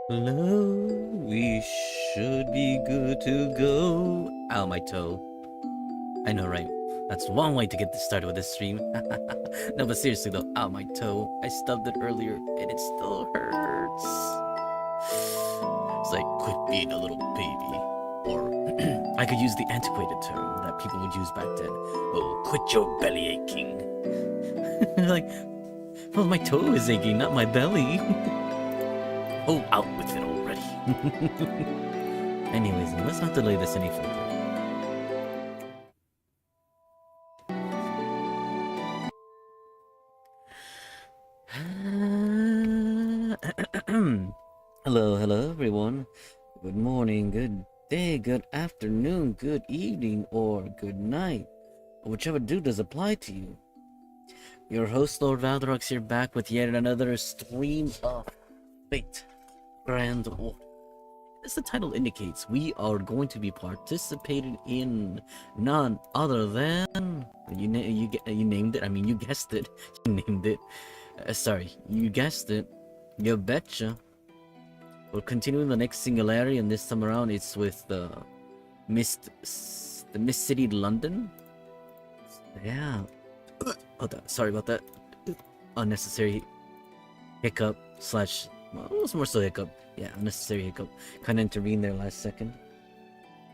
Hello, we should be good to go. Ow, my toe. I know, right? That's one way to get this started with this stream. No, but seriously though, ow, my toe. I stubbed it earlier and it still hurts. It's like, quit being a little baby. Or I could use the antiquated term that people would use back then. Oh, quit your belly aching. Like, well, my toe is aching, not my belly. Oh, out with it already. Anyways, let's not delay this any further. Hello everyone. Good morning, good day, good afternoon, good evening, or good night. Whichever dude does apply to you. Your host, Lord Valderox, here back with yet another stream of Fate Grand Order. As the title indicates, we are going to be participating in none other than you named it. I mean, you guessed it. You named it. Sorry, you guessed it. You betcha. We're continuing the next singularity, and this time around, it's with the Mist City, London. Yeah. Hold on. Sorry about that. Unnecessary hiccup slash. Well, it was more so hiccup. Yeah, unnecessary hiccup. Kind of intervened there last second.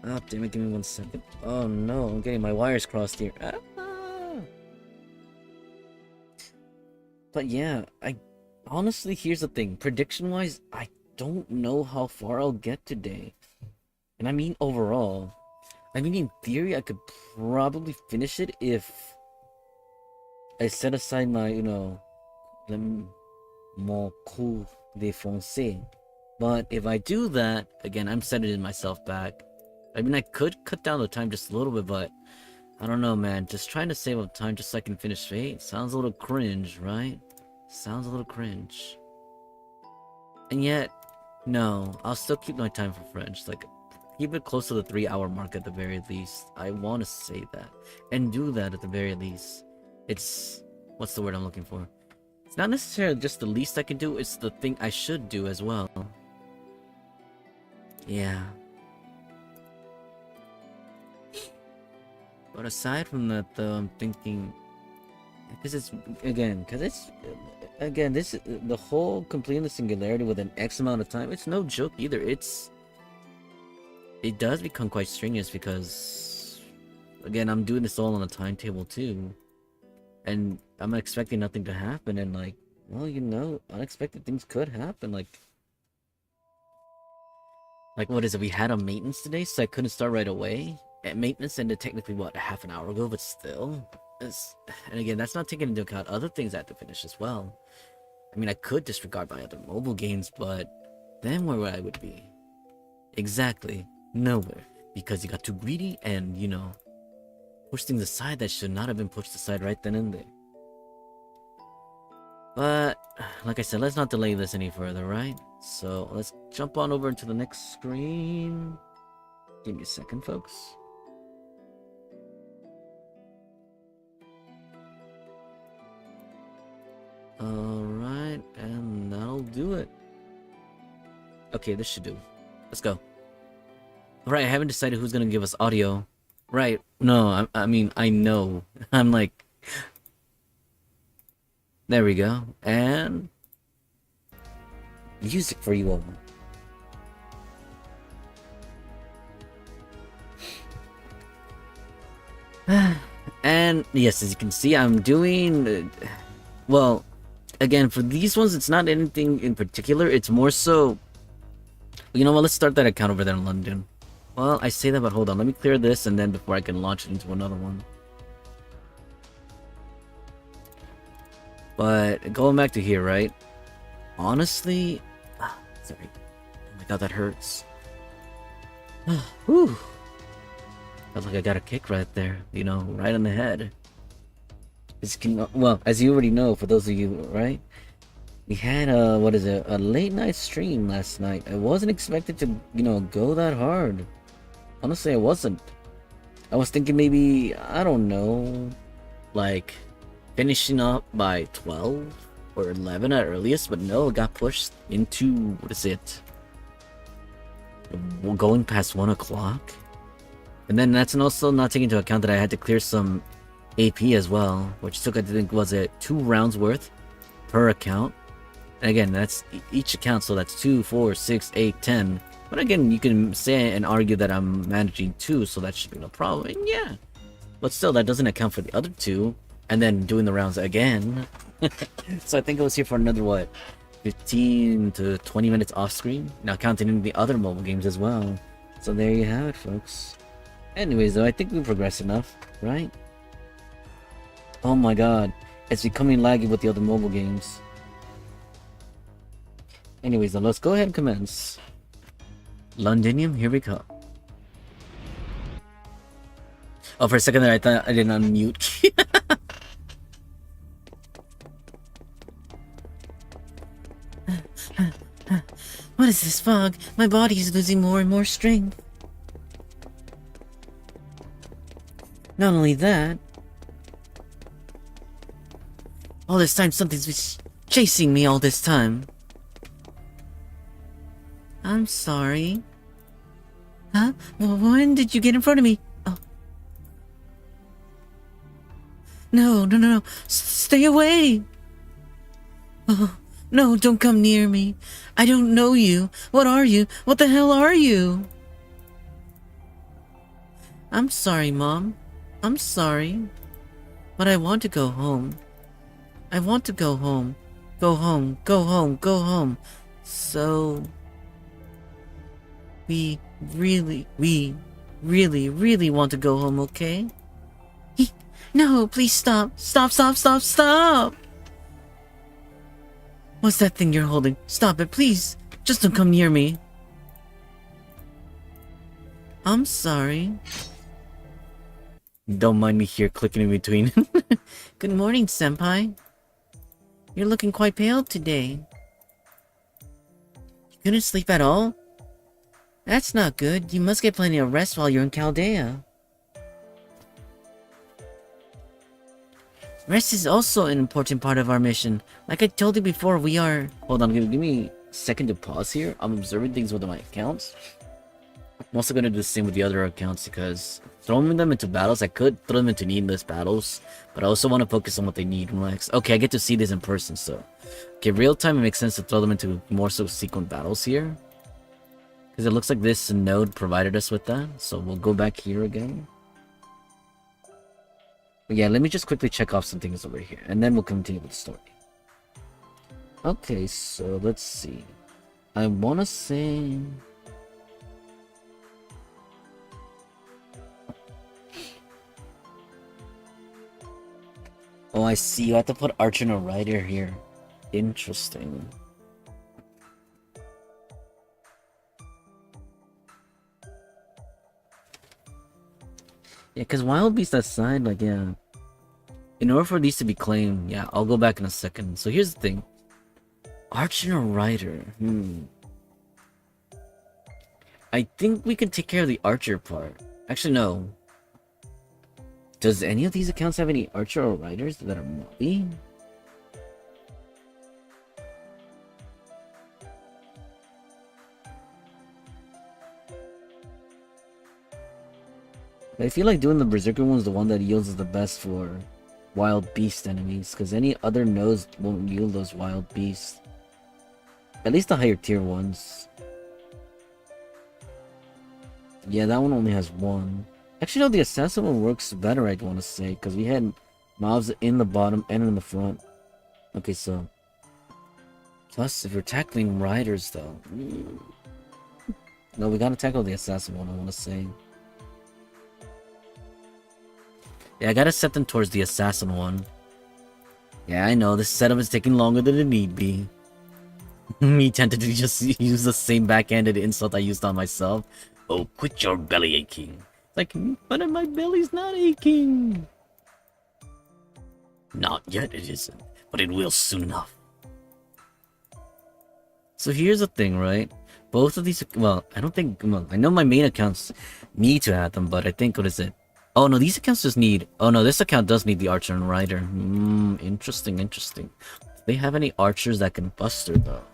Oh, damn it, give me 1 second. Oh no, I'm getting my wires crossed here. Ah. But yeah, honestly, here's the thing. Prediction-wise, I don't know how far I'll get today. And I mean overall. I mean, in theory, I could probably finish it if I set aside my, mon coup de français. But if I do that, again, I'm setting myself back. I mean, I could cut down the time just a little bit, but I don't know, man. Just trying to save up time just so I can finish Fate sounds a little cringe, right? Sounds a little cringe. And yet, no, I'll still keep my time for French. Like, keep it close to the 3-hour mark at the very least. I want to say that. And do that at the very least. It's... what's the word I'm looking for? It's not necessarily just the least I can do, it's the thing I should do as well. Yeah. But aside from that, though, I'm thinking... because this the whole completing the singularity with an X amount of time, it's no joke either. It does become quite strenuous because, again, I'm doing this all on a timetable too, and I'm expecting nothing to happen, and like, well, unexpected things could happen. Like what is it? We had a maintenance today, so I couldn't start right away. And maintenance ended technically what, a half an hour ago, but still. And again, that's not taking into account other things I have to finish as well. I mean, I could disregard my other mobile games, but then where would I be? Exactly, nowhere. Because you got too greedy and, push things aside that should not have been pushed aside right then and there. But, like I said, let's not delay this any further, right? So, let's jump on over into the next screen. Give me a second, folks. Alright, and that'll do it. Okay, this should do. Let's go. Alright, I haven't decided who's gonna give us audio. Right, no, I mean, I know. I'm like... there we go. And... music for you all. And, yes, as you can see, I'm doing... well... again, for these ones, it's not anything in particular. It's more so... you know what? Let's start that account over there in London. Well, I say that, but hold on. Let me clear this, and then before I can launch it into another one. But going back to here, right? Honestly... sorry. Oh my god, that hurts. Whew. Felt like I got a kick right there. Right on the head. Well, as you already know, for those of you, right? We had a late night stream last night. I wasn't expected to, go that hard. Honestly, I wasn't. I was thinking maybe, I don't know, like finishing up by 12 or 11 at earliest, but no, it got pushed into, what is it? going past 1 o'clock. And then that's also not taking into account that I had to clear some AP as well, which took, I think, was it 2 rounds worth per account. And again, that's each account, so that's 2, 4, 6, 8, 10. But again, you can say and argue that I'm managing 2, so that should be no problem. And yeah. But still, that doesn't account for the other 2. And then doing the rounds again. So I think I was here for another, what, 15 to 20 minutes off screen? Now counting in the other mobile games as well. So there you have it, folks. Anyways, though, I think we progressed enough, right? Oh my god. It's becoming laggy with the other mobile games. Anyways, though, let's go ahead and commence. Londinium, here we come. Oh, for a second there, I thought I didn't unmute. What is this fog? My body is losing more and more strength. Not only that, all this time something's been chasing me all this time. I'm sorry. Huh? When did you get in front of me? Oh. No. Stay away. Oh, no, don't come near me. I don't know you. What are you? What the hell are you? I'm sorry, Mom. I'm sorry. But I want to go home. I want to go home. Go home. Go home. So... We really want to go home, okay? No, please stop. Stop. What's that thing you're holding? Stop it, please. Just don't come near me. I'm sorry. Don't mind me here clicking in between. Good morning, Senpai. You're looking quite pale today. You couldn't sleep at all? That's not good. You must get plenty of rest while you're in Chaldea. Rest is also an important part of our mission. Like I told you before, we are... Hold on, give me a second to pause here. I'm observing things with my accounts. I'm also going to do the same with the other accounts because throwing them into battles, I could throw them into needless battles, but I also want to focus on what they need. Okay, I get to see this in person, so... Okay, real time, it makes sense to throw them into more so sequent battles here. Because it looks like this node provided us with that, so we'll go back here again. But yeah, let me just quickly check off some things over here, and then we'll continue with the story. Okay, so let's see. I want to say... Oh, I see. You have to put Archer and a Rider here. Interesting. Yeah, because Wild Beast aside, like, yeah. In order for these to be claimed, yeah, I'll go back in a second. So here's the thing. Archer and a Rider. I think we can take care of the Archer part. Actually, no. Does any of these accounts have any Archer or Riders that are mobby? I feel like doing the Berserker one is the one that yields the best for Wild Beast enemies, because any other nodes won't yield those Wild Beasts. At least the higher tier ones. Yeah, that one only has one. Actually, no, the Assassin one works better, I'd want to say, because we had mobs in the bottom and in the front. Okay, so... Plus, if you're tackling Riders, though... No, we gotta tackle the Assassin one, I want to say. Yeah, I gotta set them towards the Assassin one. Yeah, I know, this setup is taking longer than it need be. Me tempted to just use the same backhanded insult I used on myself. Oh, quit your belly aching. Like, but my belly's not aching. Not yet, it isn't. But it will soon enough. So here's the thing, right? Both of these... Well, I don't think... Well, I know my main accounts need to have them, but I think... What is it? Oh, no, these accounts just need... Oh, no, this account does need the Archer and Rider. Interesting. Do they have any Archers that can buster, though?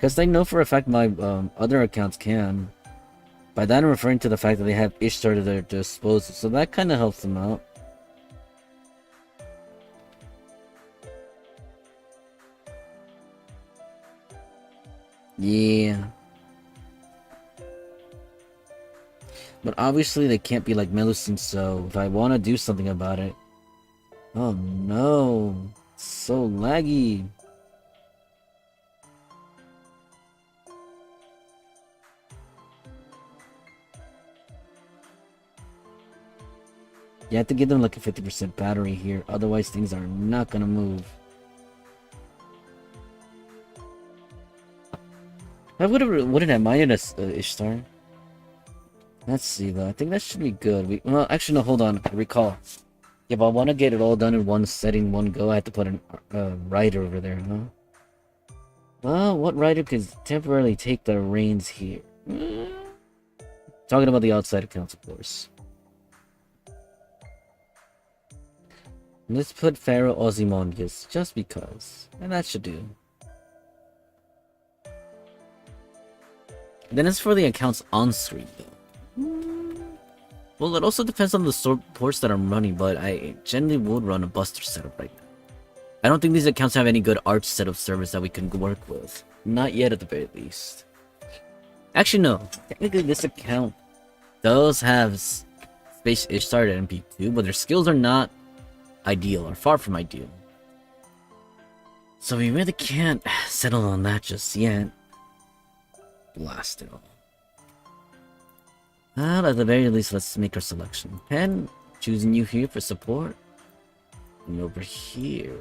Because I know for a fact my other accounts can. By that I'm referring to the fact that they have Ishtar at their disposal, so that kind of helps them out. Yeah. But obviously they can't be like Melusine, so if I want to do something about it... Oh no! It's so laggy! You have to give them like a 50% battery here, otherwise things are not gonna move. I wouldn't have minded us, Ishtar. Let's see though, I think that should be good. Well, actually no, hold on, recall. If I want to get it all done in one setting, one go, I have to put a rider over there, huh? Well, what rider could temporarily take the reins here? Talking about the outside accounts, of course. Let's put Pharaoh Ozymandias, just because. And that should do. Then as for the accounts on screen, though. Well, it also depends on the supports that I'm running, but I generally would run a Buster setup right now. I don't think these accounts have any good Arch setup servers that we can work with. Not yet, at the very least. Actually, no. Technically, this account does have Space Ishtar at MP2, but their skills are not ideal, or far from ideal. So we really can't settle on that just yet. Blast it all. Well, at the very least, let's make our selection. Pen, choosing you here for support. And over here...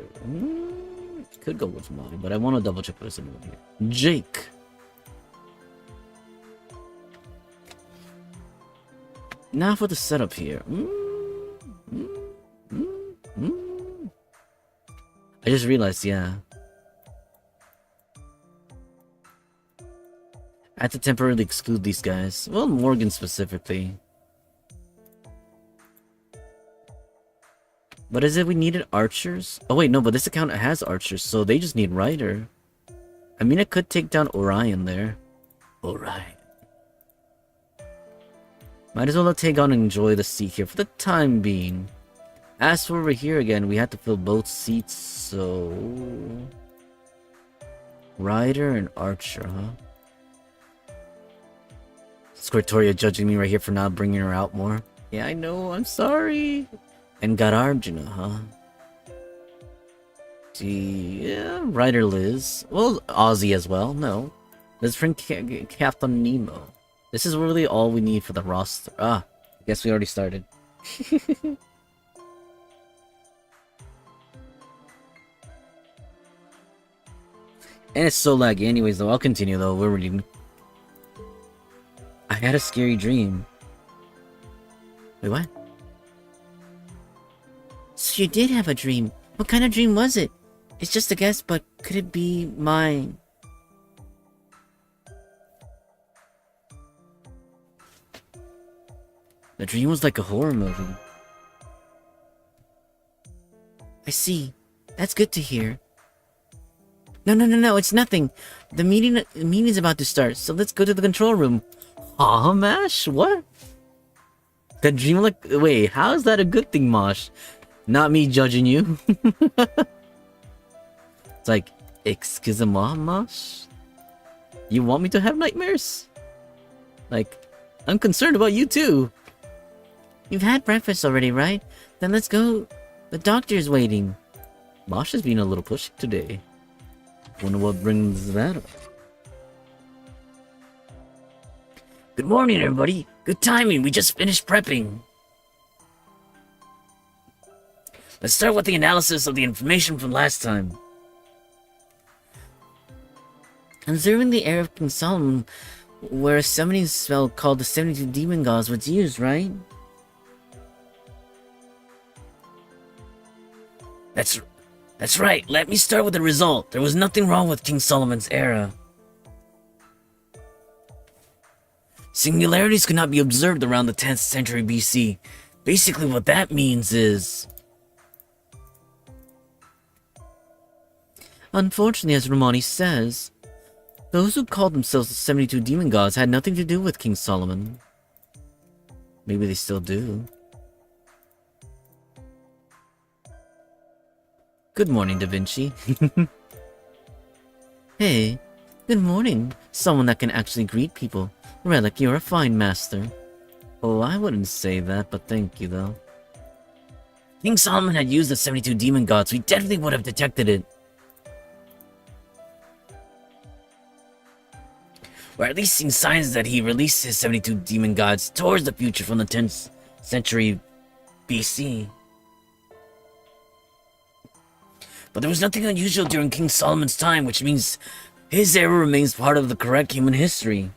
could go with mine, but I want to double check what's in here. Jake! Now for the setup here. I just realized, yeah. I had to temporarily exclude these guys. Well, Morgan specifically. But is it we needed archers? Oh wait, no, but this account has archers, so they just need Rider. I mean, I could take down Orion there. Orion. Might as well take on and enjoy the seat here for the time being. As for over here again, we had to fill both seats, so... Rider and Archer, huh? Squirtoria judging me right here for not bringing her out more. Yeah, I know, I'm sorry. And got Arjuna, huh? Yeah, Rider Liz. Well, Ozzy as well, no. Let's bring Captain Nemo. This is really all we need for the roster. Ah, I guess we already started. And it's so laggy anyways, though. I'll continue, though. We're reading. I had a scary dream. Wait, what? So you did have a dream. What kind of dream was it? It's just a guess, but could it be mine? The dream was like a horror movie. I see. That's good to hear. No, it's nothing. The meeting's about to start, so let's go to the control room. Aw, Mash? What? The dream like... Wait, how is that a good thing, Mosh? Not me judging you. It's like, excuse-moi, Mosh? You want me to have nightmares? Like, I'm concerned about you too. You've had breakfast already, right? Then let's go. The doctor's waiting. Mosh is being a little pushy today. Wonder what brings that up. Good morning, everybody. Good timing. We just finished prepping. Let's start with the analysis of the information from last time. Observing the air of King Solomon, where a summoning spell called the 72 Demon Gods was used, right? That's right. Let me start with the result. There was nothing wrong with King Solomon's era. Singularities could not be observed around the 10th century BC. Basically what that means is... Unfortunately, as Romani says, Those who called themselves the 72 demon gods had nothing to do with King Solomon. Maybe they still do. Good morning, Da Vinci. Hey, good morning. Someone that can actually greet people. Relic, you're a fine master. Oh, I wouldn't say that, but thank you, though. King Solomon had used the 72 demon gods, we definitely would have detected it. Or at least seen signs that he released his 72 demon gods towards the future from the 10th century BC. But there was nothing unusual during King Solomon's time, which means his era remains part of the correct human history.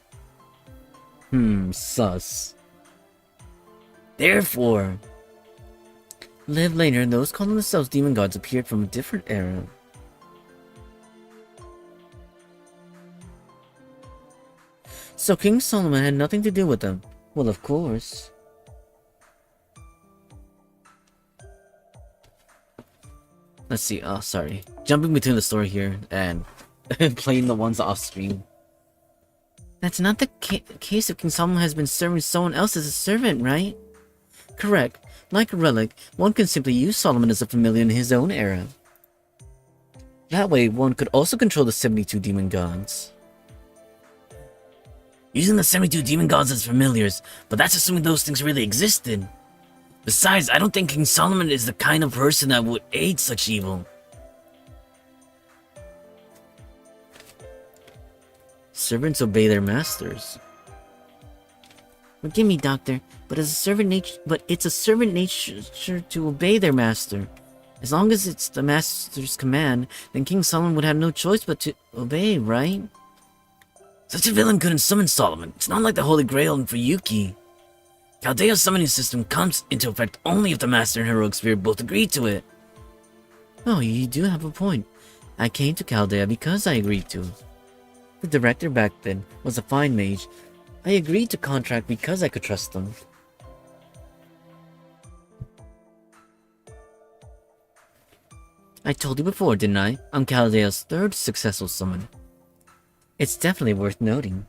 Sus. Therefore, live later, those calling themselves demon gods appeared from a different era. So King Solomon had nothing to do with them. Well, of course. Let's see, oh, sorry. Jumping between the story here and playing the ones off screen. That's not the case if King Solomon has been serving someone else as a servant, right? Correct. Like a relic, one can simply use Solomon as a familiar in his own era. That way, one could also control the 72 demon gods. Using the 72 demon gods as familiars, but that's assuming those things really existed. Besides, I don't think King Solomon is the kind of person that would aid such evil. Servants obey their masters. Forgive me, Doctor, but it's a servant nature to obey their master. As long as it's the master's command, then King Solomon would have no choice but to obey, right? Such a villain couldn't summon Solomon. It's not like the Holy Grail for Yuki. Chaldea's summoning system comes into effect only if the Master and Heroic Spirit both agree to it. Oh, you do have a point. I came to Chaldea because I agreed to. The director back then was a fine mage. I agreed to contract because I could trust them. I told you before, didn't I? I'm Chaldea's third successful summon. It's definitely worth noting.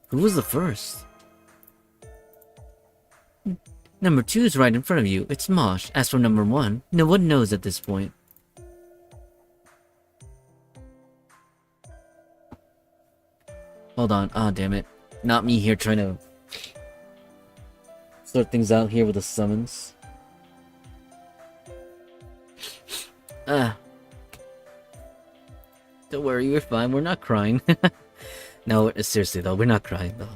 Who was the first? Number 2 is right in front of you. It's Mosh. As for number 1, no one knows at this point. Hold on. Ah, damn it. Not me here trying to sort things out here with the summons. Don't worry, you're fine. We're not crying. No, seriously though, we're not crying though.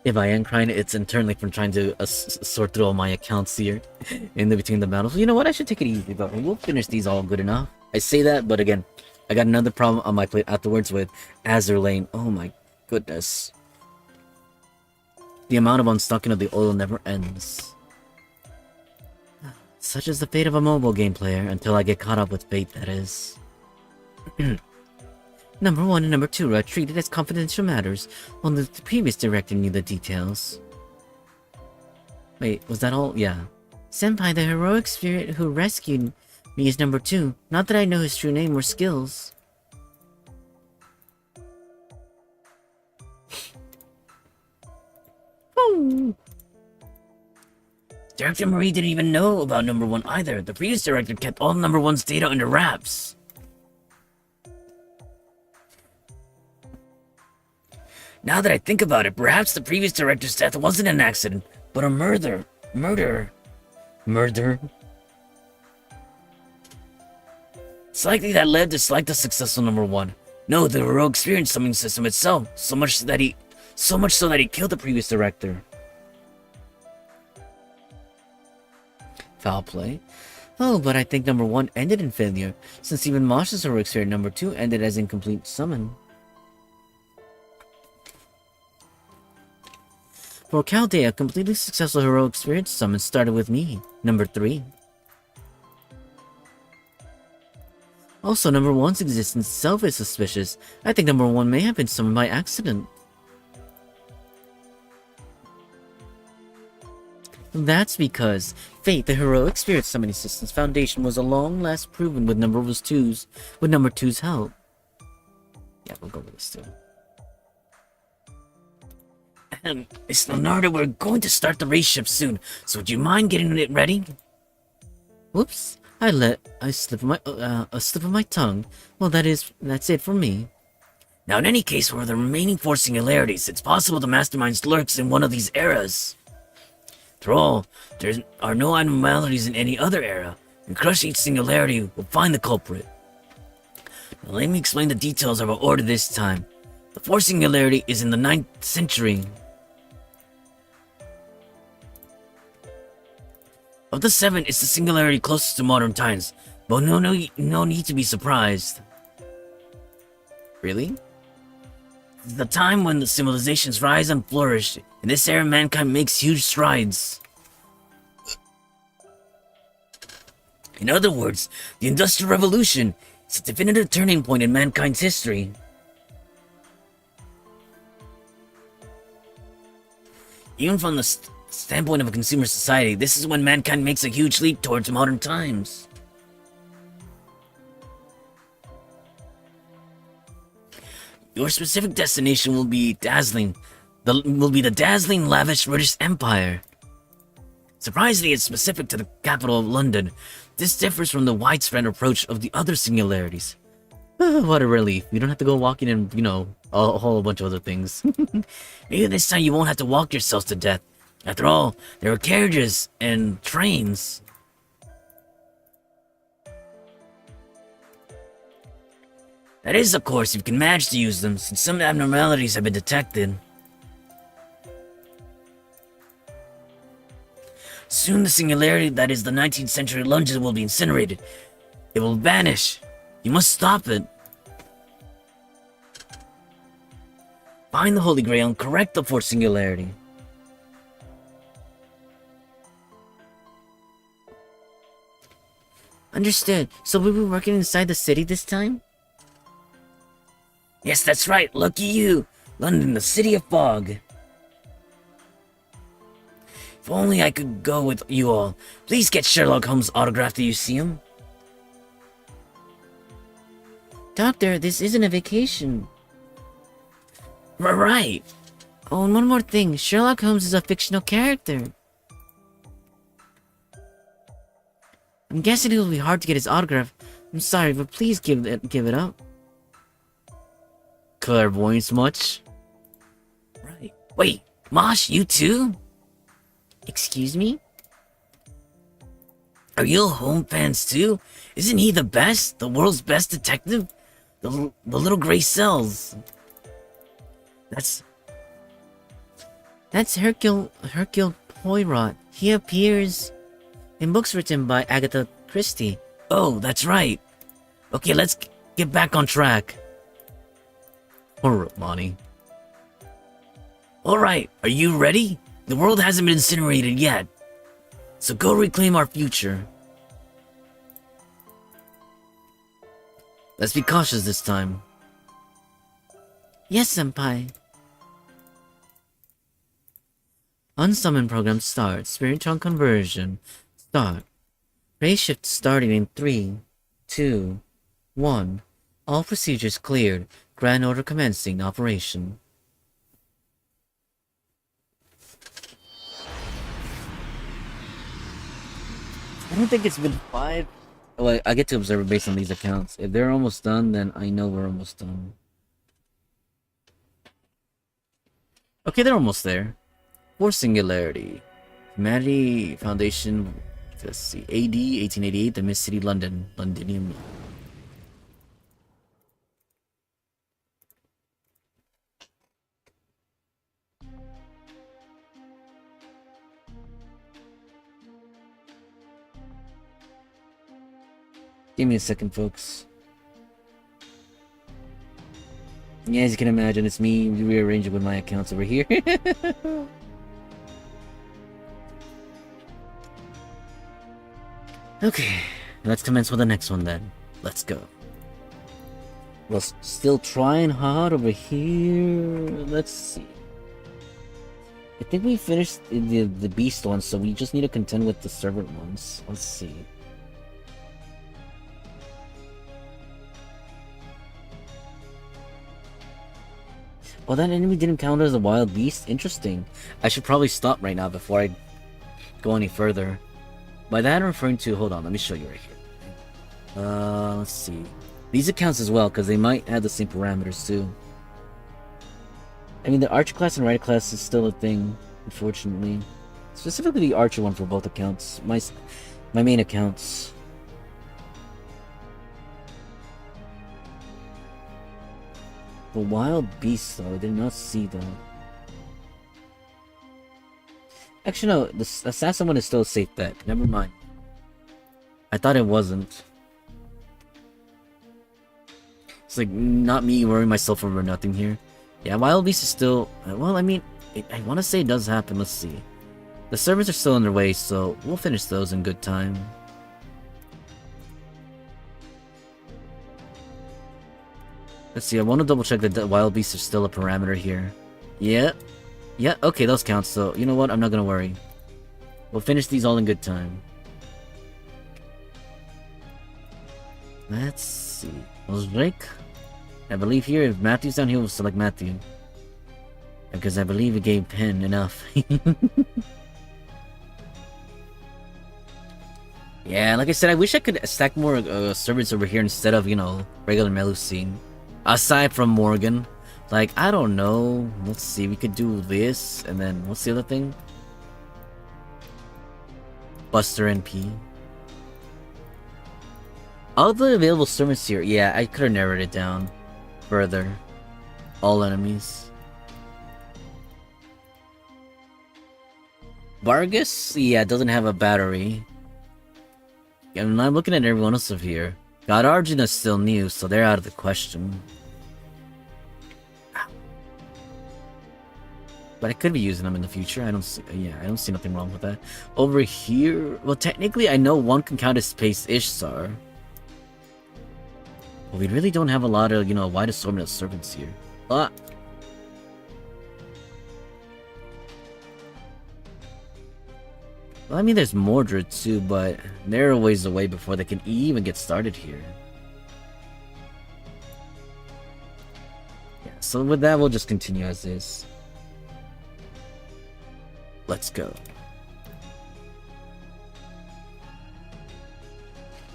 If I am crying, it's internally from trying to sort through all my accounts here in between the battles. You know what? I should take it easy though. We'll finish these all good enough. I say that, but again, I got another problem on my plate afterwards with Azur Lane. Oh my goodness. The amount of unstocking of the oil never ends. Such is the fate of a mobile game player, until I get caught up with fate, that is. Number 1 and number 2 are treated as confidential matters. Only the previous director knew the details. Wait, was that all? Yeah. Senpai, the heroic spirit who rescued me, is number 2. Not that I know his true name or skills. Oh. Director Marie didn't even know about number 1 either. The previous director kept all number 1's data under wraps. Now that I think about it, perhaps the previous director's death wasn't an accident, but a murder. Murder? It's likely that led to select the successful number 1. No, the heroic experience summoning system itself, so much so that he killed the previous director. Foul play? Oh, but I think number 1 ended in failure, since even Mosh's heroic spirit number 2 ended as incomplete summon. For Chaldea, a completely successful heroic spirit summon started with me, number 3. Also, number 1's existence itself is suspicious. I think number 1 may have been summoned by accident. That's because Fate, the heroic spirit summoning system's foundation, was a long last proven with number two's help. Yeah, we'll go with this too. Miss Leonardo, we're going to start the race ship soon, so would you mind getting it ready? Whoops, I slip a slip of my tongue. Well, that's it for me. Now, in any case, for the remaining 4 singularities, it's possible the mastermind lurks in one of these eras. After all, there are no abnormalities in any other era, and crush each singularity will find the culprit. Now, let me explain the details of our order this time. The 4th singularity is in the 9th century. Of the 7, it's the singularity closest to modern times, but no need to be surprised. Really? It's the time when the civilizations rise and flourish. In this era, mankind makes huge strides. In other words, the Industrial Revolution is a definitive turning point in mankind's history. Even from the standpoint of a consumer society, this is when mankind makes a huge leap towards modern times. Your specific destination will be the dazzling, lavish British Empire. Surprisingly, it's specific to the capital of London. This differs from the widespread approach of the other singularities. What a relief. You don't have to go walking in, a whole bunch of other things. Maybe this time you won't have to walk yourselves to death. After all, there are carriages and trains. That is, of course, if you can manage to use them, since some abnormalities have been detected. Soon the singularity that is the 19th century London will be incinerated. It will vanish. You must stop it. Find the Holy Grail and correct the 4th singularity. Understood. So we'll be working inside the city this time? Yes, that's right. Lucky you. London, the city of fog. If only I could go with you all. Please get Sherlock Holmes' autograph. Do you see him? Doctor, this isn't a vacation. Right. Oh, and one more thing. Sherlock Holmes is a fictional character. I'm guessing it will be hard to get his autograph. I'm sorry, but please give it up. Clairvoyance much? Right. Wait, Mosh, you too? Excuse me? Are you Holmes fans too? Isn't he the best? The world's best detective? The little gray cells. That's Hercule Poirot. He appears in books written by Agatha Christie. Oh, that's right. Okay, let's get back on track. Alright, Monty. Alright, are you ready? The world hasn't been incinerated yet. So go reclaim our future. Let's be cautious this time. Yes, Senpai. Unsummon program start. Spiritron conversion. Start. Race shift starting in 3, 2, 1. All procedures cleared. Grand order commencing operation. I don't think it's been 5. Well, I get to observe it based on these accounts. If they're almost done, then I know we're almost done. Okay, they're almost there. 4 singularity. Humanity Foundation. Let's see. AD 1888, the Mist City, London. Londinium. Give me a second, folks. Yeah, as you can imagine, it's me rearranging with my accounts over here. Okay, let's commence with the next one then. Let's go. We're still trying hard over here. Let's see. I think we finished the beast ones, so we just need to contend with the servant ones. Let's see. Oh, that enemy didn't count as a wild beast? Interesting. I should probably stop right now before I go any further. By that I'm referring to... Hold on, let me show you right here. Let's see. These accounts as well, because they might have the same parameters too. I mean, the Archer class and Rider class is still a thing, unfortunately. Specifically the Archer one for both accounts. My main accounts. The wild beast, though, I did not see that. Actually, no, the assassin one is still a safe bet. Never mind. I thought it wasn't. It's like not me worrying myself over nothing here. Yeah, wild beast is still... Well, I mean, I want to say it does happen. Let's see. The servers are still underway, so we'll finish those in good time. Let's see, I want to double check that the wild beasts are still a parameter here. Yeah. Yeah, okay, those count, so you know what? I'm not gonna worry. We'll finish these all in good time. Let's see. Drake. I believe here, if Matthew's down here, we'll select Matthew. Because I believe it gave Penn enough. Yeah, like I said, I wish I could stack more servants over here instead of, you know, regular Melusine. Aside from Morgan. Like, I don't know. Let's see, we could do this, and then, what's the other thing? Buster NP. All the available servants here, yeah, I could have narrowed it down further. All enemies. Vargas? Yeah, it doesn't have a battery. And I'm looking at everyone else over here. God Arjuna's still new, so they're out of the question. But I could be using them in the future. I don't see, yeah, I don't see nothing wrong with that. Over here, well, technically, I know one can count as Space Ishtar. But we really don't have a lot of, you know, wide assortment of servants here. Well, I mean, there's Mordred too, but they're a ways away before they can even get started here. Yeah, so with that, we'll just continue as is. Let's go.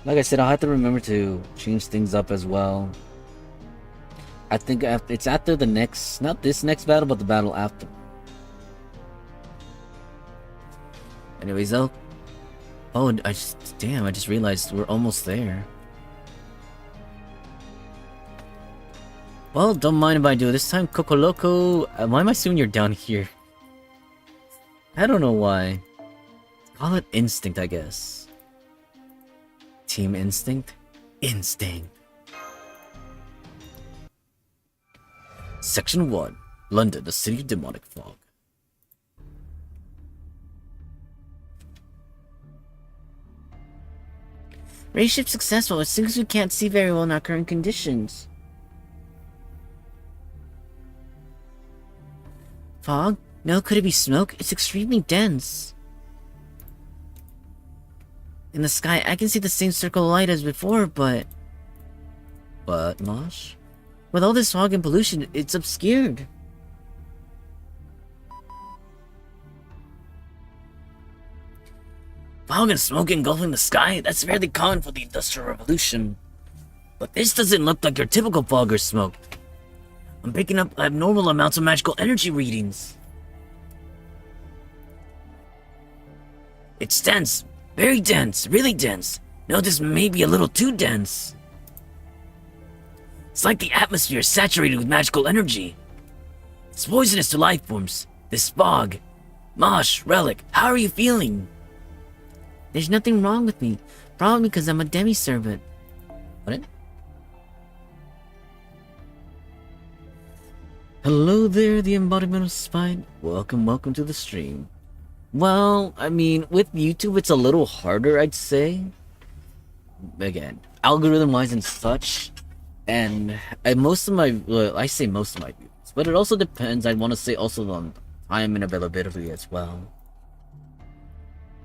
Like I said, I'll have to remember to change things up as well. I think it's after the next, not this next battle, but the battle after. Anyways, though. Oh, damn, I just realized we're almost there. Well, don't mind if I do. This time, Coco Loco. Why am I assuming you're down here? I don't know why. Call it instinct, I guess. Team Instinct? Instinct. Section 1. London, the city of demonic fog. Race ship successful. It seems we can't see very well in our current conditions. Fog? No, could it be smoke? It's extremely dense. In the sky, I can see the same circle of light as before, but... But, Mosh? With all this fog and pollution, it's obscured. Fog and smoke engulfing the sky? That's fairly common for the Industrial Revolution. But this doesn't look like your typical fog or smoke. I'm picking up abnormal amounts of magical energy readings. It's dense. Very dense. Really dense. No, this may be a little too dense. It's like the atmosphere is saturated with magical energy. It's poisonous to life forms. This fog. Mosh, Relic, how are you feeling? There's nothing wrong with me. Probably because I'm a demi-servant. What? Hello there, the embodiment of spite. Welcome to the stream. Well, I mean, with YouTube, it's a little harder, I'd say. Again, algorithm-wise and such. And most of my, well, I say most of my views, but it also depends. I'd want to say also on time and availability as well.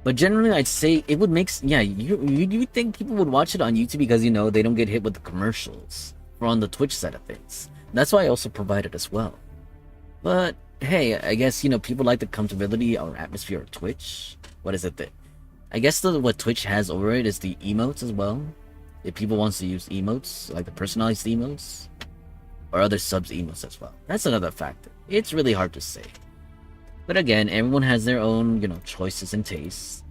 But generally, I'd say it would make yeah. You think people would watch it on YouTube because they don't get hit with the commercials or on the Twitch side of things. That's why I also provide it as well. But hey, I guess people like the comfortability or atmosphere of Twitch. What is it that? I guess what Twitch has over it is the emotes as well. If people wants to use emotes, like the personalized emotes, or other subs emotes as well. That's another factor. It's really hard to say. But again, everyone has their own, choices and tastes.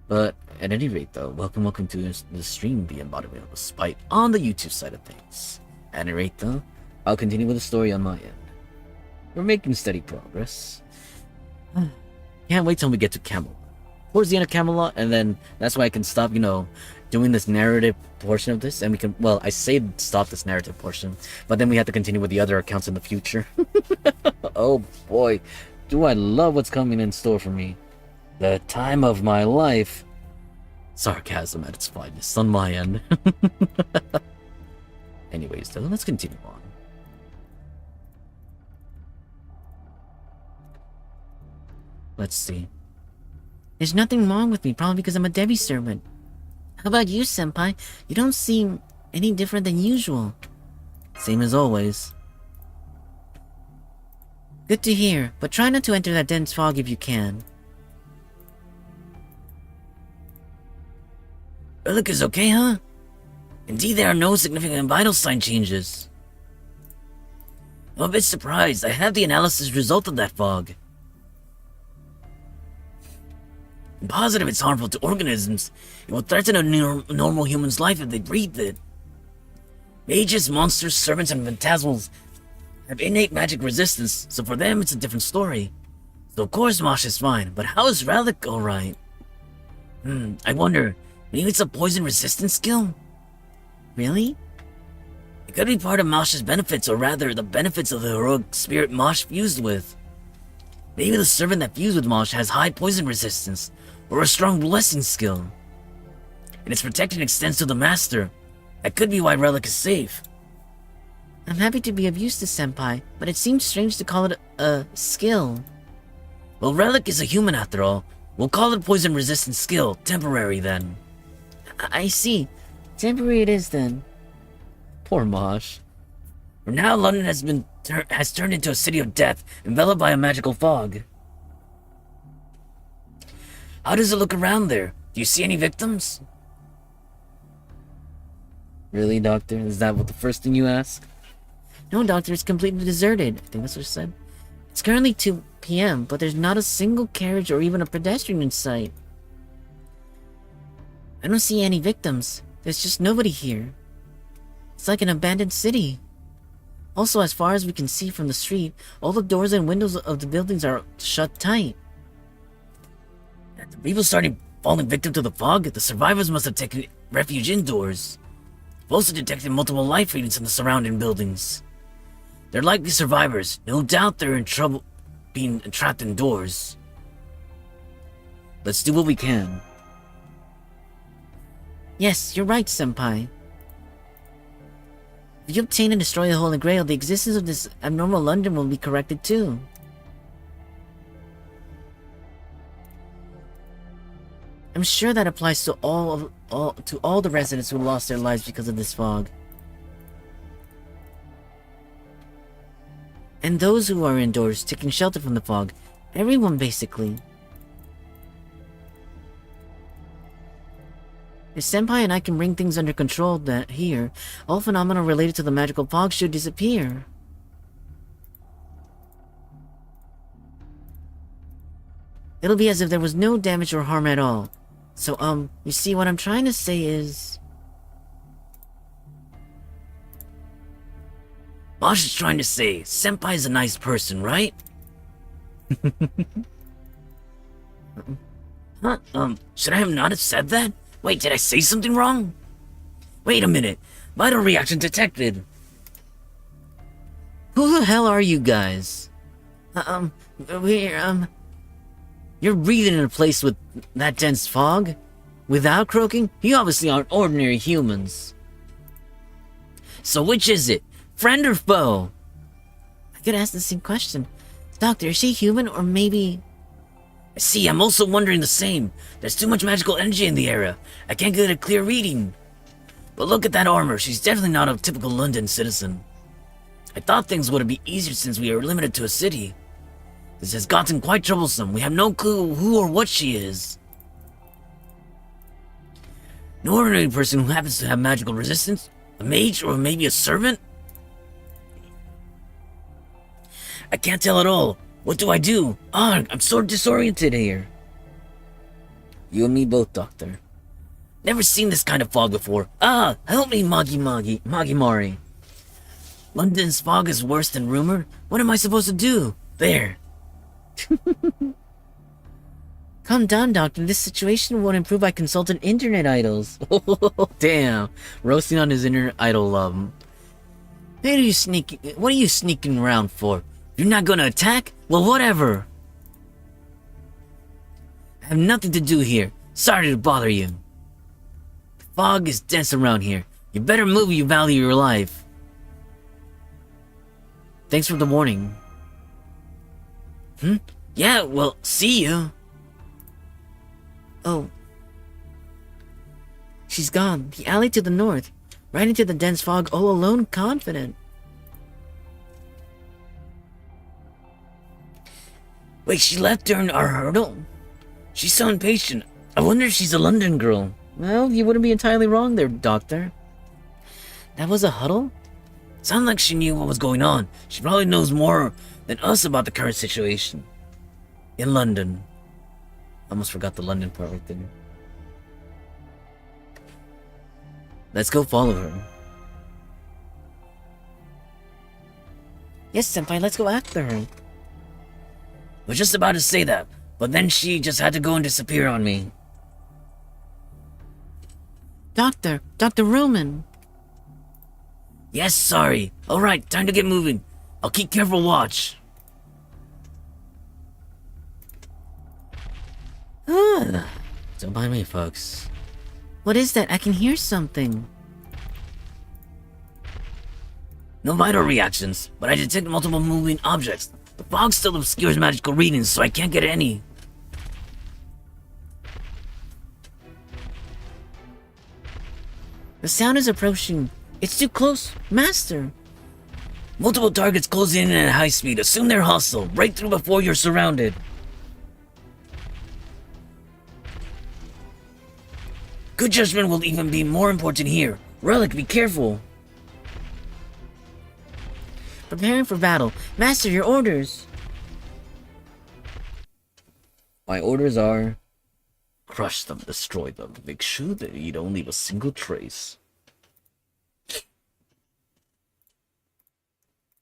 But at any rate, though, welcome to the stream, The Embodiment of Spite, on the YouTube side of things. At any rate, though, I'll continue with the story on my end. We're making steady progress. Can't wait till we get to Camelot. Towards the end of Camelot, and then that's why I can stop, doing this narrative portion of this, and we can, well, I say stop this narrative portion, but then we have to continue with the other accounts in the future. Oh boy, do I love what's coming in store for me. The time of my life. Sarcasm at its finest on my end. Anyways, though, let's continue on. Let's see. There's nothing wrong with me, probably because I'm a Debbie servant. How about you, Senpai? You don't seem any different than usual. Same as always. Good to hear, but try not to enter that dense fog if you can. Relic is okay, huh? Indeed, there are no significant vital sign changes. I'm a bit surprised. I have the analysis result of that fog. I'm positive it's harmful to organisms. It will threaten a normal human's life if they breathe it. Mages, monsters, servants, and phantasmals have innate magic resistance, so for them it's a different story. So of course Mosh is fine, but how is Relic alright? I wonder, maybe it's a poison resistance skill? Really? It could be part of Mosh's benefits, or rather, the benefits of the heroic spirit Mosh fused with. Maybe the servant that fused with Mosh has high poison resistance, or a strong blessing skill. And its protection extends to the master. That could be why Relic is safe. I'm happy to be of use to Senpai, but it seems strange to call it a skill. Well, Relic is a human after all. We'll call it a poison resistant skill, temporary then. I see. Temporary it is then. Poor Mosh. For now, London has turned into a city of death, enveloped by a magical fog. How does it look around there? Do you see any victims? Really, Doctor? Is that what the first thing you ask? No, Doctor, it's completely deserted. I think that's what she said. It's currently 2 p.m., but there's not a single carriage or even a pedestrian in sight. I don't see any victims. There's just nobody here. It's like an abandoned city. Also, as far as we can see from the street, all the doors and windows of the buildings are shut tight. After people started falling victim to the fog, the survivors must have taken refuge indoors. We've also detected multiple life readings in the surrounding buildings. They're likely survivors. No doubt they're in trouble being trapped indoors. Let's do what we can. Yes, you're right, Senpai. If you obtain and destroy the Holy Grail, the existence of this abnormal London will be corrected too. I'm sure that applies to all the residents who lost their lives because of this fog. And those who are indoors, taking shelter from the fog. Everyone, basically. If Senpai and I can bring things under control here, all phenomena related to the magical fog should disappear. It'll be as if there was no damage or harm at all. So, you see, what I'm trying to say is... Mosh is trying to say, Senpai's a nice person, right? Huh? Should I have not have said that? Wait, did I say something wrong? Wait a minute. Vital reaction detected. Who the hell are you guys? You're breathing in a place with that dense fog? Without croaking? You obviously aren't ordinary humans. So which is it? Friend or foe? I could ask the same question. Doctor, is she human or maybe... See, I'm also wondering the same. There's too much magical energy in the area. I can't get a clear reading. But look at that armor. She's definitely not a typical London citizen. I thought things would be easier since we are limited to a city. This has gotten quite troublesome. We have no clue who or what she is. An ordinary person who happens to have magical resistance? A mage or maybe a servant? I can't tell at all. What do I do? I'm so disoriented here. You and me both, Doctor. Never seen this kind of fog before. Help me, Magi Mari. London's fog is worse than rumored? What am I supposed to do? There. Calm down, Doctor. This situation won't improve by consulting internet idols. Damn. Roasting on his internet idol love. What are you sneaking around for? You're not gonna attack? Well, whatever. I have nothing to do here. Sorry to bother you. The fog is dense around here. You better move if you value your life. Thanks for the warning. Yeah, well, see you. Oh. She's gone. The alley to the north. Right into the dense fog, all alone, confident. Wait, she left during our hurdle? She's so impatient. I wonder if she's a London girl. Well, you wouldn't be entirely wrong there, Doctor. That was a huddle? Sounded like she knew what was going on. She probably knows more than us about the current situation. In London. Almost forgot the London part right there. Let's go follow her. Yes, Senpai, let's go after her. Was just about to say that, but then she just had to go and disappear on me. Dr. Roman. Yes, sorry. Alright, time to get moving. I'll keep careful watch. Don't mind me, folks. What is that? I can hear something. No vital reactions, but I detect multiple moving objects. The fog still obscures magical readings, so I can't get any. The sound is approaching. It's too close. Master! Multiple targets closing in at high speed. Assume they're hostile. Break through before you're surrounded. Good judgment will even be more important here. Relic, be careful. Preparing for battle. Master, your orders. My orders are... crush them, destroy them. Make sure that you don't leave a single trace.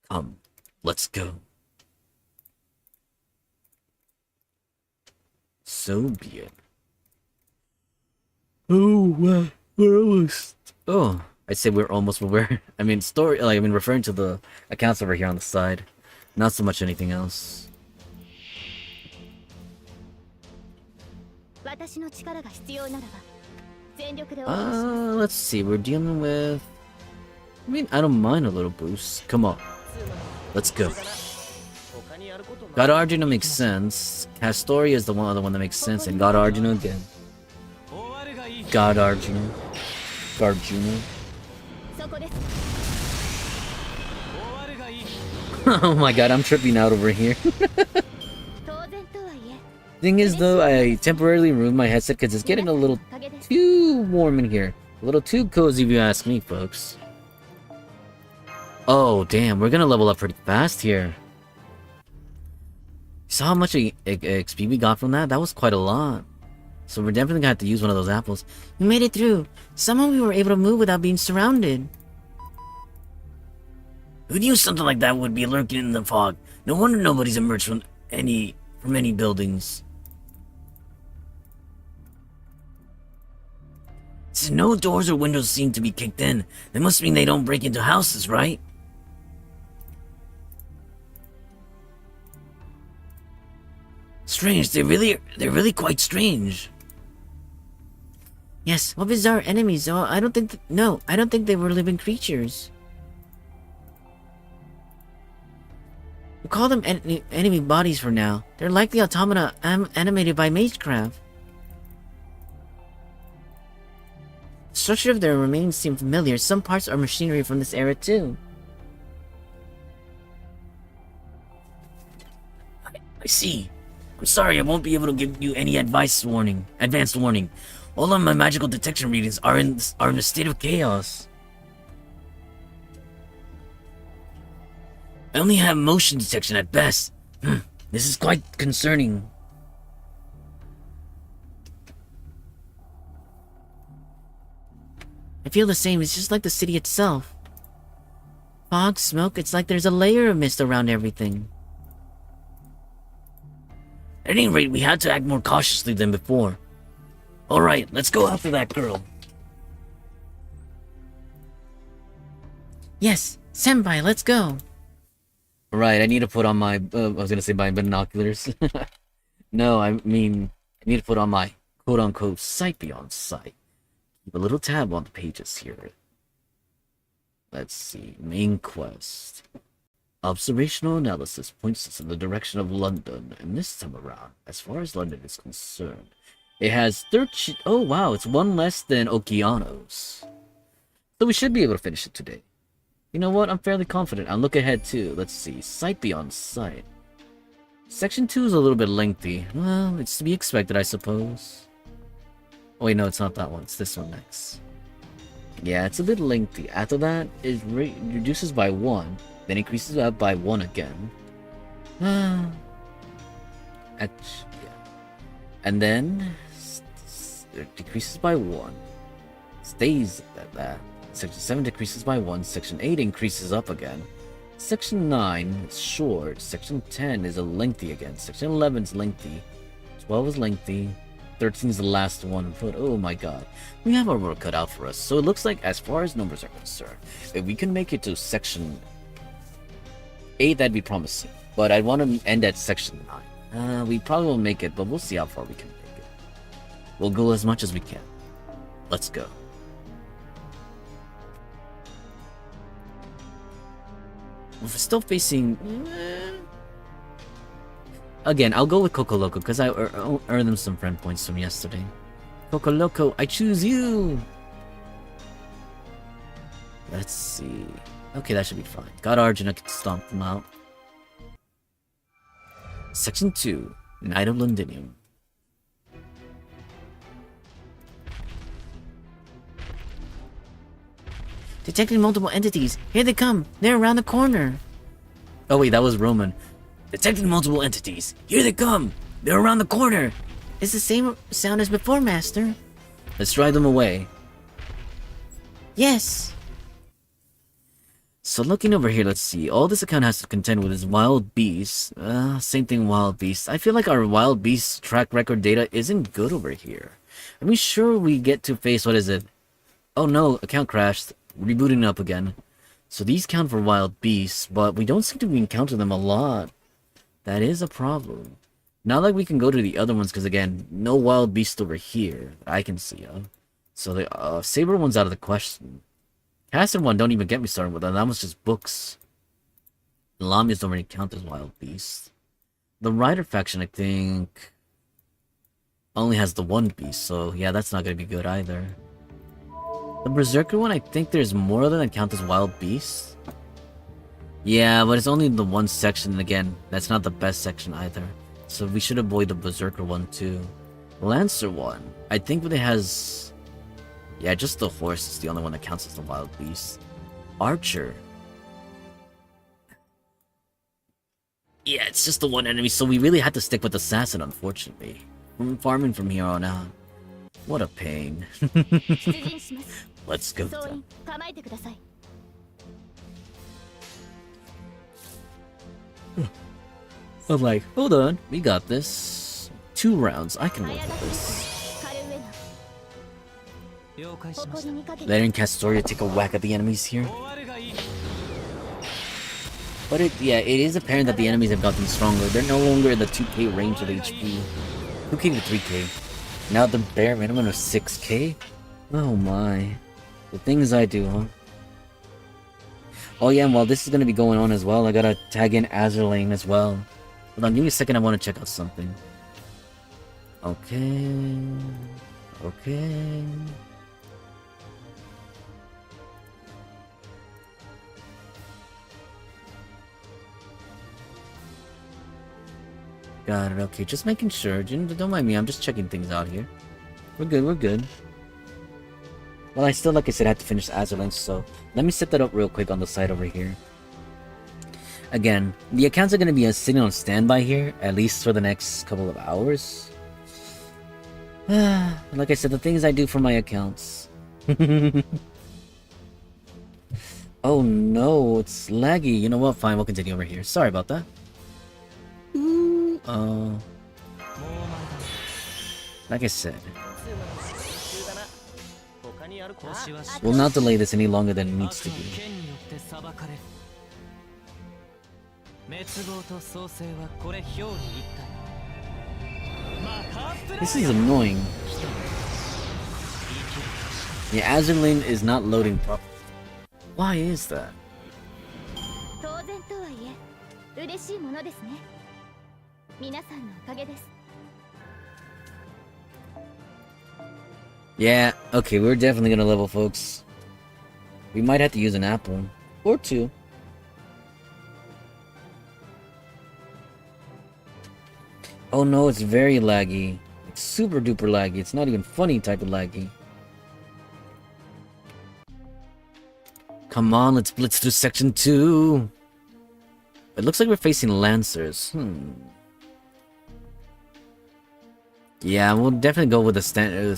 Come, let's go. So be it. Oh, we're almost... Oh, I'd say we're almost, but we're... referring to the accounts over here on the side. Not so much anything else. Let's see, we're dealing with... I don't mind a little boost. Come on. Let's go. God Arjuna makes sense. Castoria is the other one that makes sense, and God Arjuna again. God Arjuna. Garjuna. Oh my god, I'm tripping out over here. Thing is though, I temporarily removed my headset because it's getting a little too warm in here. A little too cozy if you ask me, folks. Oh damn, we're gonna level up pretty fast here. Saw how much XP we got from that? That was quite a lot. So we're definitely gonna have to use one of those apples. We made it through. Somehow we were able to move without being surrounded. Who knew something like that would be lurking in the fog? No wonder nobody's emerged from any buildings. Since no doors or windows seem to be kicked in, that must mean they don't break into houses, right? Strange, they're really quite strange. Yes, what bizarre enemies. Oh, I don't think they were living creatures. We'll call them enemy bodies for now. They're likely automata animated by Magecraft. The structure of their remains seem familiar. Some parts are machinery from this era too. I see. I'm sorry, I won't be able to give you any advanced warning. All of my magical detection readings are in a state of chaos. I only have motion detection at best. This is quite concerning. I feel the same. It's just like the city itself. Fog, smoke, it's like there's a layer of mist around everything. At any rate, we had to act more cautiously than before. Alright, let's go after that girl. Yes, Senpai, let's go. Right, I need to put on my, I was gonna say my binoculars. No, I mean, I need to put on my quote-unquote sight beyond sight. Keep a little tab on the pages here. Let's see, main quest. Observational analysis points us in the direction of London, and this time around, as far as London is concerned, it has 13... Oh wow, it's one less than Okeanos. So we should be able to finish it today. You know what, I'm fairly confident. I'll look ahead too. Let's see, sight beyond sight. Section 2 is a little bit lengthy. Well, it's to be expected, I suppose. Oh wait, no, it's not that one. It's this one next. Yeah, it's a bit lengthy. After that, it reduces by 1. Then increases that by 1 again. Yeah. And then it decreases by 1. Stays at that. Section 7 decreases by 1. Section 8 increases up again. Section 9 is short. Section 10 is a lengthy again. Section 11 is lengthy. 12 is lengthy. 13 is the last one, but oh my god. We have our work cut out for us. So it looks like, as far as numbers are concerned, if we can make it to section 8, that'd be promising. But I want to end at section 9. We probably won't make it, but we'll see how far we can make it. We'll go as much as we can. Let's go. We're still facing... Again, I'll go with Coco Loco, because I earned them some friend points from yesterday. Coco Loco, I choose you! Let's see... Okay, that should be fine. God Arjuna can stomp them out. Section 2, Night of Londinium. Detecting multiple entities. Here they come. They're around the corner. Oh wait, that was Roman. Detecting multiple entities. Here they come. They're around the corner. It's the same sound as before, Master. Let's drive them away. Yes. So looking over here, let's see. All this account has to contend with is wild beasts. Same thing, wild beasts. I feel like our wild beast track record data isn't good over here. Are we sure we get to face, what is it? Oh no, account crashed. Rebooting up again. So these count for wild beasts, but we don't seem to encounter them a lot. That is a problem. Not like we can go to the other ones, because again, no wild beast over here that I can see of. So the Saber one's out of the question. Caster one, don't even get me started with that. That was just books. The Lamias don't really count as wild beasts. The Rider faction, I think, only has the one beast, so yeah, that's not going to be good either. The Berserker one, I think there's more of them that count as wild beasts. Yeah, but it's only the one section, and again, that's not the best section either. So we should avoid the Berserker one too. Lancer one, I think it has... Yeah, just the horse is the only one that counts as the wild beast. Archer. Yeah, it's just the one enemy, so we really had to stick with Assassin, unfortunately. We're farming from here on out. What a pain. Let's go. I'm like, hold on, we got this. 2 rounds, I can work with this. Letting Castoria take a whack at the enemies here. But it is apparent that the enemies have gotten stronger. They're no longer in the 2k range of HP. 2k to 3k. Now the bare minimum of 6k? Oh my. The things I do, huh? Oh yeah, and while this is gonna be going on as well, I gotta tag in Azerlane as well. Hold on, give me a second, I wanna check out something. Okay... Okay... Got it, okay, just making sure. Don't mind me, I'm just checking things out here. We're good, we're good. Well, I still, like I said, have to finish Azerlane, so let me set that up real quick on the side over here. Again, the accounts are going to be sitting on standby here, at least for the next couple of hours. Like I said, the things I do for my accounts. Oh no, it's laggy. You know what? Fine, we'll continue over here. Sorry about that. Like I said, we'll not delay this any longer than it needs to be. This is annoying. Yeah, Azerlane is not loading properly. Why is that? Yeah, okay, we're definitely gonna level, folks. We might have to use an apple. Or two. Oh no, it's very laggy. It's super duper laggy. It's not even funny type of laggy. Come on, let's blitz through section 2. It looks like we're facing Lancers. Yeah, we'll definitely go with the standard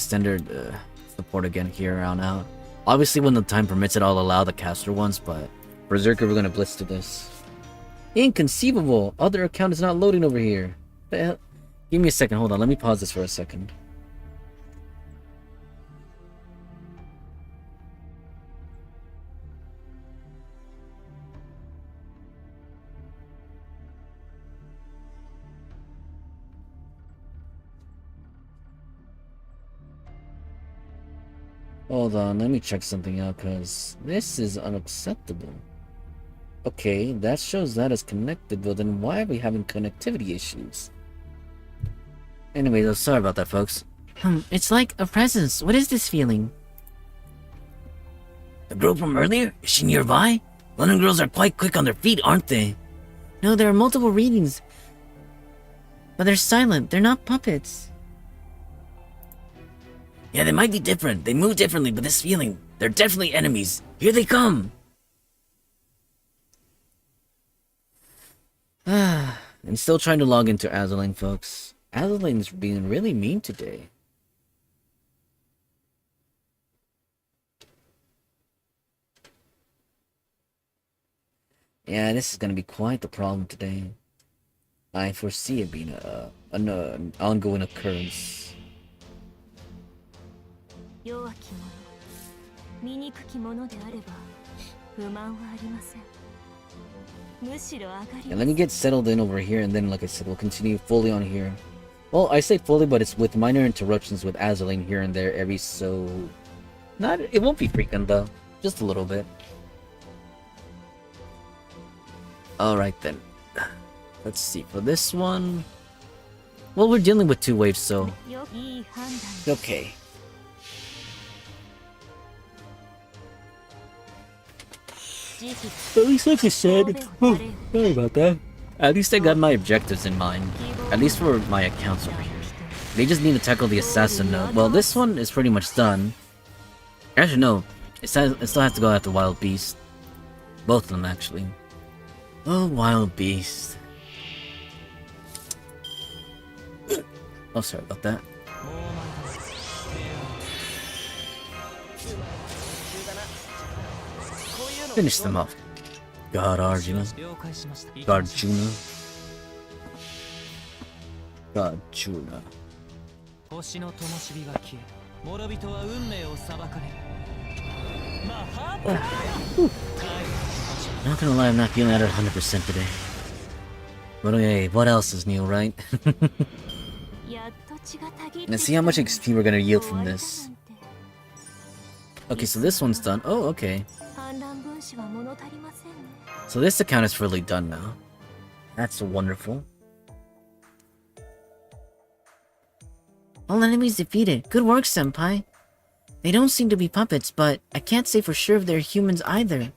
support again here on out. Obviously, when the time permits it, I'll allow the caster ones, but Berserker, we're gonna blitz to this. Inconceivable! Other account is not loading over here. The hell? Give me a second, hold on, let me pause this for a second. Hold on, let me check something out, because this is unacceptable. Okay, that shows that is connected, but then why are we having connectivity issues? Anyways, sorry about that, folks. It's like a presence. What is this feeling? The girl from earlier? Is she nearby? London girls are quite quick on their feet, aren't they? No, there are multiple readings. But they're silent. They're not puppets. Yeah, they might be different. They move differently, but this feeling, they're definitely enemies. Here they come! I'm still trying to log into Azerlane, folks. Azerlane's being really mean today. Yeah, this is gonna be quite the problem today. I foresee it being an ongoing occurrence. And let me get settled in over here, and then, like I said, we'll continue fully on here. Well, I say fully, but it's with minor interruptions with Azerlane here and there every so... It won't be frequent, though. Just a little bit. Alright, then. Let's see, for this one... Well, we're dealing with 2 waves, so... Okay. At least, like I said, sorry about that. At least I got my objectives in mind. At least for my accounts over here. They just need to tackle the assassin node. Well, this one is pretty much done. Actually, no. It still has to go after Wild Beast. Both of them, actually. Oh, Wild Beast. Oh, sorry about that. Finish them off. God Arjuna. Garjuna. Garjuna. Not gonna lie, I'm not feeling at 100% today. But okay, what else is new, right? Let's see how much XP we're gonna yield from this. Okay, so this one's done. Oh, okay. So this account is fully done now. That's wonderful. All enemies defeated. Good work, Senpai. They don't seem to be puppets, but I can't say for sure if they're humans either.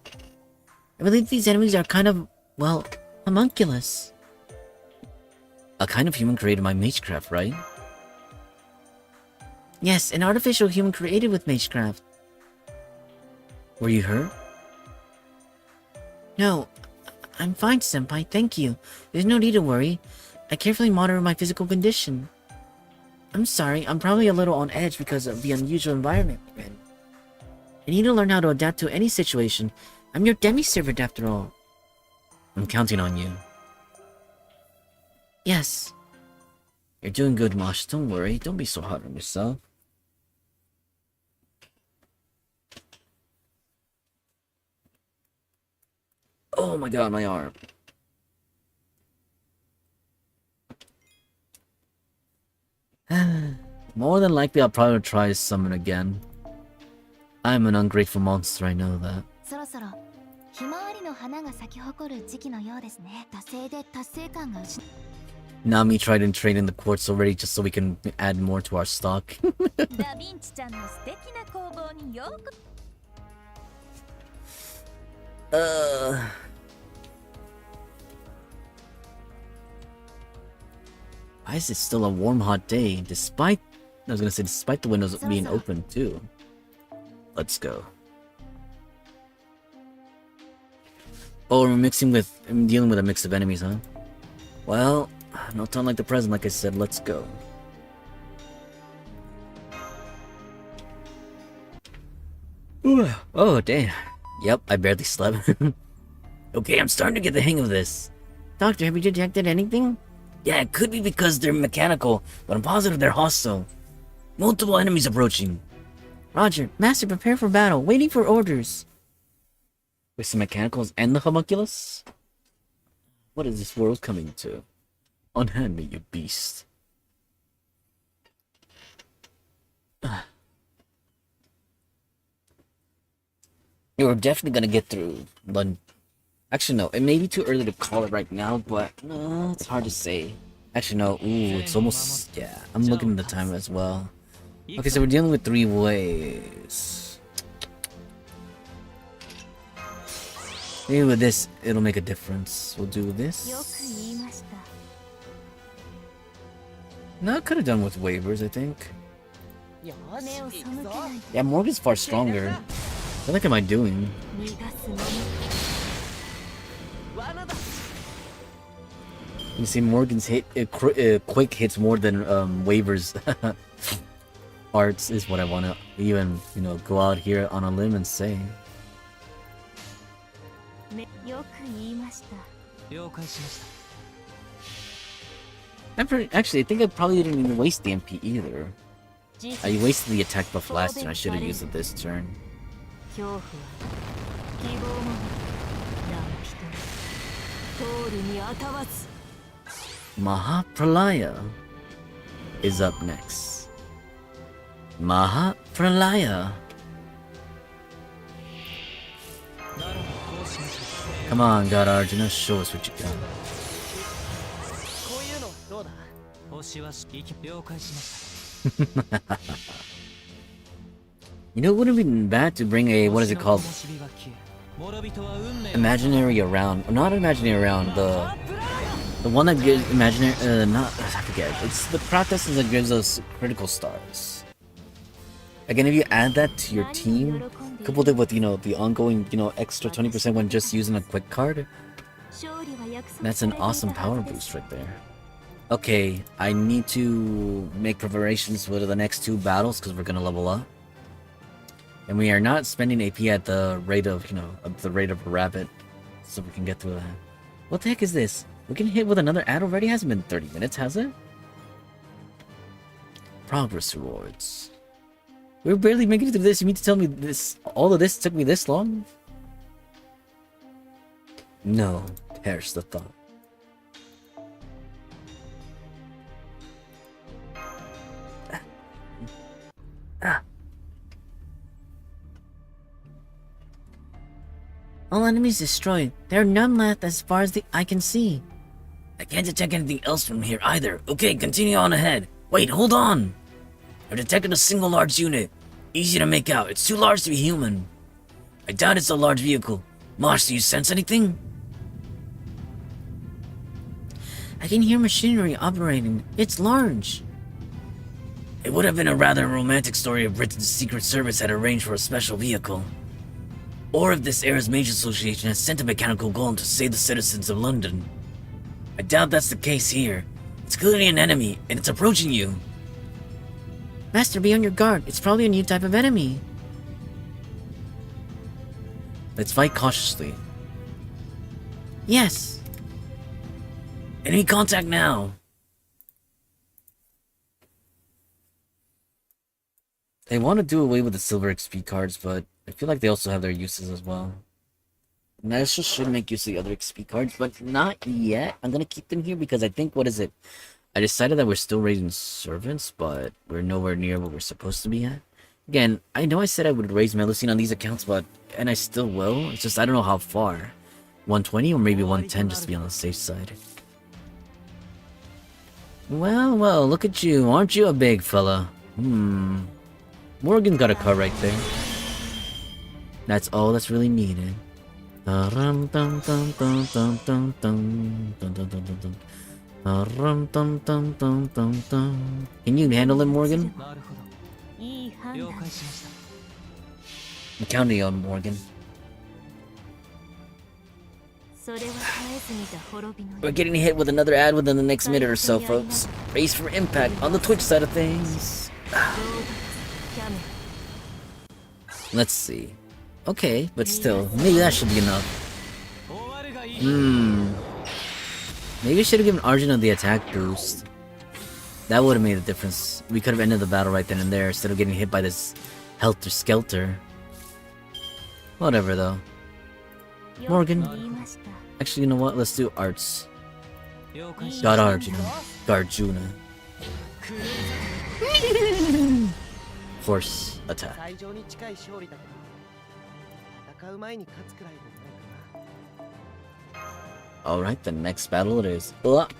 I believe these enemies are kind of, well, homunculus. A kind of human created by Magecraft, right? Yes, an artificial human created with Magecraft. Were you hurt? No, I'm fine, Senpai, thank you. There's no need to worry. I carefully monitor my physical condition. I'm sorry, I'm probably a little on edge because of the unusual environment we're in. I need to learn how to adapt to any situation. I'm your demi-servant after all. I'm counting on you. Yes. You're doing good, Mosh. Don't worry. Don't be so hard on yourself. Oh my god, my arm. More than likely, I'll probably try to summon again. I'm an ungrateful monster, I know that. Nami tried and trade in the quartz already just so we can add more to our stock. Why is it still a warm, hot day, despite... I was gonna say, despite the windows being open, too. Let's go. Oh, we're dealing with a mix of enemies, huh? Well, no time like the present, like I said, let's go. Ooh, oh, damn. Yep, I barely slept. Okay, I'm starting to get the hang of this. Doctor, have you detected anything? Yeah, it could be because they're mechanical, but I'm positive they're hostile. Multiple enemies approaching. Roger, Master, prepare for battle. Waiting for orders. With some mechanicals and the homunculus? What is this world coming to? Unhand me, you beast. You're definitely gonna get through London. Actually, no, it may be too early to call it right now, but it's hard to say. Actually, no, ooh, it's almost, yeah, I'm looking at the time as well. Okay, so we're dealing with 3 ways. Maybe with this, it'll make a difference. We'll do this. No, I could have done with waivers, I think. Yeah, Morgan's far stronger. What the heck am I doing? You see, Morgan's quick hits more than waivers. Arts is what I want to even, go out here on a limb and say. Actually, I think I probably didn't even waste the MP either. I wasted the attack buff last turn. I should have used it this turn. Mahapralaya is up next. Mahapralaya. Come on, God Arjuna, show us what you got. You know, it wouldn't be bad to bring a, what is it called? Imaginary around. Not imaginary around, the one that gives imaginary, I forget. It's the practice that gives us critical stars. Again, if you add that to your team, coupled it with, the ongoing, extra 20% when just using a quick card, that's an awesome power boost right there. Okay, I need to make preparations for the next 2 battles because we're gonna level up. And we are not spending AP at the rate of, the rate of a rabbit, so we can get through that. What the heck is this? We can hit with another ad already? Hasn't been 30 minutes, has it? Progress rewards. We're barely making it through this. You mean to tell me all of this took me this long? No, perish the thought. All enemies destroyed. There are none left as far as the eye can see. I can't detect anything else from here either. Okay, continue on ahead. Wait, hold on! I've detected a single large unit. Easy to make out. It's too large to be human. I doubt it's a large vehicle. Mosh, do you sense anything? I can hear machinery operating. It's large. It would have been a rather romantic story if Britain's Secret Service had arranged for a special vehicle. Or if this era's Mage Association has sent a mechanical golem to save the citizens of London. I doubt that's the case here. It's clearly an enemy, and it's approaching you. Master, be on your guard. It's probably a new type of enemy. Let's fight cautiously. Yes. Enemy contact now. They want to do away with the silver XP cards, but I feel like they also have their uses as well. And I also should make use of the other XP cards, but not yet. I'm gonna keep them here because I think, what is it? I decided that we're still raising servants, but we're nowhere near what we're supposed to be at. Again, I know I said I would raise Melusine on these accounts, and I still will. It's just I don't know how far. 120 or maybe 110 just to be on the safe side. Well, well, look at you. Aren't you a big fella? Morgan's got a car right there. That's all that's really needed. Can you handle it, Morgan? I'm counting on Morgan. We're getting hit with another ad within the next minute or so, folks. Race for impact on the Twitch side of things. Let's see. Okay, but still, maybe that should be enough. Maybe I should have given Arjuna the attack boost. That would have made a difference. We could have ended the battle right then and there instead of getting hit by this helter-skelter. Whatever, though. Morgan. Actually, you know what? Let's do arts. God Arjuna. Garjuna. Force attack. Alright, the next battle it is. Ugh.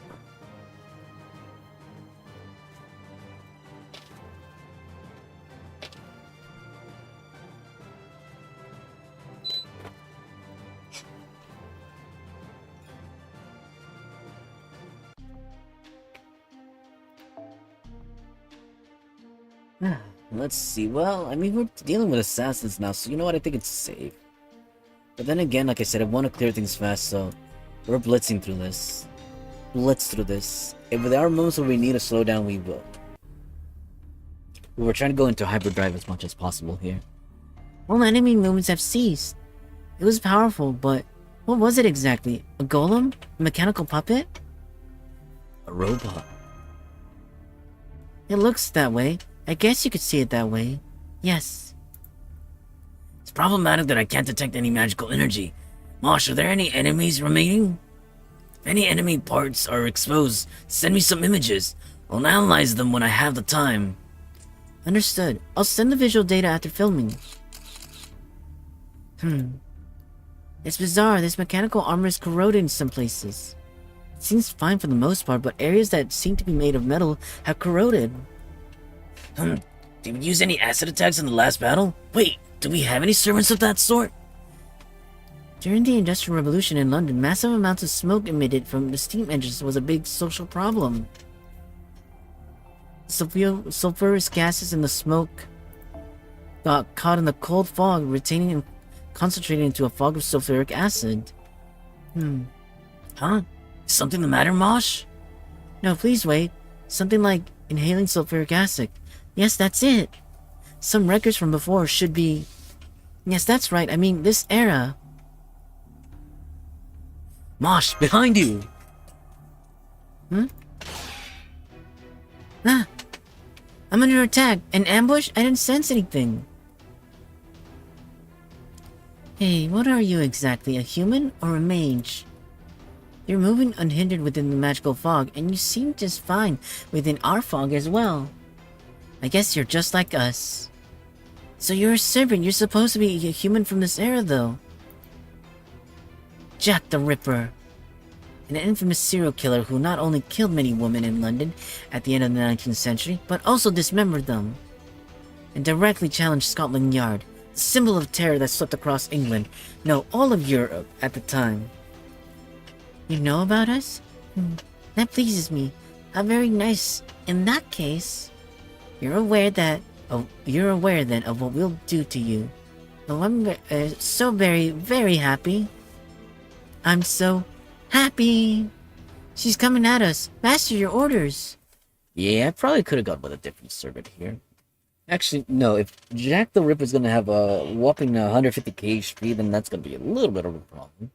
Let's see. Well, I mean, we're dealing with assassins now, so you know what? I think it's safe. But then again, like I said, I want to clear things fast, so we're blitzing through this. Blitz through this. If there are moments where we need to slow down, we will. We're trying to go into hyperdrive as much as possible here. All enemy movements have ceased. It was powerful, but what was it exactly? A golem? A mechanical puppet? A robot. It looks that way. I guess you could see it that way. Yes. It's problematic that I can't detect any magical energy. Mosh, are there any enemies remaining? If any enemy parts are exposed, send me some images. I'll analyze them when I have the time. Understood. I'll send the visual data after filming. It's bizarre. This mechanical armor is corroded in some places. It seems fine for the most part, but areas that seem to be made of metal have corroded. Did we use any acid attacks in the last battle? Wait, do we have any servants of that sort? During the Industrial Revolution in London, massive amounts of smoke emitted from the steam engines was a big social problem. Sulfurous gases in the smoke got caught in the cold fog, retaining and concentrating into a fog of sulfuric acid. Huh? Is something the matter, Mosh? No, please wait. Something like inhaling sulfuric acid. Yes, that's it. Some records from before should be... Yes, that's right. I mean, this era. Mosh, behind you! Ah! I'm under attack. An ambush? I didn't sense anything. Hey, what are you exactly? A human or a mage? You're moving unhindered within the magical fog, and you seem just fine within our fog as well. I guess you're just like us. So you're a servant. You're supposed to be a human from this era, though. Jack the Ripper. An infamous serial killer who not only killed many women in London at the end of the 19th century, but also dismembered them. And directly challenged Scotland Yard, the symbol of terror that swept across England, no, all of Europe at the time. You know about us? That pleases me. How very nice. In that case, you're aware then of what we'll do to you. Oh, I'm so very, very happy. I'm so happy. She's coming at us. Master, your orders. Yeah, I probably could have gone with a different servant here. Actually, no, if Jack the Ripper's gonna have a whopping 150k HP, then that's gonna be a little bit of a problem.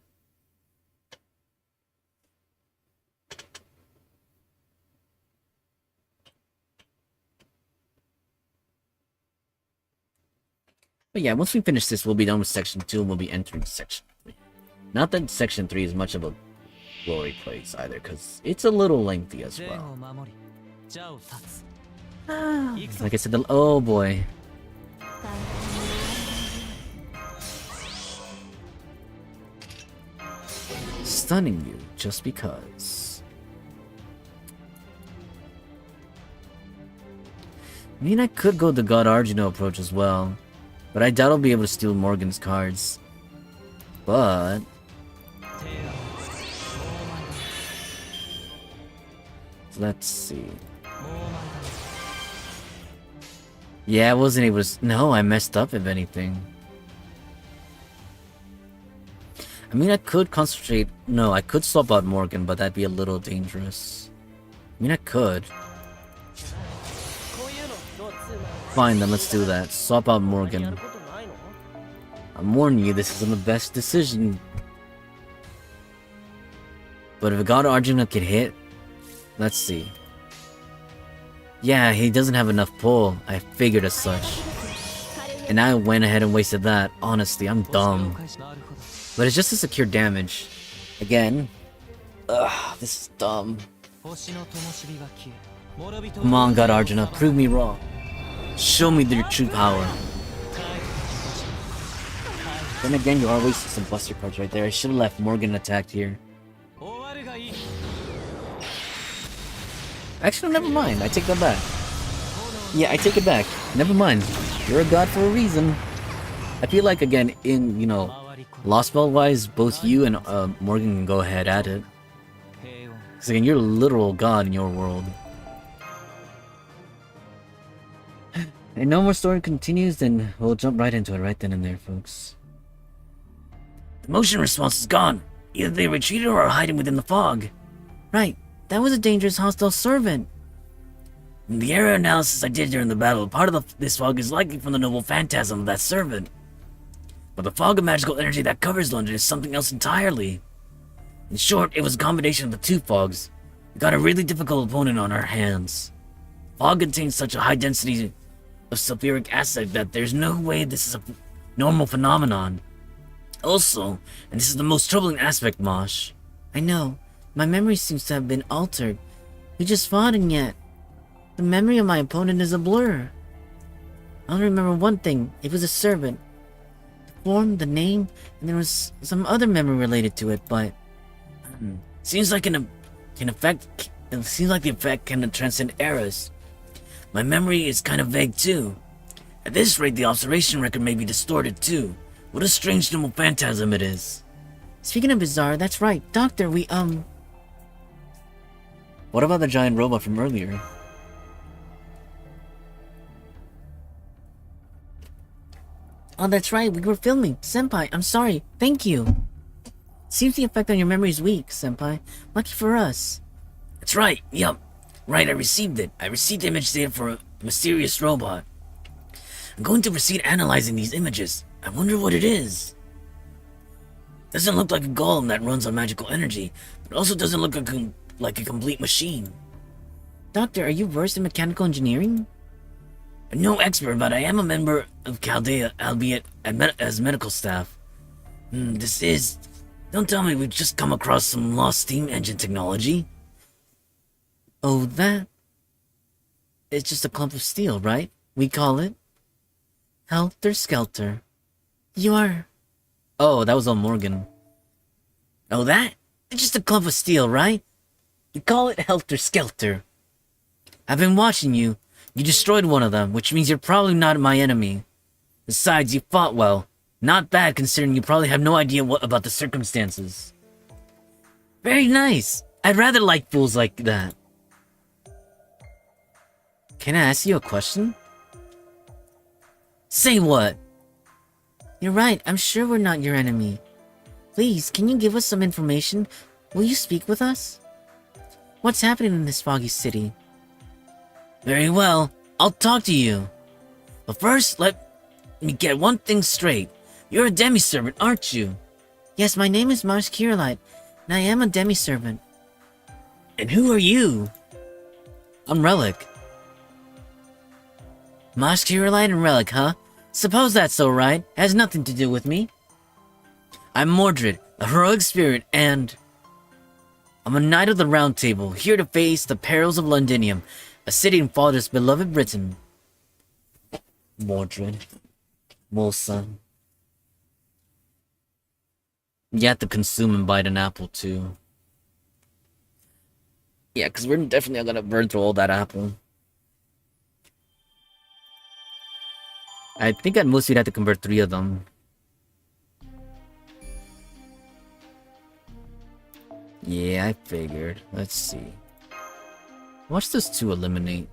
But yeah, once we finish this, we'll be done with Section 2 and we'll be entering Section 3. Not that Section 3 is much of a glory place either, because it's a little lengthy as well. Like I said, oh boy. Stunning you just because. I mean, I could go the God Arjuna approach as well, but I doubt I'll be able to steal Morgan's cards. But let's see. Yeah, I wasn't able to. No, I messed up, if anything. I mean, I could concentrate. No, I could swap out Morgan, but that'd be a little dangerous. I mean, I could. Fine, then let's do that. Swap out Morgan. I'm warning you, this isn't the best decision. But if God Arjuna can hit, let's see. Yeah, he doesn't have enough pull. I figured as such. And I went ahead and wasted that. Honestly, I'm dumb. But it's just to secure damage. Again. Ugh, this is dumb. Come on, God Arjuna, prove me wrong. Show me your true power. Then again, you are wasting some buster cards right there. I should have left Morgan attacked here. Actually, never mind. I take that back. Yeah, I take it back. Never mind. You're a god for a reason. I feel like, again, in, Lost Spell-wise, both you and Morgan can go ahead at it. Because, again, you're a literal god in your world. And no more story continues, then we'll jump right into it right then and there, folks. The motion response is gone. Either they retreated or are hiding within the fog. Right. That was a dangerous hostile servant. In the area analysis I did during the battle, part of this fog is likely from the noble phantasm of that servant. But the fog of magical energy that covers London is something else entirely. In short, it was a combination of the two fogs. We got a really difficult opponent on our hands. Fog contains such a high density of sulfuric acid that there's no way this is a normal phenomenon. Also, and this is the most troubling aspect, Mosh. I know. My memory seems to have been altered. We just fought and yet the memory of my opponent is a blur. I only remember one thing. It was a servant. The form, the name, and there was some other memory related to it, but... Seems like the effect can transcend eras. My memory is kind of vague too. At this rate, the observation record may be distorted too. What a strange noble phantasm it is. Speaking of bizarre, that's right. Doctor, What about the giant robot from earlier? Oh, that's right. We were filming. Senpai, I'm sorry. Thank you. Seems the effect on your memory is weak, Senpai. Lucky for us. That's right. Yup. Right, I received it. I received image data for a mysterious robot. I'm going to proceed analyzing these images. I wonder what it is. Doesn't look like a golem that runs on magical energy, but also doesn't look like a complete machine. Doctor, are you versed in mechanical engineering? I'm no expert, but I am a member of Chaldea, albeit as medical staff. Don't tell me we've just come across some lost steam engine technology. Oh, that? It's just a clump of steel, right? We call it Helter Skelter. You are... Oh, that was on Morgan. Oh, that? It's just a clump of steel, right? You call it helter-skelter. I've been watching you. You destroyed one of them, which means you're probably not my enemy. Besides, you fought well. Not bad considering you probably have no idea what about the circumstances. Very nice. I'd rather like fools like that. Can I ask you a question? Say what? You're right, I'm sure we're not your enemy. Please, can you give us some information? Will you speak with us? What's happening in this foggy city? Very well, I'll talk to you. But first, let me get one thing straight. You're a demi-servant, aren't you? Yes, my name is Mars Kirillite, and I am a demi-servant. And who are you? I'm Relic. Mars Kirillite and Relic, huh? Suppose that's alright. Has nothing to do with me. I'm Mordred, a heroic spirit, and I'm a knight of the Round Table, here to face the perils of Londinium, a city in father's beloved Britain. Mordred. Mulsa. You have to consume and bite an apple, too. Yeah, because we're definitely gonna burn through all that apple. I think at most we'd have to convert 3 of them. Yeah, I figured. Let's see. Watch those 2 eliminate.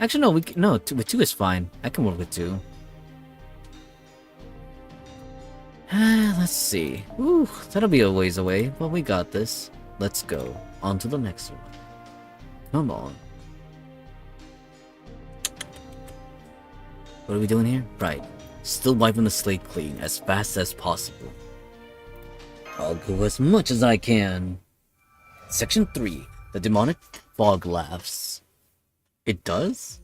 Actually, no, with 2 is fine. I can work with 2. Let's see. Ooh, that'll be a ways away, but we got this. Let's go. On to the next one. Come on. What are we doing here? Right. Still wiping the slate clean as fast as possible. I'll go as much as I can. Section 3. The demonic fog laughs. It does?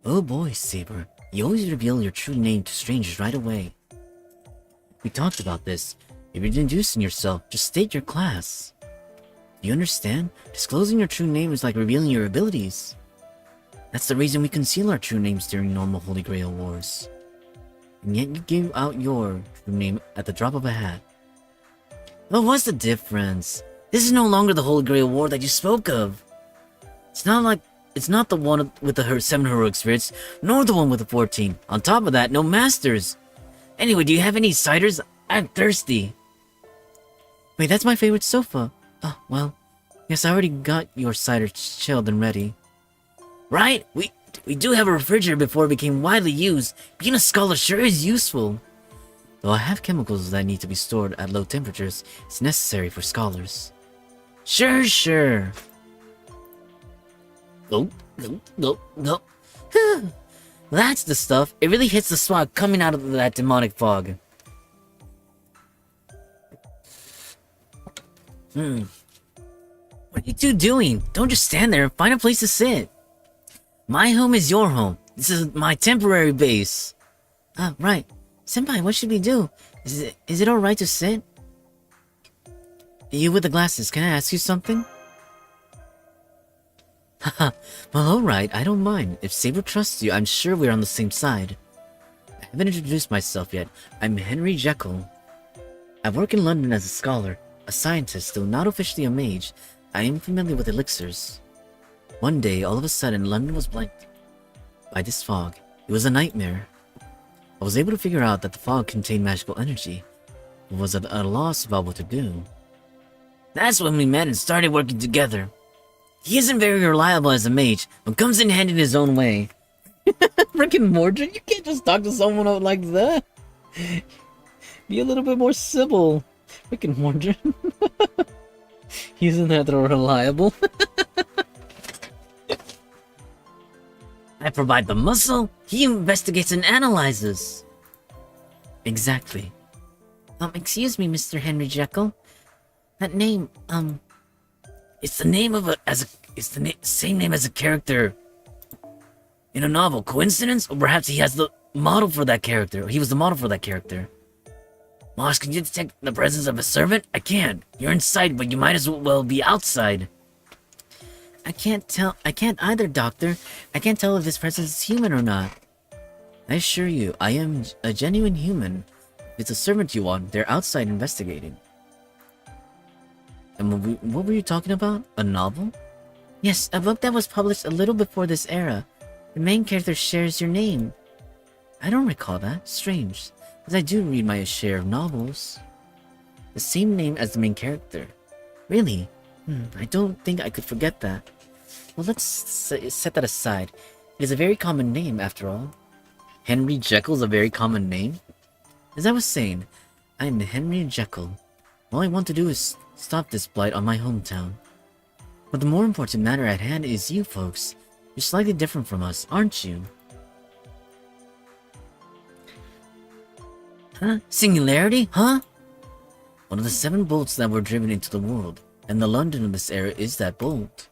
Oh boy, Saber. You always reveal your true name to strangers right away. We talked about this. If you're introducing yourself, just state your class. You understand? Disclosing your true name is like revealing your abilities. That's the reason we conceal our true names during normal Holy Grail wars. And yet you give out your true name at the drop of a hat. But what's the difference? This is no longer the Holy Grail war that you spoke of. It's not the one with the 7 heroic spirits, nor the one with the 14. On top of that, no masters. Anyway, do you have any ciders? I'm thirsty. Wait, that's my favorite sofa. Oh, well, yes, I already got your cider chilled and ready. Right? We do have a refrigerator before it became widely used. Being a scholar sure is useful. Though I have chemicals that need to be stored at low temperatures, it's necessary for scholars. Sure. Go. That's the stuff. It really hits the spot coming out of that demonic fog. What are you two doing? Don't just stand there. Find a place to sit. My home is your home. This is my temporary base. Ah, right. Senpai, what should we do? Is it alright to sit? You with the glasses, can I ask you something? Haha, well, alright, I don't mind. If Saber trusts you, I'm sure we're on the same side. I haven't introduced myself yet. I'm Henry Jekyll. I work in London as a scholar, a scientist, though not officially a mage. I am familiar with elixirs. One day, all of a sudden, London was blanked by this fog. It was a nightmare. I was able to figure out that the fog contained magical energy, but was at a loss about what to do. That's when we met and started working together. He isn't very reliable as a mage, but comes in handy in his own way. Frickin' Mordred, you can't just talk to someone out like that. Be a little bit more civil. Frickin' Mordred. He isn't that reliable. I provide the muscle, he investigates and analyzes. Exactly. Excuse me, Mr. Henry Jekyll. That name, It's the name of same name as a character in a novel. Coincidence? Or perhaps he has the model for that character. He was the model for that character. Moss, can you detect the presence of a servant? I can't. You're inside, but you might as well be outside. I can't either, Doctor. I can't tell if this presence is human or not. I assure you, I am a genuine human. If it's a servant you want, they're outside investigating. And what were you talking about? A novel? Yes, a book that was published a little before this era. The main character shares your name. I don't recall that. Strange, as I do read my share of novels. The same name as the main character. Really? I don't think I could forget that. Well, let's set that aside. It is a very common name, after all. Henry Jekyll's a very common name? As I was saying, I am Henry Jekyll. All I want to do is stop this blight on my hometown. But the more important matter at hand is you folks. You're slightly different from us, aren't you? Huh? Singularity? Huh? One of the 7 bolts that were driven into the world, and the London of this era is that bolt.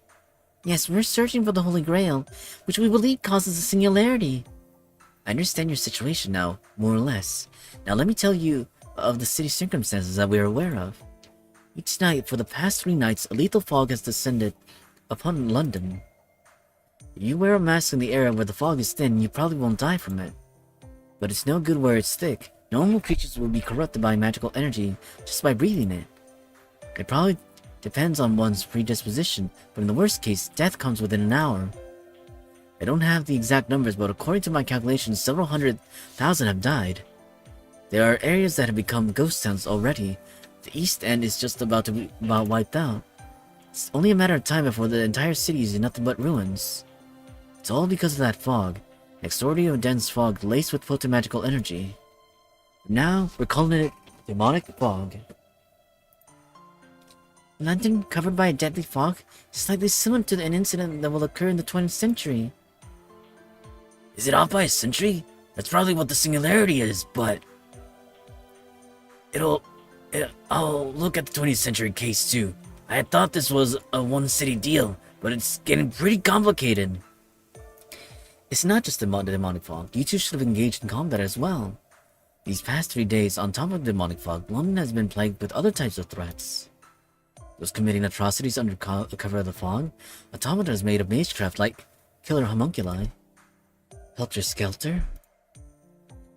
Yes, we're searching for the Holy Grail, which we believe causes a singularity. I understand your situation now, more or less. Now let me tell you of the city's circumstances that we are aware of. Each night, for the past 3 nights, a lethal fog has descended upon London. If you wear a mask in the area where the fog is thin, you probably won't die from it. But it's no good where it's thick. Normal creatures will be corrupted by magical energy just by breathing it. It probably depends on one's predisposition, but in the worst case, death comes within an hour. I don't have the exact numbers, but according to my calculations, several 100,000 have died. There are areas that have become ghost towns already. The East End is just about to be wiped out. It's only a matter of time before the entire city is nothing but ruins. It's all because of that fog, an extraordinary dense fog laced with photomagical energy. Now, we're calling it demonic fog. London, covered by a deadly fog, is slightly similar to an incident that will occur in the 20th century. Is it off by a century? That's probably what the singularity is, but... I'll look at the 20th century case too. I had thought this was a one-city deal, but it's getting pretty complicated. It's not just the demonic fog. You two should have engaged in combat as well. These past 3 days, on top of demonic fog, London has been plagued with other types of threats. Those committing atrocities under cover of the fog, automatons made of magecraft like killer homunculi, Helter Skelter,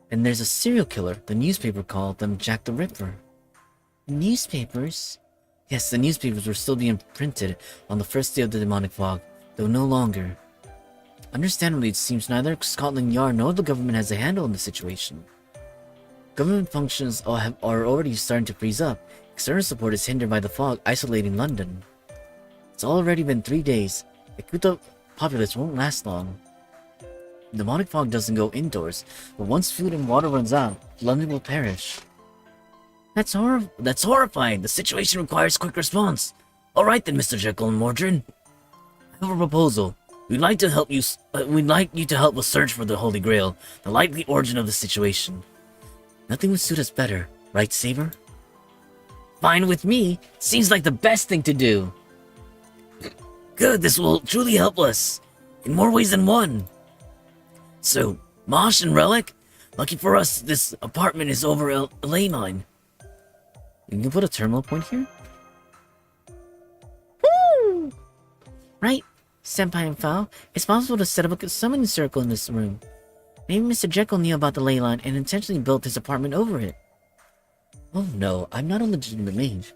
and there's a serial killer. The newspaper called them Jack the Ripper. Newspapers? Yes, the newspapers were still being printed on the first day of the demonic fog, though no longer. Understandably, it seems neither Scotland Yard nor the government has a handle on the situation. Government functions are already starting to freeze up. External support is hindered by the fog isolating London. It's already been 3 days. The Kuta populace won't last long. The demonic fog doesn't go indoors, but once food and water runs out, London will perish. That's horrifying. The situation requires quick response. Alright then, Mr. Jekyll and Mordred. I have a proposal. We'd like you to help us search for the Holy Grail, the likely origin of the situation. Nothing would suit us better, right, Saber? Fine with me. Seems like the best thing to do. Good, this will truly help us. In more ways than one. So, Mosh and Relic? Lucky for us, this apartment is over a ley line. You can put a terminal point here? Woo! Right, Senpai and Fowl. It's possible to set up a summoning circle in this room. Maybe Mr. Jekyll knew about the ley line and intentionally built his apartment over it. Oh no, I'm not a legitimate mage.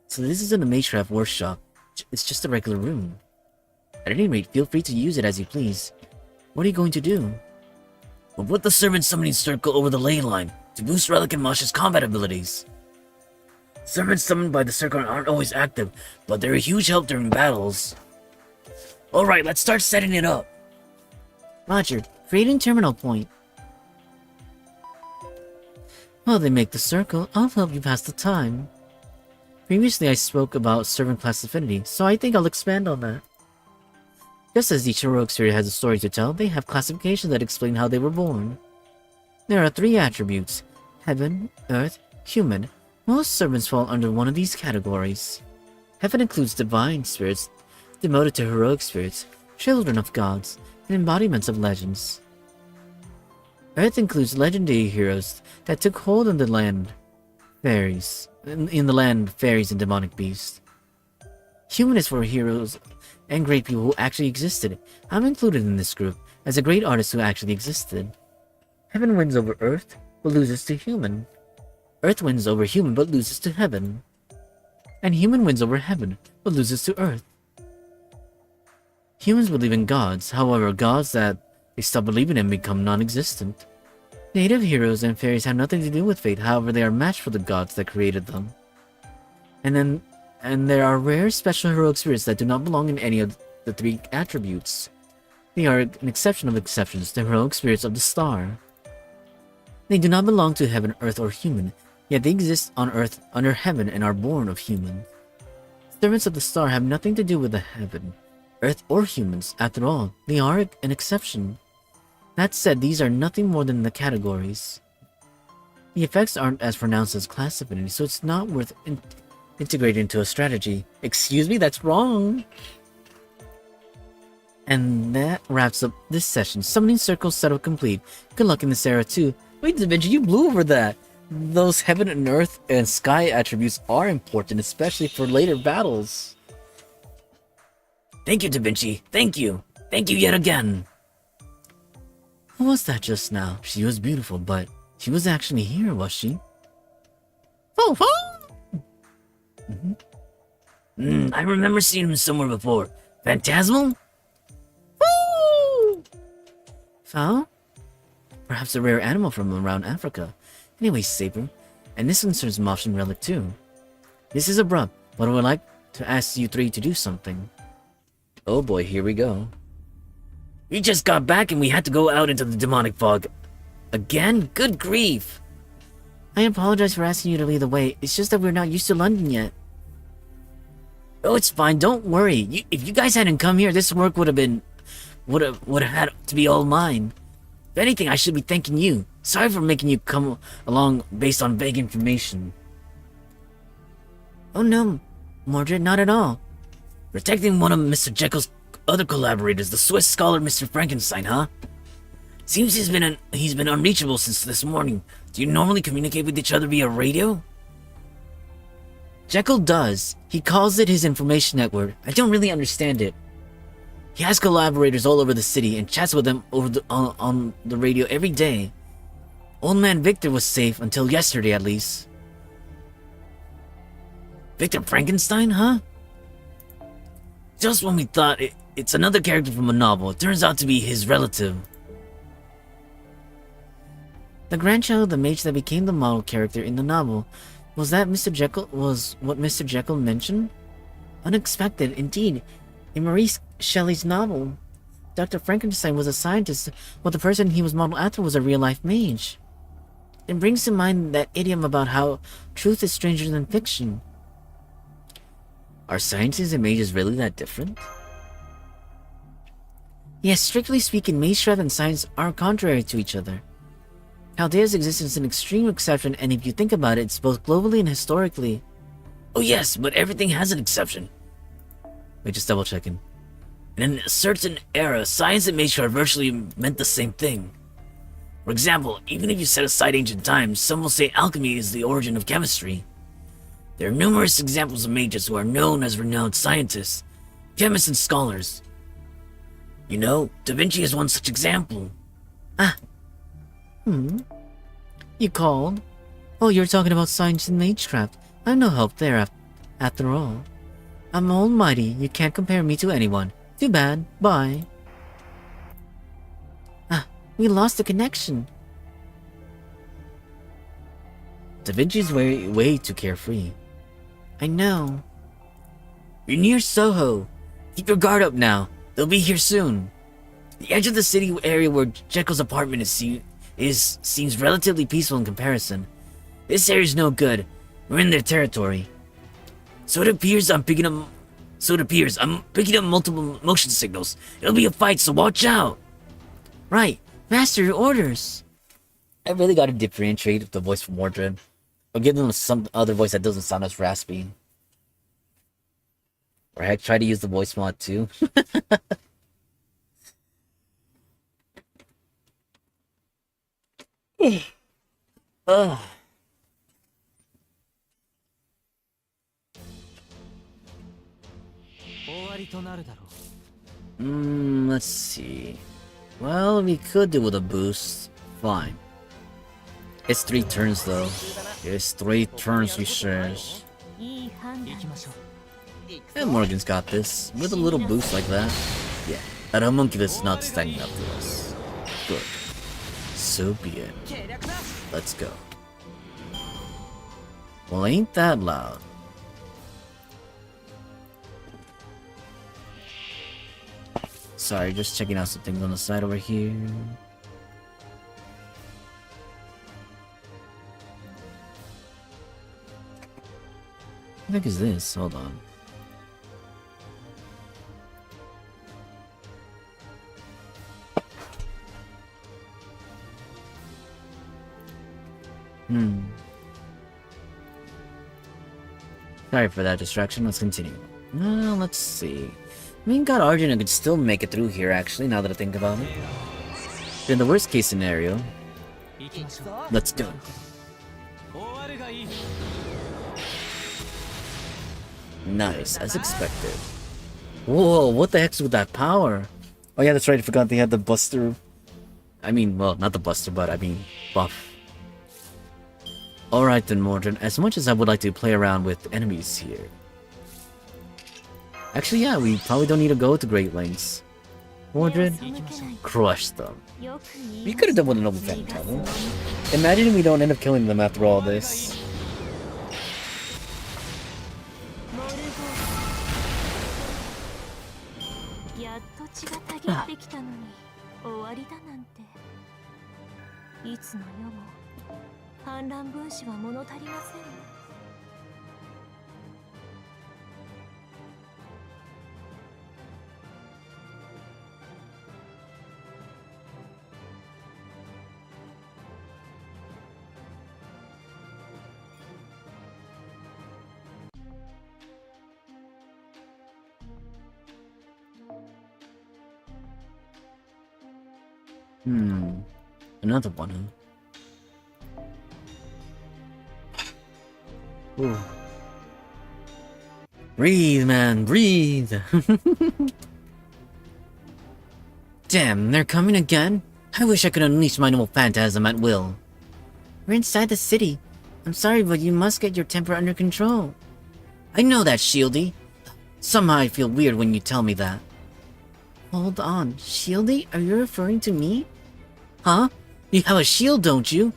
So this isn't a magecraft workshop. It's just a regular room. At any rate, feel free to use it as you please. What are you going to do? We'll put the servant summoning circle over the ley line to boost Relic and Mosh's combat abilities. Servants summoned by the circle aren't always active, but they're a huge help during battles. Alright, let's start setting it up. Roger, creating terminal point. While they make the circle, I'll help you pass the time. Previously I spoke about servant class affinity, so I think I'll expand on that. Just as each heroic spirit has a story to tell, they have classifications that explain how they were born. There are 3 attributes: heaven, earth, human. Most servants fall under one of these categories. Heaven includes divine spirits, devoted to heroic spirits, children of gods, and embodiments of legends. Earth includes legendary heroes that took hold in the land, fairies, in the land fairies and demonic beasts. Human is for heroes and great people who actually existed. I'm included in this group as a great artist who actually existed. Heaven wins over Earth, but loses to human. Earth wins over human but loses to heaven. And human wins over heaven but loses to earth. Humans believe in gods, however, gods that they stop believing in become non-existent. Native heroes and fairies have nothing to do with fate, however, they are matched for the gods that created them. And there are rare special heroic spirits that do not belong in any of the three attributes. They are an exception of exceptions, the heroic spirits of the star. They do not belong to heaven, earth, or human, yet they exist on earth under heaven and are born of humans. Servants of the star have nothing to do with the heaven, earth, or humans. After all, they are an exception. That said, these are nothing more than the categories. The effects aren't as pronounced as class affinity, so it's not worth integrating into a strategy. Excuse me, that's wrong! And that wraps up this session. Summoning circle setup complete. Good luck in this era too. Wait, Da Vinci, you blew over that! Those heaven and earth and sky attributes are important, especially for later battles. Thank you, Da Vinci. Thank you. Thank you yet again. Who was that just now? She was beautiful, but she was actually here, was she? Oh, I remember seeing him somewhere before. Phantasmal? Fowl? Perhaps a rare animal from around Africa. Anyway, Saber, and this concerns Martian Relic too. This is abrupt, but I would like to ask you three to do something. Oh boy, here we go. We just got back and we had to go out into the demonic fog. Again? Good grief. I apologize for asking you to lead the way. It's just that we're not used to London yet. Oh, it's fine. Don't worry. If you guys hadn't come here, this work would have had to be all mine. If anything, I should be thanking you. Sorry for making you come along based on vague information. Oh no, Mordred, not at all. Protecting one of Mr. Jekyll's other collaborators, the Swiss scholar Mr. Frankenstein, huh? Seems he's been unreachable since this morning. Do you normally communicate with each other via radio? Jekyll does. He calls it his information network. I don't really understand it. He has collaborators all over the city and chats with them on the radio every day. Old man Victor was safe until yesterday, at least. Victor Frankenstein, huh? Just when we thought it's another character from a novel, it turns out to be his relative. The grandchild of the mage that became the model character in the novel. Was what Mr. Jekyll mentioned? Unexpected, indeed. In Maurice Shelley's novel, Dr. Frankenstein was a scientist, while the person he was modeled after was a real-life mage. It brings to mind that idiom about how truth is stranger than fiction. Are scientists and mages really that different? Yes, strictly speaking, magecraft and science are contrary to each other. Chaldea's existence is an extreme exception, and if you think about it, it's both globally and historically. Oh yes, but everything has an exception. Wait, just double checking. In a certain era, science and magecraft virtually meant the same thing. For example, even if you set aside ancient times, some will say alchemy is the origin of chemistry. There are numerous examples of mages who are known as renowned scientists, chemists, and scholars. You know, Da Vinci is one such example. You called? Oh, you're talking about science and magecraft. I'm no help there after all. I'm almighty, you can't compare me to anyone. Too bad, bye. We lost the connection. Da Vinci's way too carefree. I know. You're near Soho. Keep your guard up now. They'll be here soon. The edge of the city area where Jekyll's apartment seems relatively peaceful in comparison. This area's no good. We're in their territory. So it appears I'm picking up multiple motion signals. It'll be a fight, so watch out. Right. Master, your orders. I really gotta differentiate the voice from Mordred. Or give them some other voice that doesn't sound as raspy. Or heck, try to use the voice mod too. Let's see. Well, we could do with a boost. Fine. It's 3 turns though. It's 3 turns, he says. いい判断。 And Morgan's got this. With a little boost like that. Yeah, that homunculus is not standing up to us. Good. So be it. Let's go. Well, ain't that loud. Sorry, just checking out some things on the side over here. What the heck is this? Hold on. Sorry for that distraction, let's continue. Let's see. I mean, God Arjuna could still make it through here, actually, now that I think about it. In the worst case scenario, let's go. Nice, as expected. Whoa, what the heck's with that power? Oh yeah, that's right, I forgot they had the Buster. I mean, well, not the Buster, but I mean, buff. Alright then, Mordred, as much as I would like to play around with enemies here. Actually, yeah, we probably don't need to go to great lengths. Mordred, crush them. We could have done with an open fan tunnel. Imagine we don't end up killing them after all this. Another one, huh? Ooh. Breathe, man, breathe! Damn, they're coming again? I wish I could unleash my noble phantasm at will. We're inside the city. I'm sorry, but you must get your temper under control. I know that, Shieldy. Somehow I feel weird when you tell me that. Hold on, Shieldy? Are you referring to me? Huh? You have a shield, don't you?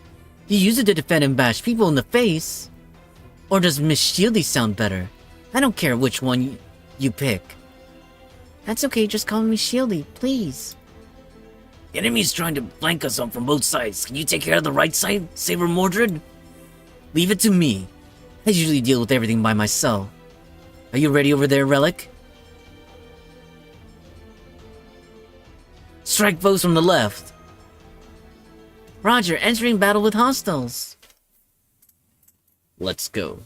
You use it to defend and bash people in the face. Or does Miss Shieldy sound better? I don't care which one you pick. That's okay, just call me Shieldy, please. The enemy's trying to flank us on from both sides. Can you take care of the right side, Saber Mordred? Leave it to me. I usually deal with everything by myself. Are you ready over there, Relic? Strike foes from the left. Roger, entering battle with hostiles. Let's go.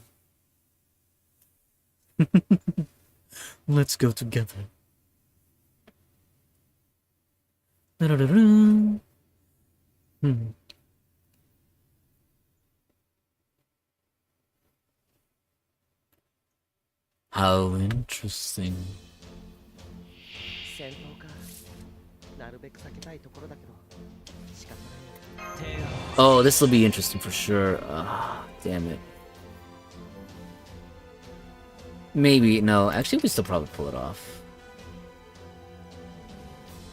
Let's go together. How interesting. Oh, this will be interesting for sure. Damn it. Maybe, no, actually we still probably pull it off.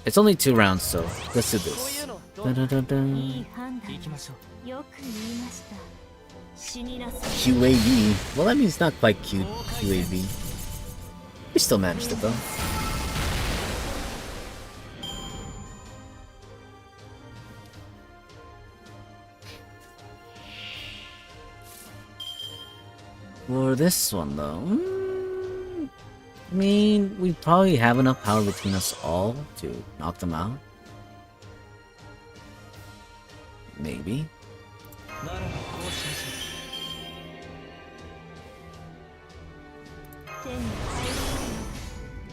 It's only 2 rounds, so let's do this. QAV. Well, that means not quite cute. QAV. We still managed it though. For this one though, I mean, we probably have enough power between us all to knock them out. Maybe.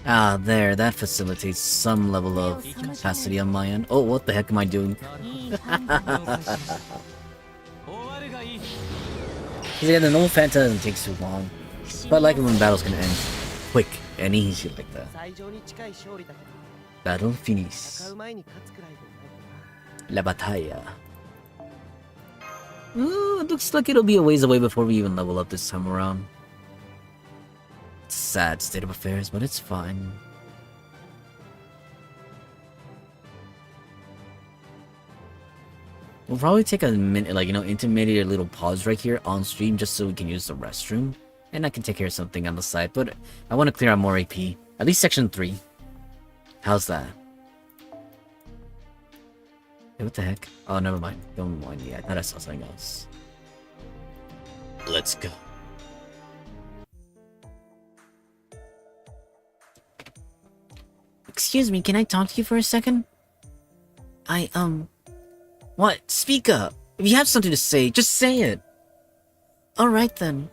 Ah, there, that facilitates some level of capacity on my end. Oh, what the heck am I doing? Yeah, the normal Fanta doesn't take too long. But I like it when battles can end quick and easy like that. Battle finis. La batalla. It looks like it'll be a ways away before we even level up this time around. It's a sad state of affairs, but it's fine. We'll probably take a minute, like, intermediate little pause right here on stream just so we can use the restroom. And I can take care of something on the side, but I want to clear out more AP. At least section 3. How's that? Hey, what the heck? Oh, never mind. Don't mind me. I thought I saw something else. Let's go. Excuse me, can I talk to you for a second? What? Speak up. If you have something to say, just say it. Alright then.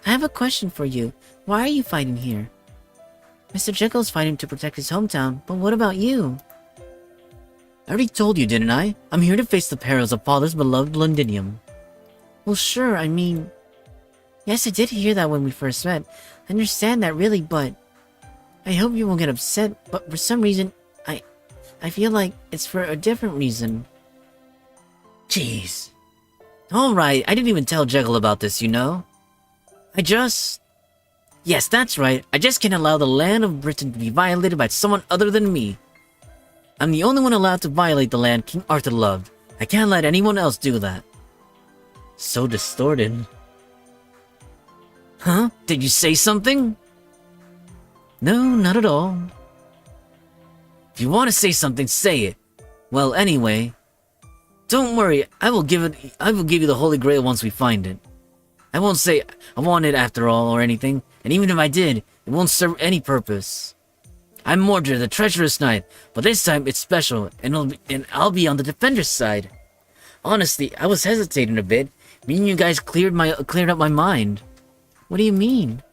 I have a question for you. Why are you fighting here? Mr. Jekyll's fighting to protect his hometown, but what about you? I already told you, didn't I? I'm here to face the perils of Father's beloved Londinium. Well, sure, I mean... Yes, I did hear that when we first met. I understand that really, but... I hope you won't get upset, but for some reason, I feel like it's for a different reason. Jeez. Alright, I didn't even tell Jekyll about this, you know? Yes, that's right. I just can't allow the land of Britain to be violated by someone other than me. I'm the only one allowed to violate the land King Arthur loved. I can't let anyone else do that. So distorted. Huh? Did you say something? No, not at all. If you want to say something, say it. Well, anyway, don't worry. I will give you the Holy Grail once we find it. I won't say I want it after all or anything, and even if I did, it won't serve any purpose. I'm Mordred, the treacherous knight, but this time it's special, and I'll be on the defender's side. Honestly, I was hesitating a bit. Me and you guys cleared up my mind. What do you mean?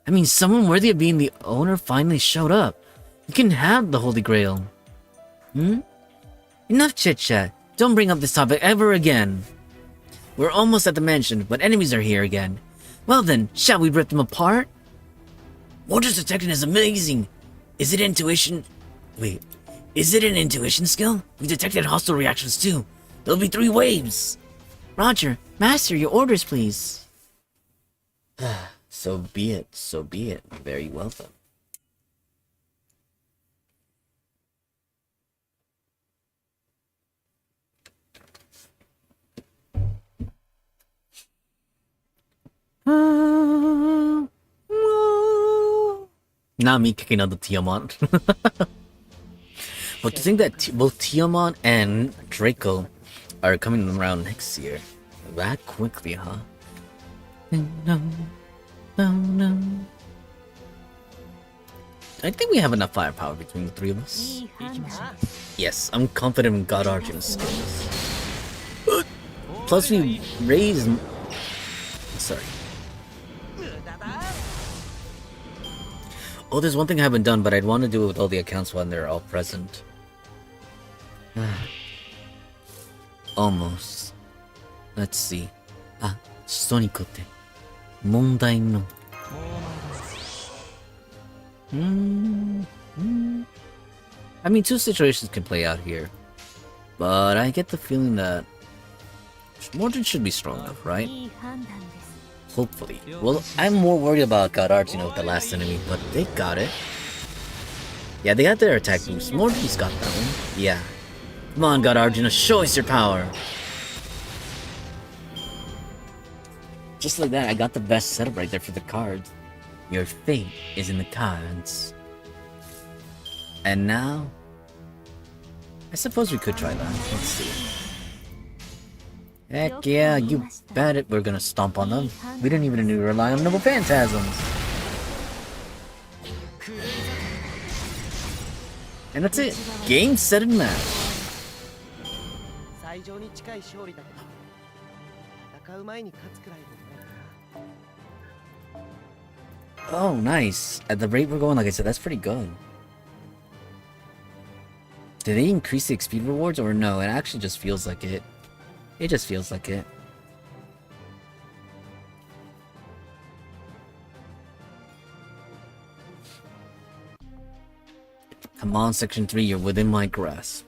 I mean, someone worthy of being the owner finally showed up. You can have the Holy Grail. Enough chit-chat. Don't bring up this topic ever again. We're almost at the mansion, but enemies are here again. Well then, shall we rip them apart? Mordred's detecting is amazing. Is it intuition? Wait, is it an intuition skill? We detected hostile reactions too. There'll be 3 waves. Roger, Master, your orders, please. So be it, so be it. Very well then. Not me kicking out the Tiamat. But to think that both Tiamat and Draco are coming around next year. That quickly, huh? No. I think we have enough firepower between the 3 of us. Yes, I'm confident in God Arjun's skills. Plus we raise... Sorry. Oh, there's one thing I haven't done, but I'd want to do it with all the accounts when they're all present. Almost. Let's see. 人にとって問題の I mean, 2 situations can play out here. But I get the feeling that Mordred should be strong enough, right? Hopefully. Well, I'm more worried about God Arjun with the last enemy, but they got it. Yeah, they got their attack boost. Mordred's got that one. Yeah. Come on, God Arjuna, show us your power. Just like that, I got the best setup right there for the cards. Your fate is in the cards. And now... I suppose we could try that. Let's see. Heck yeah, you bet it we're gonna stomp on them. We didn't even need to rely on noble phantasms. And that's it. Game, set, and match. Oh, nice. At the rate we're going, like I said, that's pretty good. Did they increase the XP rewards or no? It actually just feels like it. It just feels like it. Come on, Section 3, you're within my grasp.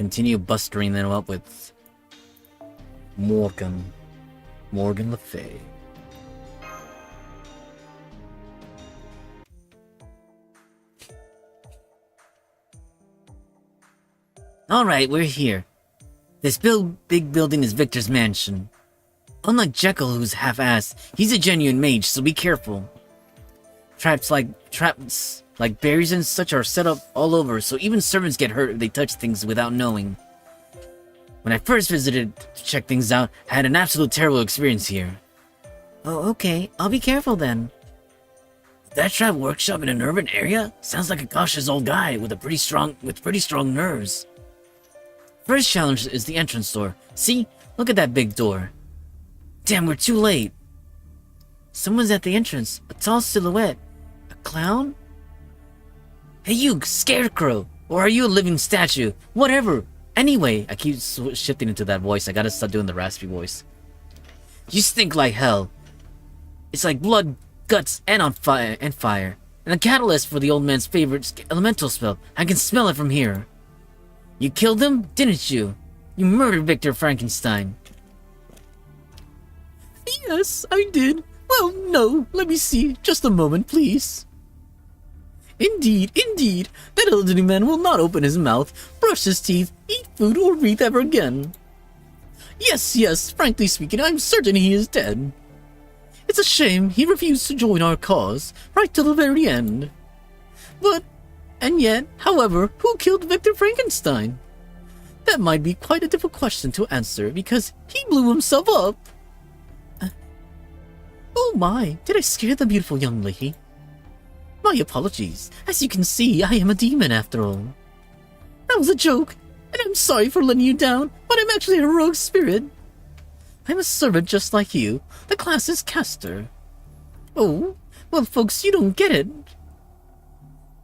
continue bustering them up with Morgan Le Fay. Alright, we're here. This big building is Victor's mansion. Unlike Jekyll, who's half-assed, he's a genuine mage, so be careful. Traps like berries and such are set up all over, so even servants get hurt if they touch things without knowing. When I first visited to check things out, I had an absolute terrible experience here. Oh, okay. I'll be careful then. That trap workshop in an urban area sounds like a cautious old guy with pretty strong nerves. First challenge is the entrance door. See? Look at that big door. Damn, we're too late. Someone's at the entrance. A tall silhouette. A clown? Hey you, scarecrow! Or are you a living statue? Whatever! Anyway, I keep shifting into that voice. I gotta stop doing the raspy voice. You stink like hell. It's like blood, guts, and fire. And a catalyst for the old man's favorite elemental spell. I can smell it from here. You killed him, didn't you? You murdered Victor Frankenstein. Yes, I did. Well, no, let me see. Just a moment, please. Indeed, that elderly man will not open his mouth, brush his teeth, eat food, or breathe ever again. Yes, frankly speaking, I'm certain he is dead. It's a shame he refused to join our cause, right till the very end. And yet, however, who killed Victor Frankenstein? That might be quite a difficult question to answer, because he blew himself up. Oh my, did I scare the beautiful young lady? My apologies. As you can see, I am a demon after all. That was a joke, and I'm sorry for letting you down, but I'm actually a rogue spirit. I'm a servant just like you. The class is caster. Oh, well folks, you don't get it.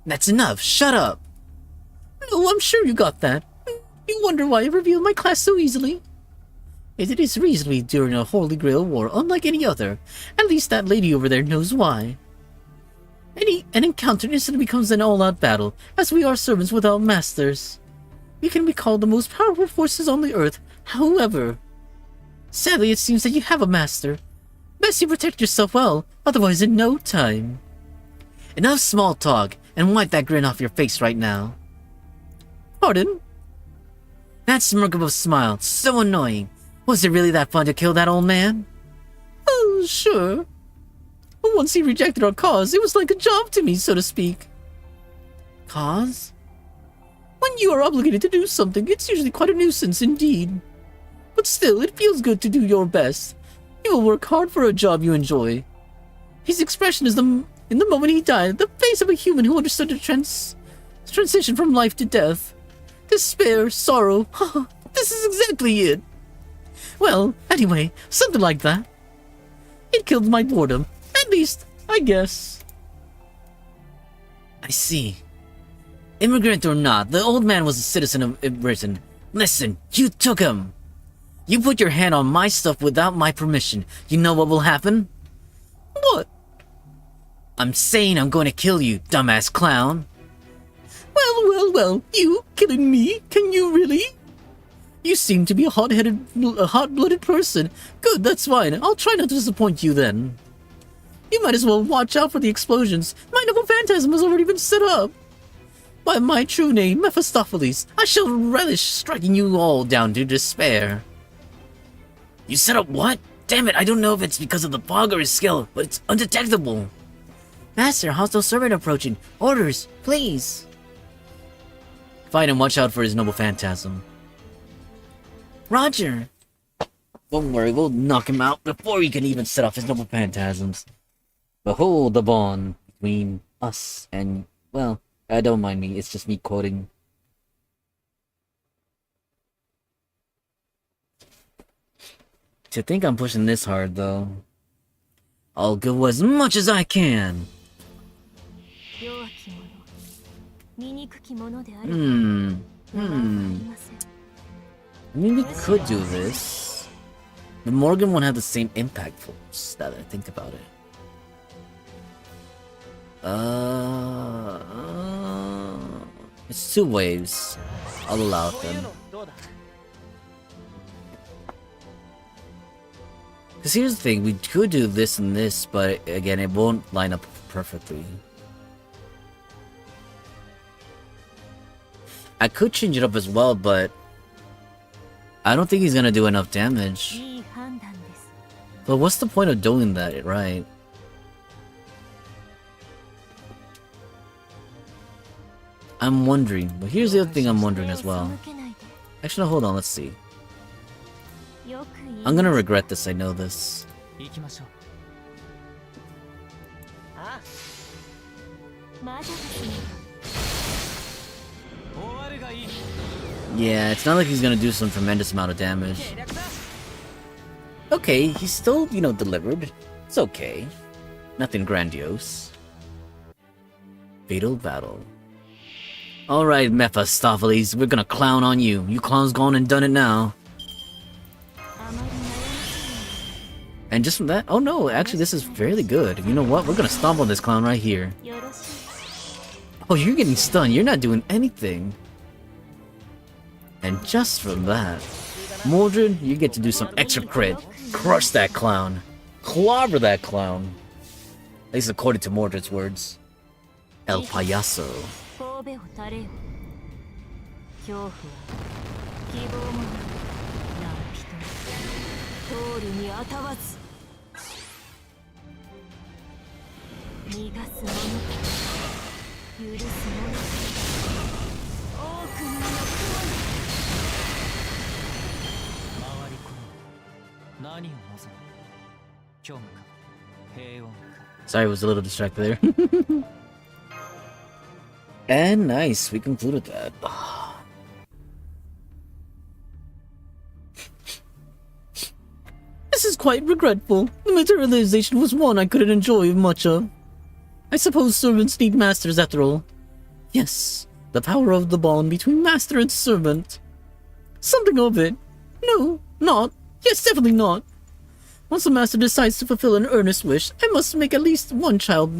That's enough, shut up! No, I'm sure you got that. You wonder why I revealed my class so easily? It is reasonably during a Holy Grail war unlike any other. At least that lady over there knows why. An encounter instantly becomes an all-out battle, as we are servants without masters. We can be called the most powerful forces on the earth, however. Sadly, it seems that you have a master. Best you protect yourself well, otherwise in no time. Enough small talk, and wipe that grin off your face right now. Pardon? That smirk of a smile, so annoying. Was it really that fun to kill that old man? Oh, sure. Once he rejected our cause, it was like a job to me, so to speak. Cause? When you are obligated to do something, it's usually quite a nuisance indeed. But still, it feels good to do your best. You will work hard for a job you enjoy. His expression is in the moment he died, the face of a human who understood the transition from life to death. Despair, sorrow, this is exactly it. Well, anyway, something like that. It killed my boredom. At least, I guess. I see. Immigrant or not, the old man was a citizen of Britain. Listen, you took him. You put your hand on my stuff without my permission. You know what will happen? What? I'm saying I'm going to kill you, dumbass clown. Well, you killing me? Can you really? You seem to be a hot-blooded person. Good, that's fine. I'll try not to disappoint you then. You might as well watch out for the explosions. My noble phantasm has already been set up. By my true name, Mephistopheles, I shall relish striking you all down to despair. You set up what? Damn it, I don't know if it's because of the fog or his skill, but it's undetectable. Master, hostile servant approaching. Orders, please. Fight and watch out for his noble phantasm. Roger. Don't worry, we'll knock him out before he can even set off his noble phantasms. Behold the bond between us and, well, don't mind me, it's just me quoting. To think I'm pushing this hard, though. I'll go as much as I can. I mean, we could do this. But Morgan won't have the same impact force, now that I think about it. It's two waves. I'll allow them. Because here's the thing, we could do this and this, but again, it won't line up perfectly. I could change it up as well, but I don't think he's gonna do enough damage. But what's the point of doing that, right? I'm wondering, but here's the other thing I'm wondering as well. Actually, no, hold on, let's see. I'm gonna regret this, I know this. Yeah, it's not like he's gonna do some tremendous amount of damage. Okay, he's still, you know, delivered. It's okay. Nothing grandiose. Fatal battle. Alright, Mephistopheles, we're gonna clown on you. You clown's gone and done it now. And just from that, oh no, actually this is fairly good. You know what, we're gonna stomp on this clown right here. Oh, you're getting stunned, you're not doing anything. And just from that, Mordred, you get to do some extra crit. Crush that clown. Clobber that clown. At least according to Mordred's words. El Payaso. Sorry, I was a little distracted there. And nice, we concluded that. This is quite regretful. The materialization was one I couldn't enjoy much of. I suppose servants need masters after all. Yes, the power of the bond between master and servant. Something of it. No, not. Yes, definitely not. Once a master decides to fulfill an earnest wish, I must make at least one child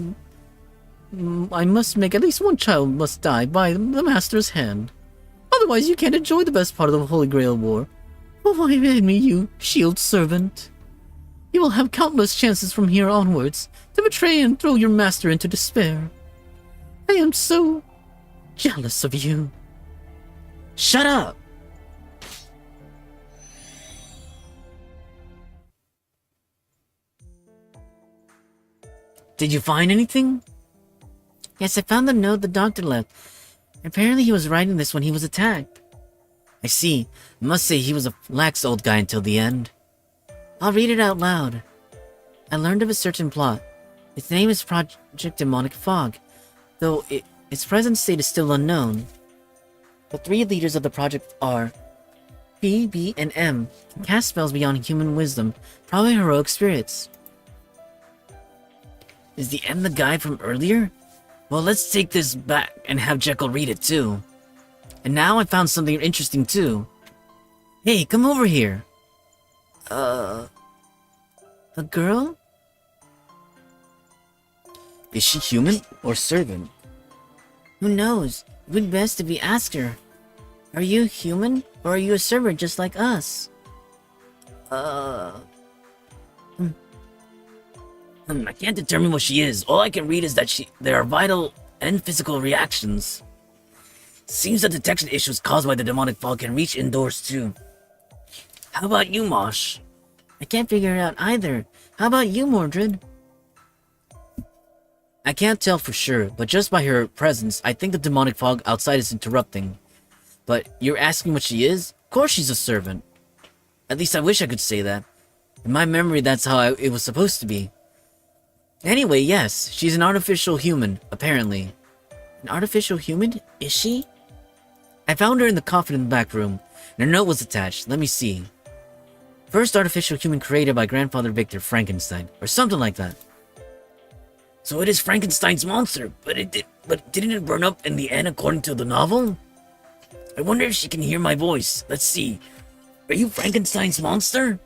must die by the master's hand. Otherwise, you can't enjoy the best part of the Holy Grail War. Oh, why enemy you, shield servant? You will have countless chances from here onwards to betray and throw your master into despair. I am so jealous of you. Shut up! Did you find anything? Yes, I found the note the doctor left. Apparently he was writing this when he was attacked. I see. I must say he was a lax old guy until the end. I'll read it out loud. I learned of a certain plot. Its name is Project Demonic Fog, though its present state is still unknown. The three leaders of the project are P, B, and M, can cast spells beyond human wisdom, probably heroic spirits. Is the M the guy from earlier? Well, let's take this back and have Jekyll read it too. And now I found something interesting too. Hey, come over here. A girl? Is she human or servant? Who knows? It would be best if we ask her. Are you human, or are you a servant just like us? I can't determine what she is. All I can read is that there are vital and physical reactions. Seems that detection issues caused by the demonic fog can reach indoors too. How about you, Mosh? I can't figure it out either. How about you, Mordred? I can't tell for sure, but just by her presence, I think the demonic fog outside is interrupting. But you're asking what she is? Of course she's a servant. At least I wish I could say that. In my memory, that's how it was supposed to be. Anyway, yes, she's an artificial human, apparently. An artificial human? Is she? I found her in the coffin in the back room, and her note was attached. Let me see. First artificial human created by Grandfather Victor Frankenstein, or something like that. So it is Frankenstein's monster, but didn't it burn up in the end according to the novel? I wonder if she can hear my voice. Let's see. Are you Frankenstein's monster?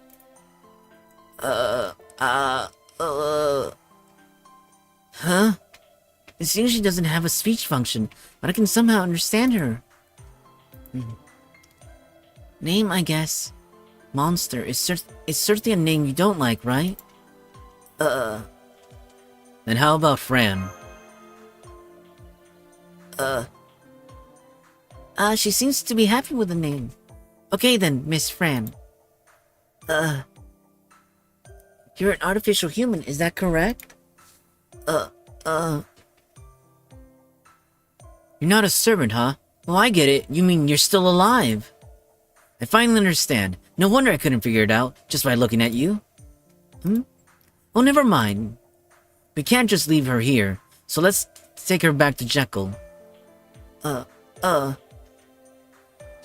Huh? It seems she doesn't have a speech function, but I can somehow understand her. Name, I guess. Monster is certainly a name you don't like, right? Then how about Fran? She seems to be happy with the name. Okay then, Miss Fran. You're an artificial human, is that correct? You're not a servant, huh? Well, I get it. You mean you're still alive? I finally understand. No wonder I couldn't figure it out, just by looking at you. Oh, never mind. We can't just leave her here, so let's take her back to Jekyll. Your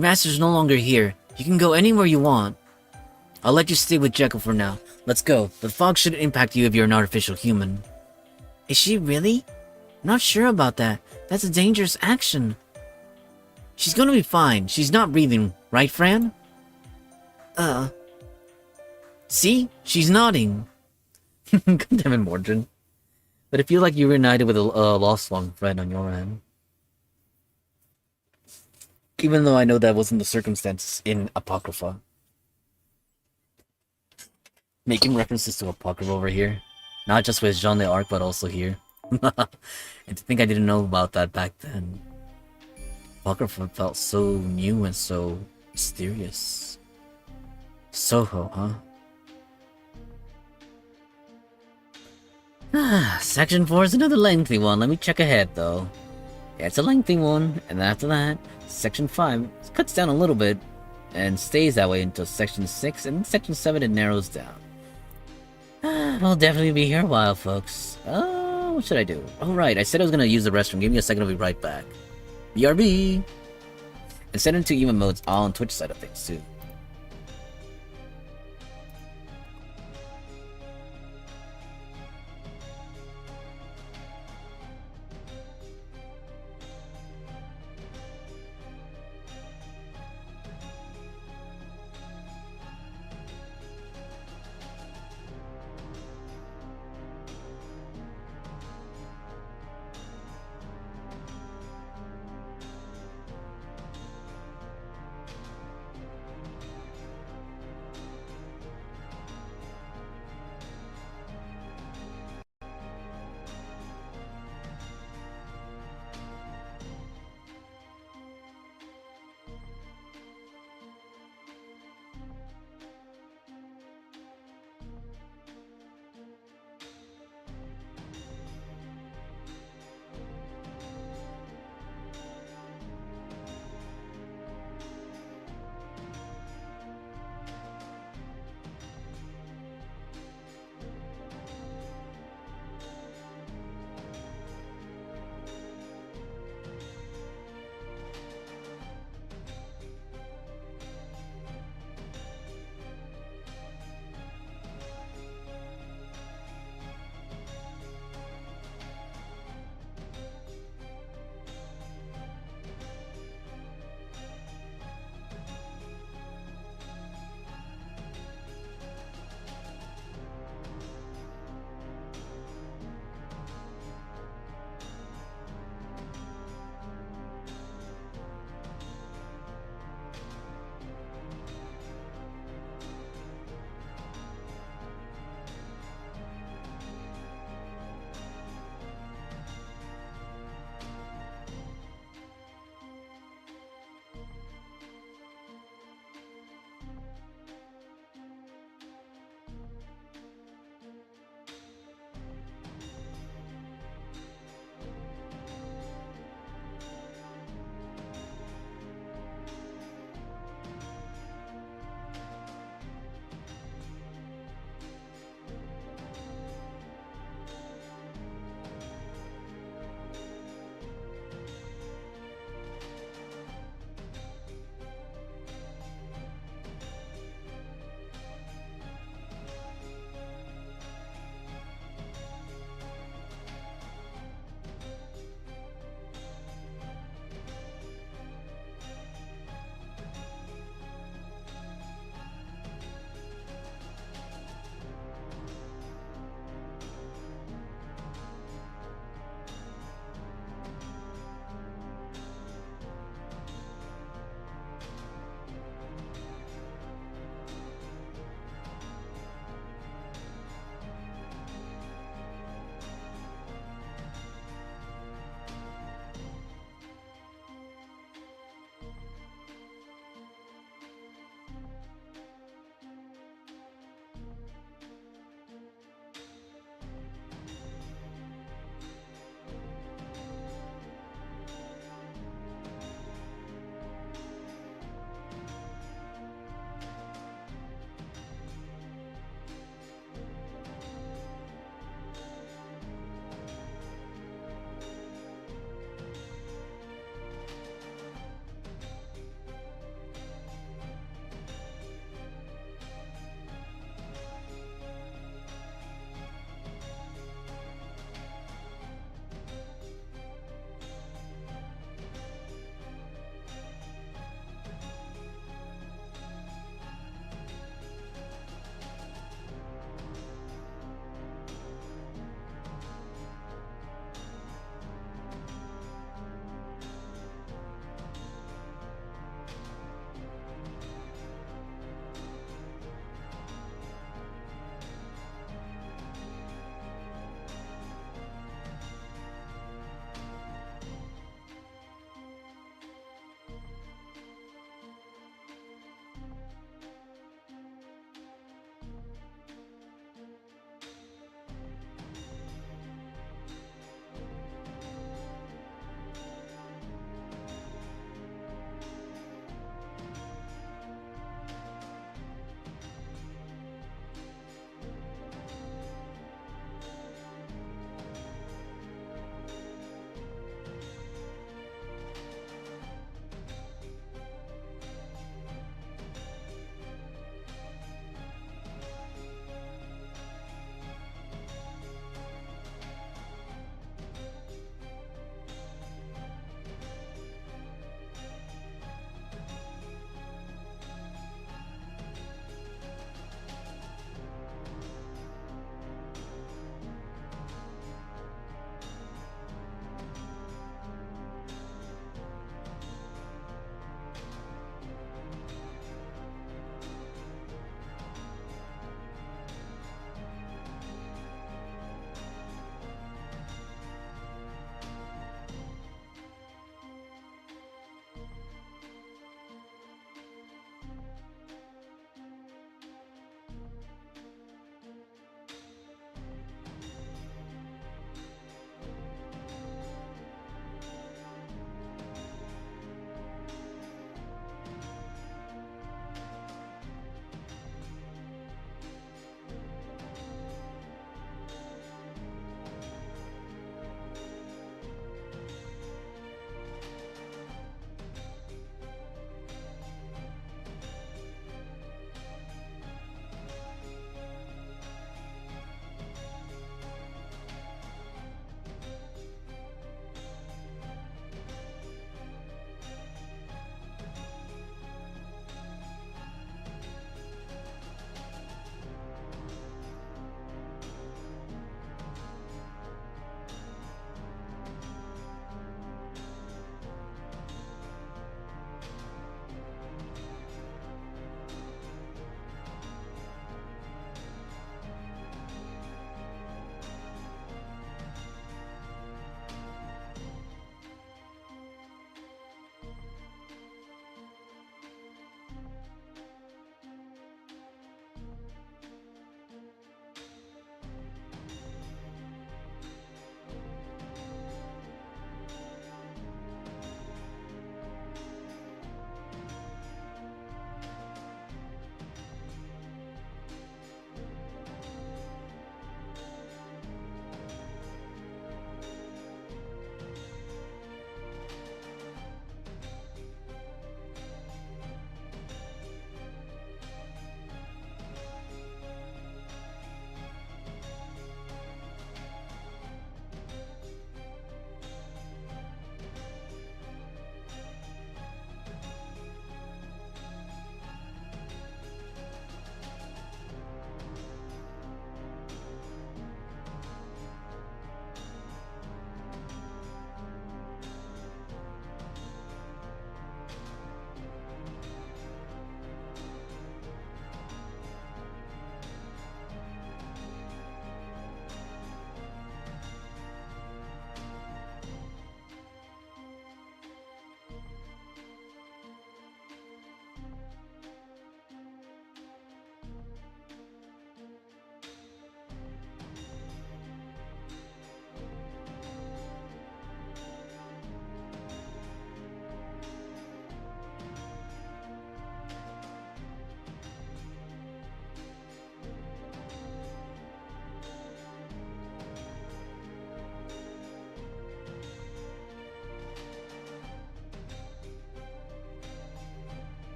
master's no longer here. You can go anywhere you want. I'll let you stay with Jekyll for now. Let's go. The fog shouldn't impact you if you're an artificial human. Is she really? I'm not sure about that. That's a dangerous action. She's gonna be fine. She's not breathing, right, Fran? See? She's nodding. God damn it, Mordred. But I feel like you reunited with a lost long friend on your end. Even though I know that wasn't the circumstances in Apocrypha. Making references to Apocrypha over here. Not just with Jean d'Arc, but also here. And to think I didn't know about that back then. Apocrypha felt so new and so mysterious. Soho, huh? Section 4 is another lengthy one. Let me check ahead, though. Yeah, it's a lengthy one, and after that, Section 5 cuts down a little bit, and stays that way until Section 6, and Section 7 it narrows down. We'll definitely be here a while, folks. What should I do? Oh, right, I said I was gonna use the restroom. Give me a second, I'll be right back. BRB! And set into even modes all on Twitch side of things, too.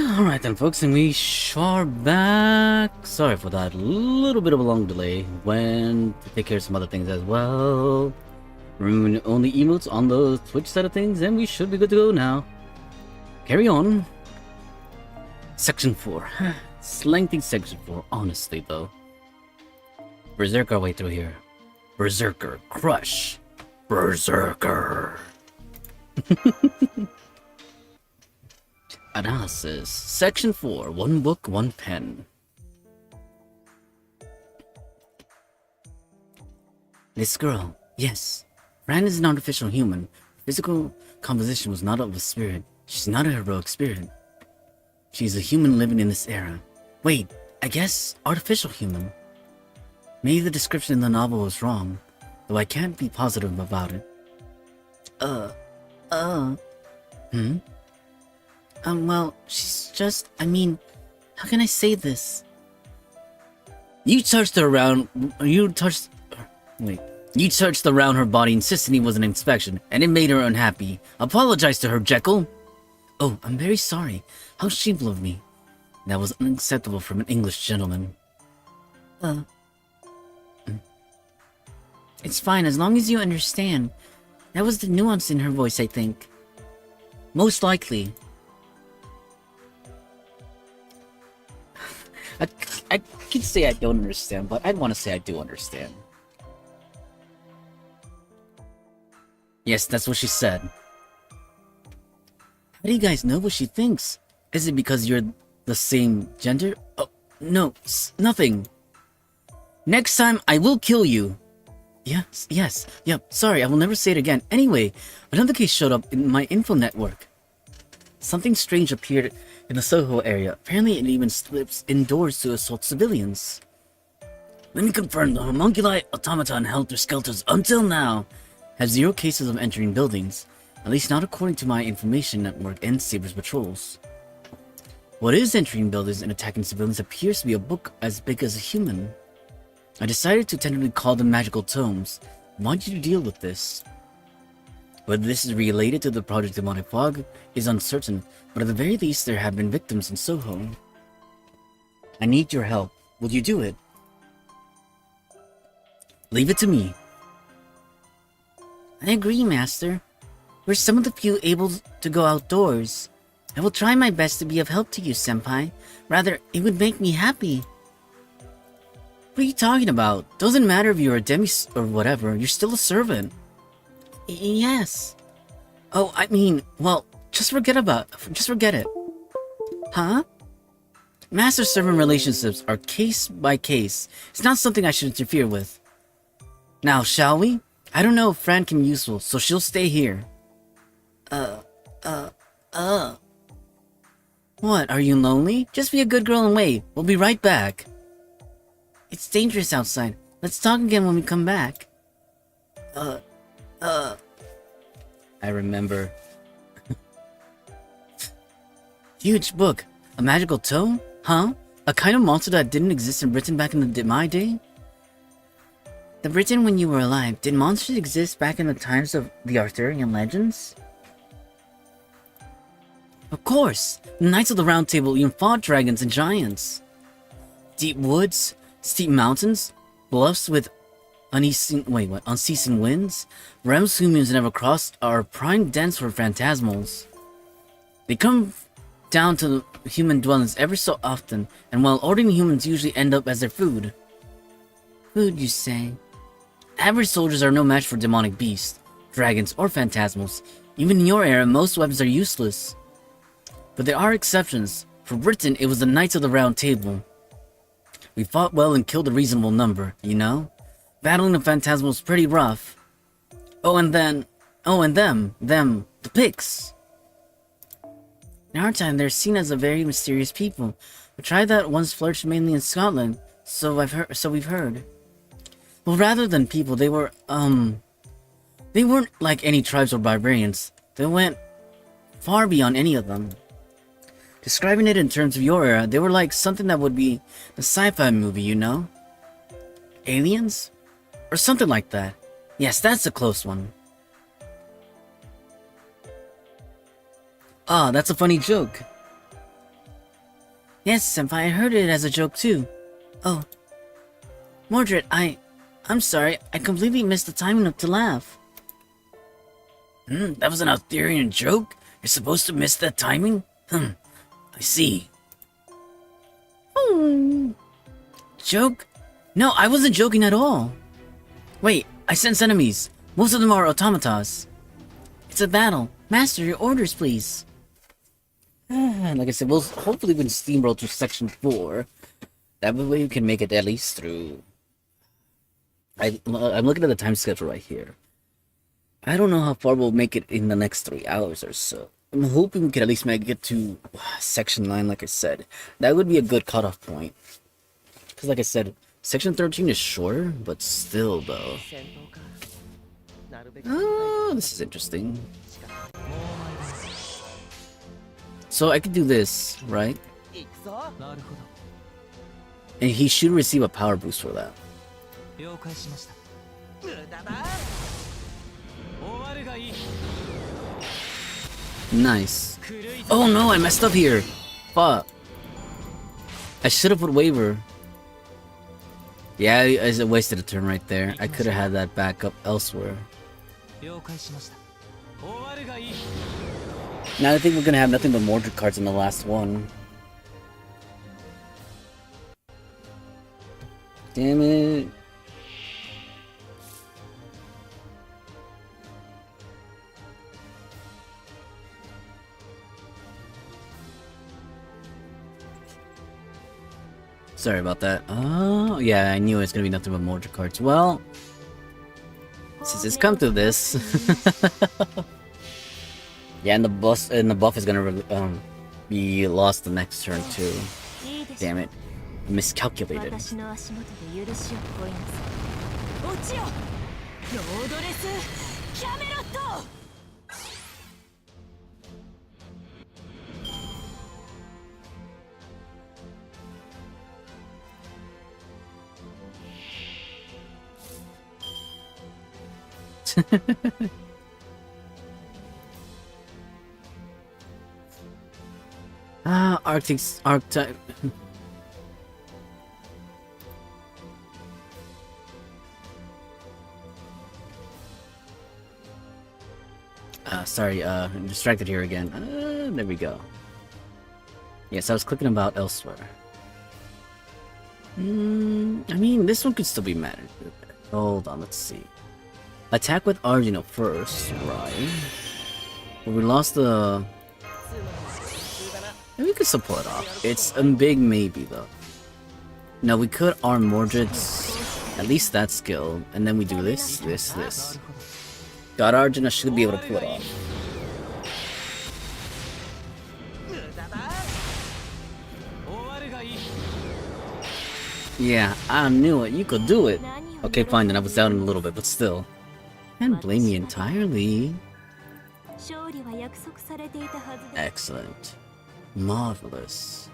Alright then, folks, and we are back. Sorry for that little bit of a long delay. Went to take care of some other things as well. Removing only emotes on the Twitch side of things, and we should be good to go now. Carry on. Section 4. It's lengthy section 4, honestly, though. Berserk our way through here. Berserker, crush. Berserker. Analysis. Section 4. One book, one pen. This girl, yes. Fran is an artificial human. Her physical composition was not of a spirit. She's not a heroic spirit. She's a human living in this era. Wait, I guess artificial human. Maybe the description in the novel was wrong, though I can't be positive about it. Well, she's just, I mean, how can I say this? You touched around her body, insisting it was an inspection, and it made her unhappy. Apologize to her, Jekyll. Oh, I'm very sorry. How shameful of me. That was unacceptable from an English gentleman. It's fine, as long as you understand. That was the nuance in her voice, I think. Most likely. I can say I don't understand, but I'd want to say I do understand. Yes, that's what she said. How do you guys know what she thinks? Is it because you're the same gender? Oh, no, nothing. Next time, I will kill you. Yep, sorry, I will never say it again. Anyway, another case showed up in my info network. Something strange appeared in the Soho area. Apparently it even slips indoors to assault civilians. Let me confirm, the homunculi, automata, and helter-skelters until now have 0 cases of entering buildings, at least not according to my information network and Saber's patrols. What is entering buildings and attacking civilians appears to be a book as big as a human. I decided to tentatively call them magical tomes. I want you to deal with this. Whether this is related to the Project Demonic Fog is uncertain, but at the very least there have been victims in Soho. I need your help. Will you do it? Leave it to me. I agree, Master. We're some of the few able to go outdoors. I will try my best to be of help to you, Senpai. Rather, it would make me happy. What are you talking about? Doesn't matter if you're a demi or whatever, you're still a servant. Yes. Oh, I mean, well, just forget it. Huh? Master-servant relationships are case by case. It's not something I should interfere with. Now, shall we? I don't know if Fran can be useful, so she'll stay here. What, are you lonely? Just be a good girl and wait. We'll be right back. It's dangerous outside. Let's talk again when we come back. I remember. Huge book. A magical tome? Huh? A kind of monster that didn't exist in Britain back in my day? The Britain when you were alive, did monsters exist back in the times of the Arthurian legends? Of course! The Knights of the Round Table even fought dragons and giants. Deep woods, steep mountains, bluffs with unceasing winds, realms humans never crossed are prime dens for phantasmals. They come down to human dwellings every so often, and while ordinary humans usually end up as their food. Food, you say? Average soldiers are no match for demonic beasts, dragons, or phantasmals. Even in your era, most weapons are useless. But there are exceptions. For Britain, it was the Knights of the Round Table. We fought well and killed a reasonable number, you know? Battling the phantasmals was pretty rough. The Picts. In our time, they're seen as a very mysterious people. A tribe that once flourished mainly in Scotland, so we've heard. Well, rather than people, they weren't like any tribes or barbarians. They went far beyond any of them. Describing it in terms of your era, they were like something that would be a sci-fi movie, you know? Aliens? Or something like that. Yes, that's a close one. Ah, that's a funny joke. Yes, Senpai, I heard it as a joke too. Oh. Mordred, I'm sorry, I completely missed the timing to laugh. That was an Arthurian joke? You're supposed to miss that timing? I see. Joke? No, I wasn't joking at all. Wait, I sense enemies. Most of them are automatas. It's a battle. Master, your orders, please. Like I said, we'll hopefully we can steamroll to section 4. That way we can make it at least through. I'm looking at the time schedule right here. I don't know how far we'll make it in the next 3 hours or so. I'm hoping we can at least make it to section 9, like I said. That would be a good cutoff point. Because like I said, section 13 is shorter, but still though. Oh, this is interesting. So I could do this, right? And he should receive a power boost for that. Nice. Oh no, I messed up here. Fuck. I should have put waiver. Yeah, I wasted a turn right there. I could have had that back up elsewhere. Now I think we're gonna have nothing but Mordred cards in the last one. Damn it. Sorry about that. Oh, yeah, I knew it was gonna be nothing but Mordred cards. Well, since it's come to this, yeah, and the buff is gonna be lost the next turn too. Damn it, miscalculated. Archetype. Sorry, I'm distracted here again. There we go. Yes, I was clicking about elsewhere. I mean, this one could still be managed. Hold on, let's see. Attack with Argino first, right? But we lost the... We could still pull it off. It's a big maybe, though. Now, we could arm Mordred's... At least that skill. And then we do this. God, Arjuna should be able to pull it off. Yeah, I knew it. You could do it. Okay, fine, then I was down a little bit, but still. Can't blame me entirely. Excellent. Marvelous.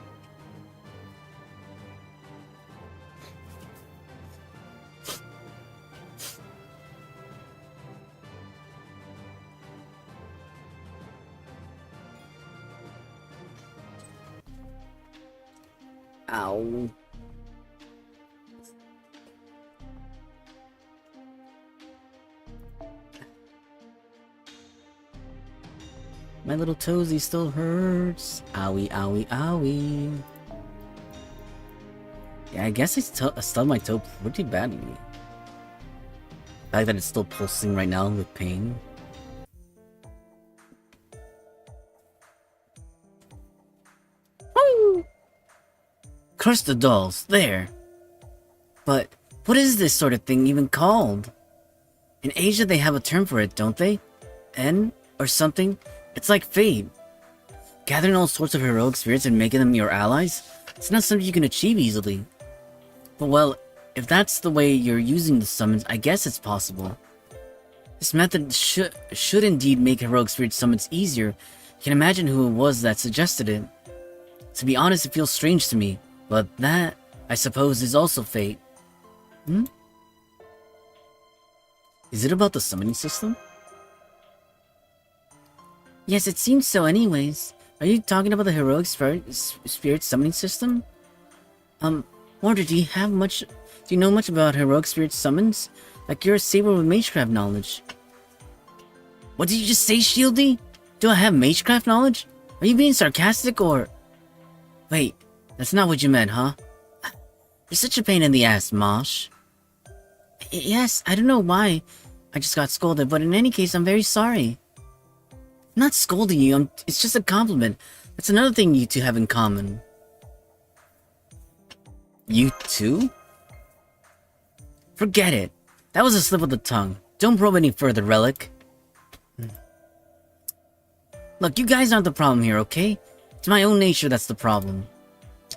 Ow. My little toesy still hurts. Owie, owie, owie. Yeah, I guess I stubbed my toe pretty badly. The fact that it's still pulsing right now with pain. Woo! Curse the dolls, there. But what is this sort of thing even called? In Asia they have a term for it, don't they? N or something? It's like fate. Gathering all sorts of heroic spirits and making them your allies? It's not something you can achieve easily. But well, if that's the way you're using the summons, I guess it's possible. This method should indeed make heroic spirit summons easier. You can imagine who it was that suggested it. To be honest, it feels strange to me, but that, I suppose, is also fate. Is it about the summoning system? Yes, it seems so anyways. Are you talking about the heroic spirit summoning system? Mordred, do you know much about heroic spirit summons? Like you're a saber with magecraft knowledge. What did you just say, Shieldy? Do I have magecraft knowledge? Are you being sarcastic or... Wait, that's not what you meant, huh? You're such a pain in the ass, Mosh. Yes, I don't know why I just got scolded, but in any case, I'm very sorry. I'm not scolding you, it's just a compliment. That's another thing you two have in common. You two? Forget it. That was a slip of the tongue. Don't probe any further, Relic. Look, you guys aren't the problem here, okay? It's my own nature that's the problem.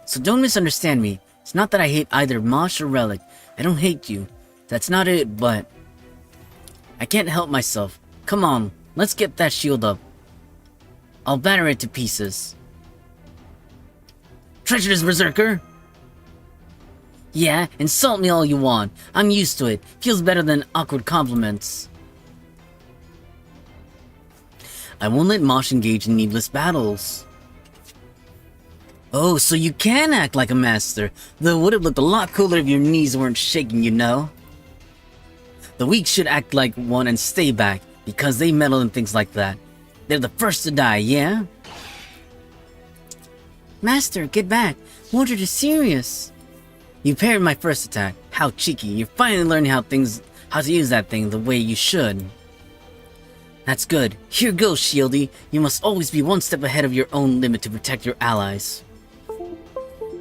So don't misunderstand me. It's not that I hate either Mosh or Relic. I don't hate you. That's not it, but... I can't help myself. Come on, let's get that shield up. I'll batter it to pieces. Treacherous Berserker! Yeah, insult me all you want. I'm used to it. Feels better than awkward compliments. I won't let Mosh engage in needless battles. Oh, so you can act like a master. Though it would have looked a lot cooler if your knees weren't shaking, you know? The weak should act like one and stay back, because they meddle in things like that. They're the first to die, yeah? Master, get back. Mordred is serious. You parried my first attack. How cheeky. You're finally learning how to use that thing the way you should. That's good. Here goes, Shieldy. You must always be one step ahead of your own limit to protect your allies.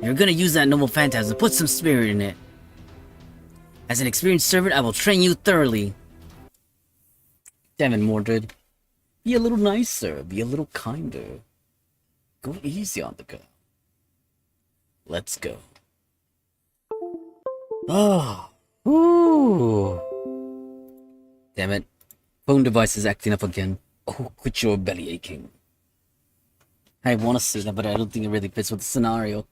You're gonna use that noble phantasm. Put some spirit in it. As an experienced servant, I will train you thoroughly. Damn it, Mordred. Be a little nicer. Be a little kinder. Go easy on the girl. Let's go. Oh. Ooh. Damn it. Phone device is acting up again. Oh, quit your belly aching. I want to say that, but I don't think it really fits with the scenario.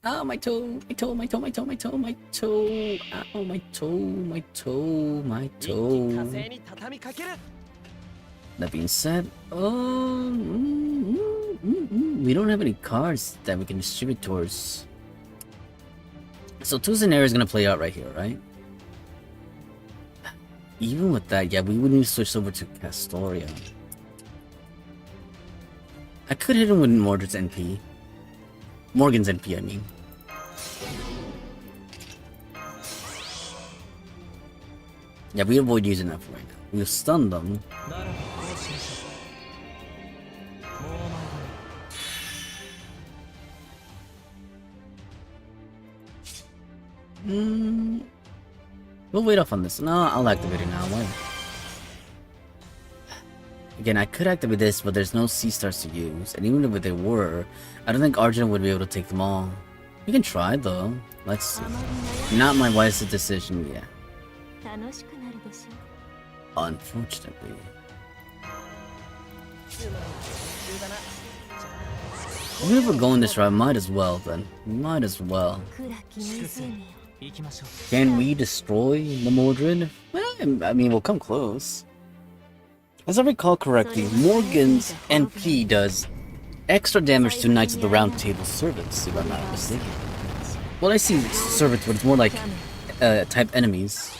Ah, my toe, my toe, my toe, my toe, my toe, my toe. Ow, my toe, my toe, my toe. That being said, we don't have any cards that we can distribute towards. So Tucson is gonna play out right here, right? Even with that, yeah, we would need to switch over to Castoria. I could hit him with Mordred's NP. Morgan's NP, I mean. Yeah, we avoid using that for right now. We'll stun them. We'll wait off on this. No, I'll activate it now. Why? Again, I could activate this, but there's no C-stars to use. And even if there were, I don't think Arjun would be able to take them all. We can try, though. Let's see. Not my wisest decision yet. Unfortunately. If we're going this route, might as well, then. Might as well. Can we destroy the Mordred? Well, I mean, we'll come close. As I recall correctly, Morgan's NP does extra damage to Knights of the Round Table servants, if I'm not mistaken. Well, I see servants, but it's more like type enemies.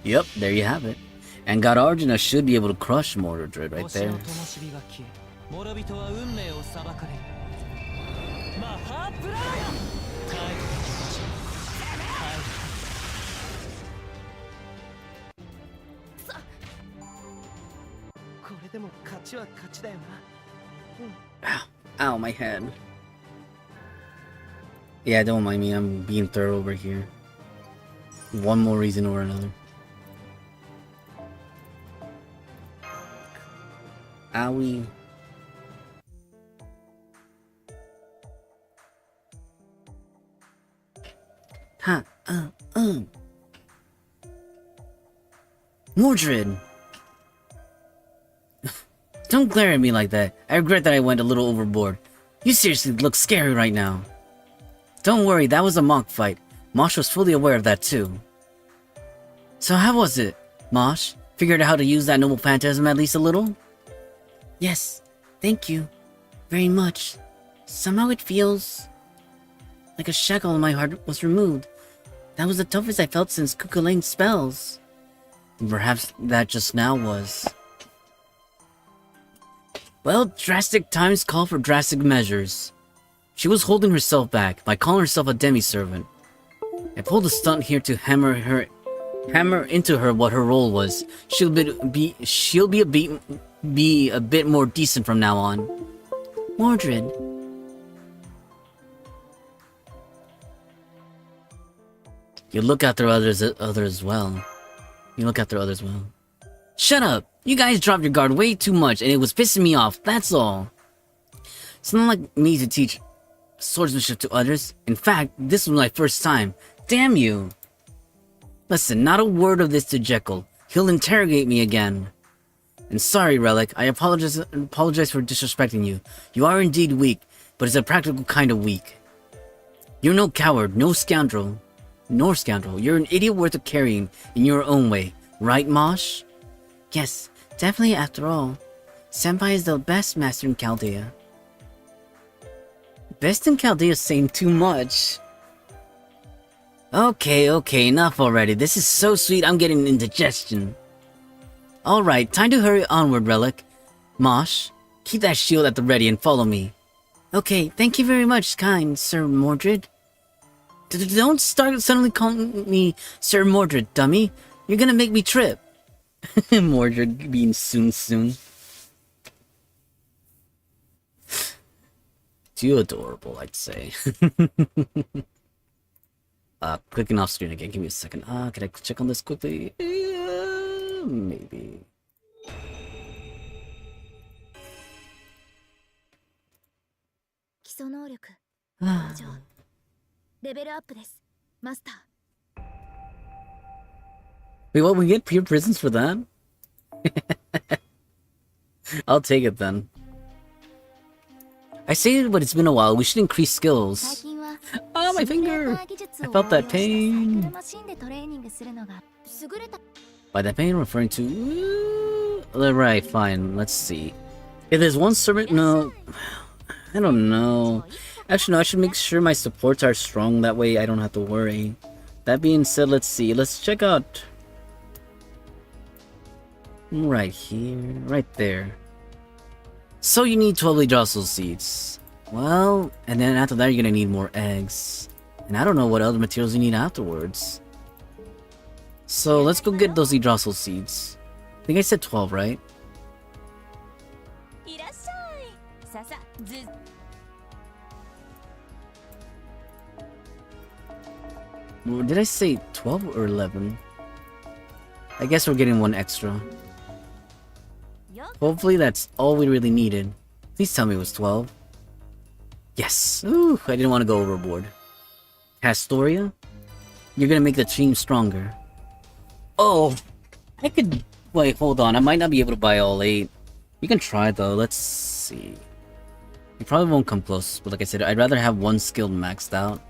Yep, there you have it. And God Arjuna should be able to crush Mordred right there. Ow, ow, my head. Yeah, don't mind me, I'm being thorough over here. One more reason or another. Owie. Ha, Mordred! Don't glare at me like that. I regret that I went a little overboard. You seriously look scary right now. Don't worry, that was a mock fight. Mosh was fully aware of that too. So how was it, Mosh? Figured out how to use that noble phantasm at least a little? Yes, thank you. Very much. Somehow it feels like a shackle on my heart was removed. That was the toughest I felt since Kukulane's spells. Perhaps that just now was. Well, drastic times call for drastic measures. She was holding herself back by calling herself a demi-servant. I pulled a stunt here to hammer into her what her role was. She'll be a bit more decent from now on. Mordred. You look after others as well. Shut up! You guys dropped your guard way too much and it was pissing me off, that's all. It's not like me to teach swordsmanship to others. In fact, this was my first time. Damn you! Listen, not a word of this to Jekyll. He'll interrogate me again. And sorry, Relic, I apologize for disrespecting you. You are indeed weak, but it's a practical kind of weak. You're no coward, no scoundrel. Nor scoundrel. You're an idiot worth of carrying in your own way. Right, Mosh? Yes, definitely after all. Senpai is the best master in Chaldea. Best in Chaldea is saying too much. Okay, enough already. This is so sweet, I'm getting indigestion. Alright, time to hurry onward, Relic. Mosh, keep that shield at the ready and follow me. Okay, thank you very much, kind Sir Mordred. Don't start suddenly calling me Sir Mordred, dummy. You're gonna make me trip. Mordred being soon. Too adorable, I'd say. Clicking off screen again. Give me a second. Can I check on this quickly? Maybe. 基礎能力Ah. 向上レベルアップですマスター Wait, what? We get pure prisons for that? I'll take it then. I say it, but it's been a while. We should increase 最 skills. 近は Ah, my シミュレー finger! ター技術 I を felt 応 that 用したサイク pain. ルマシンでトレーニングするのが優れた By that pain, I'm referring to... Right, fine. Let's see. If there's one servant... No. I don't know. Actually, no, I should make sure my supports are strong. That way I don't have to worry. That being said, let's see. Let's check out... Right here. Right there. So you need 12 Yggdrasil seeds. Well, and then after that you're gonna need more eggs. And I don't know what other materials you need afterwards. So let's go get those Yggdrasil seeds. I think I said 12, right? いらっしゃいささず Or did I say 12 or 11? I guess we're getting one extra. よ Hopefully that's all we really needed. Please tell me it was 12. Yes! Ooh, I didn't want to go overboard. Castoria? You're gonna make the team stronger. Oh! I could... Wait, hold on. I might not be able to buy all 8. You can try though. Let's see. You probably won't come close, but like I said, I'd rather have one skill maxed out.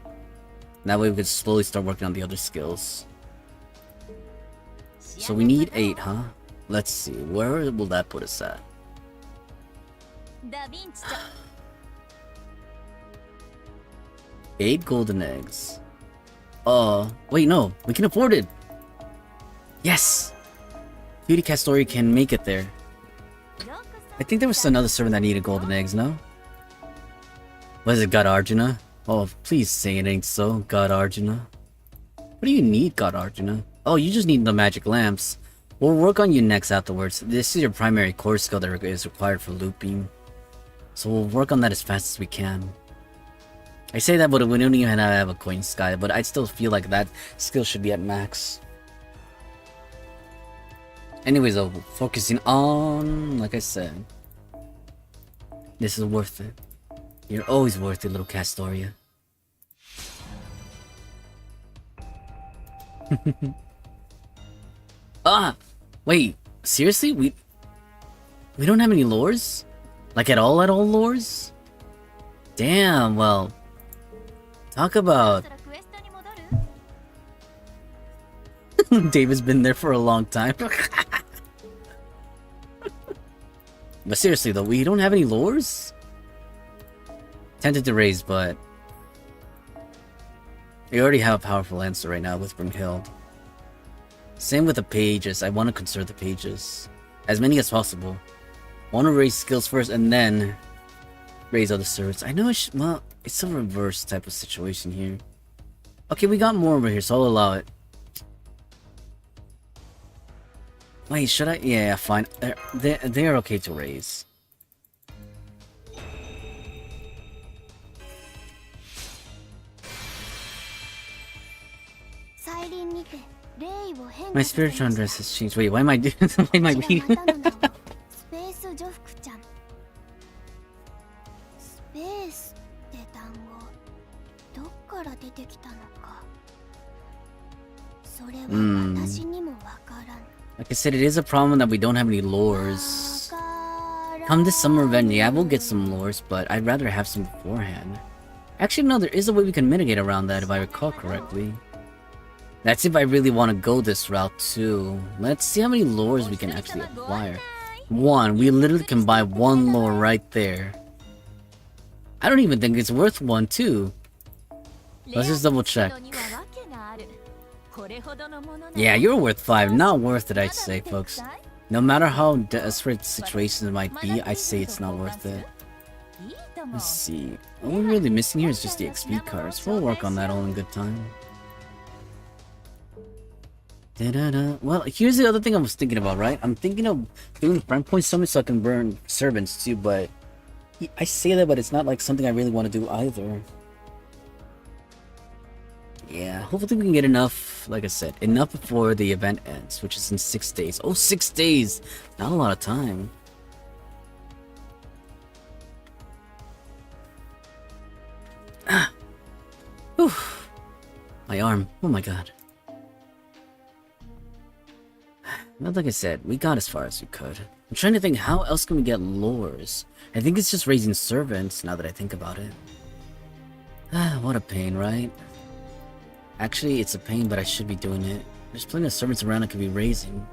That way we could slowly start working on the other skills. So we need 8, huh? Let's see. Where will that put us at? ダヴィンチちゃん 8 golden eggs. Wait, no. We can afford it. Yes! Beauty Castoria can make it there. ようこ I think there was another servant that needed golden eggs, no? Was it God Arjuna? Oh, please say it ain't so, God Arjuna. What do you need, God Arjuna? Oh, you just need the magic lamps. We'll work on you next afterwards. This is your primary core skill that is required for looping. So we'll work on that as fast as we can. I say that, but we don't even have a coin sky, but I still feel like that skill should be at max. Anyways, though, focusing on, like I said, this is worth it. You're always worth it, little Castoria. Wait, seriously? We don't have any lures? Like at all lures? Damn, well, talk about そろクエストに戻る David's been there for a long time. But seriously though, we don't have any lures? Tempted to raise, but we already have a powerful answer right now with Brunhild. Same with the pages. I want to conserve the pages. As many as possible. Want to raise skills first and then raise other servants. I know well, it's a reverse type of situation here. Okay, we got more over here, so I'll allow it. Wait, should I? Yeah, fine. They're okay to raise. My spiritual undress has changed. Wait, why am I doing? Why am I reading? スペース女服ちゃん。スペースって単語、どっから出てきたのか。それは私にもわからん。 Like I said, it is a problem that we don't have any lures. Come this summer event, yeah, we'll get some lures, but I'd rather have some beforehand. Actually, no, there is a way we can mitigate around that if I recall correctly. That's if I really want to go this route too. Let's see how many lures we can actually acquire. One, we literally can buy one lure right there. I don't even think it's worth one too. Let's just double check. Yeah, you're worth 5, not worth it, I'd say, folks. No matter how desperate situations might be, I'd say it's not worth it. Let's see. All we're really missing here is just the XP cards. We'll work on that all in good time. Well, here's the other thing I was thinking about, right? I'm thinking of doing friend point summons so I can burn servants too, but I say that, but it's not like something I really want to do either. Yeah, hopefully we can get enough, like I said, enough before the event ends, which is in 6 days. Oh, 6 days! Not a lot of time. Ah! Oof! My arm. Oh my god. Well, like I said, we got as far as we could. I'm trying to think, how else can we get lures? I think it's just raising servants, now that I think about it. Ah, what a pain, right? Actually, it's a pain, but I should be doing it. There's plenty of servants around I could be raising.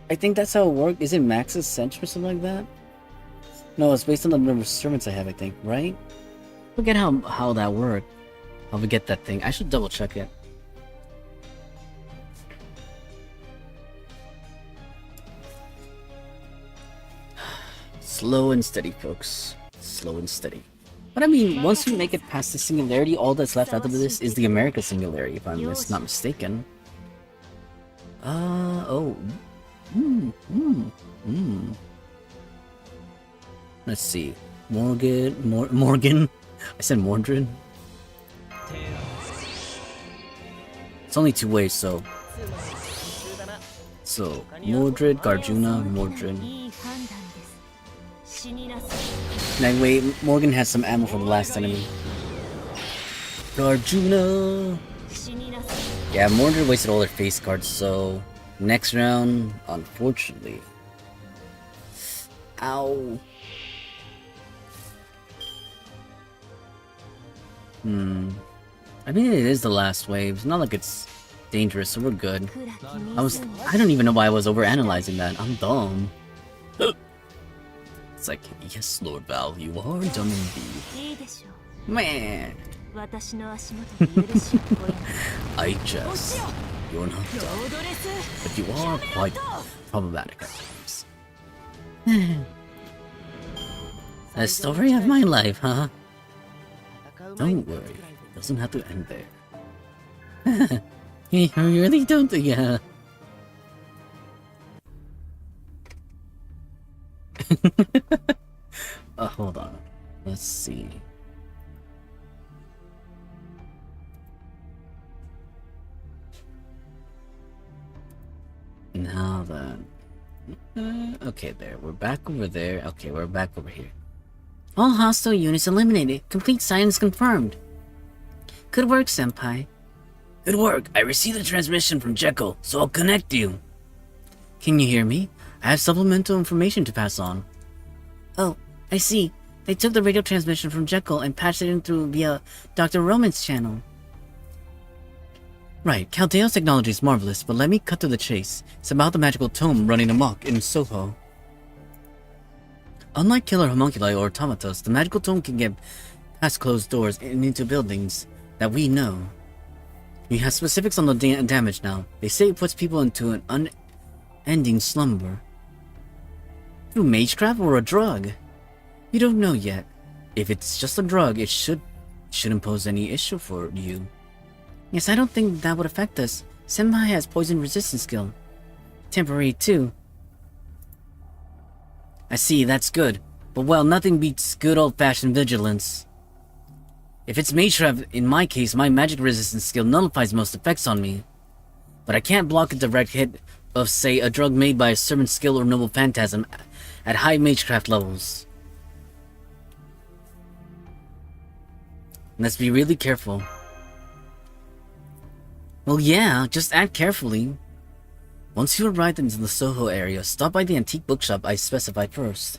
I think that's how it works. Is it Max's Century or something like that? No, it's based on the number of servants I have, I think, right? Forget how that worked. How we get that thing. I should double check it. Slow and steady, folks. Slow and steady. But I mean, once we make it past the singularity, all that's left after this is the America singularity, if I'm not mistaken. Let's see. Morgan. I said Mordred. It's only 2 ways, so. So, Mordred, Garjuna, Mordred. Now wait, Morgan has some ammo for the last enemy. Garjuna! Yeah, Mordred wasted all their face cards, so next round, unfortunately. Ow. I mean, it is the last wave. It's not like it's dangerous, so we're good. I don't even know why I was overanalyzing that. I'm dumb. It's like, yes, Lord Val, you are dumb indeed. Man. I just, you're not dumb, but you are quite problematic at times. The story of my life, huh? Don't worry, it doesn't have to end there. You really don't, yeah. Hold on. Let's see. Now then. Okay, there. We're back over there. Okay, we're back over here. All hostile units eliminated. Complete silence confirmed. Good work, Senpai. Good work. I received a transmission from Jekyll, so I'll connect you. Can you hear me? I have supplemental information to pass on. Oh, I see. They took the radio transmission from Jekyll and patched it in through via Dr. Roman's channel. Right, Caldeo's technology is marvelous, but let me cut to the chase. It's about the magical tome running amok in Soho. Unlike killer homunculi or automatos, the magical tome can get past closed doors and into buildings that we know. We have specifics on the damage now. They say it puts people into an unending slumber. Through magecraft or a drug? You don't know yet. If it's just a drug, it shouldn't pose any issue for you. Yes, I don't think that would affect us. Senpai has poison resistance skill. Temporary too. I see, that's good. But well, nothing beats good old-fashioned vigilance. If it's magecraft, in my case, my magic resistance skill nullifies most effects on me. But I can't block a direct hit of, say, a drug made by a servant skill or noble phantasm at high magecraft levels. Let's be really careful. Well, yeah, just act carefully. Once you arrive into the Soho area, stop by the antique bookshop I specified first.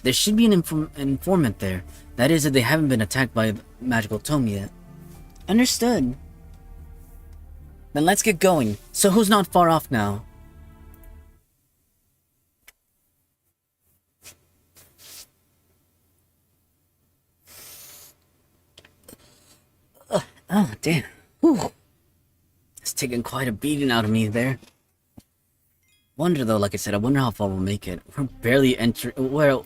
There should be an informant there. That is, if they haven't been attacked by the magical tome yet. Understood. Then let's get going. Soho's not far off now. Oh, damn. Whew. It's taken quite a beating out of me there. Wonder though, like I said, I wonder how far we'll make it. We're barely we're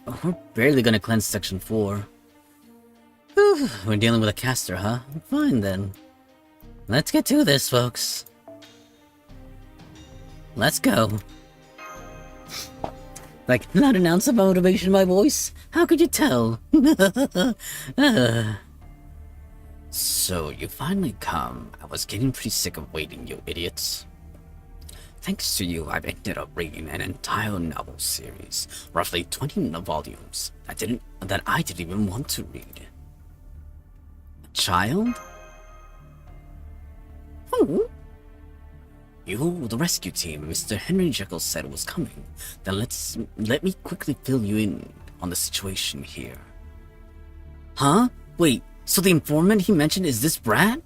barely gonna cleanse section 4. Whew, we're dealing with a caster, huh? Fine then. Let's get to this, folks. Let's go. Like, not an ounce of motivation in my voice? How could you tell? So, you finally come. I was getting pretty sick of waiting, you idiots. Thanks to you, I've ended up reading an entire novel series, roughly 20 volumes, that I didn't even want to read. A child? Who? You, the rescue team, Mr. Henry Jekyll said was coming. Then let me quickly fill you in on the situation here. Huh? Wait, so the informant he mentioned is this brat?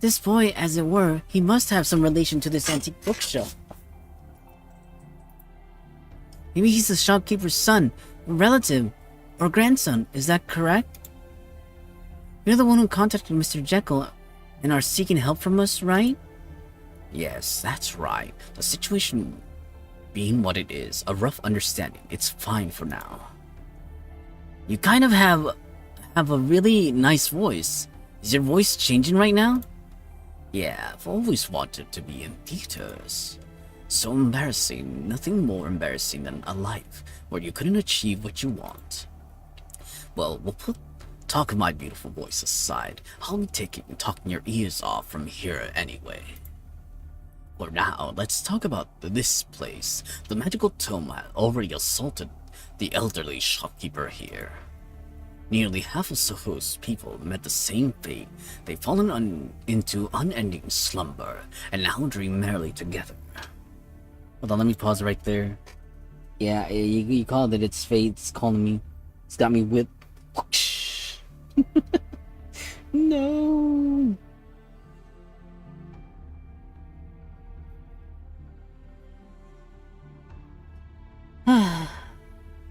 This boy, as it were, he must have some relation to this antique bookshop. Maybe he's the shopkeeper's son, relative, or grandson, is that correct? You're the one who contacted Mr. Jekyll and are seeking help from us, right? Yes, that's right. The situation being what it is, a rough understanding, it's fine for now. You kind of have a really nice voice. Is your voice changing right now? Yeah, I've always wanted to be in theaters. So embarrassing, nothing more embarrassing than a life where you couldn't achieve what you want. Well, we'll put talk of my beautiful voice aside. I'll be talking your ears off from here anyway. For now, let's talk about this place. The magical tome had already assaulted the elderly shopkeeper here. Nearly half of Soho's people met the same fate. They've fallen into unending slumber, and now dream merrily together. Hold on, let me pause right there. Yeah, you called it. It's fate. It's calling me. It's got me whipped. No.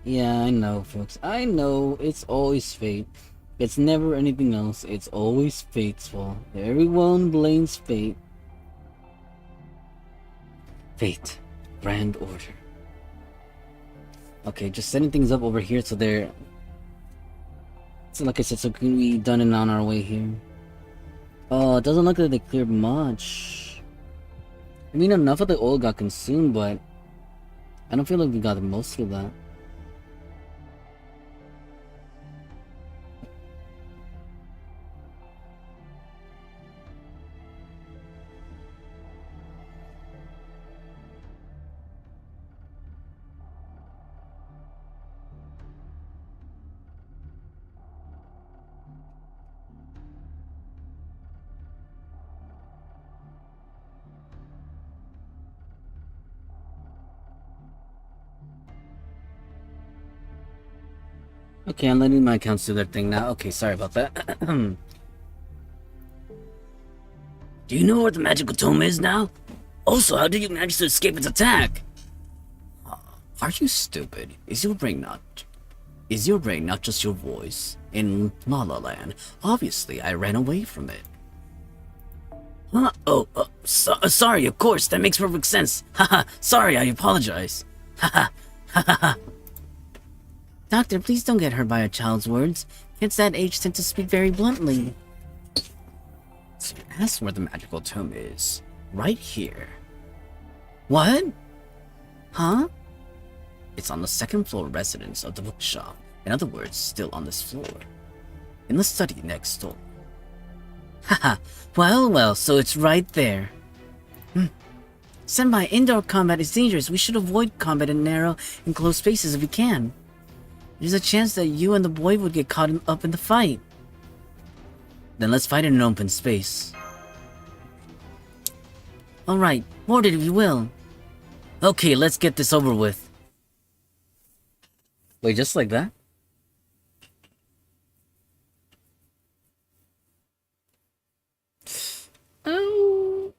Yeah, I know, folks. I know it's always fate. It's never anything else. It's always fate's fault. Everyone blames fate. Fate. Grand order. Okay, just setting things up over here so they're... So like I said, so can we done and on our way here? Oh, it doesn't look like they cleared much. I mean, enough of the oil got consumed, but... I don't feel like we got most of that. Okay, I'm letting my accounts do their thing now. Okay, sorry about that. Do you know where the magical tome is now? Also, how did you manage to escape its attack? Are you stupid? Is your brain not just your voice? In La La Land, obviously I ran away from it. Huh? Oh, sorry, of course, that makes perfect sense. Haha, sorry, I apologize. Haha, haha. Doctor, please don't get hurt by a child's words. Kids that age tend to speak very bluntly. So that's where the magical tome is. Right here. What? Huh? It's on the second floor residence of the bookshop. In other words, still on this floor. In the study next door. Haha, well, so it's right there. Senpai, indoor combat is dangerous. We should avoid combat in narrow, enclosed spaces if we can. There's a chance that you and the boy would get caught up in the fight. Then let's fight in an open space. Alright, board it if you will. Okay, let's get this over with. Wait, just like that? Oh.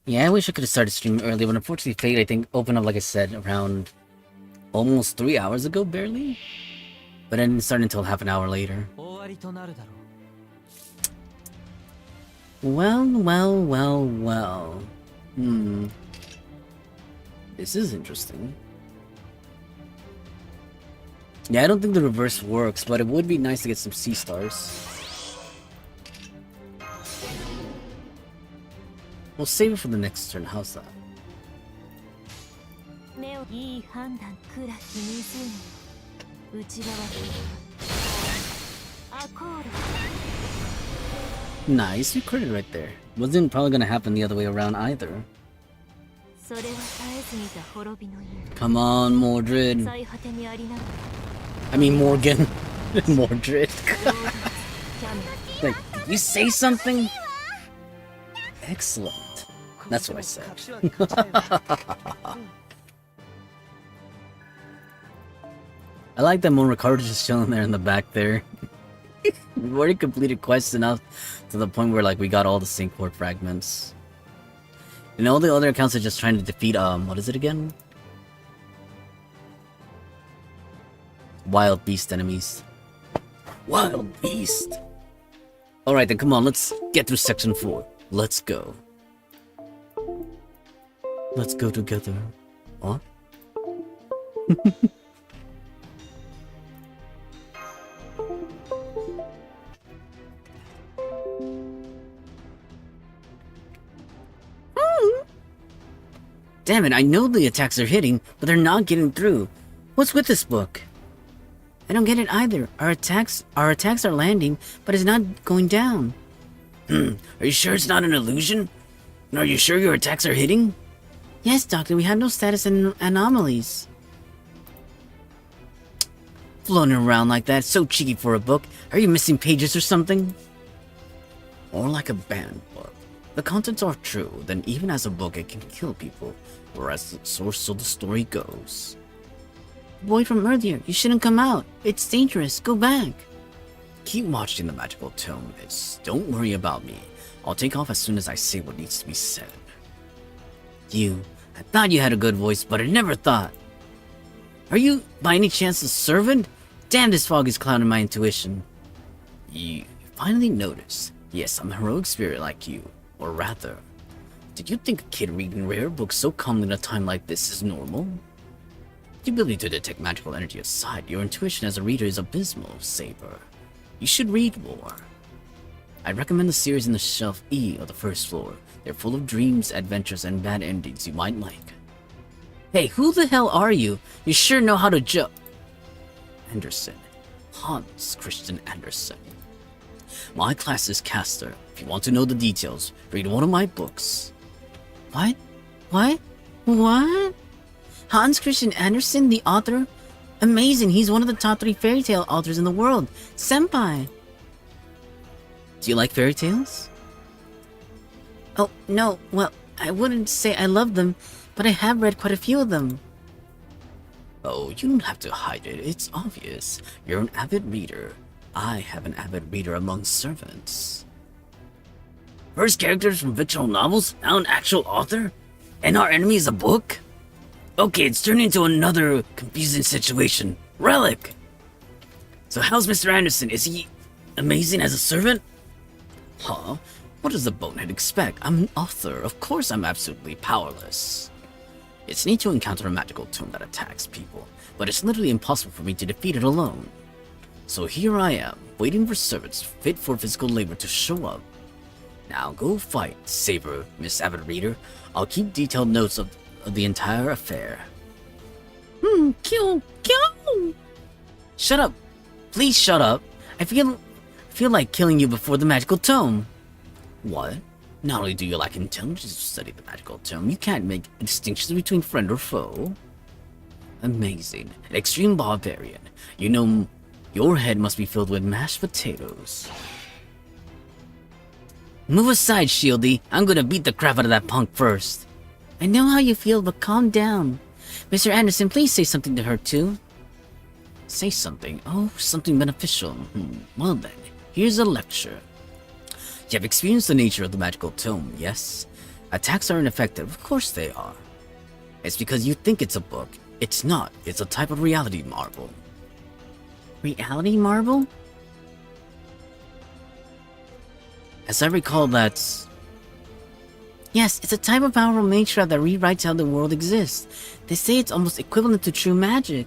Yeah, I wish I could have started streaming earlier, but unfortunately Fate, I think, opened up, like I said, around almost 3 hours ago, barely? But I didn't start until half an hour later. Well. This is interesting. Yeah, I don't think the reverse works, but it would be nice to get some C stars. We'll save it for the next turn, how's that? Nice, you critted right there. Wasn't probably gonna happen the other way around either. Come on, Mordred. I mean Morgan. Mordred. Like, did you say something? Excellent. That's what I said. I like that Mon Ricardo just chilling there in the back there. We've already completed quests enough to the point where like we got all the sync core fragments. And all the other accounts are just trying to defeat what is it again? Wild beast enemies. Wild beast. Alright then, come on, let's get through section 4. Let's go. Let's go together. Huh? Damn it, I know the attacks are hitting, but they're not getting through. What's with this book? I don't get it either. Our attacks are landing, but it's not going down. Are you sure it's not an illusion? And are you sure your attacks are hitting? Yes, Doctor, we have no status anomalies. Floating around like that, so cheeky for a book. Are you missing pages or something? Or like a banned book. The contents are true, then even as a book it can kill people, whereas the source of the story goes. Boy from earlier, you shouldn't come out. It's dangerous. Go back. Keep watching the magical tome, Miss. Don't worry about me. I'll take off as soon as I say what needs to be said. I thought you had a good voice, but I never thought. Are you, by any chance, a servant? Damn, this fog is clouding my intuition. You finally noticed. Yes, I'm a heroic spirit like you. Or rather, did you think a kid reading rare books so calmly in a time like this is normal? The ability to detect magical energy aside, your intuition as a reader is abysmal, Saber. You should read more. I recommend the series in the shelf E of the first floor. They're full of dreams, adventures, and bad endings you might like. Hey, who the hell are you? You sure know how to jump. Anderson. Hans Christian Andersen. My class is Caster. If you want to know the details, read one of my books. What? Hans Christian Andersen, the author? Amazing, he's one of the top 3 fairy tale authors in the world. Senpai! Do you like fairy tales? Oh, no, well, I wouldn't say I love them, but I have read quite a few of them. Oh, you don't have to hide it. It's obvious. You're an avid reader. I have an avid reader among servants. First characters from fictional novels, now an actual author? And our enemy is a book? Okay, it's turned into another confusing situation. Relic! So how's Mr. Anderson? Is he amazing as a servant? Huh? What does the bonehead expect? I'm an author. Of course I'm absolutely powerless. It's neat to encounter a magical tome that attacks people, but it's literally impossible for me to defeat it alone. So here I am, waiting for servants fit for physical labor to show up. Now go fight, Saber, Miss Avid Reader. I'll keep detailed notes of the entire affair. Kill. Shut up! Please shut up! I feel like killing you before the magical tome. What? Not only do you lack intelligence to study the magical tome, you can't make distinctions between friend or foe. Amazing. An extreme barbarian. You know, your head must be filled with mashed potatoes. Move aside, Shieldy. I'm gonna beat the crap out of that punk first. I know how you feel, but calm down. Mr. Anderson, please say something to her too. Say something? Oh, something beneficial. Well then, here's a lecture. You have experienced the nature of the magical tome, yes? Attacks are ineffective, of course they are. It's because you think it's a book. It's not. It's a type of reality marble. Reality marble? As I recall, that's... Yes, it's a type of powerful nature that rewrites how the world exists. They say it's almost equivalent to true magic.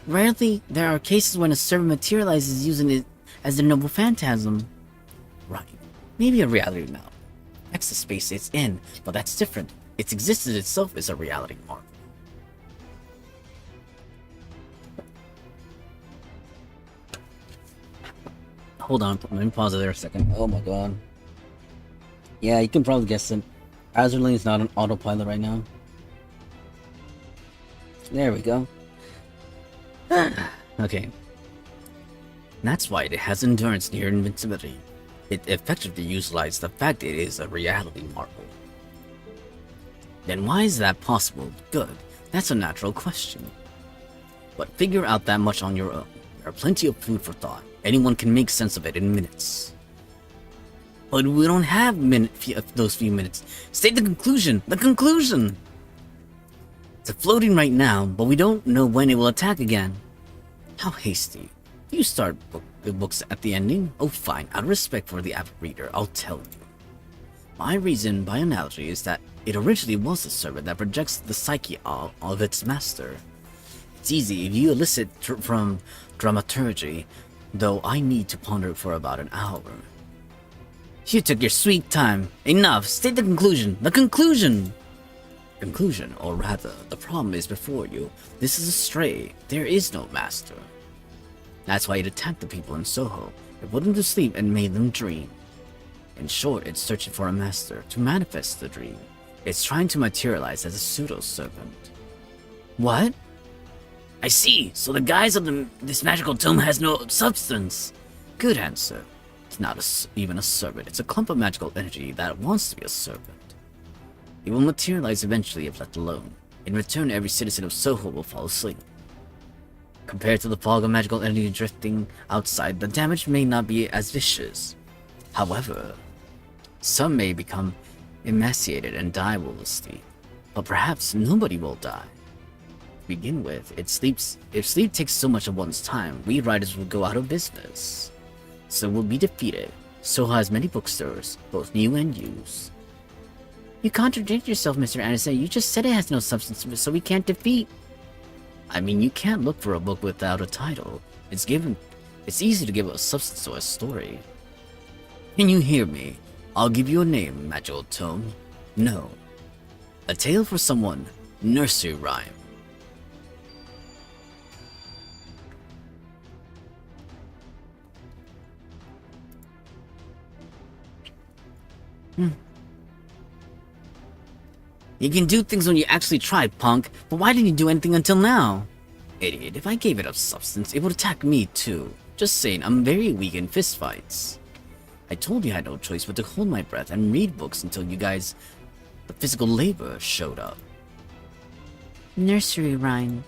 Rarely, there are cases when a servant materializes using it as their noble phantasm. Right. Maybe a reality marble. That's the space it's in, but that's different. Its existence itself is a reality marble. Hold on, let me pause it there a second. Oh my god. Yeah, you can probably guess it. Azurlane is not on autopilot right now. There we go. Okay. That's why it has endurance near invincibility. It effectively utilizes the fact it is a reality marble. Then why is that possible? Good. That's a natural question. But figure out that much on your own. There are plenty of food for thought. Anyone can make sense of it in minutes. But we don't have those few minutes. State the conclusion! The conclusion! It's floating right now, but we don't know when it will attack again. How hasty. You start the books at the ending? Oh fine, out of respect for the avid reader, I'll tell you. My reason, by analogy, is that it originally was a servant that projects the psyche of its master. It's easy if you elicit from dramaturgy, though I need to ponder for about an hour. You took your sweet time. Enough. State the conclusion. The conclusion! Conclusion, or rather, the problem is before you. This is a stray. There is no master. That's why it attacked the people in Soho. It put them to sleep and made them dream. In short, it's searching for a master to manifest the dream. It's trying to materialize as a pseudo-servant. What? I see. So the guise of this magical tome has no substance. Good answer. It's not even a servant. It's a clump of magical energy that wants to be a servant. It will materialize eventually if left alone. In return, every citizen of Soho will fall asleep. Compared to the fog of magical energy drifting outside, the damage may not be as vicious. However, some may become emaciated and die while asleep. But perhaps nobody will die. To begin with, if sleep takes so much of one's time, we writers will go out of business. So we'll be defeated. Soho has many bookstores, both new and used. You contradict yourself, Mr. Anderson. You just said it has no substance, so we can't defeat. I mean, you can't look for a book without a title. It's easy to give a substance to a story. Can you hear me? I'll give you a name, magical tome. No. A tale for someone. Nursery rhyme. You can do things when you actually try, punk, but why didn't you do anything until now? Idiot, if I gave it a substance, it would attack me too. Just saying, I'm very weak in fistfights. I told you I had no choice but to hold my breath and read books until you guys, the physical labor, showed up. Nursery rhyme.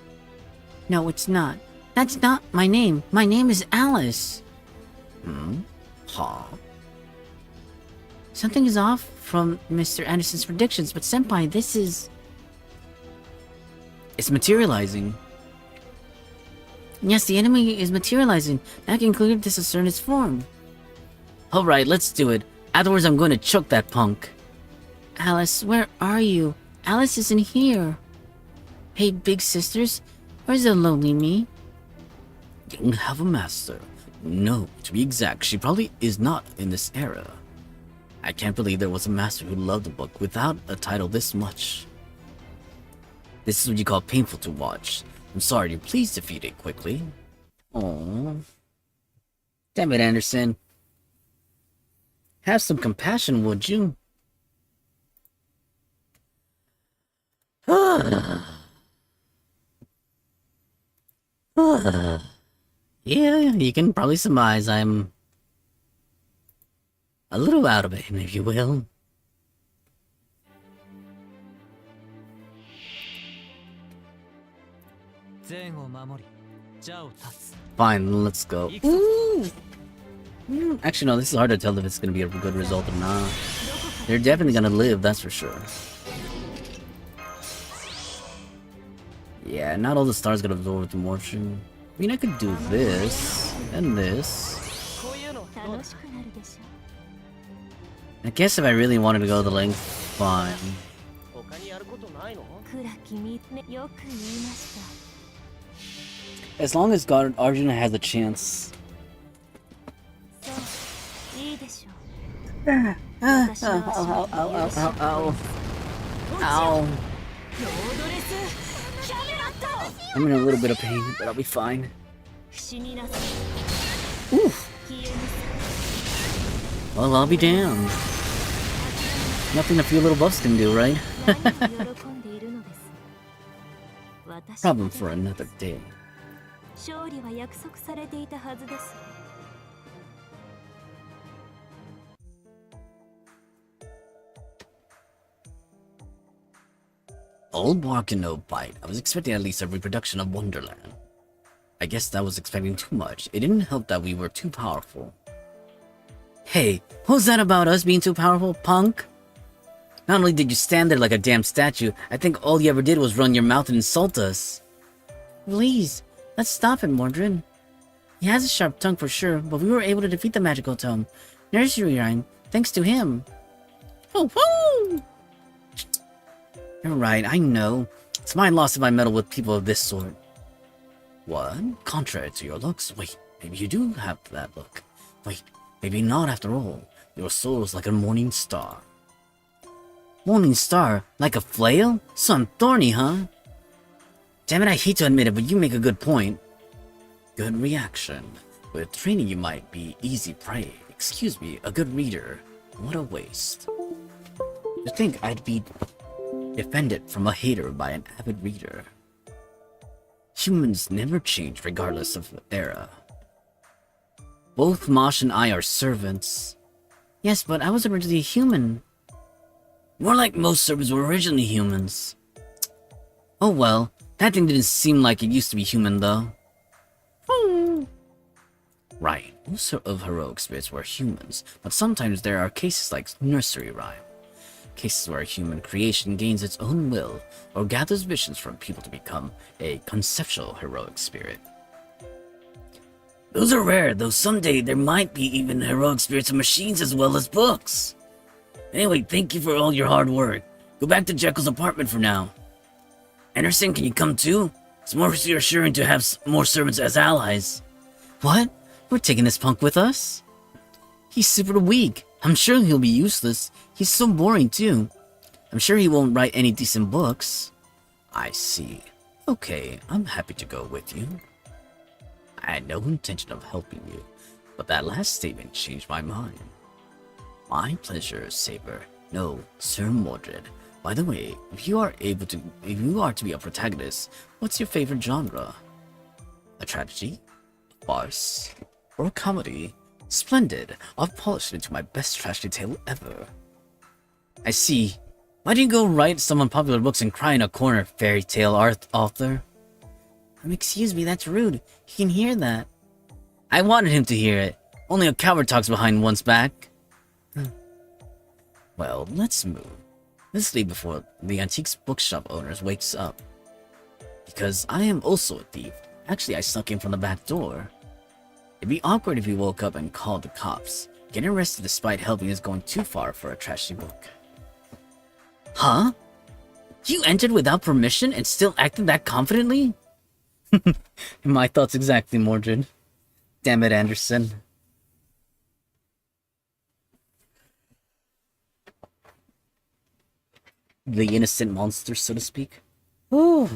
No, it's not. That's not my name. My name is Alice. Huh? Something is off from Mr. Anderson's predictions, but Senpai, this is... It's materializing. Yes, the enemy is materializing. I can clearly discern its form. Alright, let's do it. Afterwards, I'm going to choke that punk. Alice, where are you? Alice isn't here. Hey, big sisters, where's the lonely me? Didn't have a master. No, to be exact, she probably is not in this era. I can't believe there was a master who loved a book without a title this much. This is what you call painful to watch. I'm sorry, you please defeat it quickly. Oh. Damn it, Anderson. Have some compassion, would you? Yeah, you can probably surmise I'm a little out of it, if you will. Fine, let's go. Ooh. Actually, no, this is hard to tell if it's gonna be a good result or not. They're definitely gonna live, that's for sure. Yeah, not all the stars got absorbed with motion. I mean, I could do this and this. I guess if I really wanted to go the length, fine. As long as Arjuna has a chance. Ow, ow, ow, ow, ow. Ow. I'm in a little bit of pain, but I'll be fine. Oof. Well, I'll be damned. Nothing a few little buffs can do, right? Problem for another day. Old bark and no bite. I was expecting at least a reproduction of Wonderland. I guess that was expecting too much. It didn't help that we were too powerful. Hey, what was that about us being too powerful, punk? Not only did you stand there like a damn statue, I think all you ever did was run your mouth and insult us. Please, let's stop him, Mordred. He has a sharp tongue for sure, but we were able to defeat the magical tome. Nursery rhyme, thanks to him. Woo-hoo! You're right, I know. It's my loss if I meddle with people of this sort. What? Contrary to your looks. Wait, maybe you do have that look. Wait, maybe not after all. Your soul is like a morning star. Morning star? Like a flail? Some thorny, huh? Damn it, I hate to admit it, but you make a good point. Good reaction. With training you might be easy prey. Excuse me, a good reader. What a waste. To think I'd be defended from a hater by an avid reader. Humans never change regardless of era. Both Mosh and I are servants. Yes, but I was originally a human. More like most servants were originally humans. Oh well, that thing didn't seem like it used to be human though. Right, most of heroic spirits were humans, but sometimes there are cases like nursery rhyme. Cases where human creation gains its own will, or gathers visions from people to become a conceptual heroic spirit. Those are rare, though someday there might be even heroic spirits of machines as well as books. Anyway, thank you for all your hard work. Go back to Jekyll's apartment for now. Anderson, can you come too? It's more reassuring to have more servants as allies. What? We're taking this punk with us? He's super weak. I'm sure he'll be useless. He's so boring too. I'm sure he won't write any decent books. I see. Okay, I'm happy to go with you. I had no intention of helping you, but that last statement changed my mind. My pleasure, Saber. No, Sir Mordred. By the way, if you are to be a protagonist, what's your favorite genre? A tragedy? A farce? Or a comedy? Splendid. I'll polish it into my best tragedy tale ever. I see. Why do you go write some unpopular books and cry in a corner, fairy tale art author? Excuse me, that's rude. He can hear that. I wanted him to hear it. Only a coward talks behind one's back. Well, let's move. Let's leave before the antiques bookshop owners wakes up. Because I am also a thief. Actually, I snuck in from the back door. It'd be awkward if he woke up and called the cops. Getting arrested despite helping is going too far for a trashy book. Huh? You entered without permission and still acted that confidently? My thoughts exactly, Mordred. Damn it, Anderson. The innocent monster, so to speak. Ooh.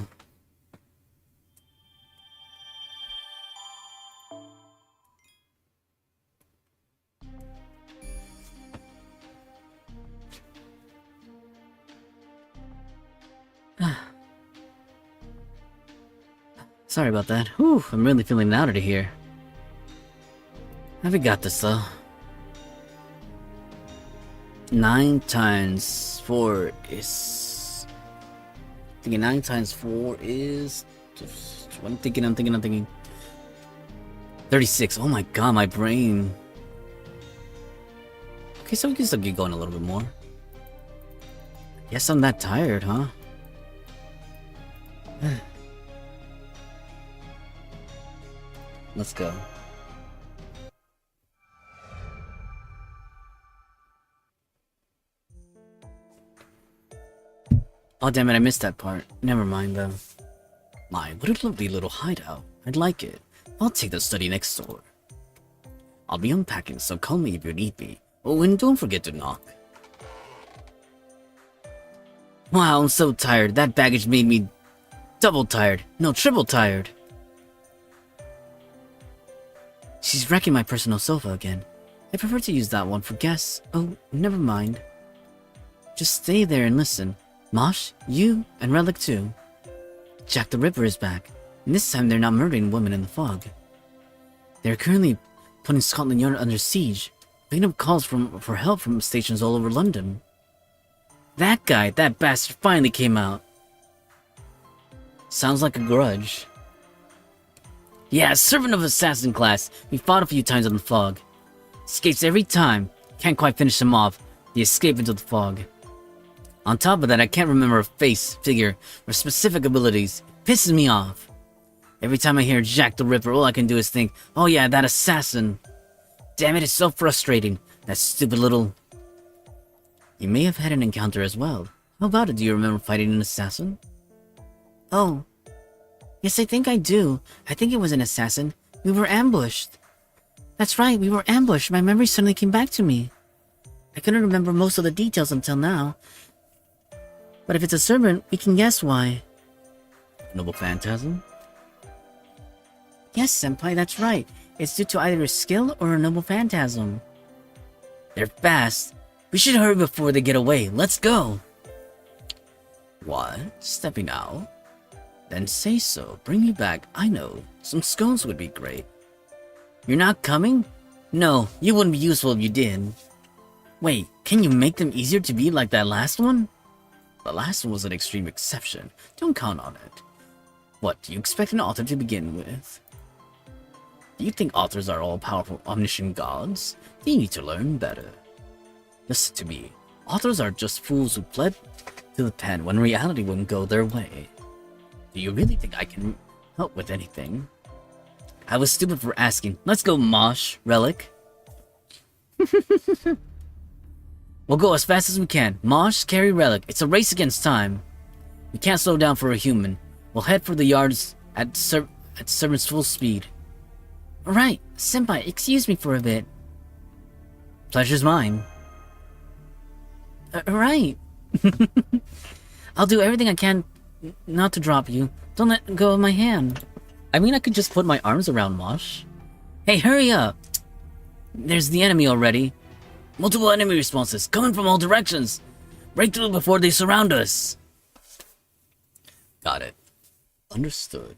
Sorry about that. Whew, I'm really feeling out of here. We got this though. 9 times 4 is... thinking 9 times 4 is... I'm thinking... 36. Oh my god, my brain. Okay, so we can still get going a little bit more. Guess I'm that tired, huh? Let's go. Oh damn it, I missed that part. Never mind though. My, what a lovely little hideout. I'd like it. I'll take the study next door. I'll be unpacking, so call me if you need me. Oh, and don't forget to knock. Wow, I'm so tired. That baggage made me double tired. No, triple tired. She's wrecking my personal sofa again. I prefer to use that one for guests. Oh, never mind. Just stay there and listen. Mosh, you, and Relic too. Jack the Ripper is back, and this time they're not murdering women in the fog. They're currently putting Scotland Yard under siege, picking up calls for help from stations all over London. That guy, that bastard, finally came out. Sounds like a grudge. Yeah, servant of assassin class. We fought a few times in the fog. Escapes every time. Can't quite finish him off. The escape into the fog. On top of that, I can't remember a face, figure, or specific abilities. It pisses me off. Every time I hear Jack the Ripper, all I can do is think, oh yeah, that assassin. Damn it, it's so frustrating. That stupid little... You may have had an encounter as well. How about it? Do you remember fighting an assassin? Oh. Yes, I think I do. I think it was an assassin. We were ambushed. That's right, we were ambushed. My memory suddenly came back to me. I couldn't remember most of the details until now. But if it's a servant, we can guess why. Noble phantasm? Yes, Senpai, that's right. It's due to either a skill or a noble phantasm. They're fast. We should hurry before they get away. Let's go. What? Stepping out? Then say so. Bring me back. I know. Some scones would be great. You're not coming? No, you wouldn't be useful if you did. Wait, can you make them easier to be like that last one? The last one was an extreme exception. Don't count on it. What, do you expect an author to begin with? Do you think authors are all-powerful, omniscient gods? They need to learn better. Listen to me. Authors are just fools who pled to the pen when reality wouldn't go their way. Do you really think I can help with anything? I was stupid for asking. Let's go, Mosh, Relic. We'll go as fast as we can. Mosh, carry Relic. It's a race against time. We can't slow down for a human. We'll head for the yards at servant's full speed. Right, Senpai, excuse me for a bit. Pleasure's mine. Right. I'll do everything I can not to drop you. Don't let go of my hand. I mean, I could just put my arms around Mosh. Hey, hurry up! There's the enemy already. Multiple enemy responses, coming from all directions. Break through before they surround us. Got it. Understood.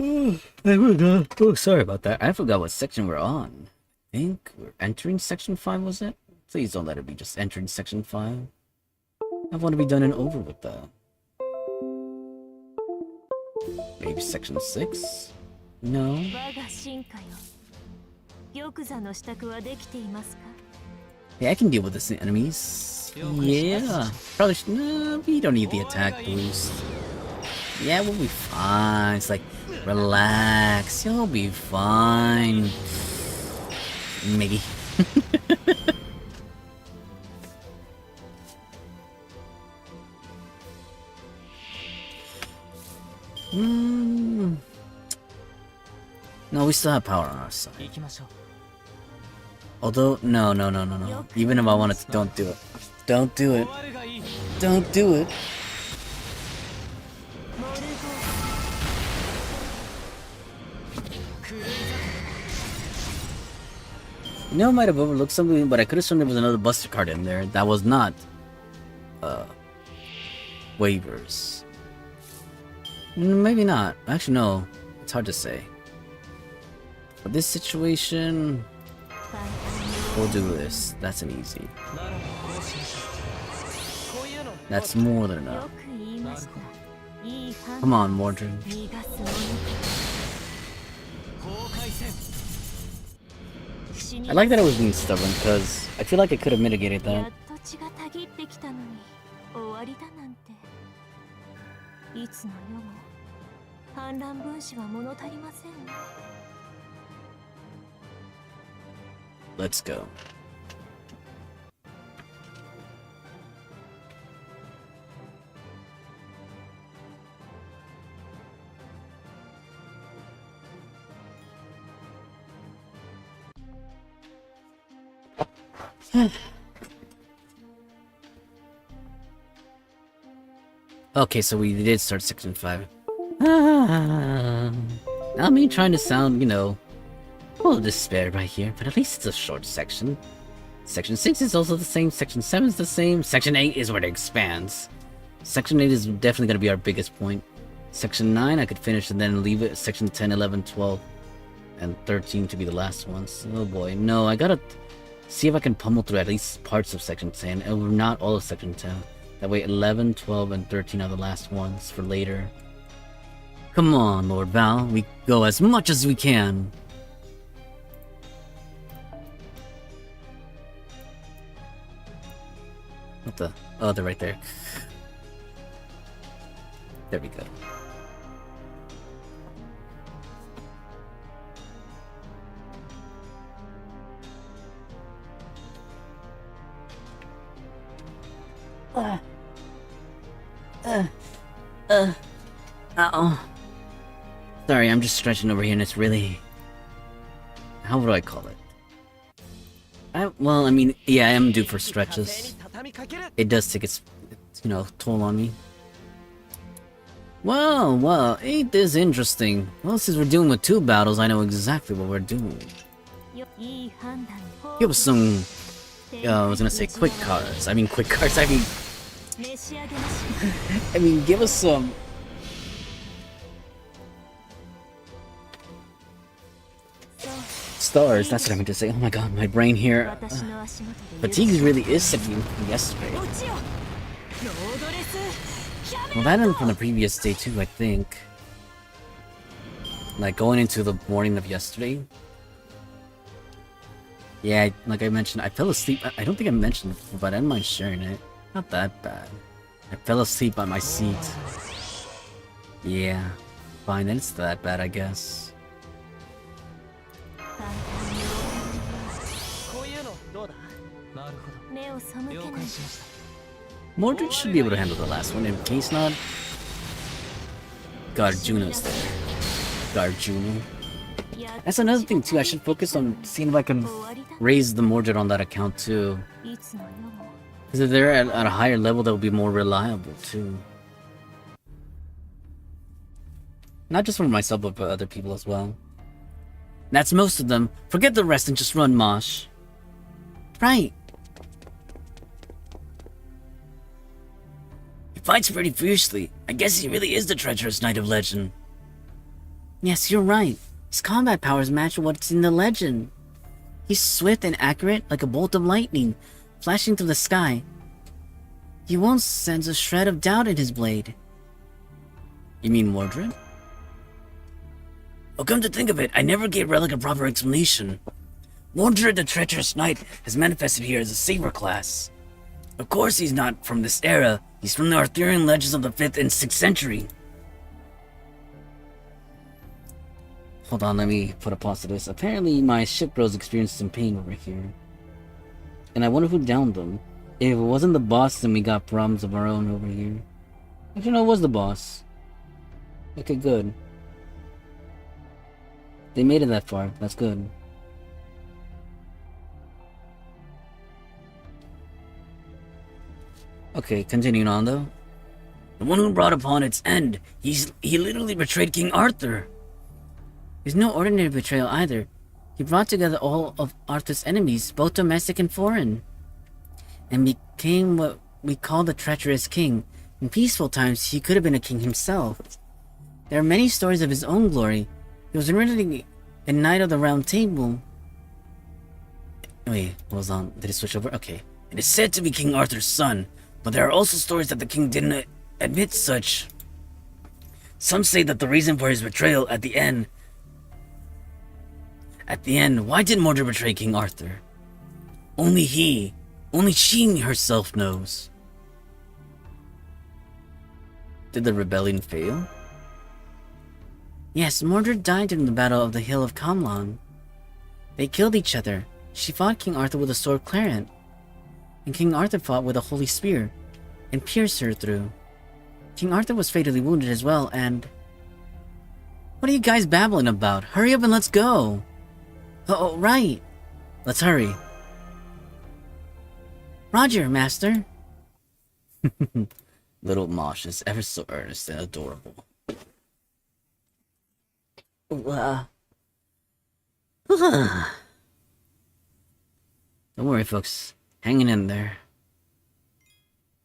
I forgot. Oh, sorry about that. I forgot what section we're on. I think we're entering section 5, was it? Please don't let it be just entering section 5. I want to be done and over with that. Maybe section 6? No. 我が進化よ。玉座の支度はできていますか？ Yeah, I can deal with this enemies. Yeah. Probably should. No, we don't need the attack boost. Yeah, we'll be fine. It's like, relax. You'll be fine. Maybe. No, we still have power on our side. Although, no. Even if I wanted to, don't do it. Don't do it. Don't do it. You know, I might have overlooked something, but I could have sworn there was another Buster card in there. That was not, waivers. Maybe not. Actually, no. It's hard to say. For this situation, we'll do this. That's an easy. That's more than enough. Come on, Mordred. I like that I was being stubborn, because I feel like I could have mitigated that. いつの世も反乱分子は物足りません。 Let's go. Okay, so we did start section 5. I mean, trying to sound, you know, a little despair right here, but at least it's a short section. Section 6 is also the same, Section 7 is the same, Section 8 is where it expands. Section 8 is definitely going to be our biggest point. Section 9 I could finish and then leave it, Section 10, 11, 12, and 13 to be the last ones. Oh boy, no, I gotta see if I can pummel through at least parts of Section 10, and not all of Section 10. That way 11, 12, and 13 are the last ones for later. Come on, Lord Val, we go as much as we can. What the? Oh, they're right there. There we go. Uh-oh. Sorry, I'm just stretching over here and it's really... How would I call it? Well, I mean, yeah, I am due for stretches. It does take its, you know, toll on me. Well, ain't this interesting? Well, since we're dealing with 2 battles, I know exactly what we're doing. Give us some... I was gonna say quick cards. I mean, give us some... Stars, that's what I meant to say. Oh my god, my brain here. Fatigue really is something from yesterday. Well, that happened from the previous day too, I think. Like, going into the morning of yesterday. Yeah, like I mentioned, I fell asleep. I don't think I mentioned it before, but I didn't mind sharing it. Not that bad. I fell asleep on my seat. Yeah. Fine, then it's that bad, I guess. Mordred should be able to handle the last one. In case not, Garjuna's there. Garjuna. That's another thing too. I should focus on seeing if I can raise the Mordred on that account too. Because if they're at a higher level, they'll be more reliable too. Not just for myself, but for other people as well. That's most of them. Forget the rest and just run, Mosh. Right. He fights pretty fiercely. I guess he really is the treacherous knight of legend. Yes, you're right. His combat powers match what's in the legend. He's swift and accurate like a bolt of lightning, flashing through the sky. He won't sense a shred of doubt in his blade. You mean Mordred? Oh, come to think of it, I never gave Relic a proper explanation. Mordred the Treacherous Knight has manifested here as a Saber class. Of course he's not from this era, he's from the Arthurian legends of the 5th and 6th century. Hold on, let me put a pause to this. Apparently, my ship bros experienced some pain over here. And I wonder who downed them. If it wasn't the boss, then we got problems of our own over here. Actually, no, it was the boss. Okay, good. They made it that far. That's good. Okay, continuing on though. The one who brought upon its end, he literally betrayed King Arthur. He's no ordinary betrayal either. He brought together all of Arthur's enemies, both domestic and foreign, and became what we call the treacherous king. In peaceful times, he could have been a king himself. There are many stories of his own glory. He was originally a knight of the Round Table. Wait, what was on? Did it switch over? Okay. It is said to be King Arthur's son, but there are also stories that the king didn't admit such. Some say that the reason for his betrayal at the end, why did Mordred betray King Arthur? Only she herself knows. Did the rebellion fail? Yes, Mordred died during the Battle of the Hill of Camlan. They killed each other. She fought King Arthur with a sword Clarent, and King Arthur fought with a holy spear, and pierced her through. King Arthur was fatally wounded as well, and... What are you guys babbling about? Hurry up and let's go! Oh, right! Let's hurry. Roger, master. Little Mosh is ever so earnest and adorable. Don't worry, folks. Hanging in there.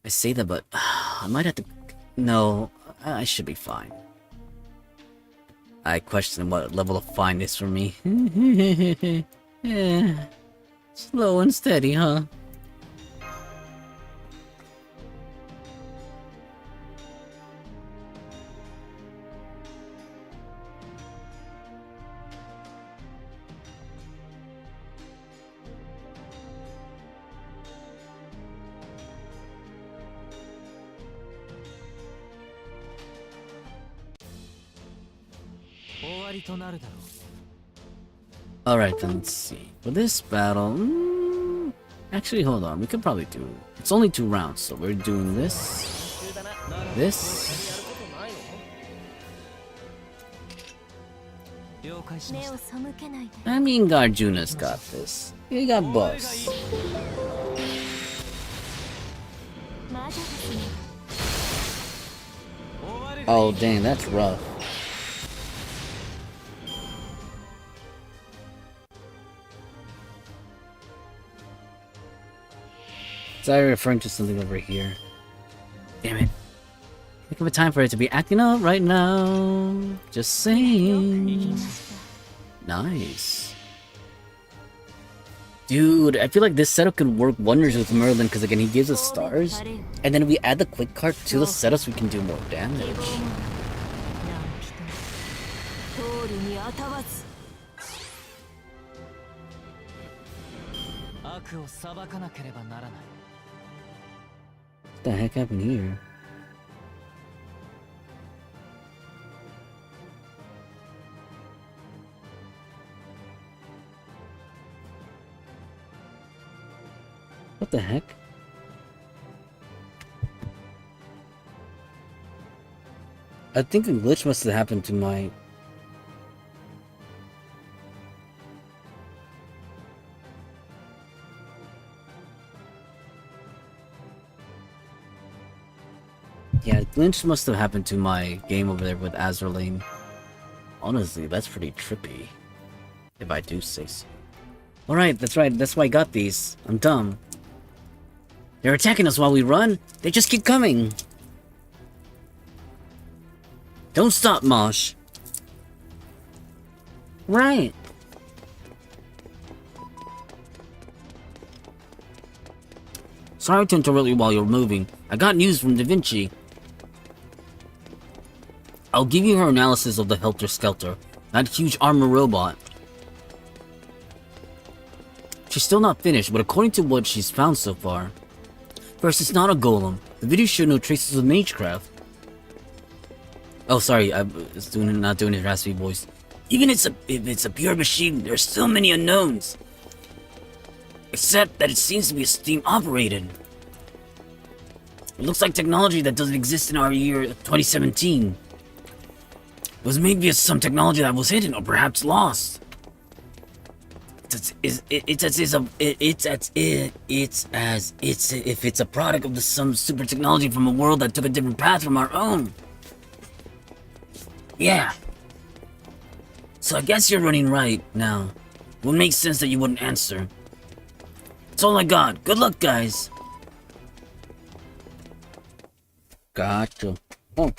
I say that, but I might have to... No, I should be fine. I question what level of fine is for me. Yeah. Slow and steady, huh? Alright then, let's see. For this battle... actually, hold on. We could probably do... It's only 2 rounds, so we're doing this. This. I mean, Garjuna's got this. He got boss. Oh, dang, that's rough. Is I referring to something over here? Damn it. Think of a time for it to be acting up right now. Just saying. Nice. Dude, I feel like this setup could work wonders with Merlin because again, he gives us stars. And then if we add the quick card to the setups, we can do more damage. What the heck happened here? What the heck? I think a glitch must have happened to my... Yeah, glitch must have happened to my game over there with Azraelane. Honestly, that's pretty trippy. If I do say so. Alright, that's right, that's why I got these. I'm dumb. They're attacking us while we run. They just keep coming. Don't stop, Mosh. Right. Sorry to interrupt you while you're moving, I got news from Da Vinci. I'll give you her analysis of the Helter Skelter, that huge armor robot. She's still not finished, but according to what she's found so far... First, it's not a golem. The video showed no traces of magecraft. Oh, sorry, I was not doing his raspy voice. Even if it's a pure machine, there's still many unknowns. Except that it seems to be steam-operated. It looks like technology that doesn't exist in our year 2017. It was made via some technology that was hidden or perhaps lost. It's as if it's a product of some super technology from a world that took a different path from our own. Yeah. So I guess you're running right now. It would make sense that you wouldn't answer. That's all I got. Good luck, guys. Gotcha. Oh.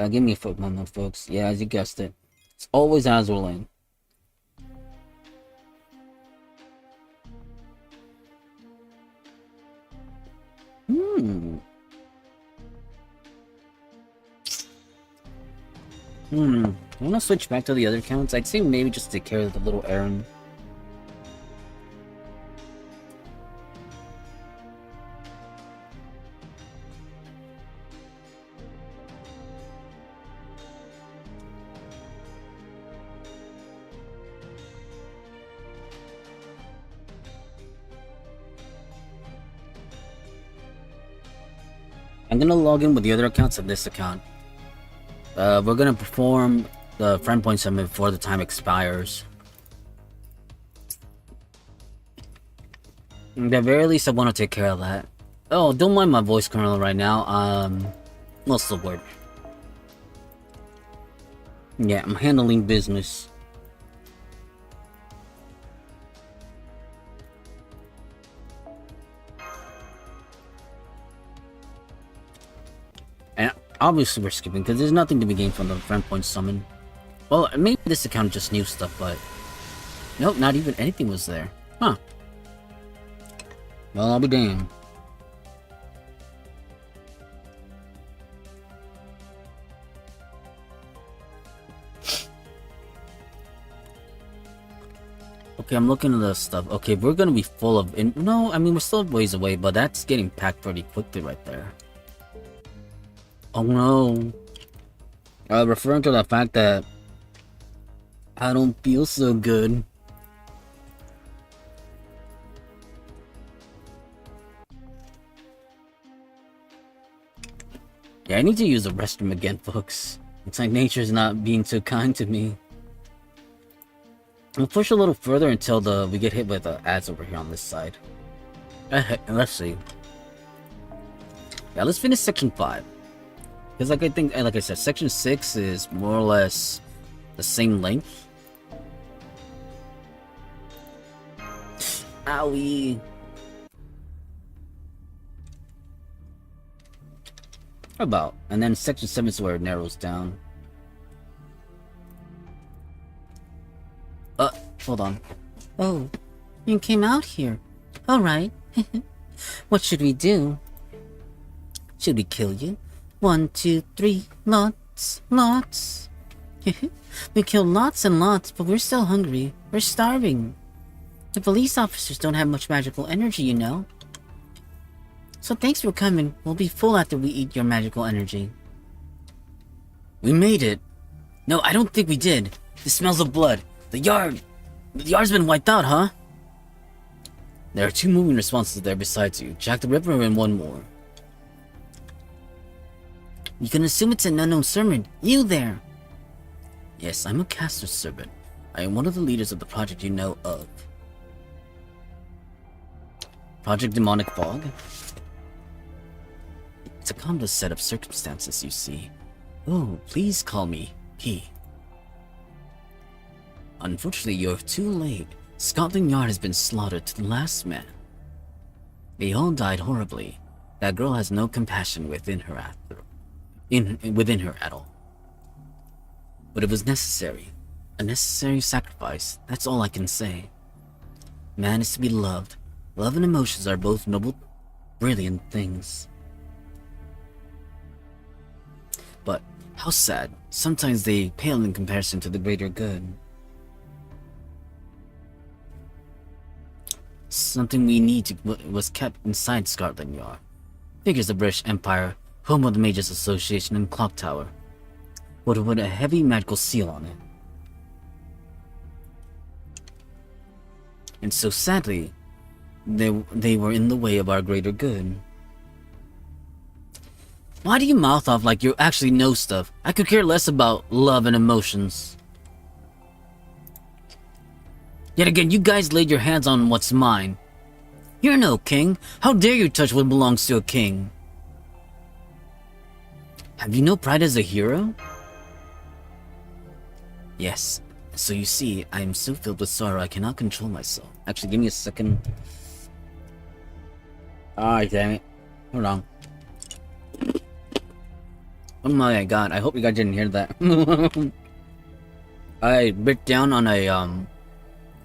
Give me a moment, folks. Yeah, as you guessed it. It's always Azrael. I wanna switch back to the other accounts. I'd say maybe just take care of the little errand. I'm gonna log in with the other accounts of this account. We're gonna perform the friend point summon before the time expires. At the very least, I want to take care of that. Oh, don't mind my voice currently right now. What's the word? Yeah, I'm handling business. And obviously we're skipping because there's nothing to be gained from the friend point summon. Well, maybe this account just new stuff, but nope, not even anything was there. Huh. Well, I'll be damned. Okay, I'm looking at the stuff. Okay, we're gonna be full of... No, I mean, we're still ways away, but that's getting packed pretty quickly right there. Oh no. Referring to the fact that I don't feel so good. Yeah, I need to use the restroom again, folks. It's like nature's not being too kind to me. We'll push a little further until we get hit with ads over here on this side. Let's see. Yeah, let's finish section 5. Because like I said, section 6 is more or less the same length. Owie. About. And then section 7 is where it narrows down. Hold on. Oh, you came out here. Alright. What should we do? Should we kill you? 1, 2, 3, lots. We killed lots and lots, but we're still hungry. We're starving. The police officers don't have much magical energy, you know. So thanks for coming. We'll be full after we eat your magical energy. We made it. No, I don't think we did. It smells of blood. The yard's been wiped out, huh? There are 2 moving responses there besides you. Jack the Ripper and one more. You can assume it's an unknown servant. You there. Yes, I'm a caster servant. I am one of the leaders of the project you know of. Project Demonic Fog? It's a complex set of circumstances, you see. Oh, please call me P. Unfortunately, you're too late. Scotland Yard has been slaughtered to the last man. They all died horribly. That girl has no compassion within her at all. But it was necessary. A necessary sacrifice, that's all I can say. Man is to be loved. Love and emotions are both noble, brilliant things. But how sad. Sometimes they pale in comparison to the greater good. Something we need to was kept inside Scotland Yard. Figures the British Empire, home of the Mages Association and Clock Tower, would have put a heavy magical seal on it. And so sadly, they were in the way of our greater good. Why do you mouth off like you actually know stuff? I could care less about love and emotions. Yet again, you guys laid your hands on what's mine. You're no king. How dare you touch what belongs to a king? Have you no pride as a hero? Yes. So you see, I am so filled with sorrow I cannot control myself. Actually, give me a second. Ah, damn it. Hold on. Oh my god, I hope you guys didn't hear that. I bit down on a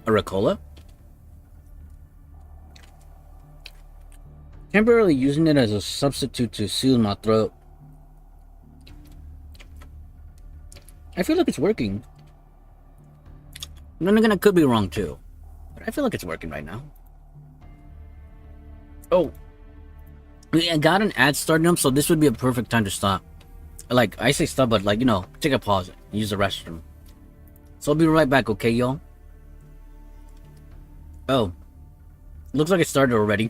Ricola. Temporarily using it as a substitute to soothe my throat. I feel like it's working. Then again, I could be wrong too. But I feel like it's working right now. Oh. I got an ad starting up, so this would be a perfect time to stop. Like, I say stop, but like, you know, take a pause, use the restroom. So I'll be right back, okay, y'all? Oh. Looks like it started already.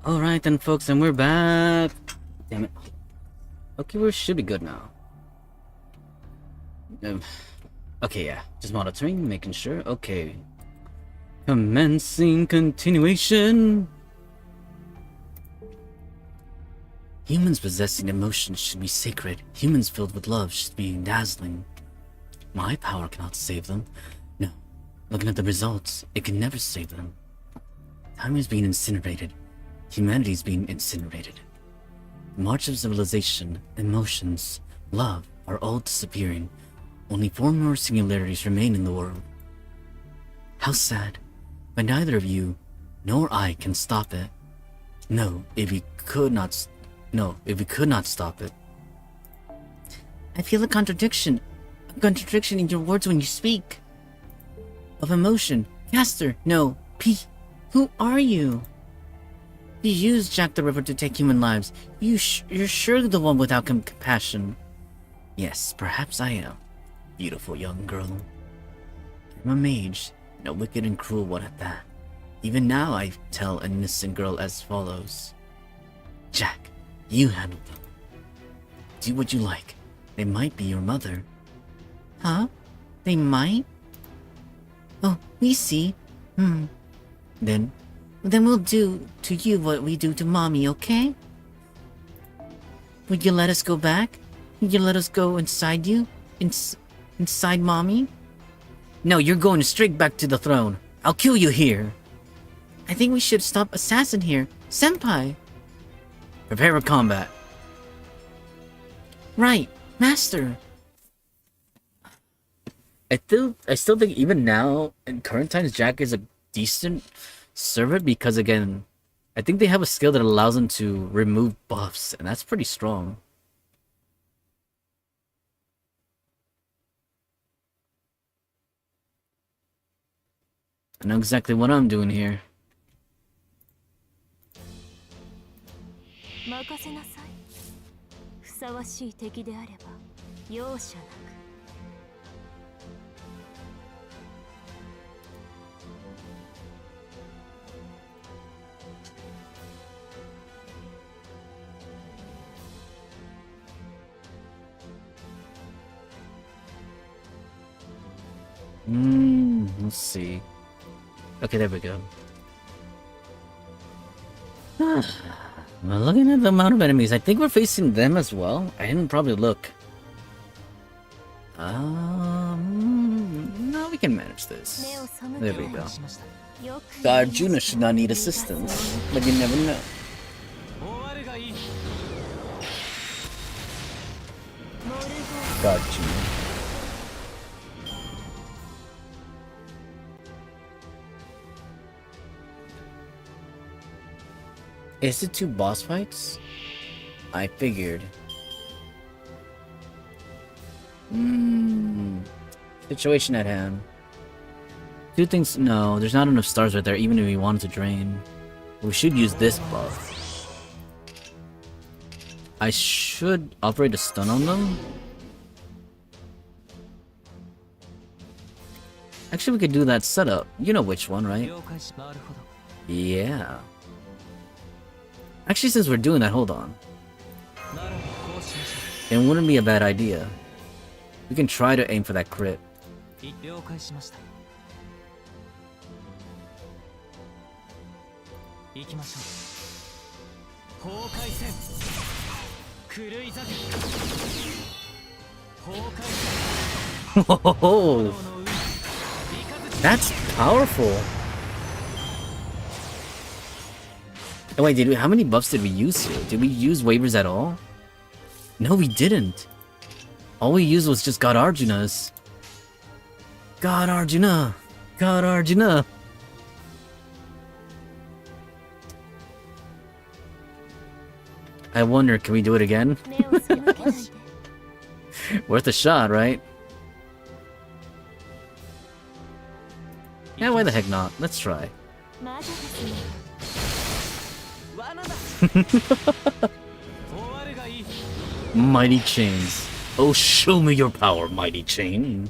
Alright then, folks, and we're back. Damn it. Okay, we should be good now. Okay, yeah. Just monitoring, making sure. Okay. Commencing continuation. Humans possessing emotions should be sacred. Humans filled with love should be dazzling. My power cannot save them. No. Looking at the results, it can never save them. Time is being incinerated. Humanity is being incinerated. The march of civilization, emotions, love are all disappearing. Only 4 more singularities remain in the world. How sad. But neither of you nor I can stop it. No, if we could not stop it. I feel a contradiction in your words when you speak. Of emotion. Caster, no. Who are you? You used Jack the Ripper to take human lives. You're surely the one without compassion. Yes, perhaps I am. Beautiful young girl. I'm a mage, and a wicked and cruel one at that. Even now I tell an innocent girl as follows. Jack, you handle them. Do what you like. They might be your mother. Huh? They might? Oh, we see. Then we'll do to you what we do to Mommy, okay? Would you let us go back? Would you let us go inside you? Inside Mommy? No, you're going straight back to the throne. I'll kill you here. I think we should stop Assassin here. Senpai! Prepare for combat. Right, Master! I still think even now, in current times, Jack is a decent servant because, again, I think they have a skill that allows them to remove buffs, and that's pretty strong. I know exactly what I'm doing here. 任せなさい。ふさわしい敵であれば容赦なく。Let's see. Okay, there we go. Well, looking at the amount of enemies, I think we're facing them as well. I didn't probably look. No, we can manage this. There we go. Arjuna should not need assistance, but you never know. Arjuna. Is it 2 boss fights? I figured. Situation at hand. 2 things. No, there's not enough stars right there, even if we wanted to drain. We should use this buff. I should operate a stun on them. Actually, we could do that setup. You know which one, right? Yeah. Actually, since we're doing that, hold on. It wouldn't be a bad idea. We can try to aim for that crit. Whoa! That's powerful! Oh wait, how many buffs did we use here? Did we use waivers at all? No, we didn't. All we used was just God Arjuna's. God Arjuna! God Arjuna! I wonder, can we do it again? Worth a shot, right? Yeah, why the heck not? Let's try. Mighty chains. Oh, show me your power, mighty chain.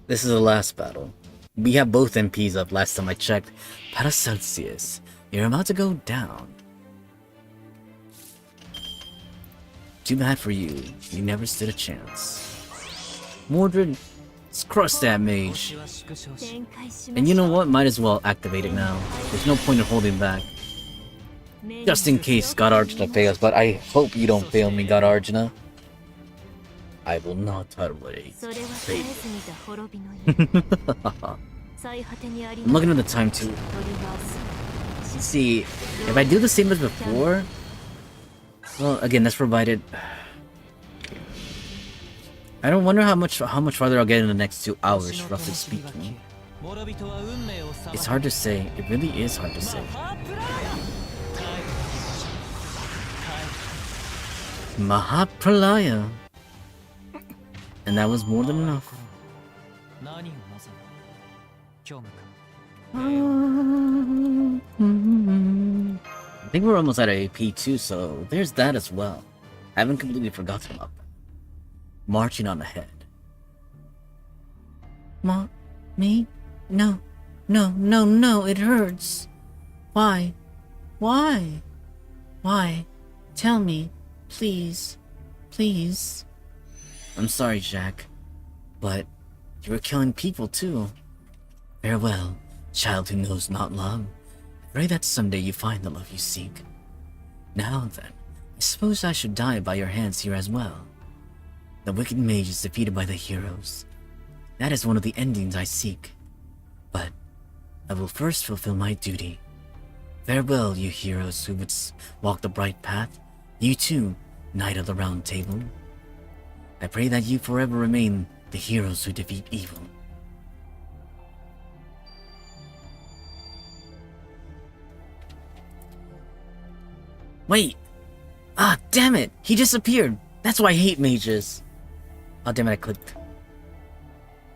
This is the last battle. We have both MPs up last time I checked. Paracelsius. You're about to go down. Too bad for you. You never stood a chance. Mordred, let's crush that mage. 展開しま And you し know ょう what? Might as well activate it now. There's no point in holding back. Just in case God Arjuna fails, but I hope you don't fail me, God Arjuna. I will not tolerate. それは絶えず見た滅びの夢最果てにあり I'm looking at the time too. 取り回す Let's see. If I do the same as before, well, again, that's provided. I don't wonder how much farther I'll get in the next 2 hours, roughly speaking. It's hard to say. It really is hard to say. Mahapralaya. And that was more than enough. 何を望む虚無か I think we're almost at a AP too, so there's that as well. I haven't completely forgotten about that. Marching on ahead. Me? No. No, it hurts. Why? Why? Tell me, please. I'm sorry, Jack, but you were killing people too. Farewell, child who knows not love. I pray that someday you find the love you seek. Now then, I suppose I should die by your hands here as well. The wicked mage is defeated by the heroes. That is one of the endings I seek. But I will first fulfill my duty. Farewell, you heroes who would walk the bright path. You too, Knight of the Round Table. I pray that you forever remain the heroes who defeat evil. Wait! Ah, damn it! He disappeared! That's why I hate mages. Oh, damn it, I clicked.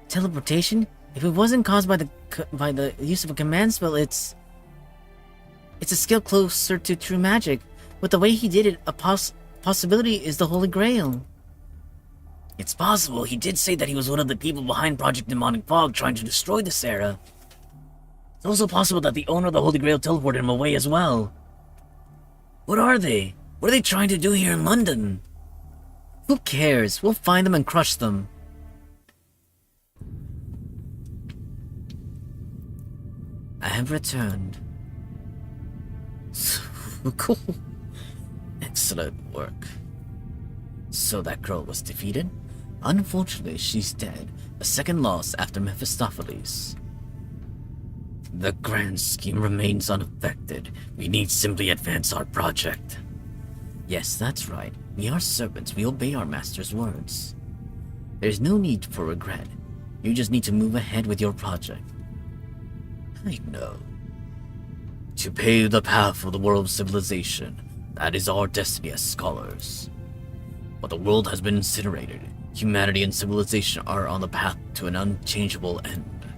Teleportation? If it wasn't caused by the use of a command spell, it's a skill closer to true magic. With the way he did it, a possibility is the Holy Grail. It's possible. He did say that he was one of the people behind Project Demonic Fog trying to destroy this era. It's also possible that the owner of the Holy Grail teleported him away as well. What are they? What are they trying to do here in London? Who cares? We'll find them and crush them. I have returned. So cool. Excellent work. So that girl was defeated? Unfortunately, she's dead. A second loss after Mephistopheles. The grand scheme remains unaffected. We need simply advance our project. Yes, that's right. We are servants. We obey our master's words. There's no need for regret. You just need to move ahead with your project. I know. To pave the path for the world's civilization. That is our destiny as scholars. But the world has been incinerated. Humanity and civilization are on the path to an unchangeable end.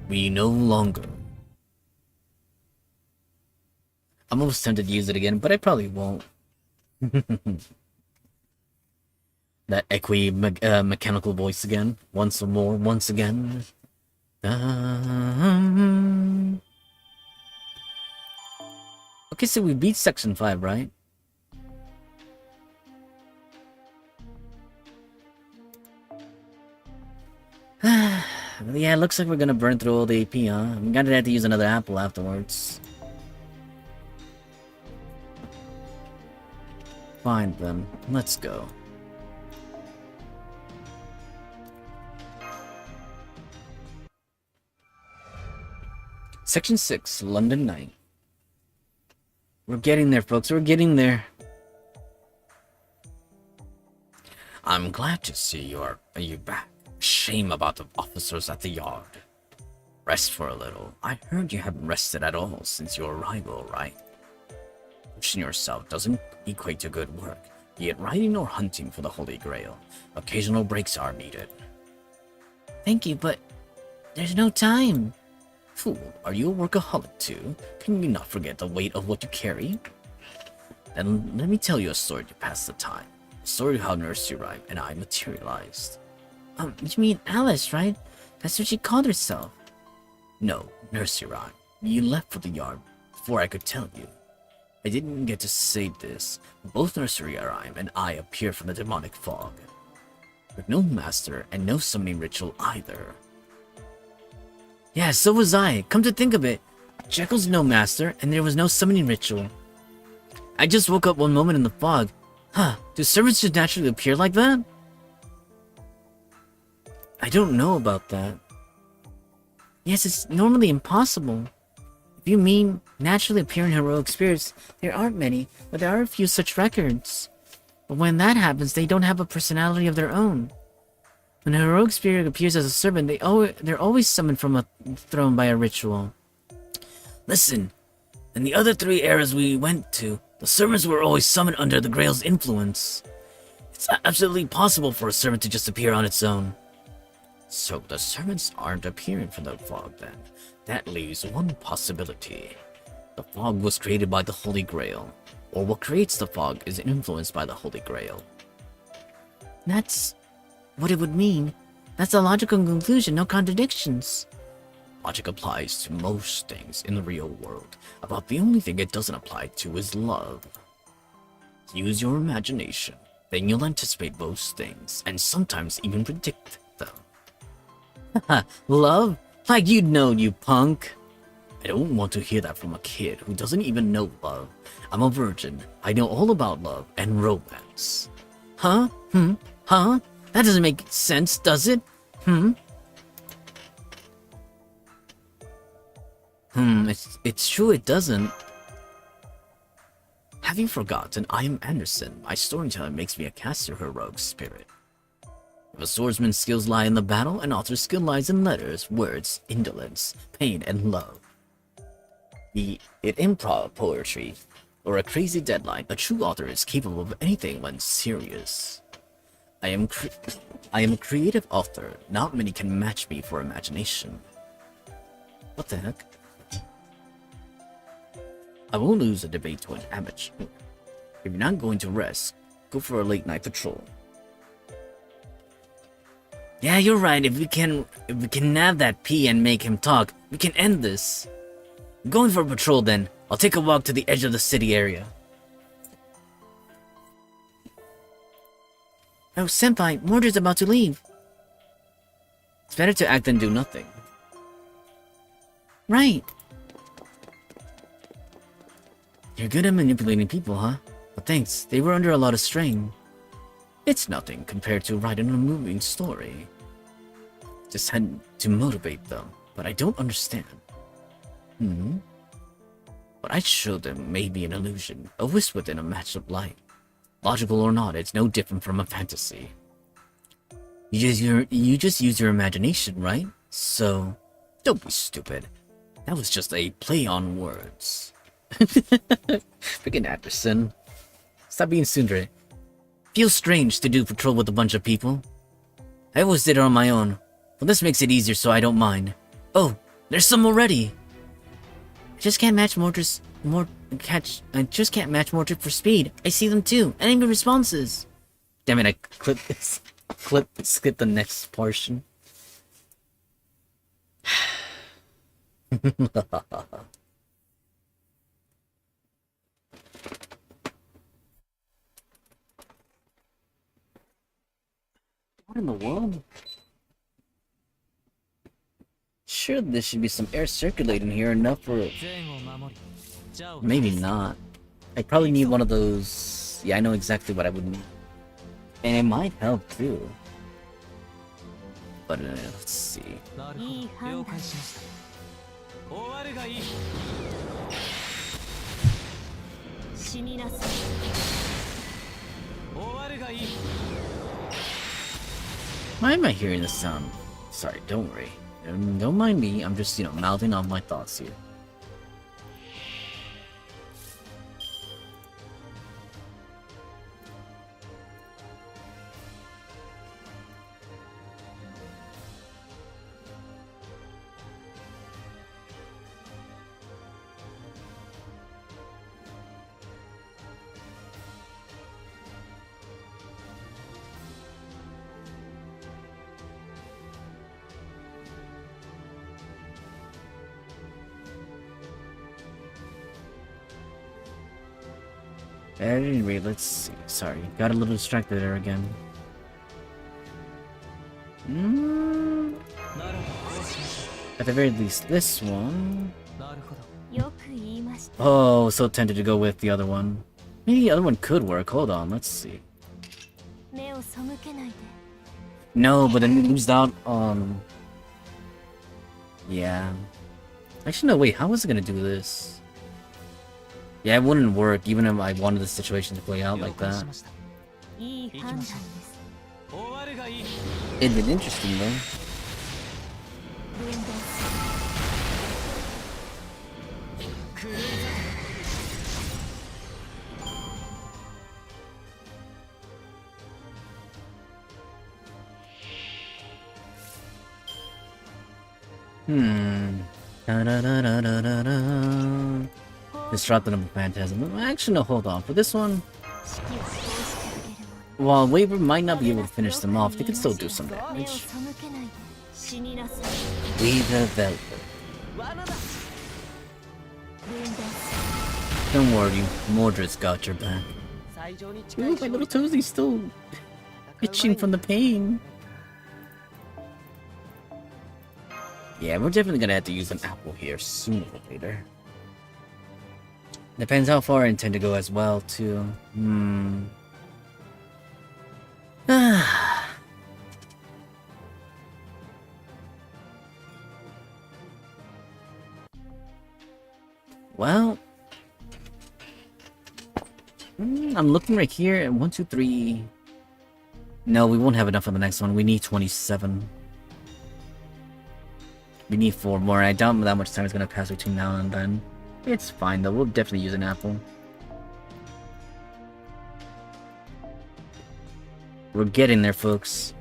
We no longer... I'm almost tempted to use it again, but I probably won't. That mechanical voice again. Once more, once again. Okay, so we beat Section 5, right? Yeah, it looks like we're gonna burn through all the AP, huh? I'm gonna have to use another apple afterwards. Fine then, let's go. Section 6, London Night. We're getting there, folks, we're getting there. I'm glad to see you back. Shame about the officers at the yard. Rest for a little. I heard you haven't rested at all since your arrival, right? Pushing yourself doesn't equate to good work, be it riding or hunting for the Holy Grail. Occasional breaks are needed. Thank you, but there's no time. Fool, are you a workaholic too? Can you not forget the weight of what you carry? Then let me tell you a story to pass the time. A story of how Nursery Rhyme and I materialized. You mean Alice, right? That's what she called herself. No, Nursery Rhyme. You left for the yard before I could tell you. I didn't get to say this. Both Nursery Rhyme and I appeared from the demonic fog. With no master and no summoning ritual either. Yeah, so was I. Come to think of it, Jekyll's no master and there was no summoning ritual. I just woke up one moment in the fog. Huh, do servants just naturally appear like that? I don't know about that. Yes, it's normally impossible. If you mean naturally appearing heroic spirits, there aren't many, but there are a few such records. But when that happens, they don't have a personality of their own. When a heroic spirit appears as a servant, they're always summoned from a throne by a ritual. Listen, in the other 3 eras we went to, the servants were always summoned under the Grail's influence. It's absolutely possible for a servant to just appear on its own. So the servants aren't appearing from the fog then. That leaves one possibility. The fog was created by the Holy Grail, or what creates the fog is influenced by the Holy Grail. That's what it would mean. That's a logical conclusion, no contradictions. Logic applies to most things in the real world. About the only thing it doesn't apply to is love. Use your imagination, then you'll anticipate most things, and sometimes even predict them. Haha, love? Like you'd know, you punk. I don't want to hear that from a kid who doesn't even know love. I'm a virgin. I know all about love and romance. Huh? Huh? That doesn't make sense, does it? It's true it doesn't. Have you forgotten I am Anderson? My storytelling makes me a caster heroic spirit. If a swordsman's skills lie in the battle, an author's skill lies in letters, words, indolence, pain, and love. Be it improv poetry or a crazy deadline, a true author is capable of anything when serious. I am a creative author. Not many can match me for imagination. What the heck? I won't lose a debate to an amateur. If you're not going to rest, go for a late night patrol. Yeah, you're right. If we can nab that P and make him talk, we can end this. I'm going for a patrol then. I'll take a walk to the edge of the city area. Oh, Senpai, Mordred's about to leave. It's better to act than do nothing. Right. You're good at manipulating people, huh? But thanks, they were under a lot of strain. It's nothing compared to writing a moving story. Just had to motivate them, but I don't understand. What I showed them may be an illusion, a wisp within a match of light. Logical or not, it's no different from a fantasy. You just use your imagination, right? So, don't be stupid. That was just a play on words. Freaking Anderson. Stop being tsundere. Feels strange to do patrol with a bunch of people. I always did it on my own, but this makes it easier so I don't mind. Oh, there's some already. I just can't match Mordred for speed. I see them too, and even responses. Damn it, I skip the next portion. What in the world? Sure, there should be some air circulating here enough for... Maybe not. I probably need one of those... Yeah, I know exactly what I would need. And it might help too. But let's see. Why am I hearing this sound? Sorry, don't worry. Don't mind me, I'm just, mouthing off my thoughts here. At any rate, let's see. Sorry, got a little distracted there again. At the very least, this one. なるほど。よく言いました。 Oh, so tempted to go with the other one. Maybe the other one could work. Hold on, let's see. 目を背けないで。 No, but then it lose out on. Yeah. Actually, no, wait, how was it gonna do this? Yeah, it wouldn't work even if I wanted the situation to play out 了 like 解 that. しました。いい判断です。終わるがいい。 It'd been interesting though. 分断す クルーザ Da-da-da-da-da-da. Disrupt the number phantasm. Actually, no, hold on. For this one, 指揮を通してあげるもの。 while Waver might not be able to finish them off, they can still do some 目を damage. 背けないで。死になさい。 Waver Velvet. 罠だ。分断す Don't worry, Mordred's got your back. 最上に近い Ooh, my little Toozy's still itching from the pain. Yeah, we're definitely gonna have to use an apple here sooner or later. Depends how far I intend to go as well, too. Well, I'm looking right here at 1, 2, 3. No, we won't have enough for the next one. We need 27. We need 4 more. I doubt that much time is gonna pass between now and then. It's fine though. We'll definitely use an apple. We're getting there, folks.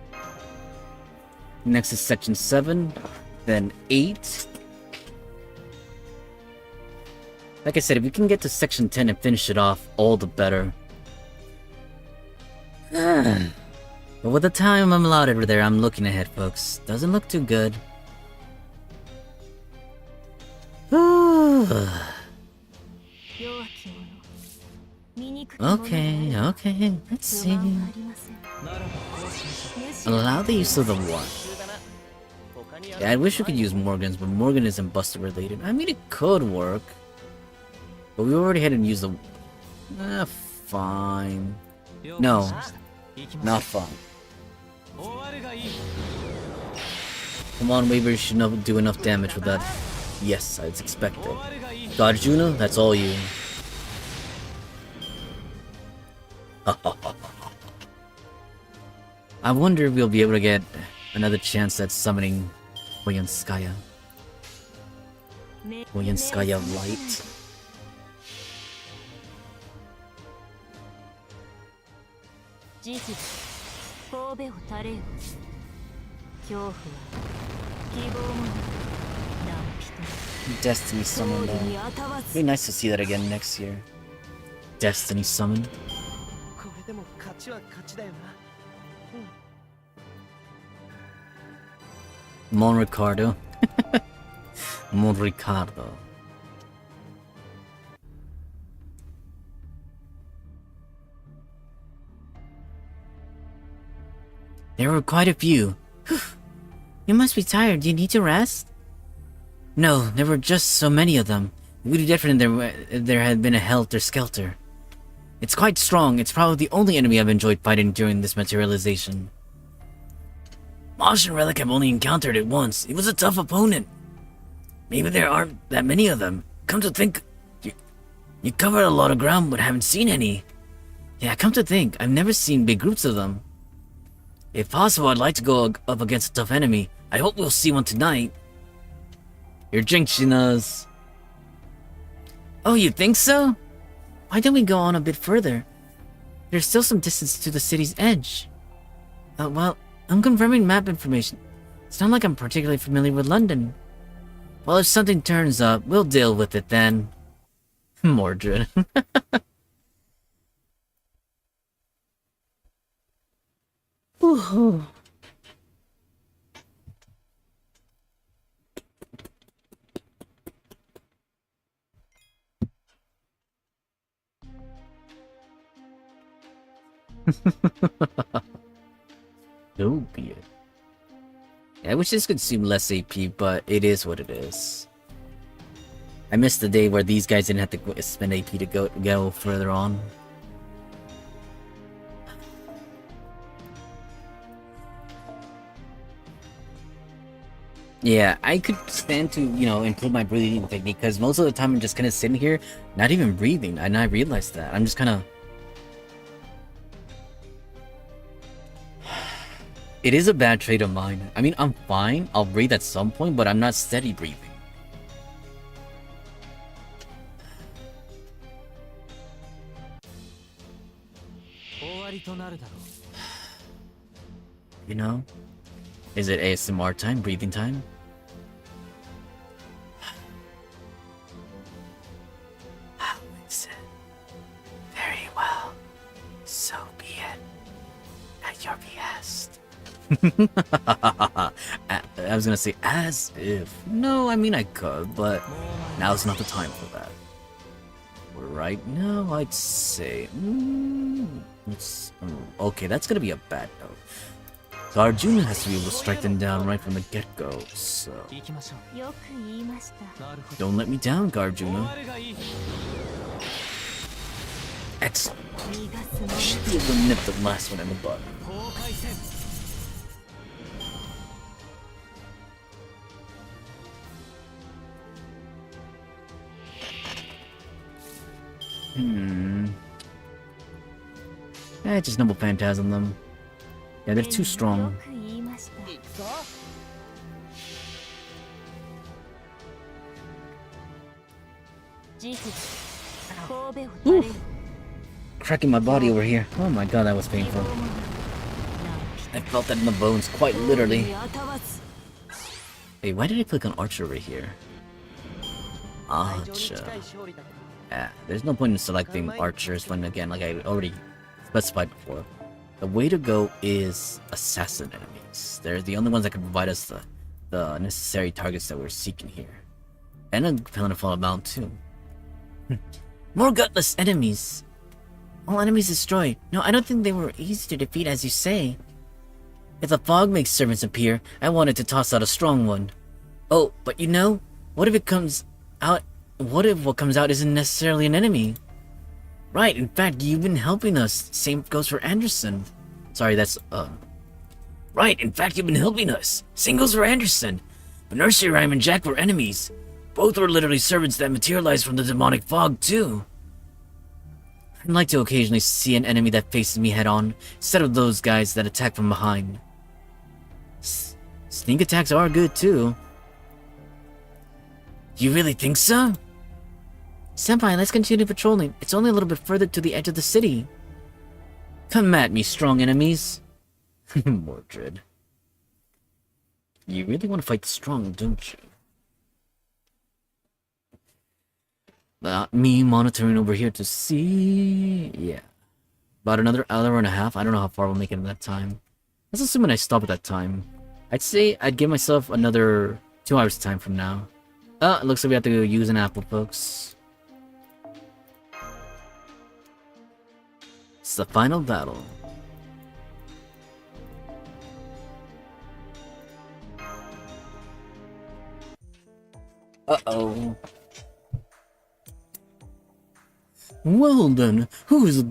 Next is section 7, then 8. Like I said, if we can get to section 10 and finish it off, all the better. But with the time I'm allowed over there, I'm looking ahead, folks. Doesn't look too good. Okay, okay, let's see. Allow the use of the one. Yeah, I wish we could use Morgan's, but Morgan isn't Buster related. I mean, it could work. But we already had to use the... fine. No, not fine. 終わるがいい。 Come on, Weaver, you should do enough damage with that. Yes, it's expected. 終わるがいい。 God Juno, that's all you. I wonder if we'll be able to get another chance at summoning Voyanskaya. Voyanskaya Light. 事実神戸を垂れよ恐怖は希望もなく何人 Destiny Summon, 勝利 though. に当たわ It'd be ず nice to see that again next year. Destiny Summon. これでも勝ちは勝ちだよな。 Mon Ricardo. Mon Ricardo. There were quite a few. You must be tired. Do you need to rest? No, there were just so many of them. It would be different if there had been a helter-skelter. It's quite strong. It's probably the only enemy I've enjoyed fighting during this materialization. Mosh and Relic have only encountered it once. It was a tough opponent. Maybe there aren't that many of them. Come to think, you covered a lot of ground but haven't seen any. Yeah, come to think, I've never seen big groups of them. If possible, I'd like to go up against a tough enemy. I hope we'll see one tonight. You're jinxing us. Oh, you think so? Why don't we go on a bit further? There's still some distance to the city's edge. Well, I'm confirming map information. It's not like I'm particularly familiar with London. Well, if something turns up, we'll deal with it then. Mordred. Woohoo. So be it. Yeah, I wish this could seem less AP, but it is what it is. I miss the day where these guys didn't have to spend AP to go further on. Yeah, I could stand to, improve my breathing technique, because most of the time I'm just kind of sitting here, not even breathing, and I realized that. I'm just kind of... It is a bad trait of mine. I mean, I'm fine, I'll breathe at some point, but I'm not steady breathing. You know? Is it ASMR time? Breathing time? Very well. So be it. At your behest. I was gonna say as if. No, I mean I could, but now's not the time for that. Right now, I'd say... okay, that's gonna be a bad note. So Arjuna has to be able to strike them down right from the get-go, so... 行きましょう。よく言いました。なるほど。 Don't let me down, Garjuna. 我々がいい。 Excellent. 身がすまな Should be able to nip the last one in the bud. 公開戦。 Just Noble Phantasm them. Yeah, they're too よ strong. く言いました。事実、神戸を垂れよ。 Cracking my body over here. Oh my god, that was 希望 painful. もなく、 I felt that in the bones, quite literally. に当たわず。 Hey, why did I click on Archer over here? Archer. Yeah, there's no point in selecting archers when, again, like I already specified before. The way to go is assassin enemies. They're the only ones that can provide us the necessary targets that we're seeking here. And a plentiful amount too. More gutless enemies. All enemies destroyed. No, I don't think they were easy to defeat as you say. If the fog makes servants appear, I wanted to toss out a strong one. Oh, but you know, what if it comes out... What if what comes out isn't necessarily an enemy? Right, in fact, you've been helping us. Same goes for Anderson. Sorry, that's, Right, in fact, you've been helping us. Same goes for Anderson. But Nursery Rhyme and Jack were enemies. Both were literally servants that materialized from the demonic fog, too. I'd like to occasionally see an enemy that faces me head-on, instead of those guys that attack from behind. Sneak attacks are good, too. You really think so? Senpai, let's continue patrolling. It's only a little bit further to the edge of the city. Come at me, strong enemies. Mordred. You really want to fight the strong, don't you? Not me monitoring over here to see... Yeah. About another hour and a half. I don't know how far we'll make it in that time. Let's assume I stop at that time. I'd say I'd give myself another 2 hours time from now. It looks like we have to use an apple, folks. It's the final battle. Uh-oh. Well then, who is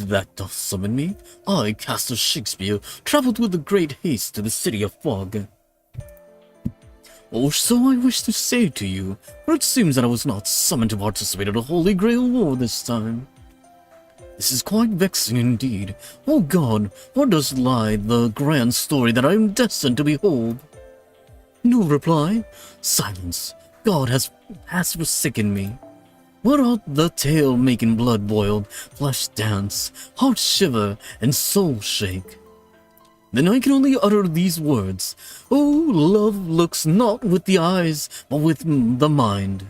that doth summon me? I, Castor Shakespeare, travelled with a great haste to the city of fog. Or so I wish to say to you, for it seems that I was not summoned to participate in a Holy Grail war this time. This is quite vexing indeed. Oh God, where does lie the grand story that I am destined to behold? No reply? Silence. God has forsaken me. Where art the tale making blood boil, flesh dance, heart shiver, and soul shake? Then I can only utter these words. Oh, love looks not with the eyes, but with the mind.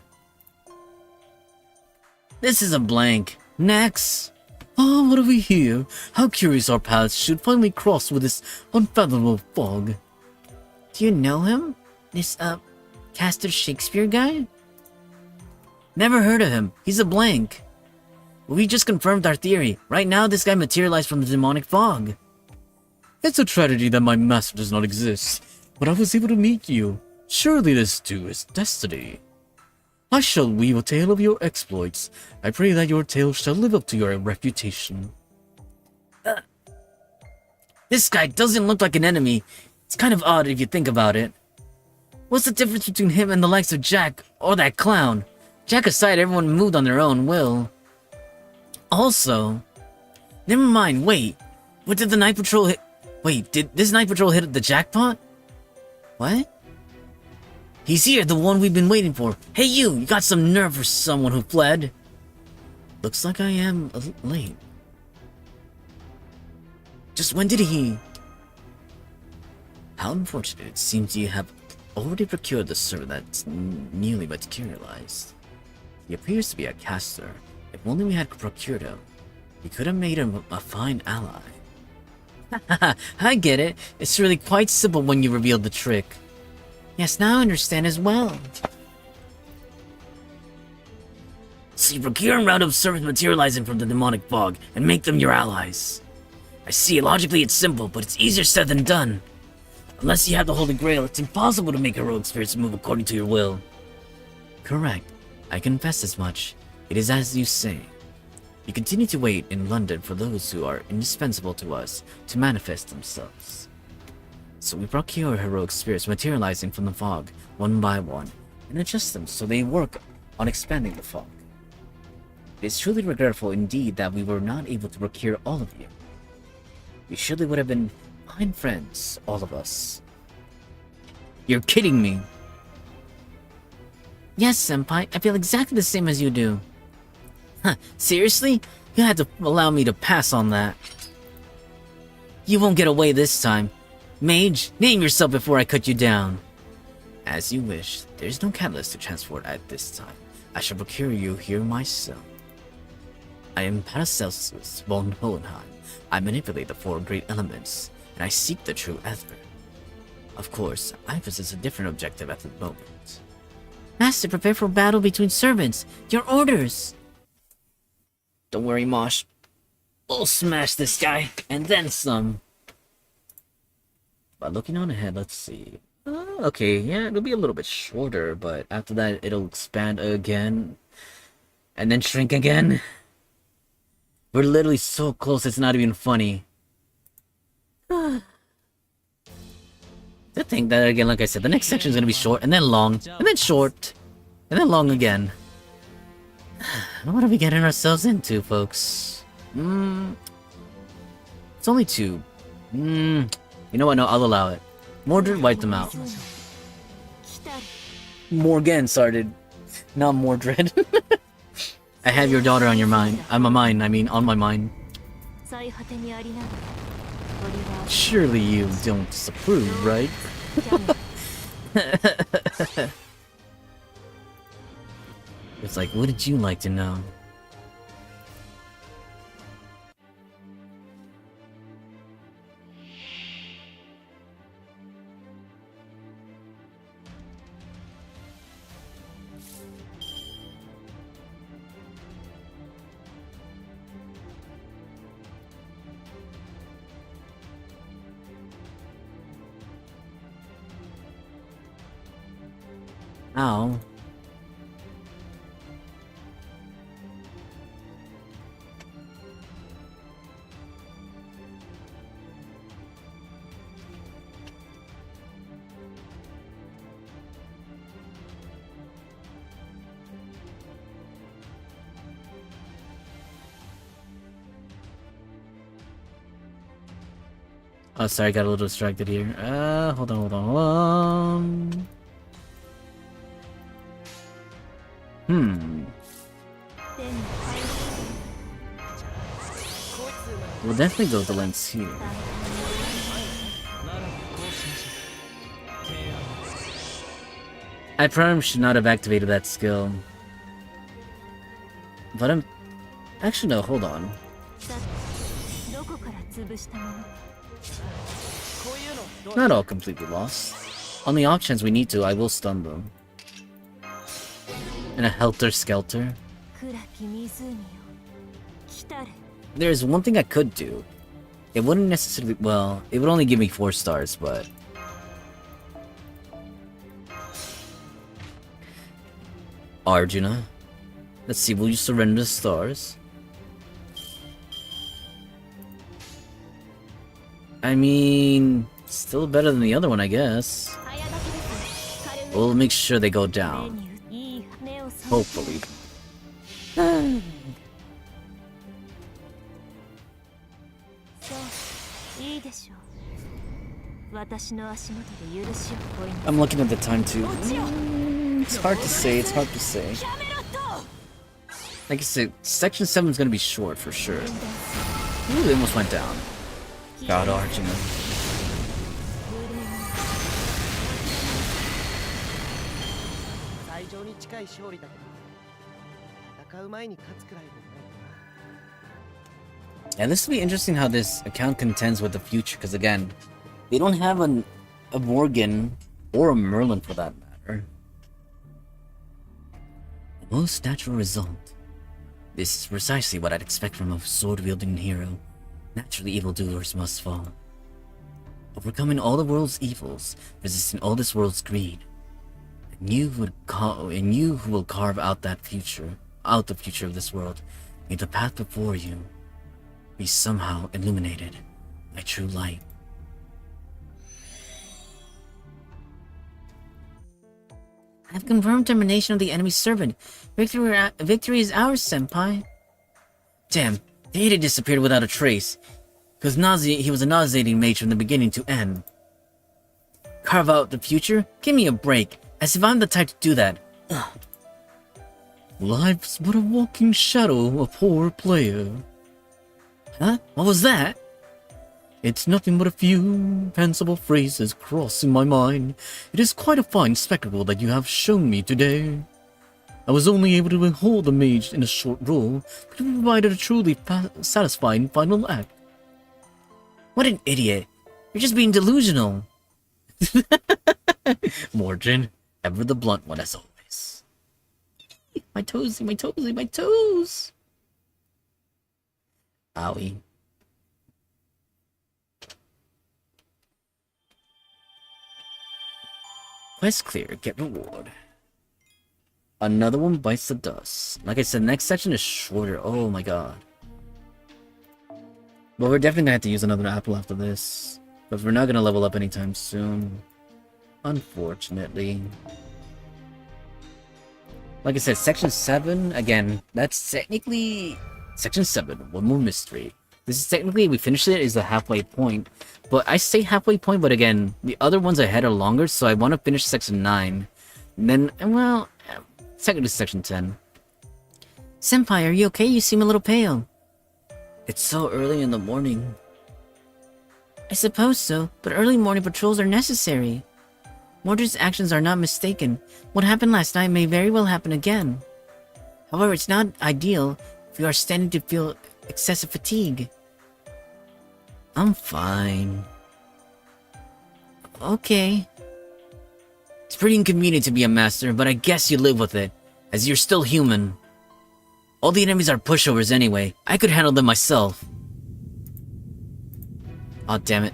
This is a blank. Next. Ah, what have we here? How curious our paths should finally cross with this unfathomable fog. Do you know him? This, Castor Shakespeare guy? Never heard of him. He's a blank. We just confirmed our theory. Right now, this guy materialized from the demonic fog. It's a tragedy that my master does not exist, but I was able to meet you. Surely this too is destiny. I shall weave a tale of your exploits. I pray that your tale shall live up to your reputation. This guy doesn't look like an enemy. It's kind of odd if you think about it. What's the difference between him and the likes of Jack or that clown? Jack aside, everyone moved on their own will. Also, never mind, wait. What did the night patrol hit? Wait, did this night patrol hit the jackpot? What? He's here, the one we've been waiting for. Hey you got some nerve for someone who fled. Looks like I am a little late. Just when did he? How unfortunate. It seems you have already procured the servant that's newly materialized. He appears to be a caster. If only we had procured him, we could have made him a fine ally. I get it. It's really quite simple when you reveal the trick. Yes, now I understand as well. So you procure and round up servants materializing from the demonic fog and make them your allies. I see, logically it's simple, but it's easier said than done. Unless you have the Holy Grail, it's impossible to make heroic spirits move according to your will. Correct. I confess as much. It is as you say. We continue to wait in London for those who are indispensable to us to manifest themselves. So we procure heroic spirits materializing from the fog, one by one, and adjust them so they work on expanding the fog. It is truly regretful indeed that we were not able to procure all of you. We surely would have been fine friends, all of us. You're kidding me. Yes, Senpai, I feel exactly the same as you do. Huh, seriously? You had to allow me to pass on that. You won't get away this time. Mage, name yourself before I cut you down. As you wish. There's no catalyst to transport at this time. I shall procure you here myself. I am Paracelsus von Hohenheim. I manipulate the four great elements, and I seek the true ether. Of course, I possess a different objective at the moment. Master, prepare for battle between servants. Your orders. Don't worry, Mosh. We'll smash this guy, and then some. But looking on ahead, let's see. Okay, yeah, it'll be a little bit shorter, but after that, it'll expand again, And then shrink again. We're literally so close, it's not even funny. The thing that, again, like I said, the next section is gonna be short, and then long, and then short, and then long again. What are we getting ourselves into, folks? it's only two. You know what? No, I'll allow it. Mordred wiped them out. Morgan started, not Mordred. I have your daughter on your mind. On my mind, on my mind. Surely you don't disapprove, right? It's like, what did you like to know? Ow. Oh, sorry, I got a little distracted here. Hold on. We'll definitely go with the lens here. I probably should not have activated that skill. But I'm... Actually, no, hold on. Not all completely lost. On the off chance we need to, I will stun them. In a helter-skelter. There's one thing I could do. It wouldn't necessarily, well, it would only give me 4 stars, but... Arjuna. Let's see, will you surrender the stars? I mean, still better than the other one, I guess. We'll make sure they go down. Hopefully. I'm looking at the time too. It's hard to say, it's hard to say. Like I said, section 7 is gonna be short for sure. Ooh, they almost went down. God, Arjuna. And this will be interesting how this account contends with the future, because again, they don't have a Morgan or a Merlin for that matter. The most natural result. This is precisely what I'd expect from a sword-wielding hero. Naturally, evildoers must fall. Overcoming all the world's evils, resisting all this world's greed. And you who will carve out that future, out the future of this world, may the path before you be somehow illuminated by true light. I've confirmed termination of the enemy servant. Victory is ours, Senpai. Damn, the idiot disappeared without a trace. He was a nauseating mage from the beginning to end. Carve out the future? Give me a break, as if I'm the type to do that. Ugh. Life's but a walking shadow, a poor player. Huh? What was that? It's nothing but a few fanciful phrases crossing my mind. It is quite a fine spectacle that you have shown me today. I was only able to behold the mage in a short role, but you provided a truly satisfying final act. What an idiot. You're just being delusional. Mordrin, ever the blunt one as always. My toes, my toes, my toes. Owie. Quest clear, get reward. Another one bites the dust. Like I said, next section is shorter. Oh my god. But we're definitely gonna have to use another apple after this. But we're not gonna level up anytime soon. Unfortunately. Like I said, section 7, again, that's technically section 7, one more mystery. This is technically, we finished it, is the halfway point. But I say halfway point, but again, the other ones ahead are longer, so I want to finish section 9. And then, well, technically section 10. Senpai, are you okay? You seem a little pale. It's so early in the morning. I suppose so, but early morning patrols are necessary. Mordred's actions are not mistaken. What happened last night may very well happen again. However, it's not ideal if you are standing to feel excessive fatigue. I'm fine. Okay. It's pretty inconvenient to be a master, but I guess you live with it, as you're still human. All the enemies are pushovers anyway. I could handle them myself. Aw, damn it.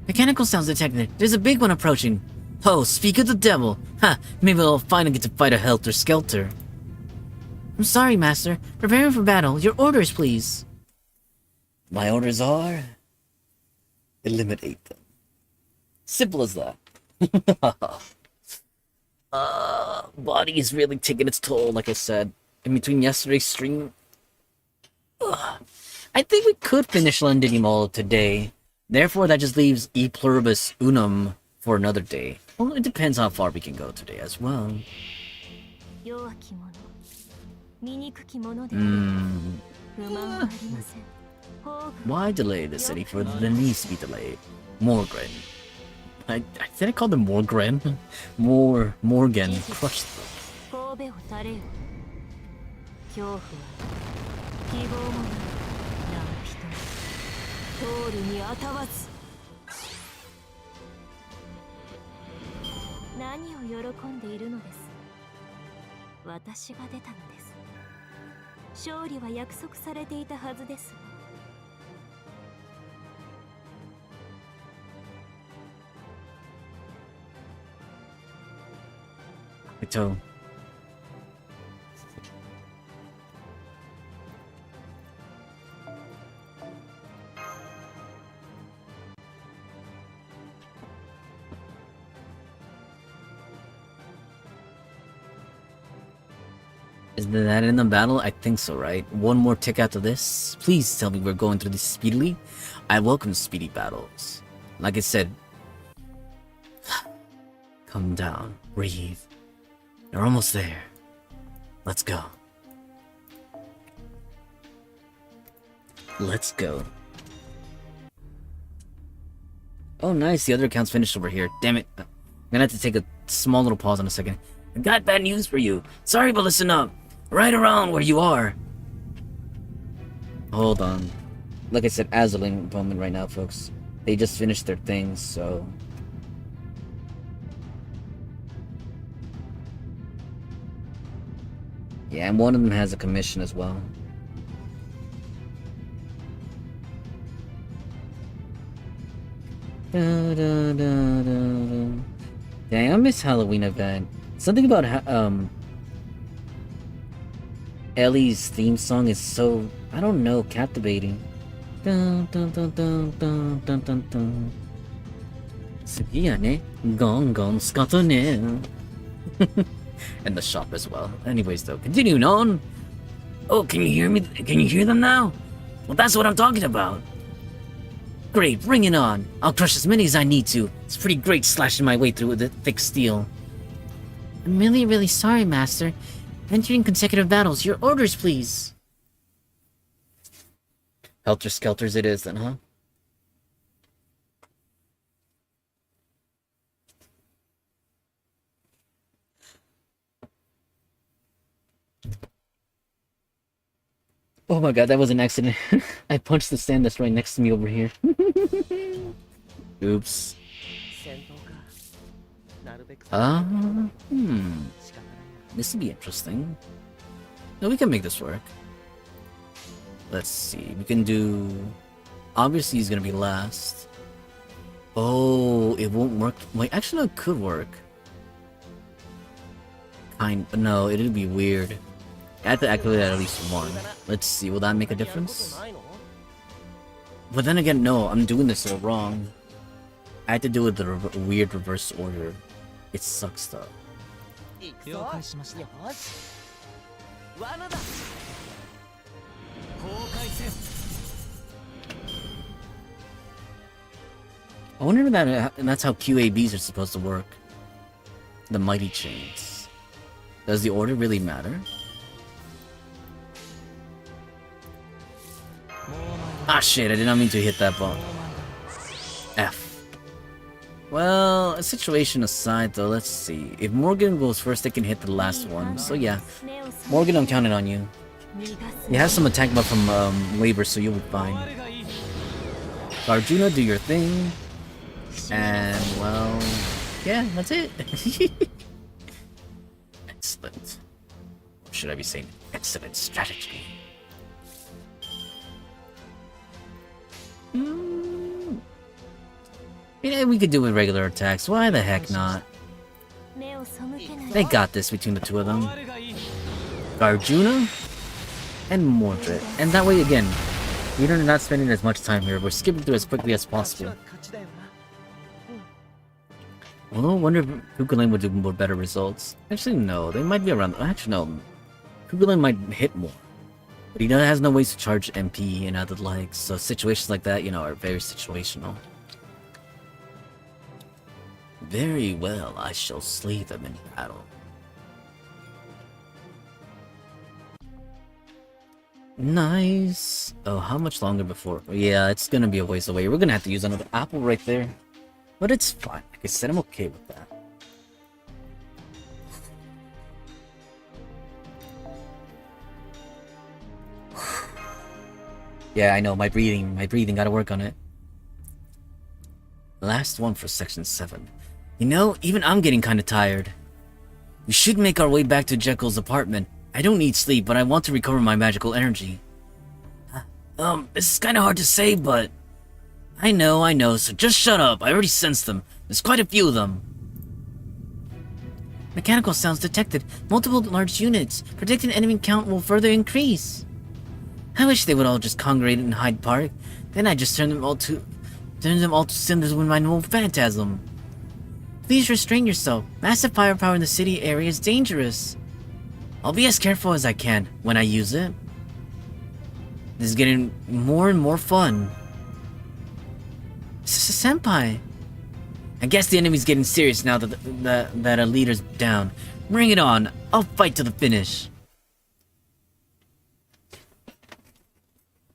Mechanical sounds detected. There's a big one approaching. Oh, speak of the devil. Ha, maybe I'll finally get to fight a helter-skelter. I'm sorry, Master. Preparing for battle. Your orders, please. My orders are... eliminate them. Simple as that. Body is really taking its toll, like I said. In between yesterday's stream... I think we could finish London Mall today. Therefore, that just leaves E Pluribus Unum for another day. Well, it depends how far we can go today as well. Why delay the city for the needs to be delayed? Morgan. I think I called them Morgan. Morgan. Crush them. 勝利は約束されていたはずです。 그쵸. Is that in the battle? I think so, right? One more tick after this. Please tell me we're going through this speedily. I welcome speedy battles. Like I said, calm down, breathe. You're almost there. Let's go. Let's go. Oh, nice. The other account's finished over here. Damn it. I'm gonna have to take a small little pause in a second. I got bad news for you. Sorry, but listen up. Right around where you are. Hold on. Like I said, Azaling moment right now, folks. They just finished their things, so... Yeah, and one of them has a commission as well. Da, da, da, da, da. Dang, I miss Halloween event. Something about Ellie's theme song is so, I don't know, captivating. Dun, dun, dun, dun, dun, dun, dun, dun. Sugiya ne, gong gong skato ne. And the shop as well. Anyways though, continuing on. Oh, can you hear me? Can you hear them now? Well, that's what I'm talking about. Great, bring it on. I'll crush as many as I need to. It's pretty great slashing my way through the thick steel. I'm really sorry, Master. Entering consecutive battles. Your orders, please. Helter Skelters it is then, huh? Oh my god, that was an accident. I punched the stand that's right next to me over here. Oops. This would be interesting. No, we can make this work. Let's see. We can do... Obviously, he's gonna be last. Oh, it won't work. Wait, actually, no, it could work. No, it'd be weird. I have to activate at least one. Let's see, will that make a difference? But then again, no, I'm doing this all wrong. I had to do it the weird reverse order. It sucks though. 了解しました。罠だ。公開せよ。 I wonder if that's how QABs are supposed to work. The mighty chains. Does the order really matter? Ah shit, I did not mean to hit that button. F. Well, a situation aside though, let's see. If Morgan goes first, they can hit the last one. So yeah, Morgan, I'm counting on you. You have some attack buff from labor, so you'll be fine. Arjuna, do your thing. And, well, yeah, that's it. Excellent. Or should I be saying excellent strategy? Yeah, we could do with regular attacks. Why the heck not? They got this between the two of them. Arjuna and Mordred. And that way, again, we're not spending as much time here. We're skipping through as quickly as possible. Although I wonder if Kukulane would do more better results. Actually, no. They might be around... Actually, no. Kukulane might hit more. But he has no ways to charge MP and other likes. So situations like that, you know, are very situational. Very well, I shall slay them in battle. Nice. Oh, how much longer before? Yeah, it's gonna be a ways away. We're gonna have to use another apple right there. But it's fine. Like I said, I'm okay with that. Yeah, I know, my breathing, gotta work on it. Last one for section 7. You know, even I'm getting kinda tired. We should make our way back to Jekyll's apartment. I don't need sleep, but I want to recover my magical energy. This is kinda hard to say, but... I know, so just shut up. I already sensed them. There's quite a few of them. Mechanical sounds detected. Multiple large units. Predicted enemy count will further increase. I wish they would all just congregate in Hyde Park. Then I'd just turn them all to cinders with my noble phantasm. Please restrain yourself. Massive firepower in the city area is dangerous. I'll be as careful as I can when I use it. This is getting more and more fun. Senpai. I guess the enemy's getting serious now that a leader's down. Bring it on. I'll fight to the finish.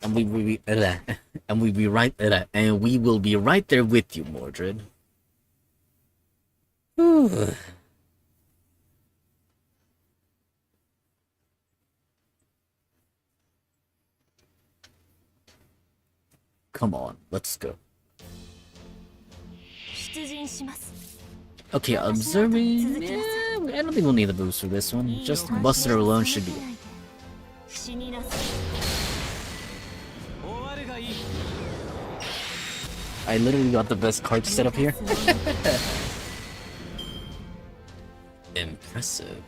And we will be right there with you, Mordred. Come on, let's go. 出陣します Okay, observing. Yeah, I don't think we'll need the boost for this one. Just Buster alone should be. 死になさい I literally got the best card set up here. Impressive.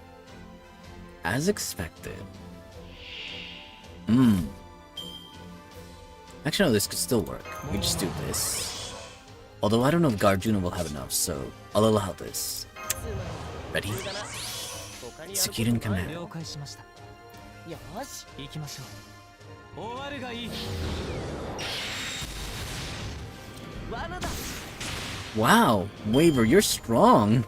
As expected. Actually, no, this could still work. We just do this. Although I don't know if Garjuna will have enough, so I'll allow this. Ready? Execute in command. 了解しました。よし、行きましょう。終わるがいい。罠だ。 Wow, Waver, you're strong.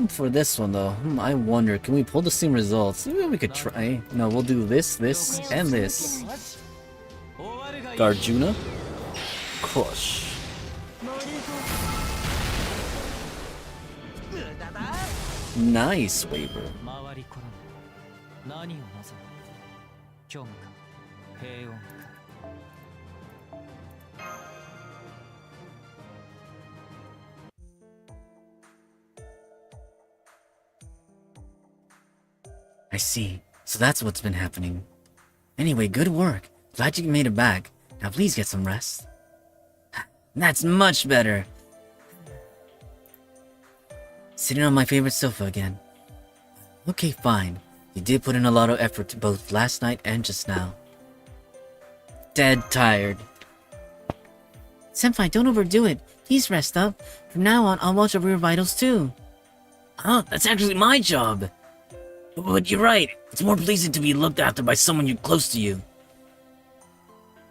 For this one though, I wonder, can we pull the same results? Maybe we could try. No, we'll do this, this, and this. Garjuna. Crush. Nice, Waver. 回りこらぬ。何を望む。虚無か。平穏か。 I see. So that's what's been happening. Anyway, good work. Glad you made it back. Now please get some rest. That's much better. Sitting on my favorite sofa again. Okay, fine. You did put in a lot of effort both last night and just now. Dead tired. Senpai, don't overdo it. Please rest up. From now on, I'll watch over your vitals too. Huh? That's actually my job. But you're right. It's more pleasing to be looked after by someone close to you.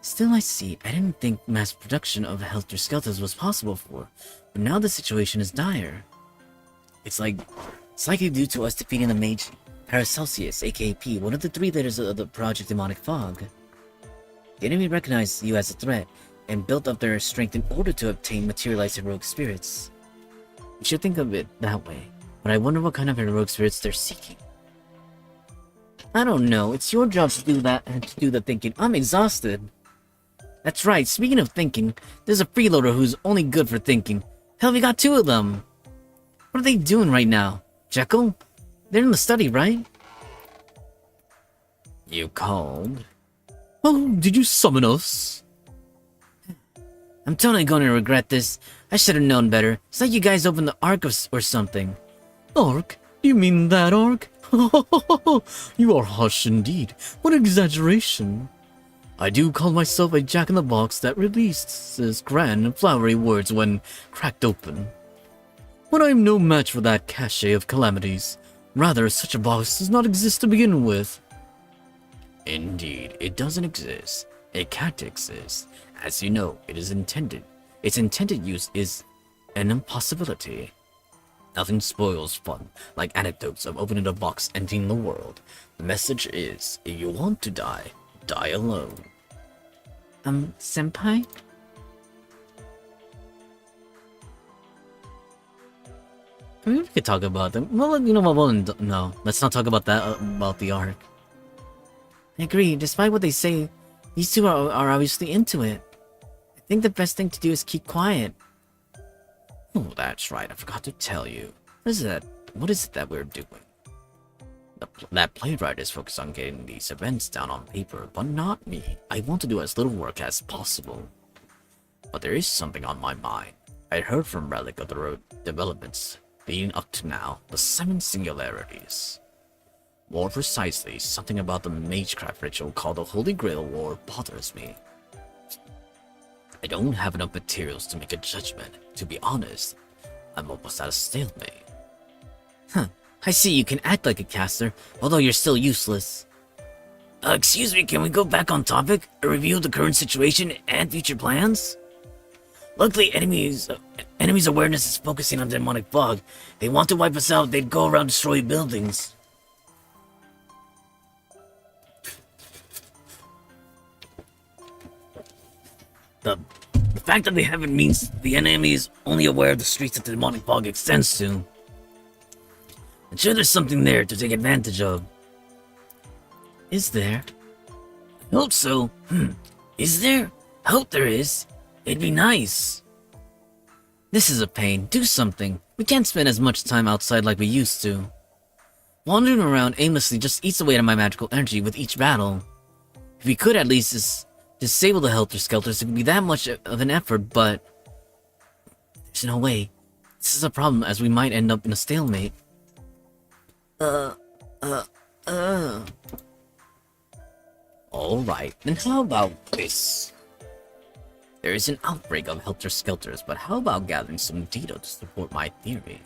Still, I see. I didn't think mass production of Helter Skelters was possible for, but now the situation is dire. It's likely due to us defeating the mage Paracelsus, aka P, one of the 3 leaders of the Project Demonic Fog. The enemy recognized you as a threat and built up their strength in order to obtain materialized heroic spirits. You should think of it that way, but I wonder what kind of heroic spirits they're seeking. I don't know. It's your job to do that and to do the thinking. I'm exhausted. That's right. Speaking of thinking, there's a freeloader who's only good for thinking. Hell, we got 2 of them. What are they doing right now? Jekyll? They're in the study, right? You called? Oh, did you summon us? I'm totally going to regret this. I should have known better. It's like you guys opened the Ark or something. Ark? You mean that Ark? You are harsh indeed. What exaggeration. I do call myself a jack-in-the-box that releases grand and flowery words when cracked open. But I am no match for that cachet of calamities. Rather, such a box does not exist to begin with. Indeed, it doesn't exist. It can't exist. As you know, its intended use is an impossibility. Nothing spoils fun, like anecdotes of opening a box entering the world. The message is, if you want to die, die alone. Senpai? Maybe we could talk about them. Well, you know what, well, no. Let's not talk about that, about the Ark. I agree. Despite what they say, these 2 are obviously into it. I think the best thing to do is keep quiet. Oh, that's right, I forgot to tell you. What is it that we're doing? That playwright is focused on getting these events down on paper, but not me. I want to do as little work as possible. But there is something on my mind. I heard from Relic of the road developments leading up to now, the 7 singularities. More precisely, something about the magecraft ritual called the Holy Grail War bothers me. I don't have enough materials to make a judgment. To be honest, I'm almost at a stalemate. I see you can act like a caster, although you're still useless. Excuse me, can we go back on topic? A review of the current situation and future plans? Luckily, enemies' awareness is focusing on demonic fog. They want to wipe us out, they'd go around destroying buildings. The fact that they haven't means the enemy is only aware of the streets that the demonic fog extends to. I'm sure there's something there to take advantage of. Is there? I hope so. Is there? I hope there is. It'd be nice. This is a pain. Do something. We can't spend as much time outside like we used to. Wandering around aimlessly just eats away at my magical energy with each battle. If we could at least just disable the helter-skelters, it would be that much of an effort, but there's no way. This is a problem, as we might end up in a stalemate. Alright, then how about this? There is an outbreak of helter-skelters, but how about gathering some data to support my theory?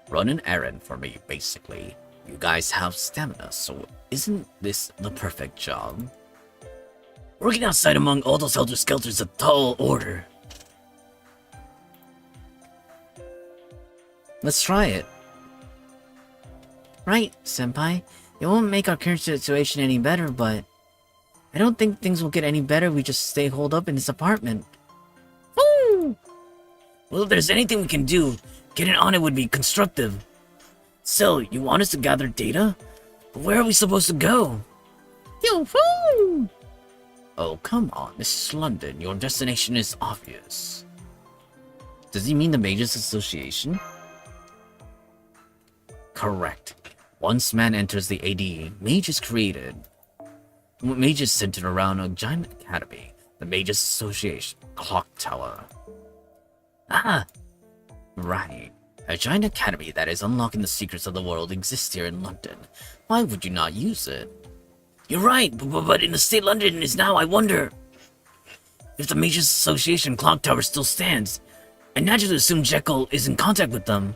Run an errand for me, basically. You guys have stamina, so isn't this the perfect job? Working outside among all those helter-skelters is a tall order. Let's try it. Right, Senpai. It won't make our current situation any better, but I don't think things will get any better if we just stay holed up in this apartment. Woo! Well, if there's anything we can do, getting on it would be constructive. So, you want us to gather data? But where are we supposed to go? Yo-hoo! Oh, come on, this is London. Your destination is obvious. Does he mean the Mages Association? Correct. Once man enters the AD, Mage is created. Mage is centered around a giant academy, the Mages Association, Clock Tower. Ah, Right. A giant academy that is unlocking the secrets of the world exists here in London. Why would you not use it? you're right, but in the state London is now, I wonder if the Mages Association clock tower still stands. I naturally assume Jekyll is in contact with them.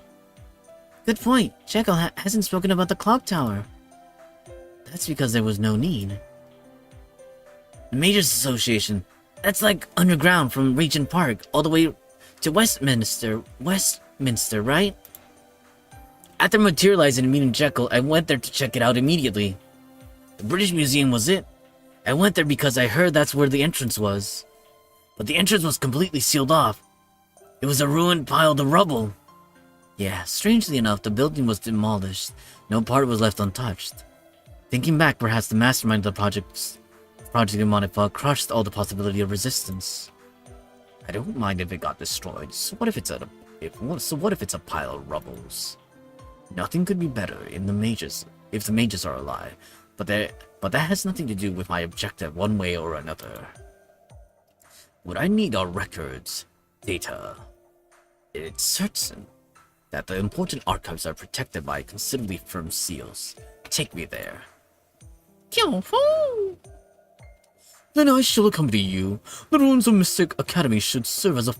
Good point. Jekyll hasn't spoken about the clock tower. That's because there was no need. The Mages Association. That's like underground from Regent Park all the way to Westminster. Westminster, right? After materializing and meeting Jekyll, I went there to check it out immediately. The British Museum was it. I went there because I heard that's where the entrance was. But the entrance was completely sealed off. It was a ruined pile of rubble. Yeah, strangely enough, the building was demolished. No part was left untouched. Thinking back, perhaps the mastermind of the Project Demonic Fog crushed all the possibility of resistance. I don't mind if it got destroyed. So what if it's a pile of rubbles? Nothing could be better if the mages are alive. But that has nothing to do with my objective one way or another. What I need are records, data. It's certain that the important archives are protected by considerably firm seals. Take me there. Then I shall accompany you. The ruins of Mystic Academy should serve as a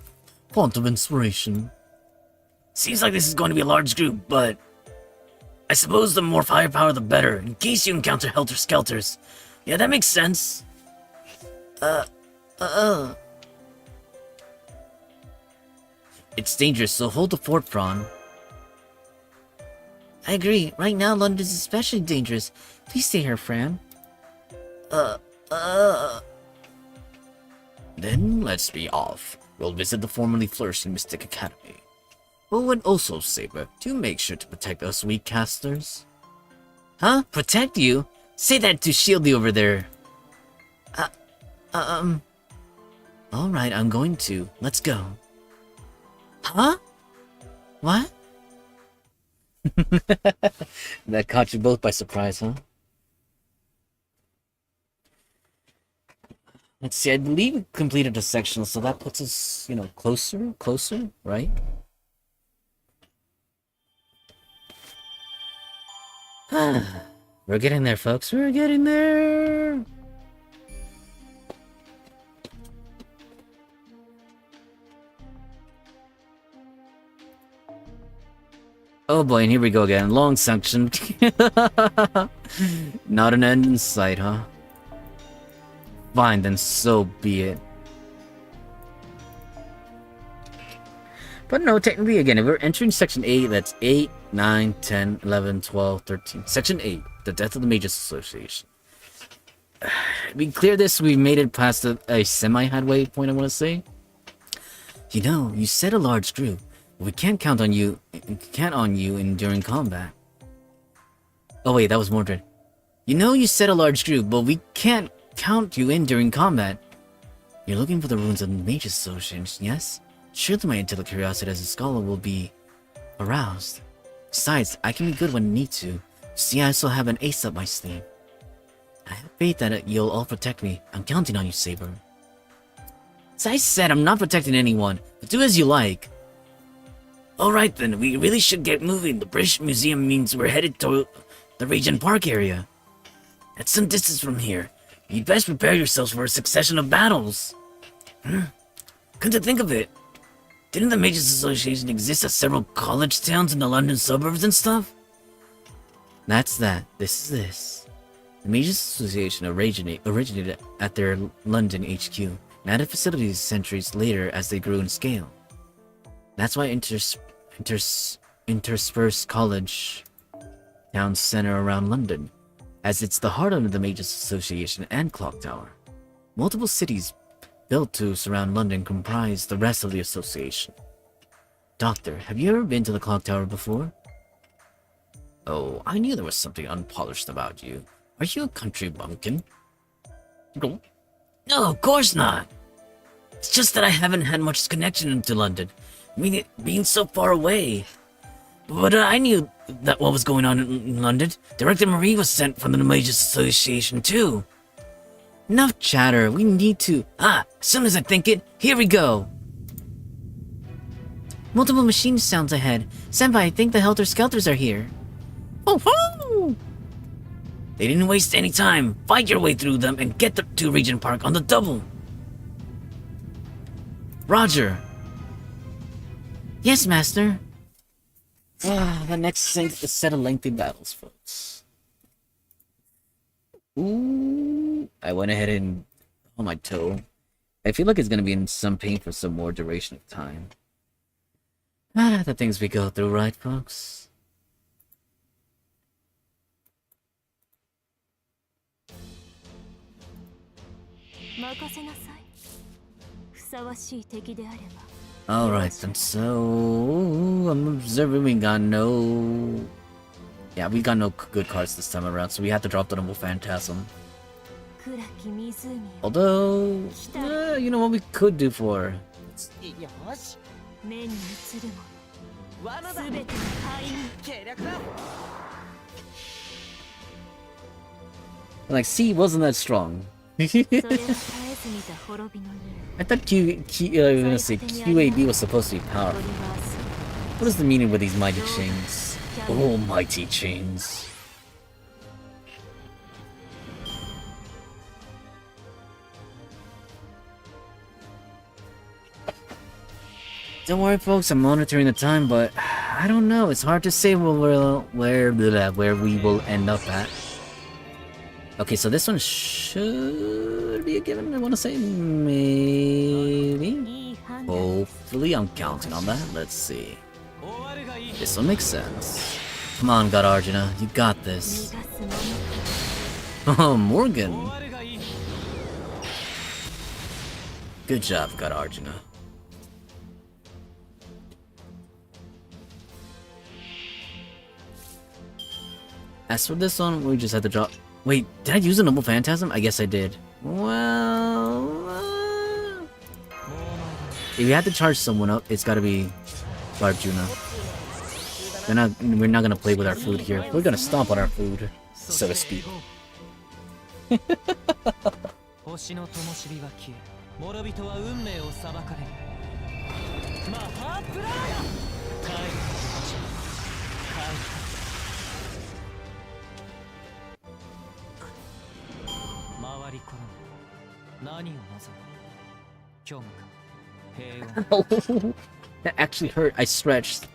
font of inspiration. Seems like this is going to be a large group, but I suppose the more firepower the better, in case you encounter helter-skelters. Yeah, that makes sense. It's dangerous, so hold the fort, Fran. I agree. Right now, London is especially dangerous. Please stay here, Fran. Then let's be off. We'll visit the formerly flourishing Mystic Academy. Oh, and also, Saber, do make sure to protect us weak casters. Huh? Protect you? Say that to Shieldy over there. Alright, I'm going to. Let's go. Huh? What? That caught you both by surprise, huh? Let's see, I believe we completed a section, so that puts us, you know, closer, right? We're getting there, folks. We're getting there. Oh boy, and here we go again. Long section. Not an end in sight, huh? Fine, then so be it. But no, technically, again, if we're entering Section 8, that's 8, 9, 10, 11, 12, 13. Section 8, the Death of the Mages Association. We cleared this, we made it past a semi-headway point, I want to say. You know, you said a large group. We can't count on you during combat. Oh wait, that was Mordred. You know you said a large group, but we can't count you in during combat. You're looking for the ruins of the Mages Association, yes? Surely my intellectual curiosity as a scholar will be aroused. Besides, I can be good when I need to. See, I also have an ace up my sleeve. I have faith that you'll all protect me. I'm counting on you, Saber. As I said, I'm not protecting anyone, but do as you like. Alright then, we really should get moving. The British Museum means we're headed to the Regent Park area. At some distance from here. You'd best prepare yourselves for a succession of battles. Come to think of it, didn't the Mages Association exist at several college towns in the London suburbs and stuff? That's that. This is this. The Mages Association originated at their London HQ, and added facilities centuries later as they grew in scale. That's why interspersed college towns center around London, as it's the heart of the Mages Association and Clock Tower. Multiple cities built to surround London comprise the rest of the association. Doctor, have you ever been to the Clock Tower before? Oh, I knew there was something unpolished about you. Are you a country bumpkin? No, of course not. It's just that I haven't had much connection into London. I mean, it being so far away. But I knew that what was going on in London. Director Marie was sent from the Mages Association too. Enough chatter, we need to... As soon as I think it, here we go. Multiple machine sounds ahead. Senpai, I think the Helter Skelters are here. Oh ho! They didn't waste any time. Fight your way through them and get to Regent Park on the double. Roger! Yes, Master. The next set of lengthy battles, folks. Ooh, I went ahead and on my toe. I feel like it's gonna be in some pain for some more duration of time. The things we go through, right, folks? Alright, then so... I'm observing we got no... Yeah, we got no good cards this time around, so we have to drop the Noble Phantasm. Although... you know what we could do for... Like, C wasn't that strong. I thought QAB was supposed to be powerful. What is the meaning with these mighty chains? Oh, mighty chains. Don't worry, folks. I'm monitoring the time, but I don't know. It's hard to say where we will end up at. Okay, so this one should be a given, I want to say. Maybe? Hopefully, I'm counting on that. Let's see. This one makes sense. Come on, God Arjuna. You got this. Oh, Morgan. Good job, God Arjuna. As for this one, we just had to drop... Wait, did I use a Noble Phantasm? I guess I did. Well... if you have to charge someone up, it's gotta be Arjuna. We're not gonna play with our food here. We're gonna stomp on our food, so to speak. 星の灯火が消え、諸人は運命を裁かれる。マハープラーヤ、帰る場所、帰る。回り転む。何を望む？虚無か、平和。 That actually hurt. I stretched.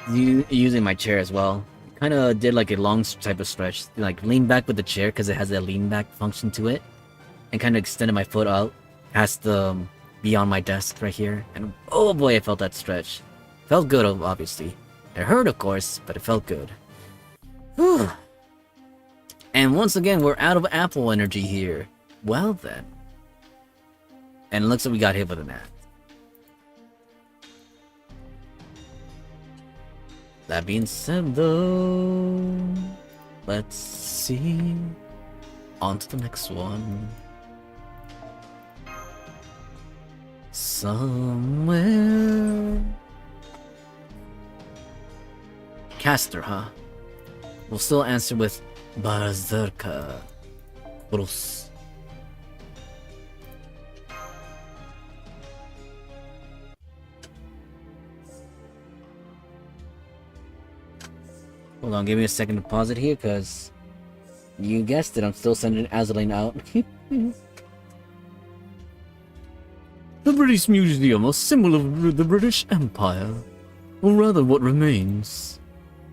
Using my chair as well. Kind of did like a long type of stretch. Like lean back with the chair because it has a lean back function to it. And kind of extended my foot out past the beyond my desk right here. And oh boy, I felt that stretch. Felt good, obviously. It hurt, of course, but it felt good. Whew. And once again, we're out of apple energy here. Well then. And it looks like we got hit with an axe. That being said, though, let's see. On to the next one. Somewhere. Caster, huh? We'll still answer with Berserker. Bruce. Hold on, give me a second to pause it here, because you guessed it, I'm still sending Azaline out. The British Museum, a symbol of the British Empire. Or rather, what remains.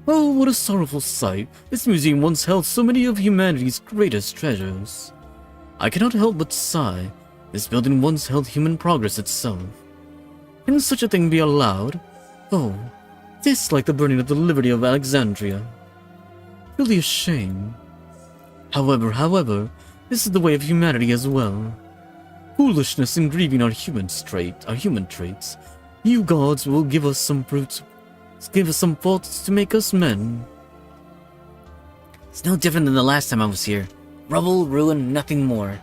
Oh, what a sorrowful sight. This museum once held so many of humanity's greatest treasures. I cannot help but sigh. This building once held human progress itself. Can such a thing be allowed? Oh, this like the burning of the liberty of Alexandria. Really a shame. However, this is the way of humanity as well. Foolishness and grieving are human traits. You gods will give us some fruits, give us some faults to make us men. It's no different than the last time I was here. Rubble, ruin, nothing more.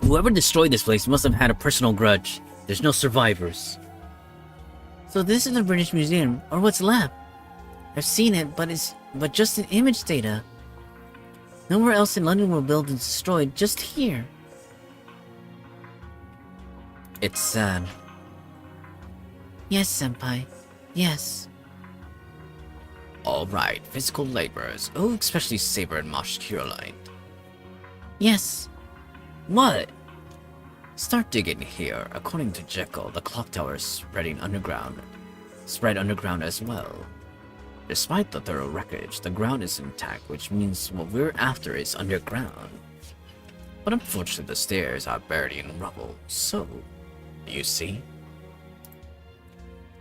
Whoever destroyed this place must have had a personal grudge. There's no survivors. So this is the British Museum, or what's left. I've seen it, but just in image data. Nowhere else in London were buildings destroyed, just here. It's sad. Yes, Senpai. Yes. Alright, physical laborers. Oh, especially Saber and Mosh Curelite. Yes. What? Start digging here. According to Jekyll, the clock tower is spread underground as well. Despite the thorough wreckage, the ground is intact, which means what we're after is underground. But unfortunately, the stairs are buried in rubble, so, you see?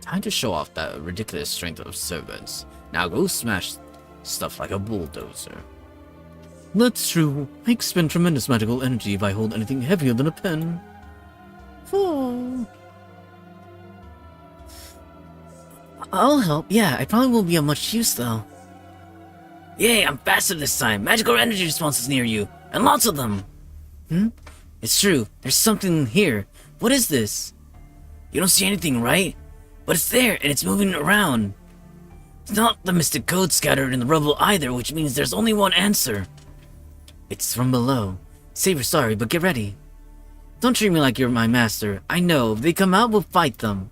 Time to show off that ridiculous strength of servants. Now go smash stuff like a bulldozer. That's true. I expend tremendous magical energy if I hold anything heavier than a pen. Oh. I'll help. Yeah, I probably won't be of much use though. Yay, I'm faster this time. Magical energy responses near you, and lots of them. It's true. There's something here. What is this? You don't see anything, right? But it's there, and it's moving around. It's not the mystic code scattered in the rubble either, which means there's only one answer. It's from below. Saber, sorry, but get ready. Don't treat me like you're my master. I know. If they come out, we'll fight them.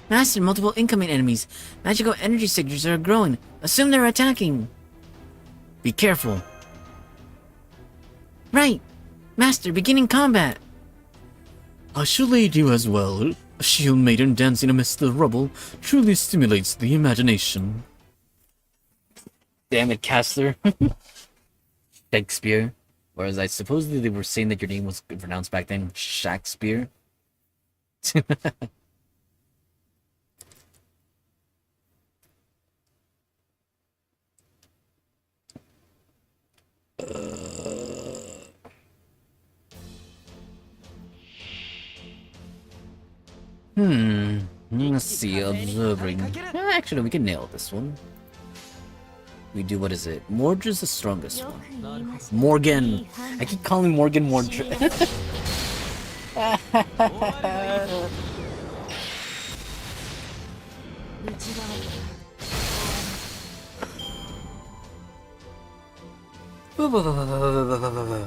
Master, multiple incoming enemies. Magical energy signatures are growing. Assume they're attacking. Be careful. Right. Master, beginning combat. I shall aid you as well. A shield maiden dancing amidst the rubble truly stimulates the imagination. Damn it, Caster. Shakespeare. Whereas I supposedly they were saying that your name was pronounced back then Shakespeare. Let's see, observing. Actually, we can nail this one. We do, what is it? Mordred's the strongest よ one. く言いました。 Morgan. いい判 I 断 keep calling Morgan Mordred. 終わるがいい内側から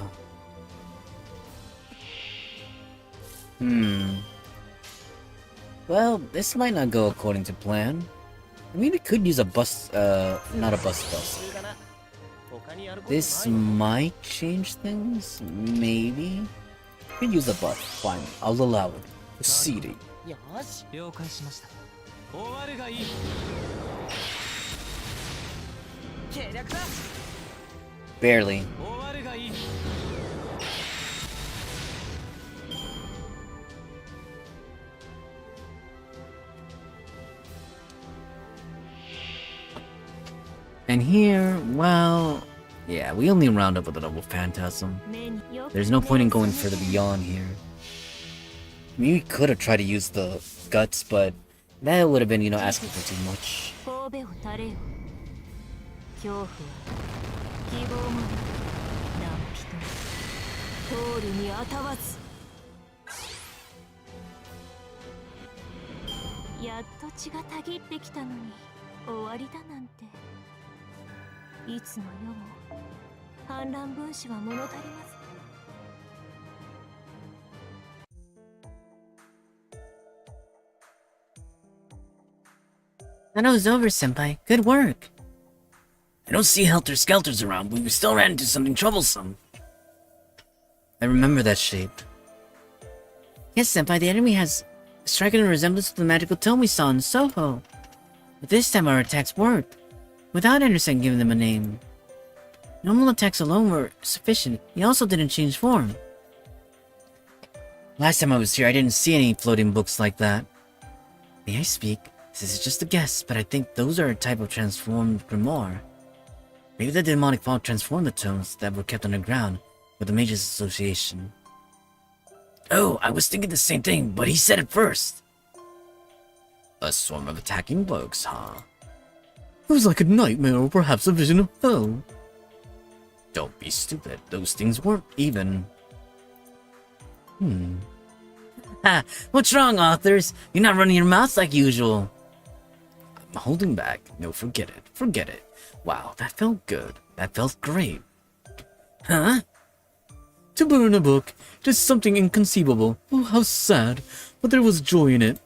Well, this might not go according to plan. I mean, we could use a bus, not a bus. だな他にやること This ない might change things, maybe? We could use a bus, fine, I'll allow it. Proceeding. よし了解しました終わるがいい計略だ Barely. 終わるがいい And here, well, yeah, we only round up with a double phantasm. 目によく There's no point in going further beyond here. I mean, we could have tried to use the guts, but that would have been, asking for too much. 神戸を垂れよ恐怖は希望もなく何人通るにあたわずやっと血がたぎってきたのに終わりだなんていつの世も反乱分子は物足りません That over, Senpai. Good work. I don't see helter-skelters around, but we still ran into something troublesome. I remember that shape. Yes, Senpai, the enemy has a striking resemblance to the magical tome we saw in Soho. But this time our attacks worked, without Anderson giving them a name. Normal attacks alone were sufficient. He also didn't change form. Last time I was here, I didn't see any floating books like that. May I speak? This is just a guess, but I think those are a type of transformed grimoire. Maybe the demonic fog transformed the tomes that were kept underground with the Mages Association. Oh, I was thinking the same thing, but he said it first. A swarm of attacking bugs, huh? It was like a nightmare or perhaps a vision of hell. Don't be stupid. Those things weren't even. Ha! What's wrong, authors? You're not running your mouths like usual. I'm holding back. No, forget it. Forget it. Wow, that felt good. That felt great. Huh? To burn a book, just something inconceivable. Oh, how sad. But there was joy in it.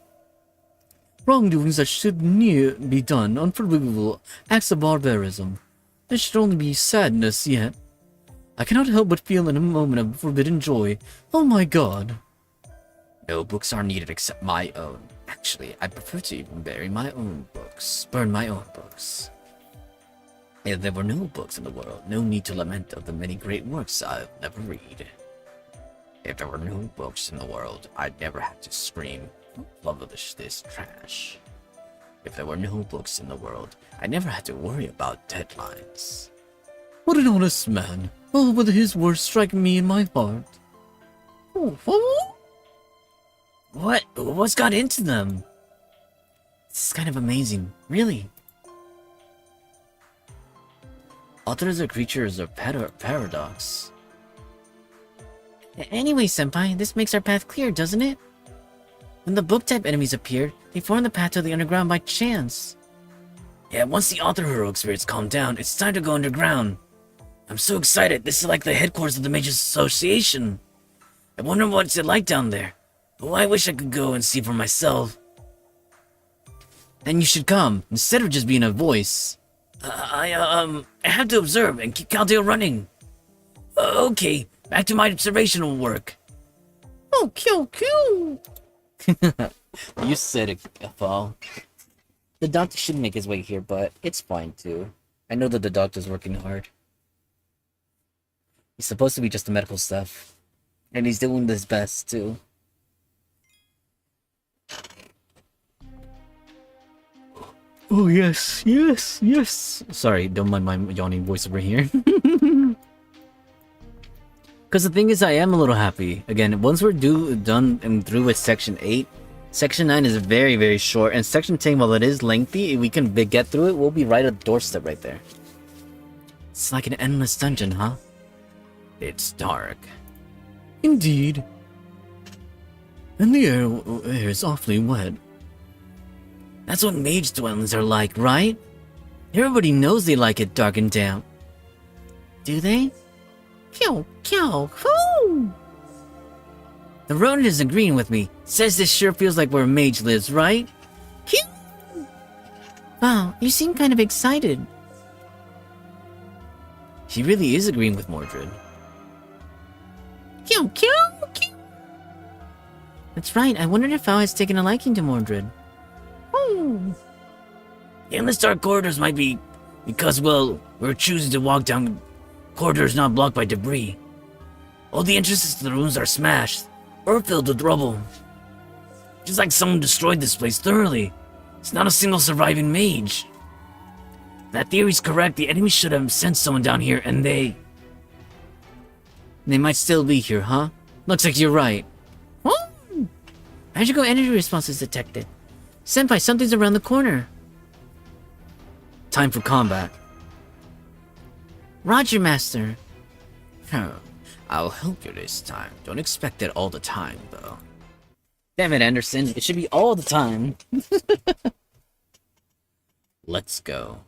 Wrongdoings that should near be done, unforgivable acts of barbarism. There should only be sadness yet. I cannot help but feel in a moment of forbidden joy. Oh my god. No books are needed except my own. Actually, I prefer to even bury my own books. Burn my own books. If there were no books in the world, no need to lament of the many great works I'll never read. If there were no books in the world, I'd never have to scream, publish this trash. If there were no books in the world, I never had to worry about deadlines. What an honest man. Oh, but his words strike me in my heart. What's got into them? This is kind of amazing, really. Authors are creatures of paradox. Anyway, Senpai, this makes our path clear, doesn't it? When the book-type enemies appeared, they formed the path to the underground by chance. Yeah, once the author heroic spirits calm down, it's time to go underground. I'm so excited. This is like the headquarters of the Mages Association. I wonder what's it like down there. Oh, I wish I could go and see for myself. Then you should come, instead of just being a voice. I have to observe and keep Caldale running. Okay, back to my observational work. Oh, cute. You said it, Fall. The doctor should make his way here, but it's fine too. I know that the doctor's working hard. He's supposed to be just the medical stuff. And he's doing his best too. Oh, yes. Sorry, don't mind my yawning voice over here. Because the thing is, I am a little happy. Again, once we're done and through with Section 8, Section 9 is very, very short. And Section 10, while it is lengthy, if we can get through it, we'll be right at the doorstep right there. It's like an endless dungeon, huh? It's dark. Indeed. And the air is awfully wet. That's what mage dwellings are like, right? Everybody knows they like it dark and damp. Do they? Kyo, kyo, hoo! The rodent is agreeing with me. Says this sure feels like where a mage lives, right? Kyo! Wow, you seem kind of excited. She really is agreeing with Mordred. Kyo, kyo, kyo! That's right, I wondered if Al has taken a liking to Mordred. Oh. The endless dark corridors might be because, well, we're choosing to walk down corridors not blocked by debris. All the entrances to the rooms are smashed or filled with rubble. Just like someone destroyed this place thoroughly. It's not a single surviving mage. If that theory's correct, the enemy should have sent someone down here and they might still be here, huh? Looks like you're right. Oh. Magical energy responses detected. Senpai, something's around the corner. Time for combat. Roger, Master. I'll help you this time. Don't expect it all the time, though. Damn it, Anderson. It should be all the time. Let's go.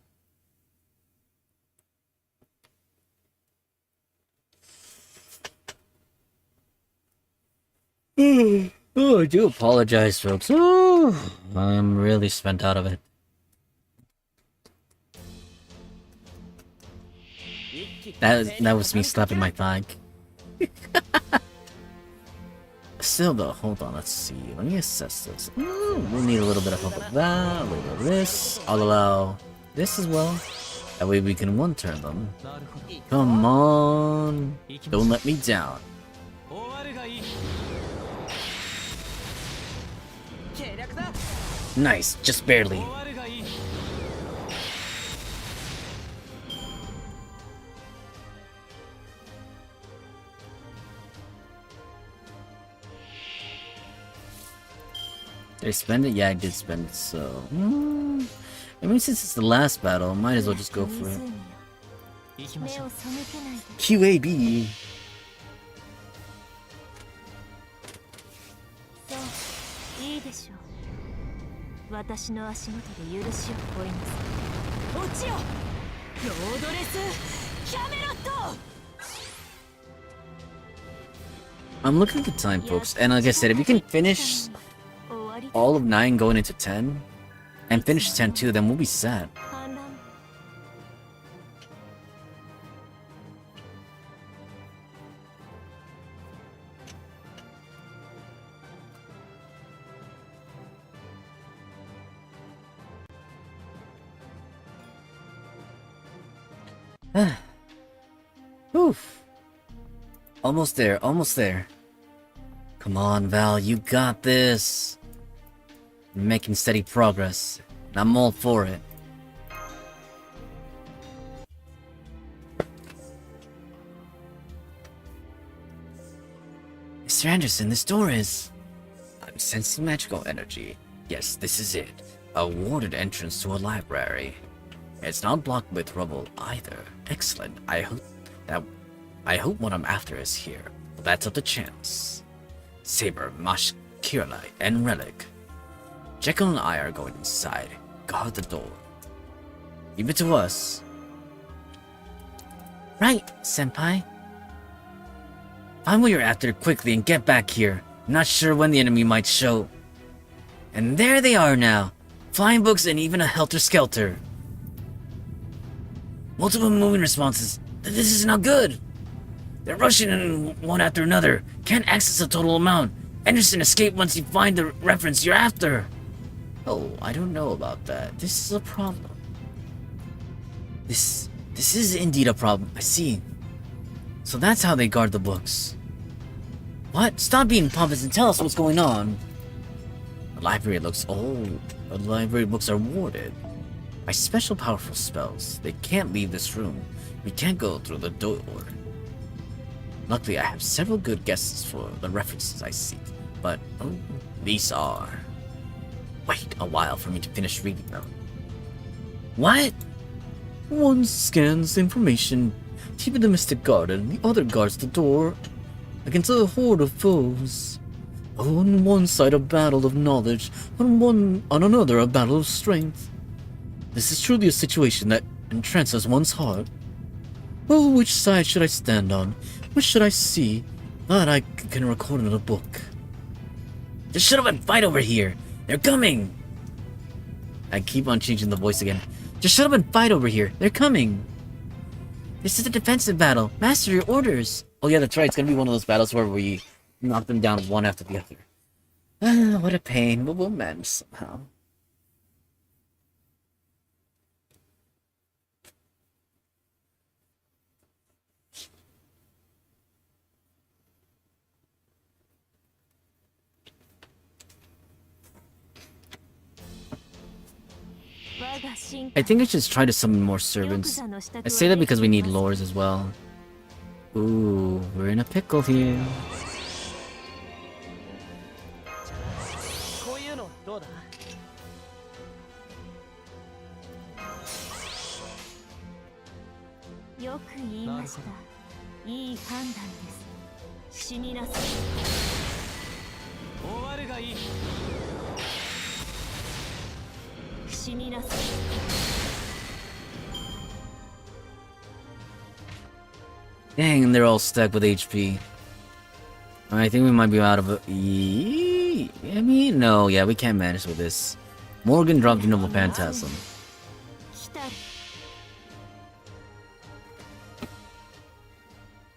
Oh, I do apologize, folks. Oh, I'm really spent out of it. That was me slapping my thigh. Still though, hold on, let's see. Let me assess this. We'll need a little bit of help with that, a little bit of this. I'll allow this as well. That way we can one-turn them. Come on. Don't let me down. Nice, just barely. Did I spend it? Yeah, I did spend it, so... I mean, since it's the last battle, might as well just go for it. QAB! I'm looking at the time, folks, and like I said, if we can finish all of 9 going into 10, and finish 10 too, then we'll be set. Oof. Almost there, almost there. Come on, Val, you got this. You're making steady progress, and I'm all for it. Mr. Anderson, this door is... I'm sensing magical energy. Yes, this is it. A warded entrance to a library. It's not blocked with rubble either. Excellent. I hope what I'm after is here. But that's up to chance. Saber, Mash, Kirlai, and Relic. Jekyll and I are going inside. Guard the door. Leave it to us. Right, Senpai. Find what you're after quickly and get back here. I'm not sure when the enemy might show. And there they are now. Flying books and even a helter-skelter. Multiple moving responses. This is not good. They're rushing in one after another. Can't access a total amount. Anderson, escape once you find the reference you're after. Oh, I don't know about that. This is a problem. This is indeed a problem. I see. So that's how they guard the books. What? Stop being pompous and tell us what's going on. The library looks old. The library books are warded by special powerful spells. They can't leave this room. We can't go through the door. Luckily, I have several good guesses for the references I seek, but these are... Wait a while for me to finish reading them. What? One scans the information, keeping the mystic guarded, the other guards the door against a horde of foes. On one side a battle of knowledge, on another a battle of strength. This is truly a situation that entrances one's heart. Oh, which side should I stand on? What should I see? That I can record in a book. There should have been a fight over here. They're coming. I keep on changing the voice again. There should have been a fight over here. They're coming. This is a defensive battle. Master your orders. Oh yeah, that's right. It's gonna be one of those battles where we knock them down one after the other. Ah, what a pain, but we'll manage somehow. I think I should try to summon more servants. I say that because we need lores as well. Ooh, we're in a pickle here. こういうのどうだ？よく言いました。いい判断です。死になさい。終わるがいい。死になさい。Dang, they're all stuck with HP. I think we might be out of it. I mean, no, yeah, we can't manage with this. Morgan dropped Noble Phantasm. 来たる。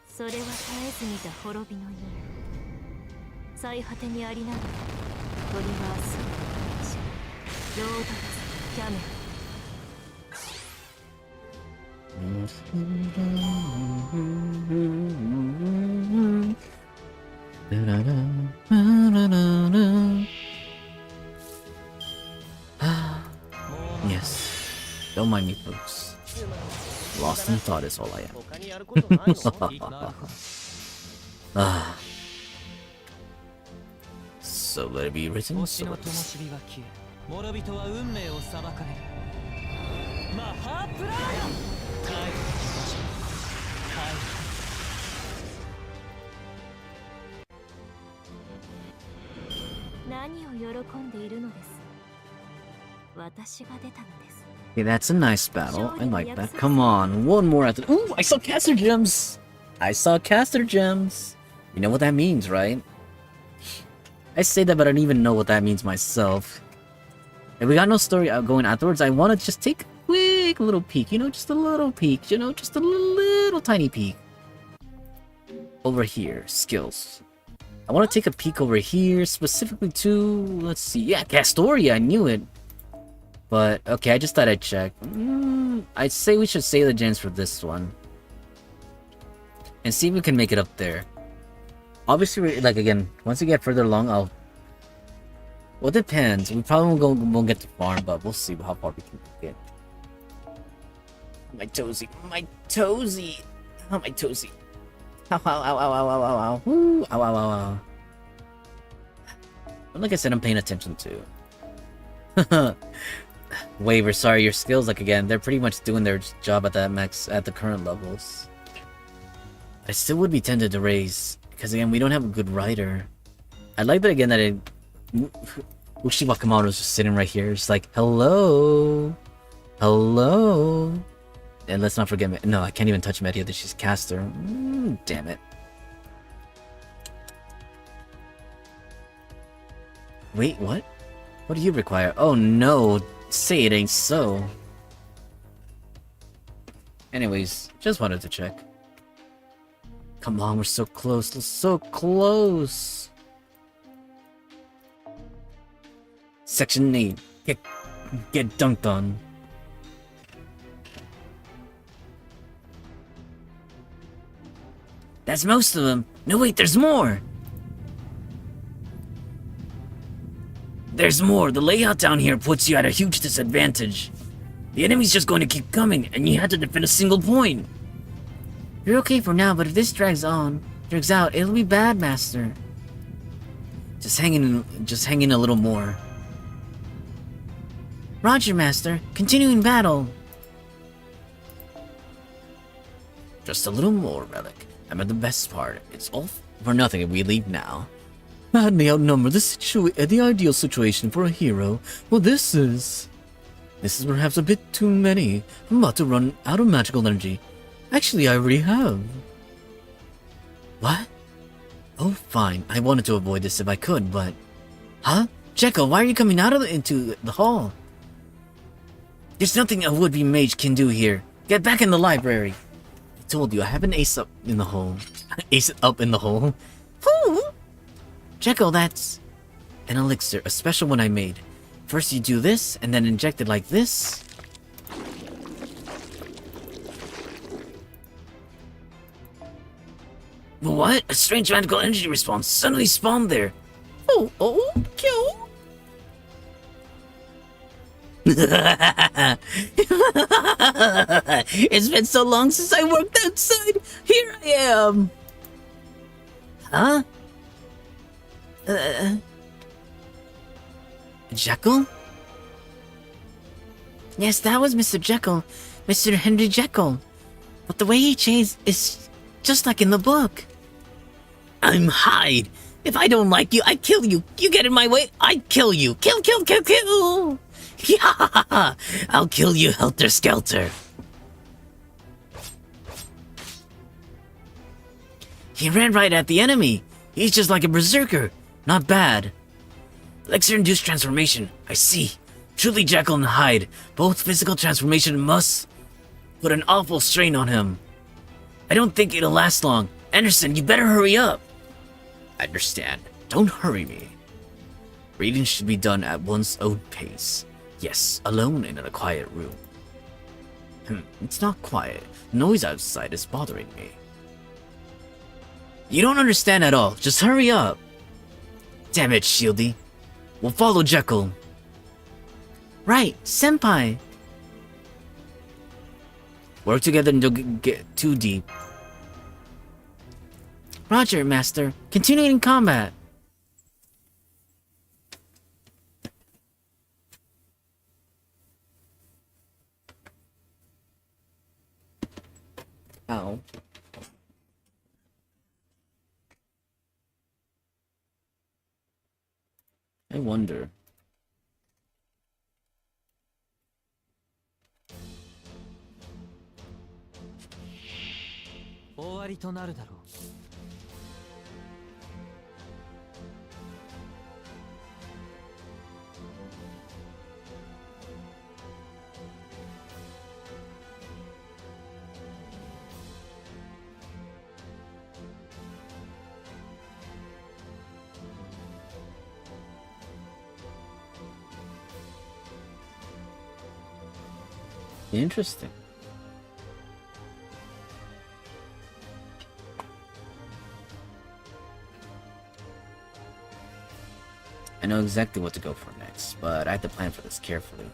それは絶えず見た滅びの夜。最果てにありながらトリバースロードレスキャメラ。Yes. Don't mind me, folks. Lost in thought is all I am. 他にやることないの？ Ah. So let it be written. 星 So の let 灯 us. 火は消え、諸人は運命を裁かれる。マハープラーヤ！帰る場所。何を喜んでいるのです。私が出たのです。 Okay, that's a nice battle. I like that. Come on, one more after. Ooh, I saw caster gems. I saw caster gems. You know what that means, right? I say that, but I don't even know what that means myself. If we got no story going afterwards, I want to just take a quick little peek. You know, just a little peek. You know, just a little tiny peek. Over here, skills. I want to take a peek over here, specifically to, let's see, yeah, Castoria, I knew it. But, okay, I just thought I'd check. I'd say we should save the gems for this one. And see if we can make it up there. Obviously, like, again, once we get further along, I'll... Well, it depends. We probably won't get to farm, but we'll see how far we can get. My toesy. My toesy. Oh, my toesy. Ow, ow, ow, ow, ow, ow, ow, ow. Woo. Ow, ow, ow, ow. But like I said, I'm paying attention to. Waver, sorry, your skills, like, again, they're pretty much doing their job at that max, at the current levels. I still would be tempted to raise, because again, we don't have a good rider. I like that, again, that it... Uchiwa Kamano's just sitting right here, just like, hello? Hello? And let's not forget, no, I can't even touch Media, that she's caster. Damn it. Wait, what? What do you require? Oh no, say it ain't so. Anyways, just wanted to check. Come on, we're so close, we're so close. Section 8. Get dunked on. That's most of them. No, wait, there's more. There's more. The layout down here puts you at a huge disadvantage. The enemy's just going to keep coming, and you have to defend a single point. You're okay for now, but if this drags out, it'll be bad, Master. Just hang in a little more. Roger, Master. Continuing battle. Just a little more, Relic. I'm at the best part. It's all for nothing if we leave now. Madly outnumber the ideal situation for a hero. Well, this is perhaps a bit too many. I'm about to run out of magical energy. Actually, I already have. What? Oh, fine. I wanted to avoid this if I could, but... Huh? Jekyll, why are you coming into the hall? There's nothing a would-be mage can do here. Get back in the library. I told you, I have an ace up in the hole. Ace up in the hole? Who? Jekyll, that's... an elixir, a special one I made. First you do this, and then inject it like this. What? A strange magical energy response suddenly spawned there. Kill. It's been so long since I worked outside. Here I am. Huh? Jekyll? Yes, that was Mr. Jekyll. Mr. Henry Jekyll. But the way he changed is just like in the book. I'm Hyde. If I don't like you, I kill you. You get in my way, I kill you. Kill, kill, kill, kill. Yeah, I'll kill you helter skelter. He ran right at the enemy. He's just like a berserker. Not bad. Elixir-induced transformation. I see. Truly Jekyll and Hyde. Both physical transformation must put an awful strain on him. I don't think it'll last long. Anderson, you better hurry up. I understand. Don't hurry me. Reading should be done at one's own pace. Yes, alone in a quiet room. It's not quiet. Noise outside is bothering me. You don't understand at all. Just hurry up. Damn it, Shieldy. We'll follow Jekyll. Right, Senpai. Work together and don't get too deep. Roger, Master. Continuing combat. Ow. I wonder. Interesting. I know exactly what to go for next, but I have to plan for this carefully.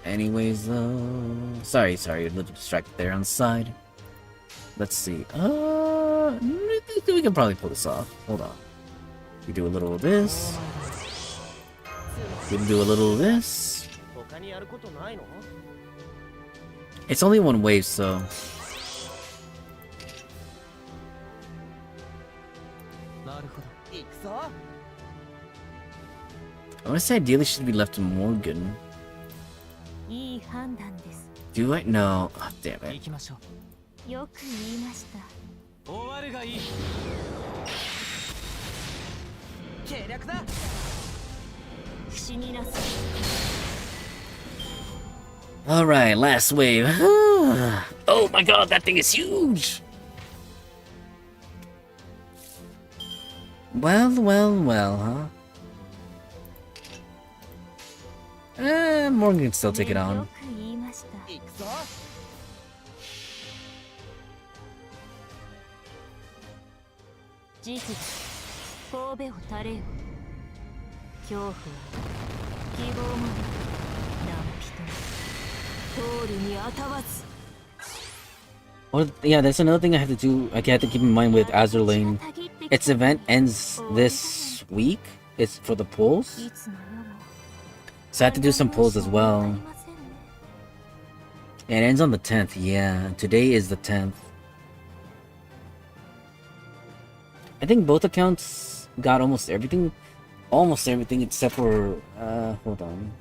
Anyways, though... Sorry, a little distracted there on the side. Let's see. We can probably pull this off. Hold on. We do a little of this. We can do a little of this. It's only one wave, so... I want to say ideally should be left to Morgan. Do I? No. Oh, damn it. Alright, last wave. Oh my god, that thing is huge! Well, huh? Morgan can still take it on. Well, yeah, that's another thing I have to do. I have to keep in mind with Azur Lane. Its event ends this week. It's for the polls. So I have to do some polls as well. It ends on the 10th, yeah. Today is the 10th. I think both accounts got almost everything. Almost everything except for... hold on.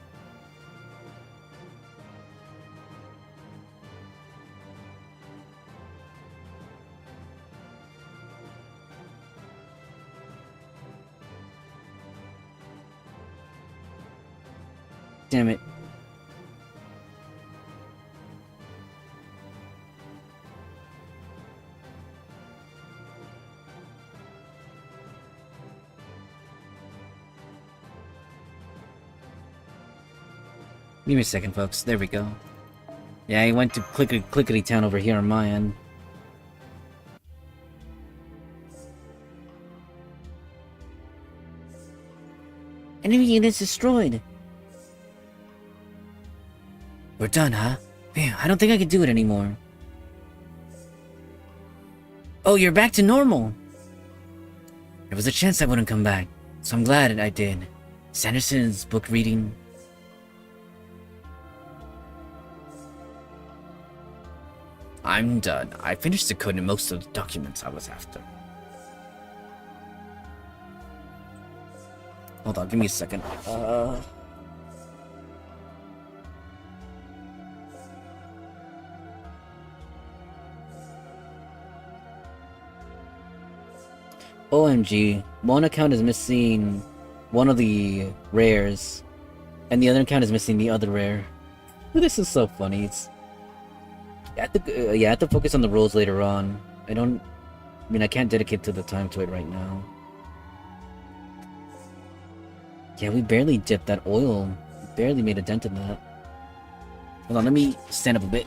Damn it. Give me a second, folks. There we go. Yeah, I went to clickety town over here on my end. Enemy units destroyed. We're done, huh? Man, I don't think I can do it anymore. Oh, you're back to normal. There was a chance I wouldn't come back, so I'm glad I did. Sanderson's book reading. I'm done. I finished decoding most of the documents I was after. Hold on, give me a second. OMG, one account is missing one of the rares, and the other account is missing the other rare. This is so funny. I have to focus on the rolls later on. I can't dedicate to the time to it right now. Yeah, we barely dipped that oil. We barely made a dent in that. Hold on, let me stand up a bit.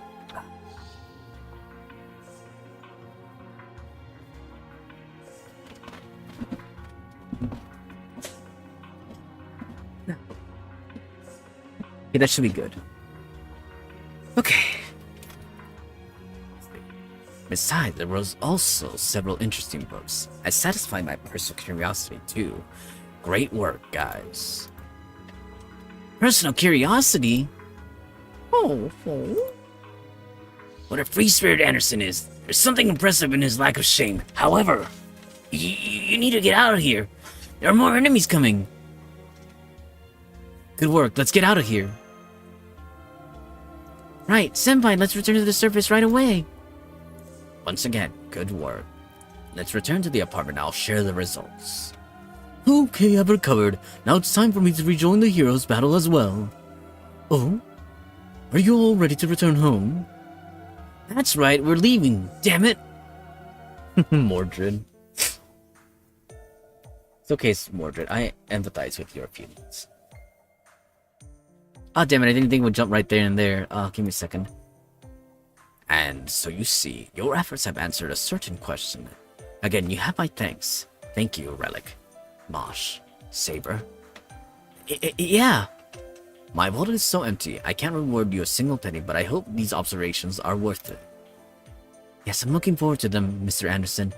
Okay, that should be good. Okay. Besides, there was also several interesting books. I satisfied my personal curiosity too. Great work, guys. Personal curiosity? Oh. What a free spirit Anderson is. There's something impressive in his lack of shame. However, you need to get out of here. There are more enemies coming. Good work, let's get out of here. Right, Senpai, let's return to the surface right away. Once again, good work. Let's return to the apartment. I'll share the results. Okay, I've recovered. Now it's time for me to rejoin the heroes' battle as well. Oh? Are you all ready to return home? That's right, we're leaving. Damn it. Mordred. It's okay, Mordred. I empathize with your feelings. Ah, damn it, I didn't think it would jump right there and there. Give me a second. And so you see, your efforts have answered a certain question. Again, you have my thanks. Thank you, Relic. Mosh. Saber. Yeah. My wallet is so empty, I can't reward you a single penny, but I hope these observations are worth it. Yes, I'm looking forward to them, Mr. Anderson.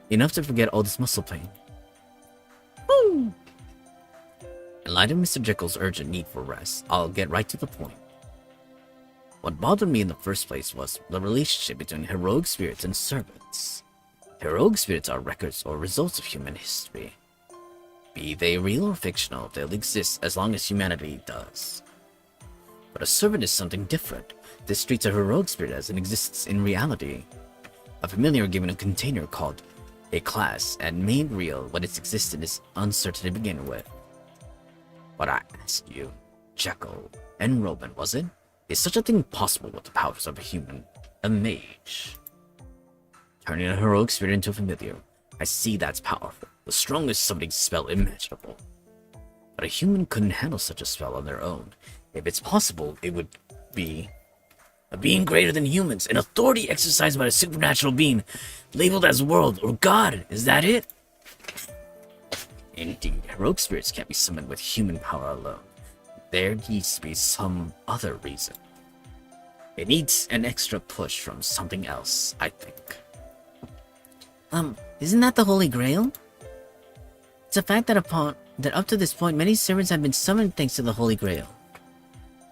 Enough to forget all this muscle pain. Woo! In light of Mr. Jekyll's urgent need for rest, I'll get right to the point. What bothered me in the first place was the relationship between heroic spirits and servants. Heroic spirits are records or results of human history. Be they real or fictional, they'll exist as long as humanity does. But a servant is something different. This treats a heroic spirit as it exists in reality. A familiar given a container called a class and made real when its existence is uncertain to begin with. But I asked you, Jekyll and Robin, was it? Is such a thing possible with the powers of a human? A mage? Turning a heroic spirit into a familiar. I see that's powerful. The strongest summoning spell imaginable. But a human couldn't handle such a spell on their own. If it's possible, it would be a being greater than humans, an authority exercised by a supernatural being, labeled as world or god. Is that it? Indeed, heroic spirits can't be summoned with human power alone. There needs to be some other reason. It needs an extra push from something else, I think. Isn't that the Holy Grail? It's a fact that up to this point, many servants have been summoned thanks to the Holy Grail.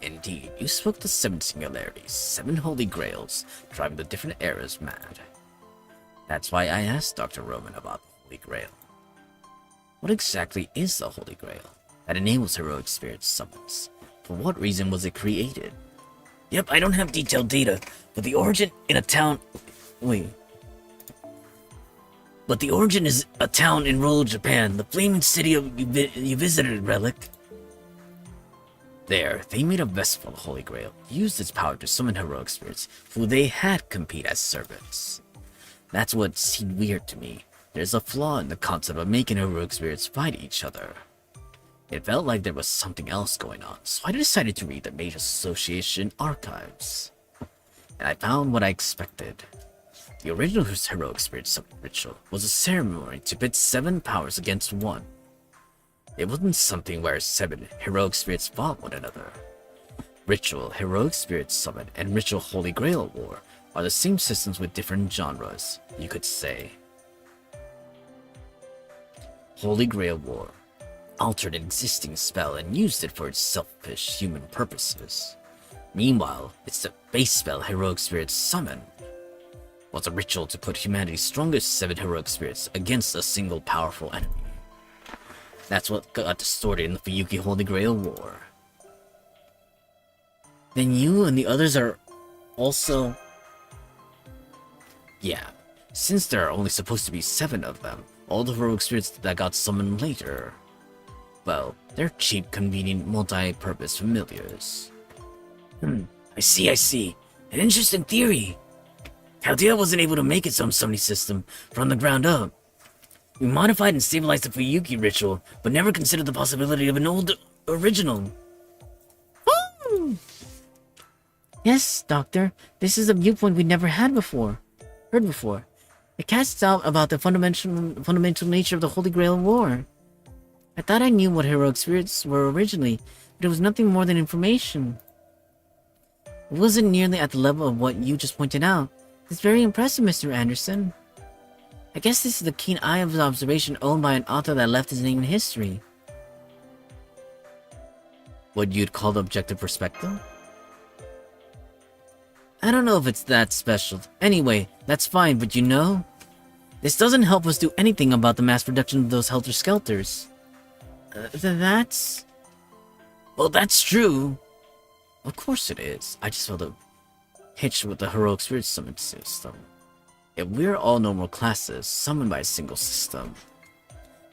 Indeed, you spoke the 7 singularities, 7 holy grails, driving the different eras mad. That's why I asked Dr. Roman about the Holy Grail. What exactly is the Holy Grail that enables heroic spirit summons? For what reason was it created? Yep, I don't have detailed data, but the origin in a town... Wait. But the origin is a town in rural Japan, the flaming city you visited, Relic. There, they made a vessel for the Holy Grail, used its power to summon heroic spirits, who they had compete as servants. That's what seemed weird to me. There's a flaw in the concept of making heroic spirits fight each other. It felt like there was something else going on, so I decided to read the Mage Association archives. And I found what I expected. The original heroic spirit summon ritual was a ceremony to pit 7 powers against 1. It wasn't something where 7 heroic spirits fought one another. Ritual Heroic Spirit Summon and Ritual Holy Grail War are the same systems with different genres, you could say. Holy Grail War altered an existing spell and used it for its selfish human purposes. Meanwhile, it's the base spell Heroic Spirit Summon was a ritual to put humanity's strongest 7 heroic spirits against a single powerful enemy. That's what got distorted in the Fuyuki Holy Grail War. Then you and the others are also... Yeah, since there are only supposed to be 7 of them, all the heroic spirits that got summoned later, well, they're cheap, convenient, multi-purpose familiars. I see. An interesting theory. Chaldea wasn't able to make its own summoning system from the ground up. We modified and stabilized the Fuyuki ritual, but never considered the possibility of an old original. Woo! Yes, Doctor. This is a viewpoint we never heard before. It casts doubt about the fundamental nature of the Holy Grail War. I thought I knew what heroic spirits were originally, but it was nothing more than information. It wasn't nearly at the level of what you just pointed out. It's very impressive, Mr. Anderson. I guess this is the keen eye of observation owned by an author that left his name in history. What you'd call the objective perspective? I don't know if it's that special. Anyway, that's fine, but you know, this doesn't help us do anything about the mass production of those helter-skelters. That's... Well, that's true. Of course it is. I just felt a hitch with the heroic spirit summon system. If we're all normal classes, summoned by a single system,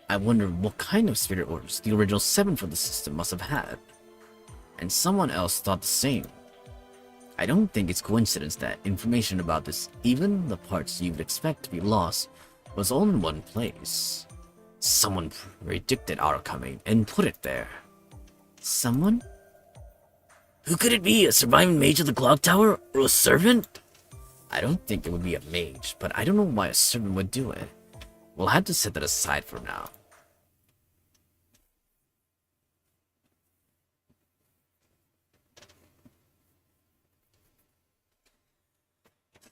I wonder what kind of spirit orders the original 7 for the system must have had. And someone else thought the same. I don't think it's coincidence that information about this, even the parts you'd expect to be lost, was all in one place. Someone predicted our coming and put it there. Someone? Who could it be? A surviving mage of the clock tower? Or a servant? I don't think it would be a mage, but I don't know why a servant would do it. We'll have to set that aside for now.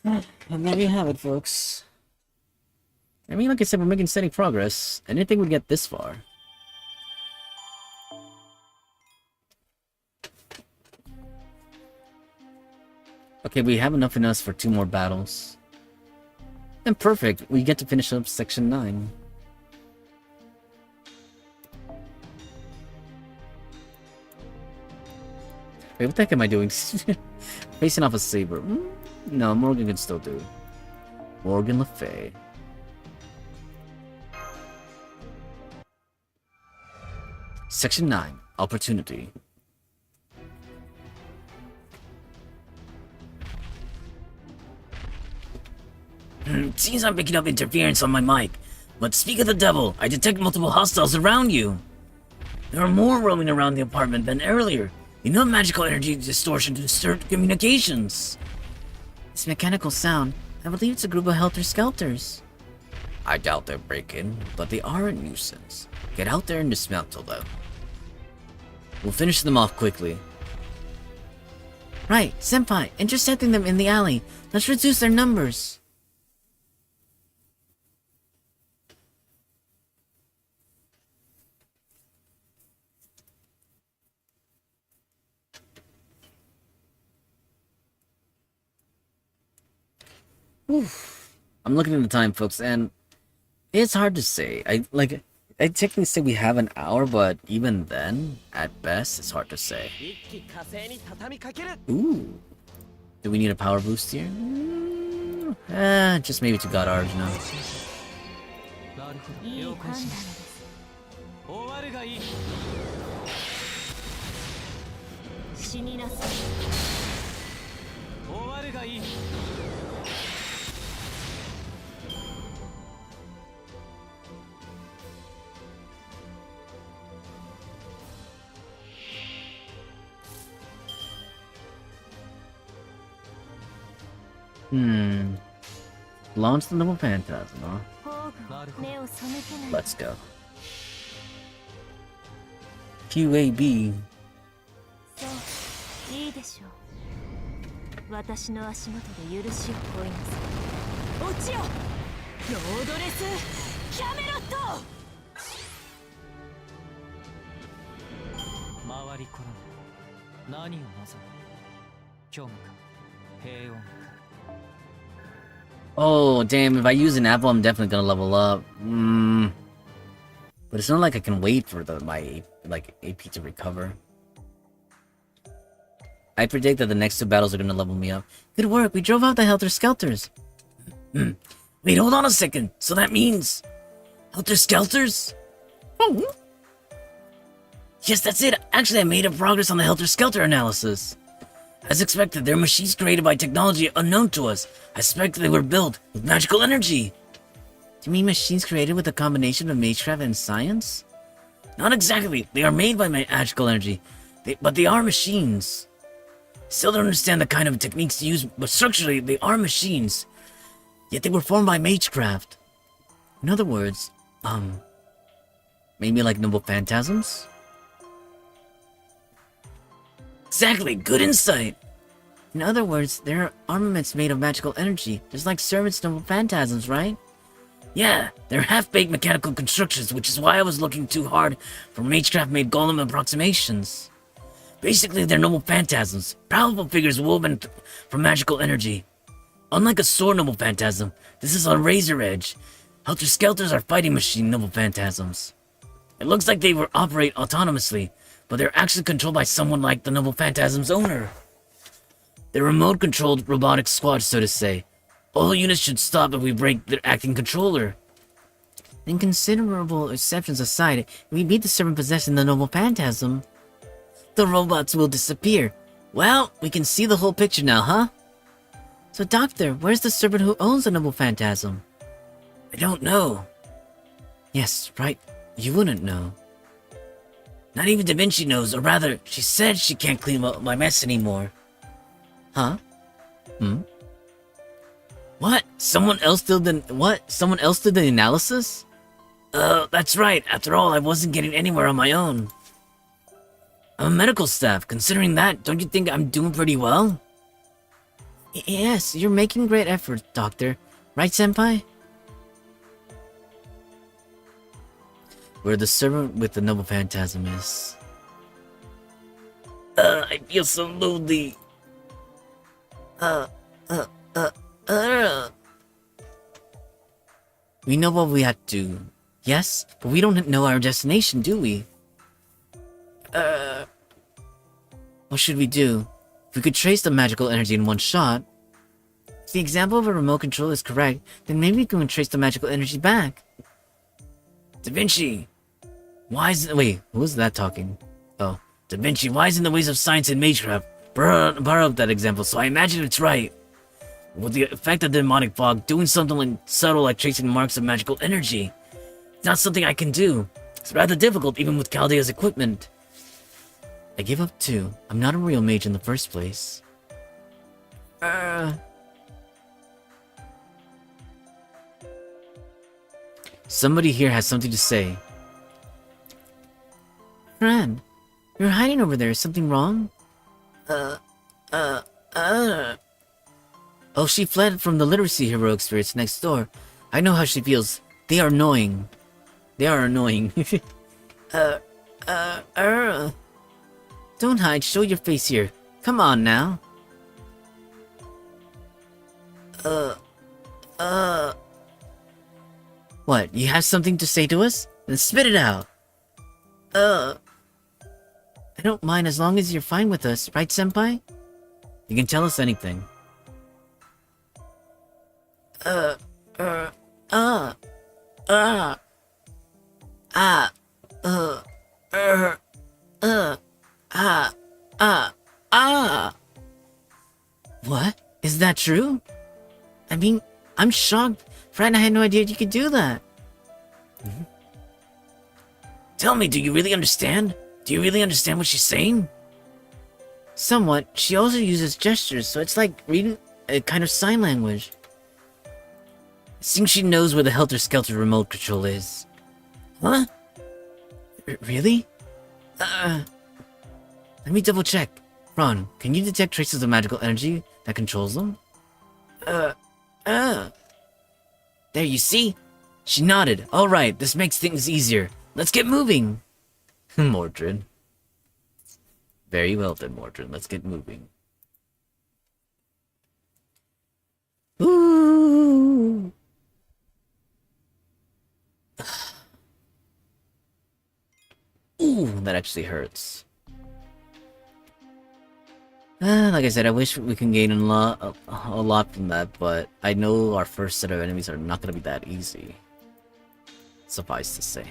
And there you have it, folks. I mean, like I said, we're making steady progress. I didn't think we'd get this far. Okay, we have enough in us for 2 more battles. And perfect, we get to finish up section 9. Wait, what the heck am I doing? Facing off a saber. No, Morgan can still do. Morgan Le Fay. Section 9, Opportunity. Seems I'm picking up interference on my mic. But speak of the devil, I detect multiple hostiles around you. There are more roaming around the apartment than earlier. Enough magical energy distortion to disturb communications. This mechanical sound, I believe it's a group of helter-skelters. I doubt they'll break in, but they are a nuisance. Get out there and dismantle them. We'll finish them off quickly. Right, Senpai, intercepting them in the alley. Let's reduce their numbers. I'm looking at the time, folks, and it's hard to say. I technically say we have an hour, but even then, at best, it's hard to say. 一気火星に畳みかける Ooh. Do we need a power boost here? Just maybe to God Arjuna. なるほどいい判断了解しましたです終わるがいい死になさい終わるがいい Launch the Noble Phantasm, huh? 宝具は目を背けない Let's go. QAB. そういいでしょう私の足元で許しを乞いなさい落ちよロードレスキャメロット回りこらむ何を望む虚無か平穏か Oh, damn, if I use an apple, I'm definitely gonna level up. But it's not like I can wait for my AP to recover. I predict that the next two battles are gonna level me up. Good work. We drove out the Helter Skelters. Wait, hold on a second. So that means... Helter Skelters? Oh. Yes, that's it. Actually, I made a progress on the Helter Skelter analysis. As expected, they're machines created by technology unknown to us. I suspect they were built with magical energy. Do you mean machines created with a combination of magecraft and science? Not exactly. They are made by magical energy. But they are machines. Still don't understand the kind of techniques to use, but structurally, they are machines. Yet they were formed by magecraft. In other words, Maybe like Noble Phantasms? Exactly. Good insight. in other words, they're armaments made of magical energy, just like servants' Noble Phantasms, right? Yeah, they're half-baked mechanical constructions, which is why I was looking too hard for magecraft-made golem approximations. Basically, they're noble phantasms, powerful figures woven from magical energy. Unlike a sword noble phantasm, this is on razor edge. Helter Skelters are fighting machine noble phantasms. It looks like they will operate autonomously, but they're actually controlled by someone like the noble phantasm's owner. They're remote-controlled robotic squad, so to say. All units should stop if we break their acting controller. Then considerable exceptions aside, if we beat the servant possessing the Noble Phantasm, The robots will disappear. well, we can see the whole picture now, huh? So, Doctor, where's the servant who owns the Noble Phantasm? I don't know. Yes, right. You wouldn't know. Not even Da Vinci knows, or rather, she said she can't clean up my mess anymore. Huh? What? Someone else did the analysis? That's right. After all, I wasn't getting anywhere on my own. I'm a medical staff. Considering that, don't you think I'm doing pretty well? Yes, you're making great efforts, Doctor. Right, Senpai? Where the servant with the Noble Phantasm is. I feel so lonely. We know what we have to do. Yes, but we don't know our destination, do we? What should we do? If we could trace the magical energy in one shot, if the example of a remote control is correct, then maybe we can trace the magical energy back. Da Vinci! Wait, who was that talking? Oh. Da Vinci, why isn't the ways of science and magecraft? Borrow up that example, so I imagine it's right. With the effect of the demonic fog, doing something subtle like tracing marks of magical energy. It's not something I can do. It's rather difficult even with Chaldea's equipment. I give up too. I'm not a real mage in the first place. Somebody here has something to say. Fran, you're hiding over there. Is something wrong? Oh, she fled from the literacy heroic spirits next door. I know how she feels. They are annoying. They are annoying. Don't hide. Show your face here. Come on now. What, you have something to say to us? Then spit it out. I don't mind as long as you're fine with us, right, Senpai? You can tell us anything. What? Is that true? I mean, I'm shocked. Fred, I had no idea you could do that. Tell me, do you really understand? Do you really understand what she's saying? Somewhat. She also uses gestures, so it's like reading a kind of sign language. It seems she knows where the helter-skelter remote control is. Huh? Really? Let me double check. Ron, can you detect traces of magical energy that controls them? There, you see? She nodded. All right, this makes things easier. Let's get moving. Mordred. Very well then, Mordred. Let's get moving. Ooh. Ooh, that actually hurts. Like I said, I wish we can gain a lot from that, but I know our first set of enemies are not going to be that easy. Suffice to say.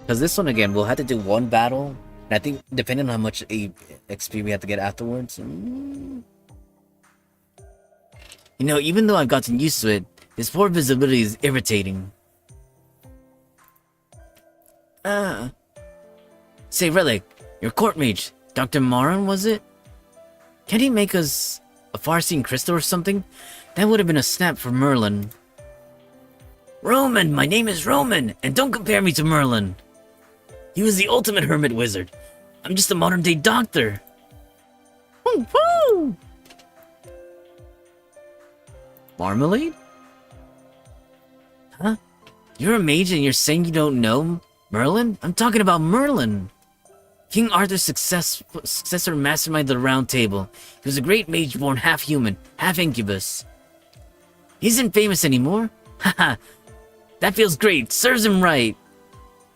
Because this one, again, we'll have to do one battle, and I think depending on how much XP we have to get afterwards. You know, even though I've gotten used to it, this poor visibility is irritating. Say, Relic, your court mage, Dr. Maron, was it? Can he make us a far-seeing crystal or something? That would have been a snap for Merlin. Roman, my name is Roman, and don't compare me to Merlin. He was the ultimate hermit wizard. I'm just a modern-day doctor. Woo! Marmalade? Huh? You're a mage and you're saying you don't know Merlin? I'm talking about Merlin. King Arthur's successor masterminded the Round Table. He was a great mage born half human, half incubus. He isn't famous anymore? Haha, that feels great, serves him right.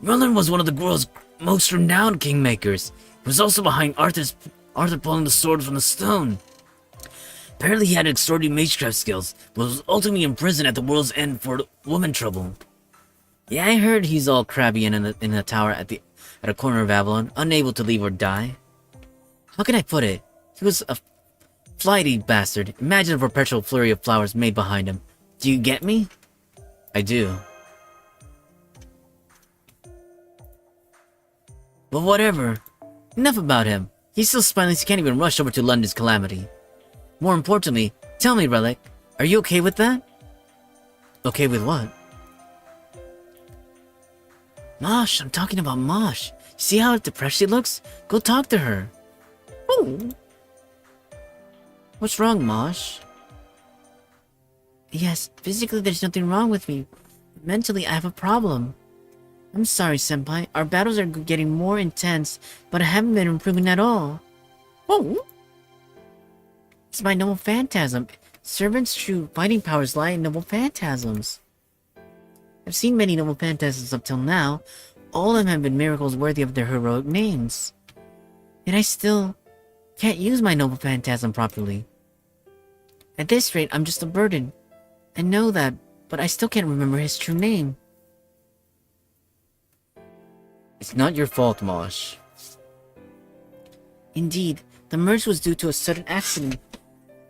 Merlin was one of the world's most renowned kingmakers. He was also behind Arthur pulling the sword from the stone. Apparently he had extraordinary magecraft skills, but was ultimately imprisoned at the world's end for woman trouble. Yeah, I heard he's all crabby and in a tower at a corner of Avalon, unable to leave or die. How can I put it? He was a flighty bastard. Imagine a perpetual flurry of flowers made behind him. Do you get me? I do. But whatever. Enough about him. He's so spineless he can't even rush over to London's calamity. More importantly, tell me, Relic, are you okay with that? Okay with what? Mosh, I'm talking about Mosh. See how depressed she looks? Go talk to her. Oh. What's wrong, Mosh? Yes, physically there's nothing wrong with me. Mentally, I have a problem. I'm sorry, Senpai. Our battles are getting more intense, but I haven't been improving at all. Oh. It's my noble phantasm. Servants' true fighting powers lie in noble phantasms. I've seen many noble phantasms up till now. All of them have been miracles worthy of their heroic names. Yet I still can't use my noble phantasm properly. At this rate, I'm just a burden. I know that, but I still can't remember his true name. It's not your fault, Mosh. Indeed, the merge was due to a sudden accident,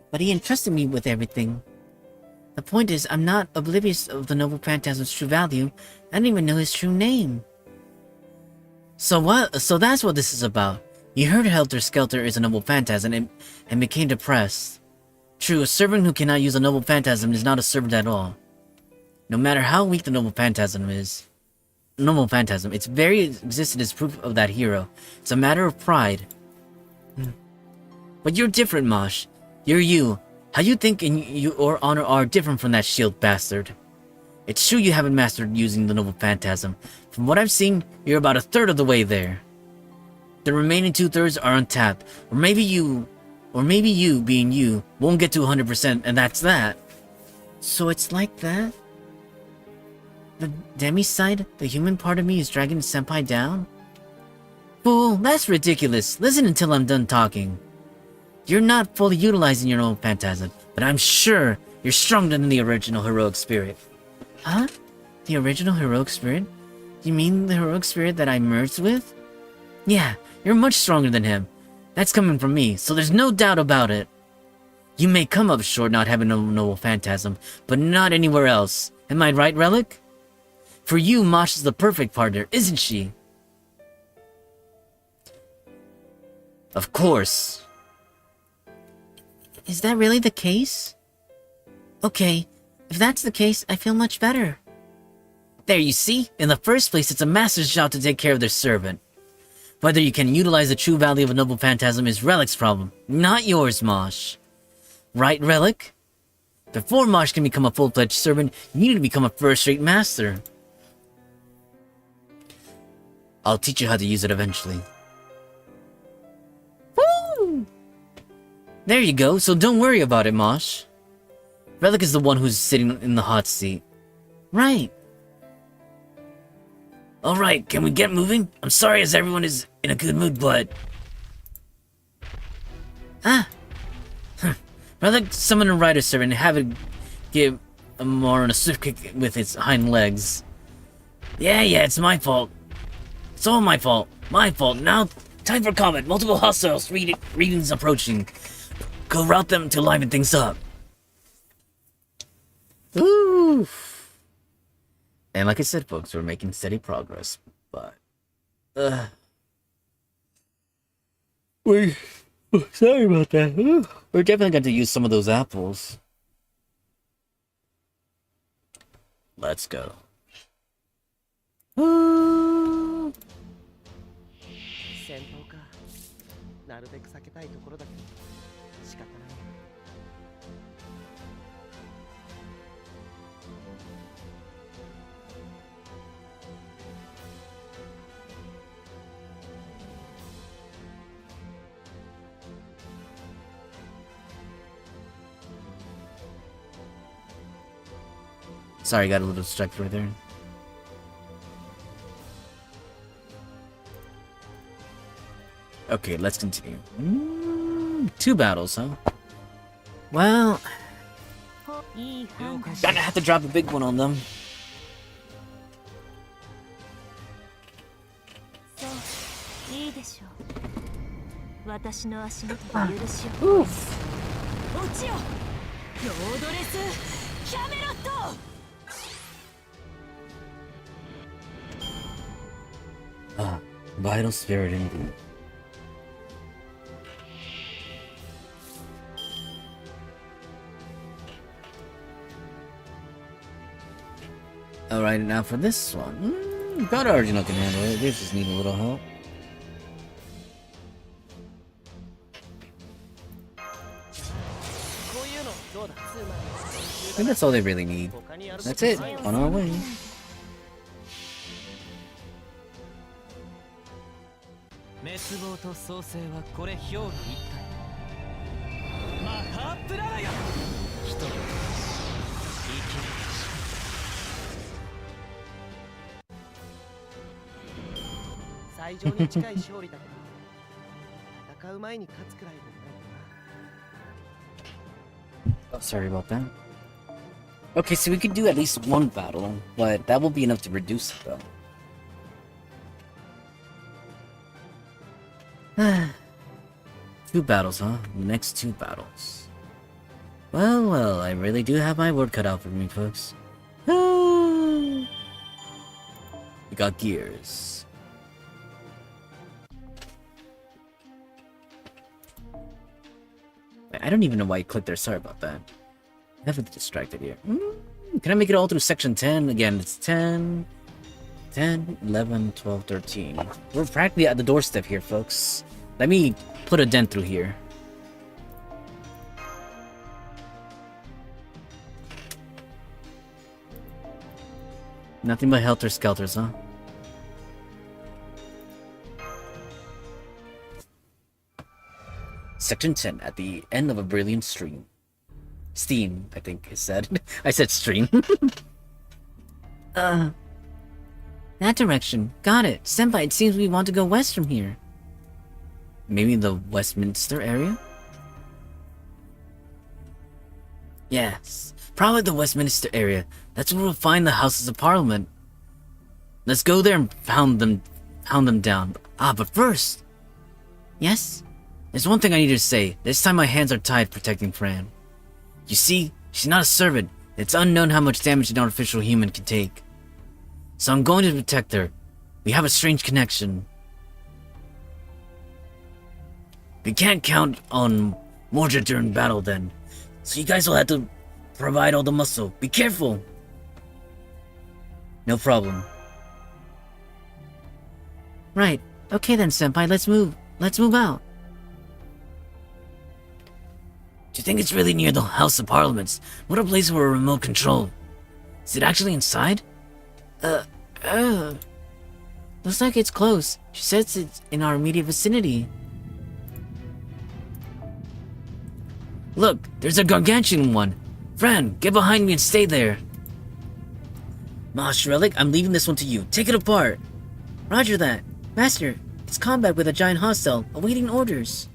but he entrusted me with everything. The point is, I'm not oblivious of the noble phantasm's true value. I don't even know his true name. So that's what this is about. You heard Helter Skelter is a noble phantasm and became depressed. True, a servant who cannot use a noble phantasm is not a servant at all. No matter how weak the noble phantasm is. Its very existence is proof of that hero. It's a matter of pride. But you're different, Mosh. You're you. How you think and your honor are different from that shield bastard. It's true you haven't mastered using the noble phantasm. From what I've seen, you're about a third of the way there. The remaining 2/3 are untapped, or maybe you Or maybe you, being you, won't get to 100% and that's that. So it's like that? The demi side, the human part of me is dragging Senpai down? Fool, that's ridiculous. Listen until I'm done talking. You're not fully utilizing your own phantasm, but I'm sure you're stronger than the original heroic spirit. Huh? The original heroic spirit? You mean the heroic spirit that I merged with? Yeah, you're much stronger than him. That's coming from me, so there's no doubt about it. You may come up short not having a noble phantasm, but not anywhere else. Am I right, Relic? For you, Mosh is the perfect partner, isn't she? Of course. Is that really the case? Okay, if that's the case, I feel much better. There, you see? In the first place, it's a master's job to take care of their servant. Whether you can utilize the true value of a noble phantasm is Relic's problem, not yours, Mosh. Right, Relic? Before Mosh can become a full-fledged servant, you need to become a first-rate master. I'll teach you how to use it eventually. Woo! There you go, so don't worry about it, Mosh. Relic is the one who's sitting in the hot seat. Right. Alright, can we get moving? I'm sorry as everyone is in a good mood, but... Relic, summon a rider servant and have it give Moron a swift kick with its hind legs. Yeah, it's my fault. It's all my fault. My fault. Now, time for combat. Multiple hostiles readings approaching. Go route them to liven things up. Ooh. And like I said, folks, we're making steady progress, but... sorry about that. We're definitely going to use some of those apples. Let's go. 戦闘か。なるべく避けたいところだけど仕方ない。Sorry, got a little distracted right there. Okay, let's continue. 2 battles, huh? Well, いい判断 Gonna have to drop a big one on them. そういいでしょう私の足元の許しを落ちよロードレスキャメロット Vital spirit indeed. Alright, now for this one. God original can handle it. They just need a little help. I think that's all they really need. That's it. On our way. 滅亡と創生はこれ表裏一体マハープララヤ人々生きる最上に近い勝利だけど戦う前に勝つくらいでないかな。 Oh, sorry about that. Okay, so we could do at least one battle, but that will be enough to reduce it, though. 2 battles, huh? The next 2 battles. Well, I really do have my work cut out for me, folks. We got gears. I don't even know why you clicked there, sorry about that. I'm definitely distracted here. Can I make it all through section 10? Again, it's 10, 11, 12, 13. We're practically at the doorstep here, folks. Let me put a dent through here. Nothing but helter-skelters, huh? Section 10 at the end of a brilliant stream. Steam, I think it said. I said stream. That direction. Got it. Senpai, it seems we want to go west from here. Maybe the Westminster area? Yes, probably the Westminster area. That's where we'll find the Houses of Parliament. Let's go there and pound them down. But first... Yes? There's one thing I need to say. This time my hands are tied protecting Fran. You see, she's not a servant. It's unknown how much damage an artificial human can take. So I'm going to protect her. We have a strange connection. We can't count on Mordred during battle then. So you guys will have to provide all the muscle. Be careful. No problem. Right. Okay then, Senpai, let's move. Let's move out. Do you think it's really near the House of Parliaments? What a place for a remote control. Is it actually inside? Looks like it's close. She says it's in our immediate vicinity. Look, there's a gargantuan one. Fran, get behind me and stay there. Mosh Relic, I'm leaving this one to you. Take it apart. Roger that. Master, it's combat with a giant hostile, awaiting orders.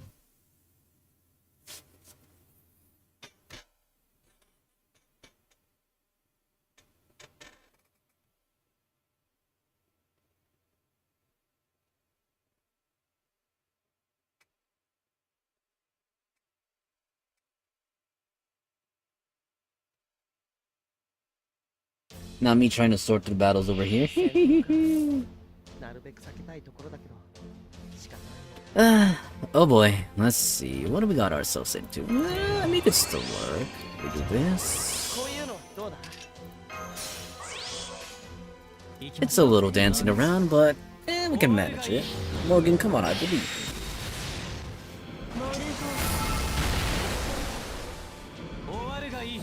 Not me trying to sort through battles over here. なるべく避けたいところだけど仕方ない。 Oh boy, let's see. What do we got ourselves into? I mean, it could still work. We do this. こういうのどうだ？ It's a little dancing around, but we can manage it. Morgan, come on, I believe you. 終わるがいい。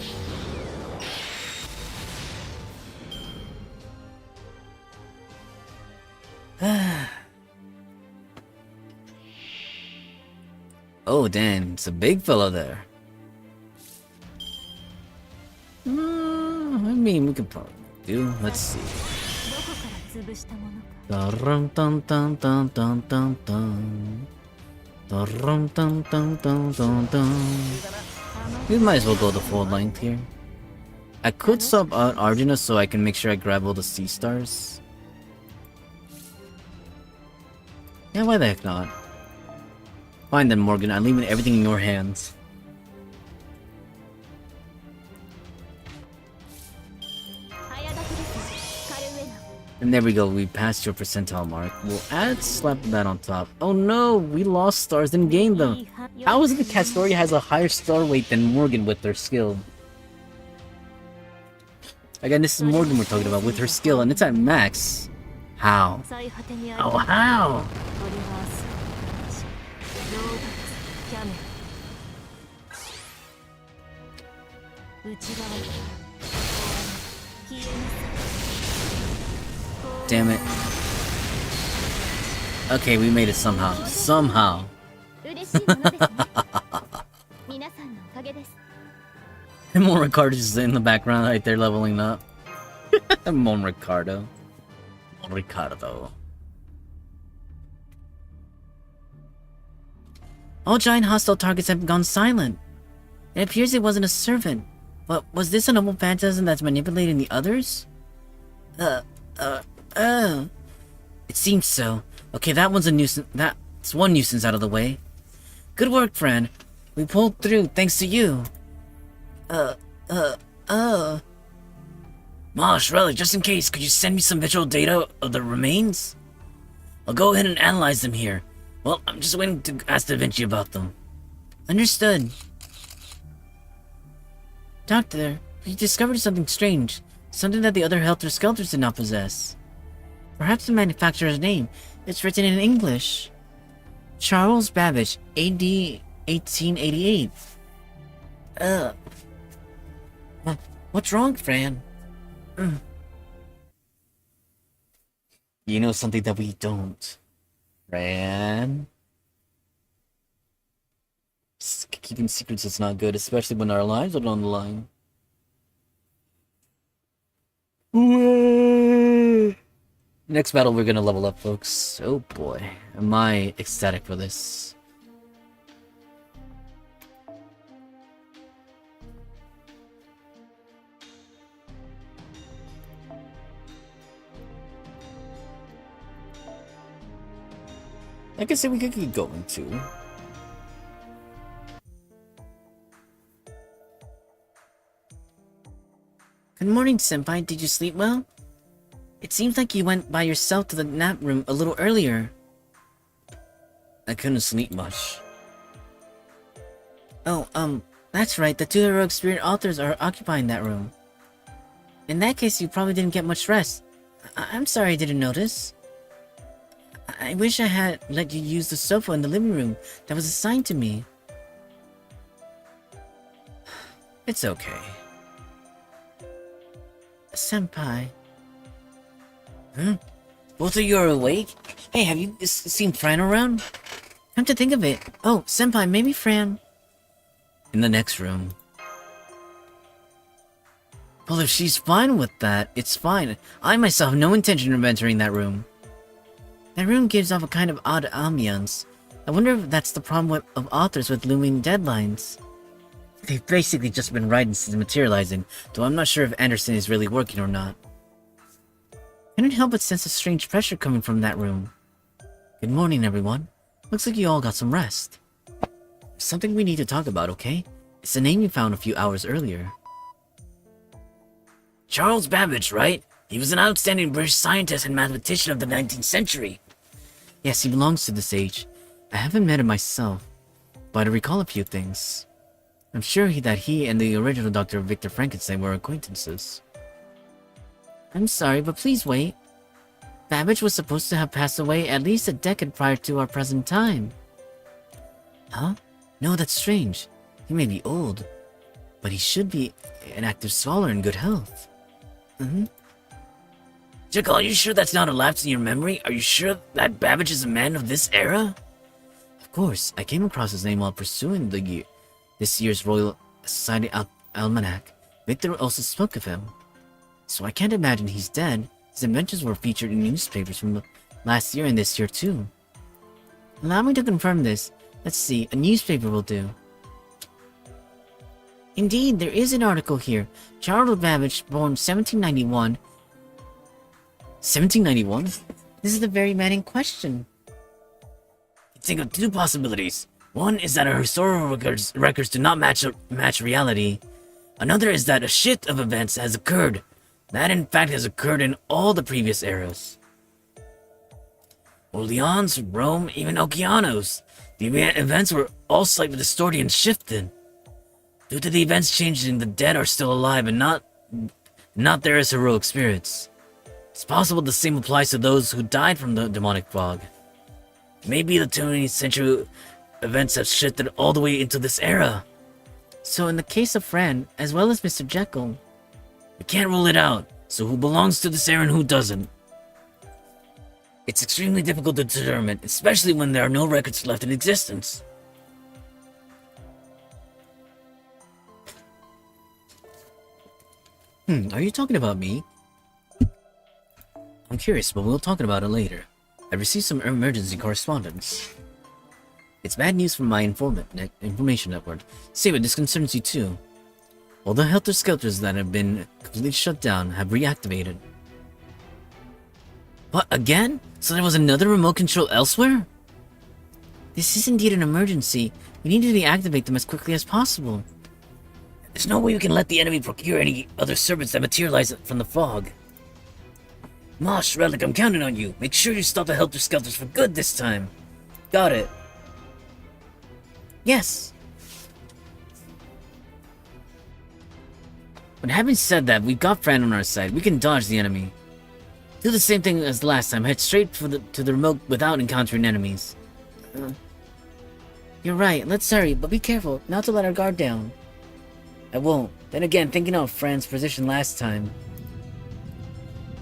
Oh damn, it's a big fella there. I mean, we could probably do. Let's see. どこから潰したものか。 Dun dun dun dun dun dun dun. Dun dun dun dun dun dun. We might as well go the full length here. I could sub out Arjuna so I can make sure I grab all the sea stars. Yeah, why the heck not? Fine then, Morgan. I'm leaving everything in your hands. And there we go. We passed your percentile mark. We'll slap that on top. Oh no, we lost stars and gained them. How is it the cat story has a higher star weight than Morgan with their skill? Again, this is Morgan we're talking about with her skill, and it's at max. How? Oh, how? Damn it. Okay, we made it somehow. Somehow. And Mon Ricardo's just in the background right there leveling up. Mon Ricardo. Mon Ricardo. All giant hostile targets have gone silent. It appears it wasn't a servant. But was this a noble phantasm that's manipulating the others? It seems so. Okay, that one's a nuisance. That's one nuisance out of the way. Good work, Fran. We pulled through thanks to you. Mosh, Relic, just in case, could you send me some visual data of the remains? I'll go ahead and analyze them here. Well, I'm just waiting to ask Da Vinci about them. Understood. Doctor, we discovered something strange. Something that the other Helter Skelters did not possess. Perhaps the manufacturer's name. It's written in English. Charles Babbage, AD 1888. What's wrong, Fran? You know something that we don't. Fran? Keeping secrets is not good, especially when our lives are on the line. Next battle, we're gonna level up, folks. Oh boy, am I ecstatic for this. I can say we could keep going too. Good morning, Senpai. Did you sleep well? It seems like you went by yourself to the nap room a little earlier. I couldn't sleep much. Oh, that's right. The two heroic spirit authors are occupying that room. In that case, you probably didn't get much rest. I'm sorry I didn't notice. I wish I had let you use the sofa in the living room that was assigned to me. It's okay. Senpai. Both of you are awake? Hey, have you seen Fran around? Come to think of it. Oh, Senpai, maybe Fran. In the next room. Well, if she's fine with that, it's fine. I myself have no intention of entering that room. That room gives off a kind of odd ambience. I wonder if that's the problem of authors with looming deadlines. They've basically just been writing since materializing, though I'm not sure if Anderson is really working or not. I couldn't help but sense a strange pressure coming from that room. Good morning, everyone. Looks like you all got some rest. There's something we need to talk about, okay? It's the name you found a few hours earlier. Charles Babbage, right? He was an outstanding British scientist and mathematician of the 19th century. Yes, he belongs to this age. I haven't met him myself, but I recall a few things. I'm sure that he and the original Dr. Victor Frankenstein were acquaintances. I'm sorry, but please wait. Babbage was supposed to have passed away at least a decade prior to our present time. Huh? No, that's strange. He may be old, but he should be an active scholar in good health. Jekyll, are you sure that's not a lapse in your memory? Are you sure that Babbage is a man of this era? Of course, I came across his name while pursuing this year's Royal Society Almanac. Victor also spoke of him. So I can't imagine he's dead. His inventions were featured in newspapers from last year and this year too. Allow me to confirm this. Let's see, a newspaper will do. Indeed, there is an article here. Charles Babbage, born 1791. 1791? This is the very man in question. Think of two possibilities. One is that our historical records do not match reality. Another is that a shift of events has occurred. That in fact has occurred in all the previous eras. Orleans, Rome, even Okeanos. The events were all slightly distorted and shifted. Due to the events changing, the dead are still alive and not there as heroic spirits. It's possible the same applies to those who died from the demonic fog. Maybe the 20th century events have shifted all the way into this era. So in the case of Fran, as well as Mr. Jekyll, we can't rule it out. So who belongs to this era and who doesn't? It's extremely difficult to determine, especially when there are no records left in existence. Are you talking about me? I'm curious, but we'll talk about it later. I received some emergency correspondence. It's bad news from my information network. Saber, this concerns you too. All the helter-skelters that have been completely shut down have reactivated. What, again? So there was another remote control elsewhere? this is indeed an emergency. We need to deactivate them as quickly as possible. There's no way we can let the enemy procure any other servants that materialize from the fog. Mosh, Relic, I'm counting on you. Make sure you stop the helter-skelters for good this time. Got it. Yes. But having said that, we've got Fran on our side. We can dodge the enemy. Do the same thing as last time. Head straight to the remote without encountering enemies. You're right. Let's hurry, but be careful not to let our guard down. I won't. Then again, thinking of Fran's position last time.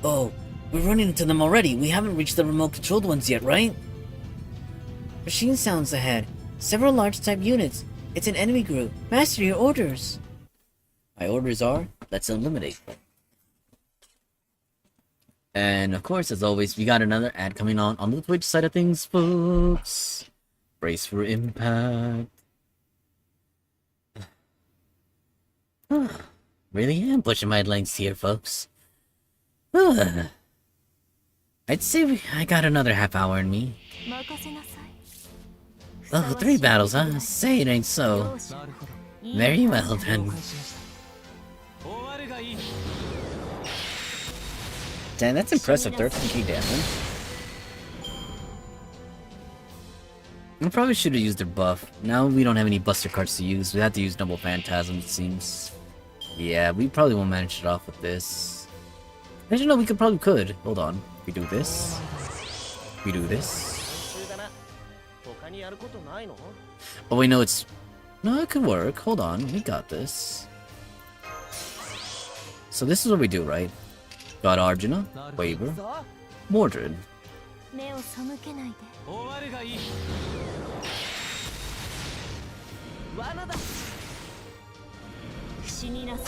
Oh, we're running into them already. We haven't reached the remote-controlled ones yet, right? Machine sounds ahead. Several large type units. It's an enemy group. Master, your orders. My orders are, let's eliminate them. And of course, as always, we got another ad coming on the Twitch side of things, folks. Brace for impact. Really am pushing my lengths here, folks. I'd say I got another half hour in me. 任せなさい Oh, 3 battles, huh? Say it ain't so. なるほど Very well 了 then. 解しました終わるがいい Damn, that's impressive, 13k damage. I probably should have used their buff. Now we don't have any buster cards to use. We have to use double phantasm, it seems. Yeah, we probably won't manage it off with this. Actually, no, we could. Hold on. We do this. We do this. 練習だな。他にやることないの？ Oh wait, no, it's... No, it could work. Hold on, we got this. So this is what we do, right? Got Arjuna, Waver, Mordred. 目を背けないで終わるがいい罠だ。死になさい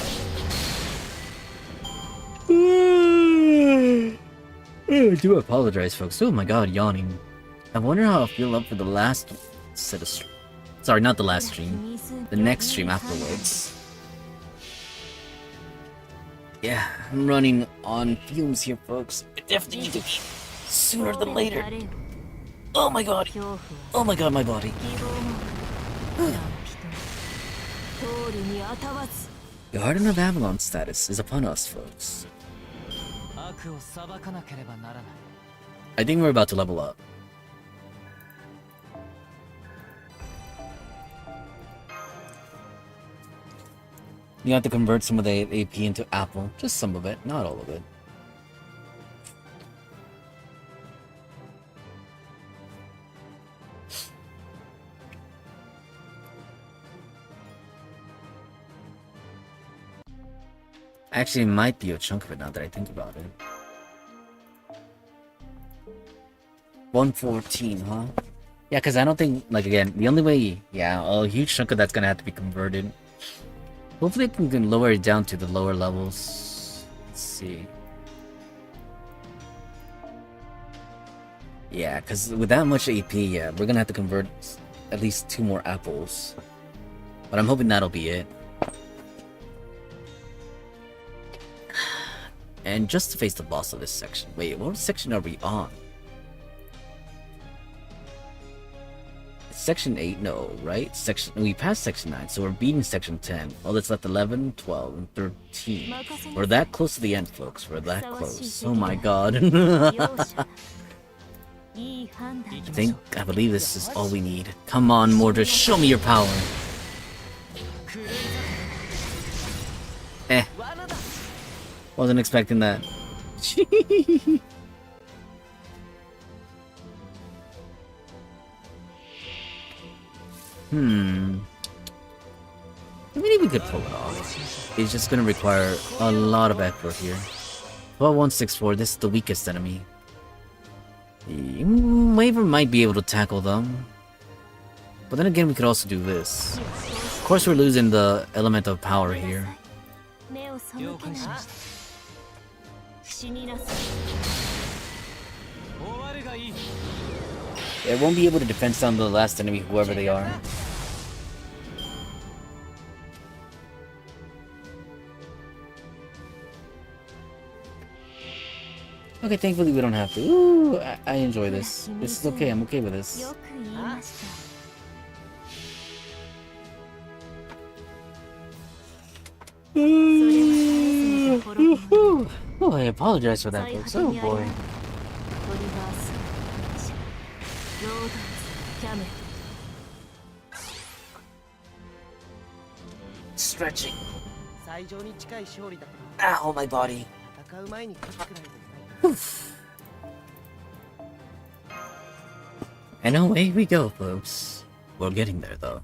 I do apologize, folks. Oh my god, yawning. I wonder how I'll feel up for the last set of Sorry, not the last stream. The next stream afterwards. Yeah, I'm running on fumes here, folks. I definitely need to eat sooner than later. Oh my god. Oh my god, my body. 通るにあたわず Garden of Avalon status is upon us, folks. 悪を裁かなければならない I think we're about to level up. You have to convert some of the AP into apple. Just some of it, not all of it. Actually, it might be a chunk of it now that I think about it. 114, huh? Yeah, because I don't think, like, again, the only way, yeah, a huge chunk of that's gonna have to be converted. Hopefully, I can lower it down to the lower levels. Let's see. Yeah, because with that much AP, yeah, we're gonna have to convert at least 2 more apples. But I'm hoping that'll be it. And just to face the boss of this section. Wait, what section are we on? It's section 8? No, right? We passed section 9, so we're beating section 10. Well, it's left 11, 12, and 13. We're that close to the end, folks. We're that close. Oh my god. I believe this is all we need. Come on, Mordred, show me your power. Eh. Wasn't expecting that. Maybe we could pull it off. It's just gonna require a lot of effort here. 16164, this is the weakest enemy. Waver might be able to tackle them. But then again, we could also do this. Of course, we're losing the element of power here. 目を背けないで死になさい 終わるがいい It won't be able to defend down the last enemy, whoever they are. Okay, thankfully we don't have to. Ooh, I enjoy this. This is okay, I'm okay with this. よく言いました Oh, I apologize for that, folks. Oh boy. トリバースロードキャメル Stretching. 最上に近い勝利だけど Ow, my body. 戦う前に勝つくらいのない And away we go, folks. We're getting there, though.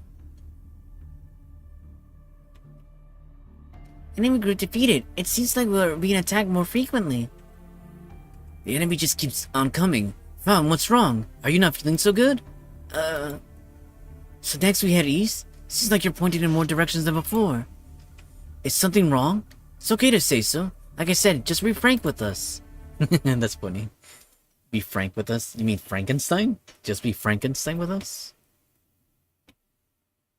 Enemy group defeated. It seems like we're being attacked more frequently. The enemy just keeps on coming. Fam, what's wrong? Are you not feeling so good? So next we head east? Seems like you're pointing in more directions than before. Is something wrong? It's okay to say so. Like I said, just be frank with us. That's funny. Be frank with us? You mean Frankenstein? Just be Frankenstein with us?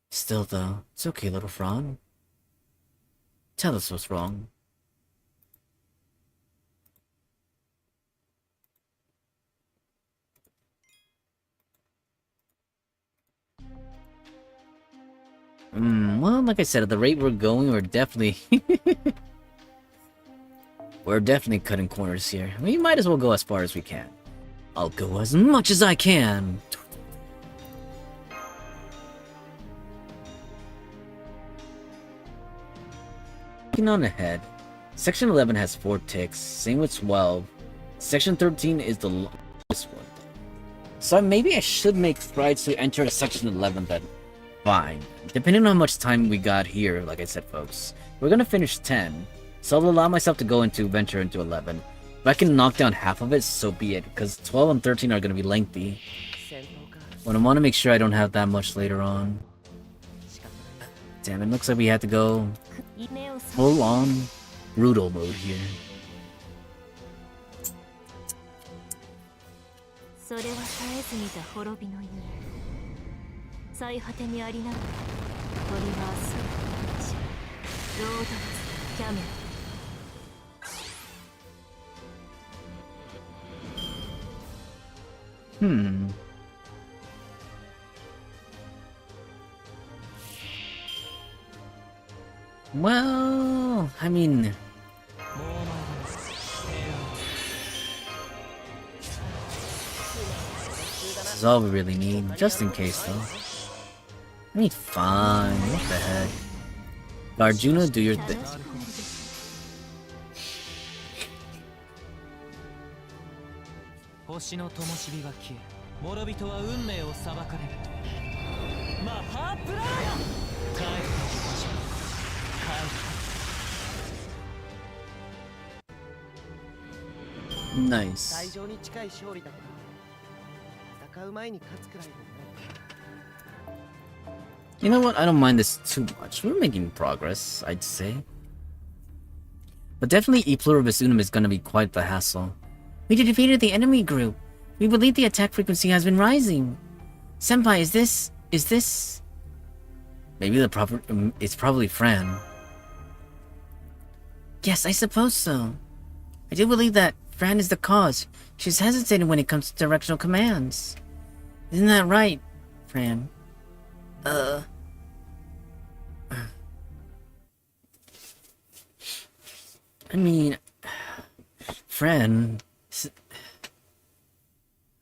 Still though, it's okay, little Fran. Tell us what's wrong. Well, like I said, at the rate we're going, we're definitely... we're definitely cutting corners here. We might as well go as far as we can. I'll go as much as I can. Looking on ahead, Section 11 has 4 ticks, same with 12. Section 13 is the longest one. So maybe I should make strides to enter Section 11 then. Fine. Depending on how much time we got here, like I said, folks, we're gonna finish 10. So I'll allow myself to venture into 11. If I can knock down half of it, so be it, because 12 and 13 are gonna be lengthy. But I want to make sure I don't have that much later on. Damn, it looks like we had to go full on brutal mode here. それは絶えず見た滅びの夢。最果てにありながらトリバースロードレスキャメル。Well, I mean... this is all we really need, just in case though. I mean, fine, what the heck. Arjuna, do your thing. 星の灯火は消え、諸人は運命を裁かれる。マハープララヤ、帰ってきましょう。Nice. 最上に近い勝利だけど、戦う前に勝つくらいでね。 You know what? I don't mind this too much. We're making progress, I'd say. But definitely E Pluribus Unum is gonna be quite the hassle. We defeated the enemy group. We believe the attack frequency has been rising. Senpai, is this... Maybe it's probably Fran. Yes, I suppose so. I do believe that Fran is the cause. She's hesitating when it comes to directional commands. Isn't that right, Fran? I mean... Fran...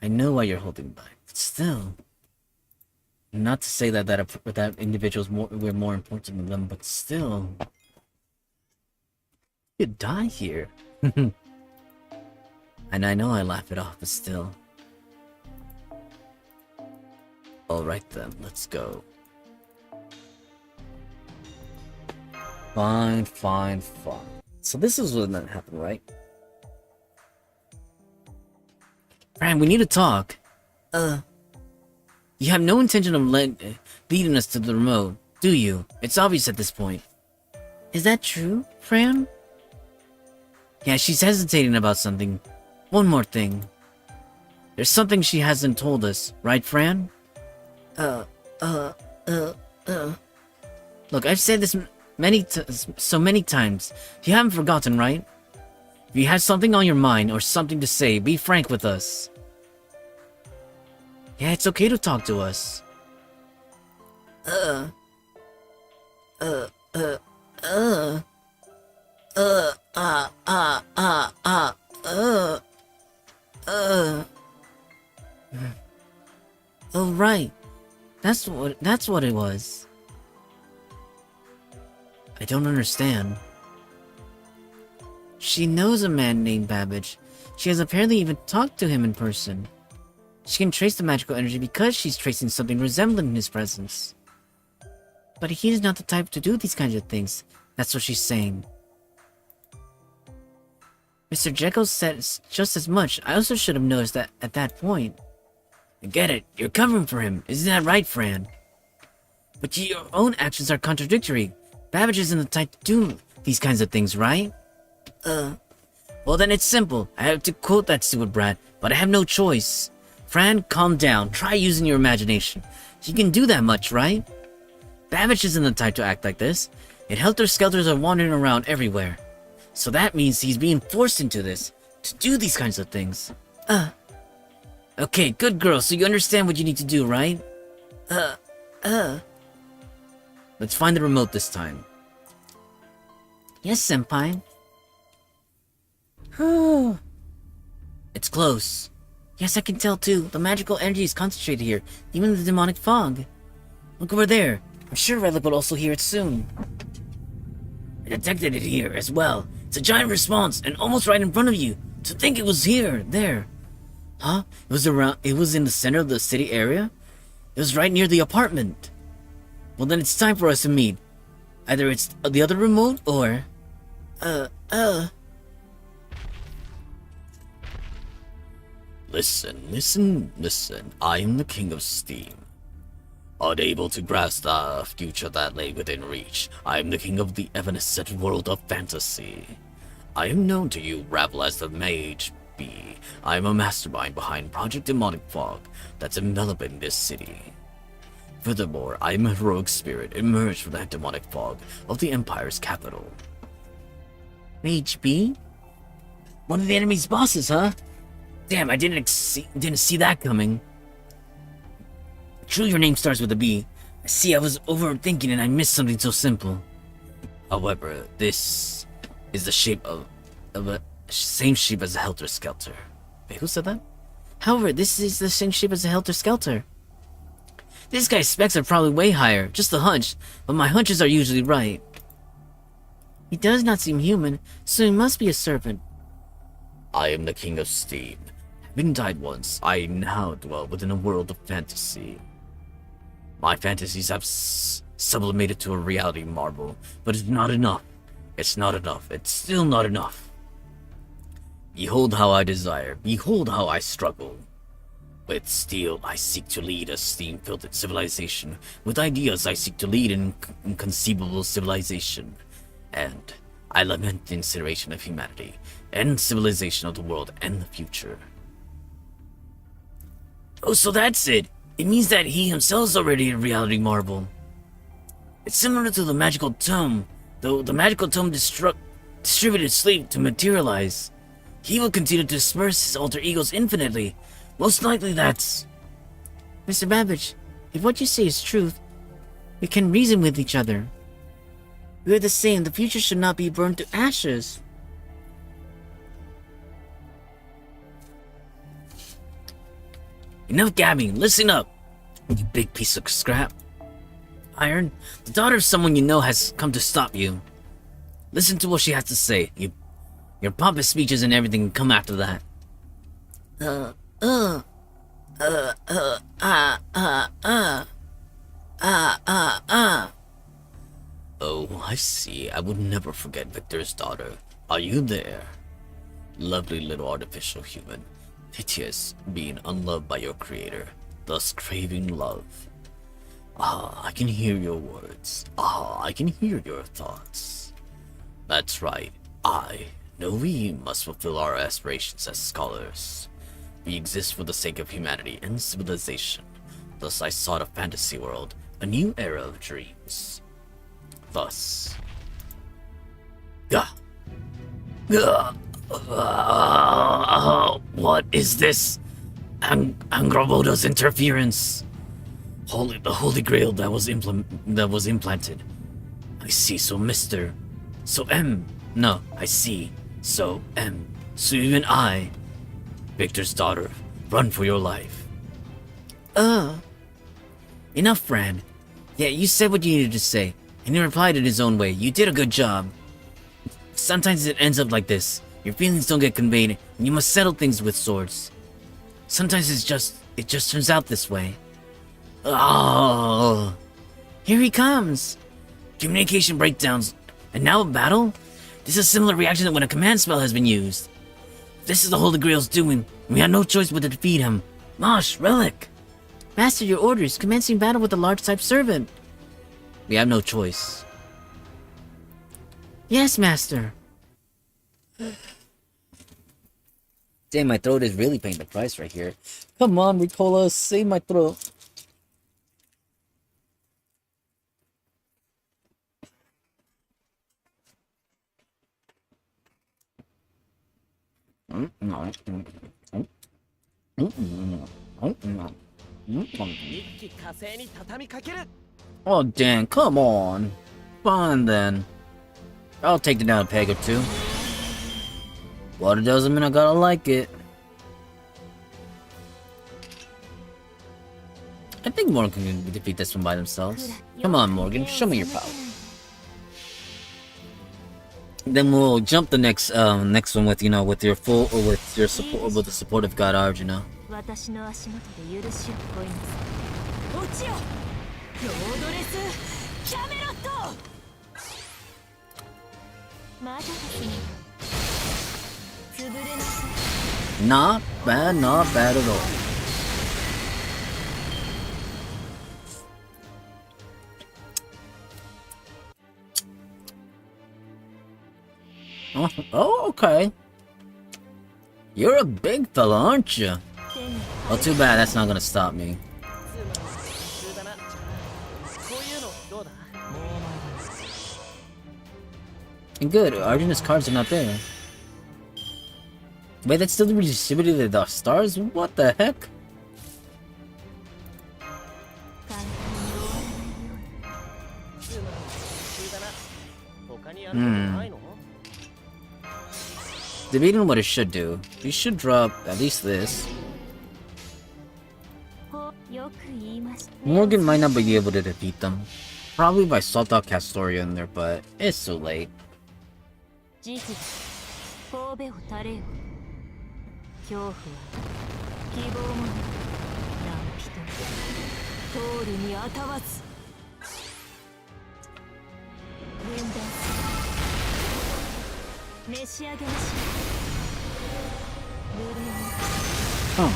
I know why you're holding back, but still... Not to say that individuals we're more important than them, but still... You could die here. And I know I laugh it off, but still... Alright then, let's go. Fine. So this is when that happened, right? Fran, we need to talk. You have no intention of leading us to the remote, do you? It's obvious at this point. Is that true, Fran? Yeah, she's hesitating about something. One more thing. There's something she hasn't told us, right, Fran? Look, I've said this so many times. You haven't forgotten, right? If you have something on your mind or something to say, be frank with us. Yeah, it's okay to talk to us. Oh, right. That's what it was. I don't understand. She knows a man named Babbage. She has apparently even talked to him in person. She can trace the magical energy because she's tracing something resembling his presence. But he's not the type to do these kinds of things. That's what she's saying. Mr. Jekyll said just as much. I also should have noticed that at that point. I get it. You're covering for him. Isn't that right, Fran? But your own actions are contradictory. Babbage isn't the type to do these kinds of things, right? Well then it's simple. I have to quote that stupid brat, but I have no choice. Fran, calm down. Try using your imagination. You can do that much, right? Babbage isn't the type to act like this. And helter-skelters are wandering around everywhere. So that means he's being forced into this, to do these kinds of things. Okay, good girl, so you understand what you need to do, right? Let's find the remote this time. Yes, senpai. It's close. Yes, I can tell too. The magical energy is concentrated here, even the demonic fog. Look over there. I'm sure Relic will also hear it soon. I detected it here as well. It's a giant response, and almost right in front of you. To think it was there. Huh? It was in the center of the city area? It was right near the apartment. Well then it's time for us to meet. Either it's the other remote or... Listen. I am the King of Steam. Unable to grasp the future that lay within reach, I am the king of the evanescent world of fantasy. I am known to you, Ravel, as the Mage B. I am a mastermind behind Project Demonic Fog that's enveloping this city. Furthermore, I am a heroic spirit emerged from that demonic fog of the Empire's capital. Mage B? One of the enemy's bosses, huh? Damn, I didn't see that coming. True, your name starts with a B. I see I was overthinking and I missed something so simple. However, this is the shape of a same shape as a helter-skelter. Wait, who said that? However, this is the same shape as a helter-skelter. This guy's specs are probably way higher, just a hunch, but my hunches are usually right. He does not seem human, so he must be a serpent. I am the King of Steam. Having died once, I now dwell within a world of fantasy. My fantasies have sublimated to a reality marvel, but it's not enough. It's not enough. It's still not enough. Behold how I desire. Behold how I struggle. With steel, I seek to lead a steam-filled civilization. With ideas, I seek to lead an inconceivable civilization. And I lament the incineration of humanity, and civilization of the world and the future. Oh, so that's it. It means that he himself is already a reality marvel. It's similar to the magical tome, though the magical tome distributed sleep to materialize. He will continue to disperse his alter egos infinitely. Most likely that's... Mr. Babbage, if what you say is truth, we can reason with each other. We are the same. The future should not be burned to ashes. Enough gabbing. Listen up, you big piece of scrap. Iron, the daughter of someone you know has come to stop you. Listen to what she has to say. Your pompous speeches and everything come after that. Oh, I see. I would never forget Victor's daughter. Are you there? Lovely little artificial human. Piteous, being unloved by your creator, thus craving love. Ah, I can hear your words. Ah, I can hear your thoughts. That's right. We must fulfill our aspirations as scholars. We exist for the sake of humanity and civilization. Thus I sought a fantasy world, a new era of dreams. Thus... What is this? Angroboda's interference. The Holy Grail that was implanted. I see, so Mr. So M. No, I see. So M. So even I. Victor's daughter, run for your life. Enough, Fran. Yeah, you said what you needed to say, and he replied in his own way. You did a good job. Sometimes it ends up like this. Your feelings don't get conveyed, and you must settle things with swords. Sometimes it just turns out this way. Oh, here he comes. Communication breakdowns, and now a battle? This is a similar reaction to when a command spell has been used. This is the Holy Grail's doing. We had no choice but to defeat him. Mosh, Relic! Master, your orders. Commencing battle with a large-type servant. We have no choice. Yes, master. Damn, my throat is really paying the price right here. Come on, Ricola, save my throat. Oh, damn, come on. Fine then. I'll take it down a peg or two. But it doesn't mean I gotta like it. I think Morgan can defeat this one by themselves. Come on, Morgan, show me your power. Then we'll jump the next one with, you know, with your full, or with your support, or with the support of God Arjuna. 私の足元で許しを乞います。落ちよ、ロードレスキャメロット。まだですね。潰れなさい。 Not bad at all. Oh, okay. You're a big fella, aren't you? Well, too bad that's not gonna stop me. And good, Arjuna's cards are not there. Wait, that's still redistributed the stars? What the heck? Debating what it should do. We should drop at least this. Morgan might not be able to defeat them. Probably if I swapped out Castoria in there, but it's too late. 神べを垂れよ。恐怖は希望もなく何人通るにあたわず。分断する。召し上げましょう。Oh.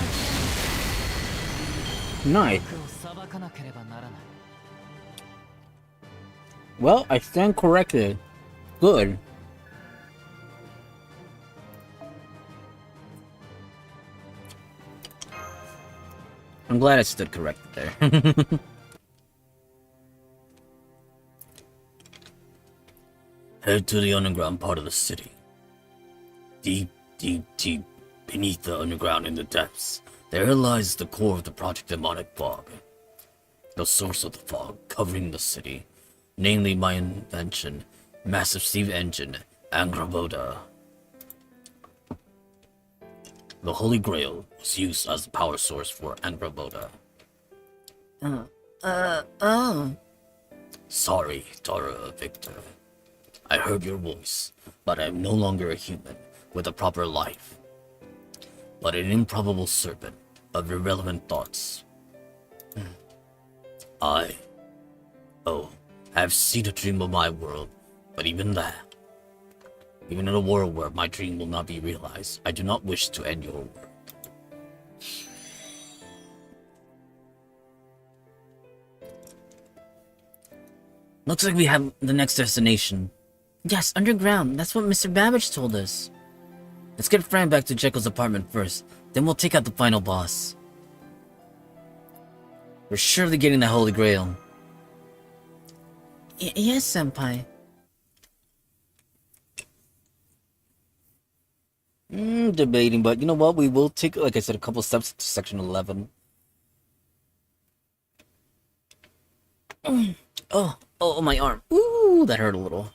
Nice. Well, I stand corrected. Good. I'm glad I stood corrected there. Head to the underground part of the city. Deep beneath the underground in the depths, there lies the core of the Project Demonic Fog. The source of the fog covering the city, namely my invention, Massive Steam Engine, Angraboda. The Holy Grail was used as the power source for Angraboda. Oh. Sorry, Tara Victor. I heard your voice, but I am no longer a human with a proper life, but an improbable serpent of irrelevant thoughts. I have seen a dream of my world, but even in a world where my dream will not be realized, I do not wish to end your world. Looks like we have the next destination. Yes, underground. That's what Mr. Babbage told us. Let's get Fran back to Jekyll's apartment first, then we'll take out the final boss. We're surely getting the Holy Grail. Yes, Senpai. Debating, but you know what? We will take, like I said, a couple steps to section 11. Oh, my arm. Ooh, that hurt a little.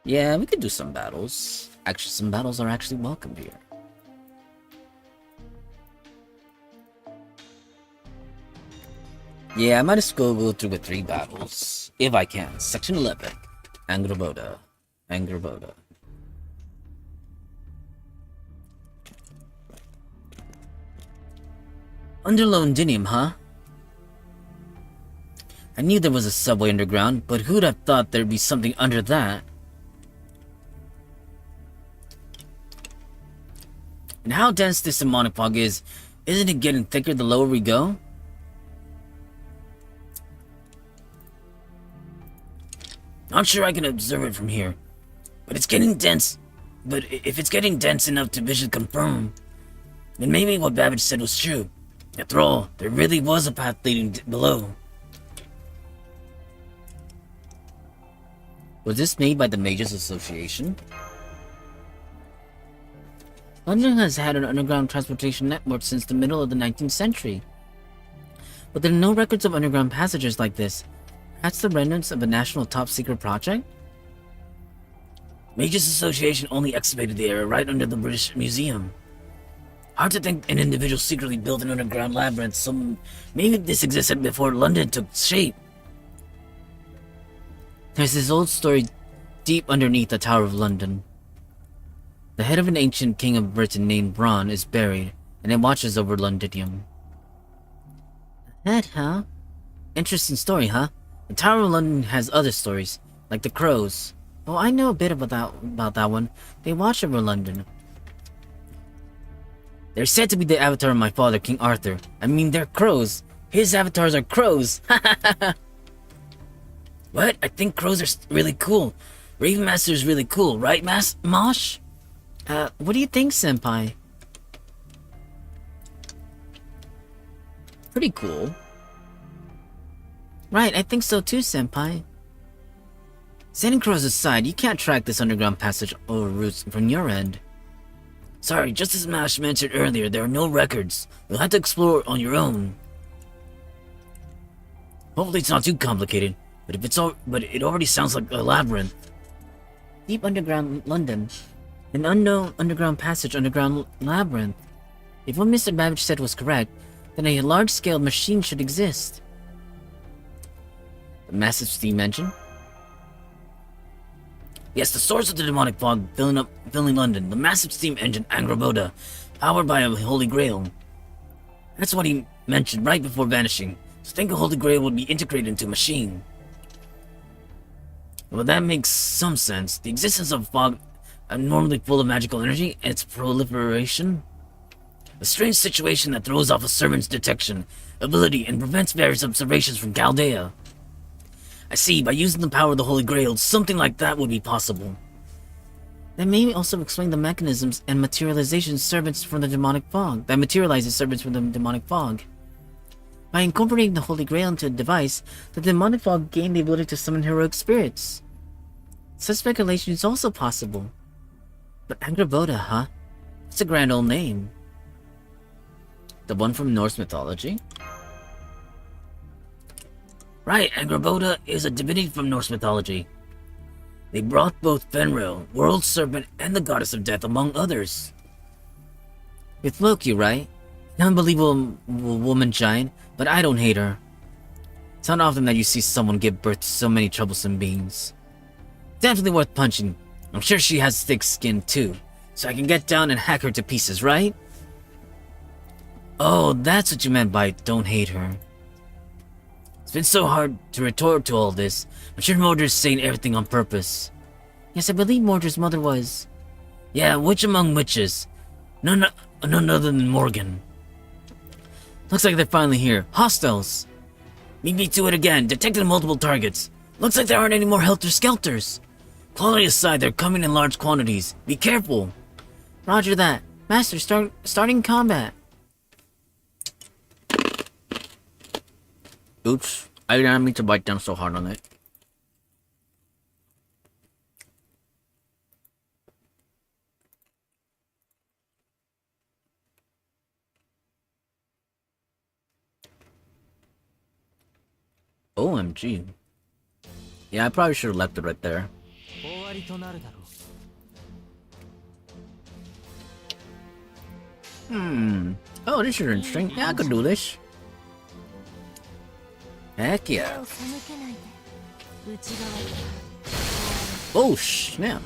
Yeah, we could do some battles. Actually, some battles are actually welcome here. Yeah, I might as well go through with 3 battles. If I can. Section 11. Angraboda. Under Londinium, huh? I knew there was a subway underground, but who'd have thought there'd be something under that? And how dense this demonic fog is, isn't it getting thicker the lower we go? Not sure I can observe it from here, but it's getting dense. But if it's getting dense enough to visually confirm, then maybe what Babbage said was true. After all, there really was a path leading below. Was this made by the Mages Association? London has had an underground transportation network since the middle of the 19th century. But there are no records of underground passages like this. That's the remnants of a national top-secret project? Mages Association only excavated the area right under the British Museum. Hard to think an individual secretly built an underground labyrinth, so maybe this existed before London took shape. There's this old story deep underneath the Tower of London. The head of an ancient king of Britain named Bronn is buried, and it watches over Londinium. Head, huh? Interesting story, huh? The Tower of London has other stories, like the crows. Oh, I know a bit about that one. They watch over London. They're said to be the avatar of my father, King Arthur. I mean, they're crows. His avatars are crows. What? I think crows are really cool. Raven Master is really cool, right, Mosh? What do you think, Senpai? Pretty cool. Right, I think so too, Senpai. Setting crows aside, you can't track this underground passage or routes from your end. Sorry, just as Mash mentioned earlier, there are no records. You'll have to explore on your own. Hopefully it's not too complicated, but it already sounds like a labyrinth. Deep underground London. An unknown underground passage, underground labyrinth. If what Mr. Babbage said was correct, then a large-scale machine should exist. The massive steam engine? Yes, the source of the demonic fog filling London, the massive steam engine Angraboda, powered by a Holy Grail. That's what he mentioned right before vanishing. To think a Holy Grail would be integrated into a machine. Well, that makes some sense. The existence of fog, abnormally full of magical energy, and its proliferation. A strange situation that throws off a servant's detection ability and prevents various observations from Chaldea. I see, by using the power of the Holy Grail, something like that would be possible. That may also explain the mechanisms and materialization servants from the demonic fog. That materializes servants from the demonic fog. By incorporating the Holy Grail into a device, the demonic fog gained the ability to summon heroic spirits. Such speculation is also possible. But Angraboda, huh? It's a grand old name. The one from Norse mythology? Right, Angraboda is a divinity from Norse mythology. They brought both Fenrir, World Serpent, and the Goddess of Death, among others. With Loki, right? An unbelievable woman giant, but I don't hate her. It's not often that you see someone give birth to so many troublesome beings. Definitely worth punching. I'm sure she has thick skin too, so I can get down and hack her to pieces, right? Oh, that's what you meant by don't hate her. It's been so hard to retort to all this. I'm sure Mordred's saying everything on purpose. Yes, I believe Mordred's mother was. Yeah, witch among witches. None other than Morgan. Looks like they're finally here. Hostiles! Beat me to it again. Detected multiple targets. Looks like there aren't any more helter-skelters. Quality aside, they're coming in large quantities. Be careful. Roger that. Master, starting combat. Oops, I didn't mean to bite down so hard on it. OMG. Yeah, I probably should have left it right there. Oh, this is interesting. Yeah, I could do this. Heck yeah. Oh, snap.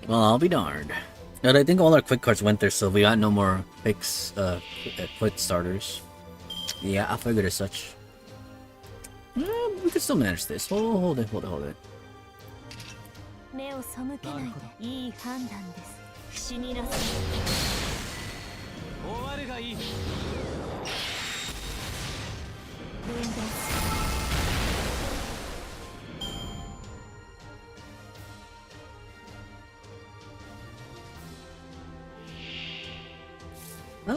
Well, I'll be darned. But I think all our quick cards went there, so we got no more quick starters. Yeah, I figured as such. We can still manage this. Hold it. 目を背けないでいい判断です。死になさい。終わるがいい。分断す I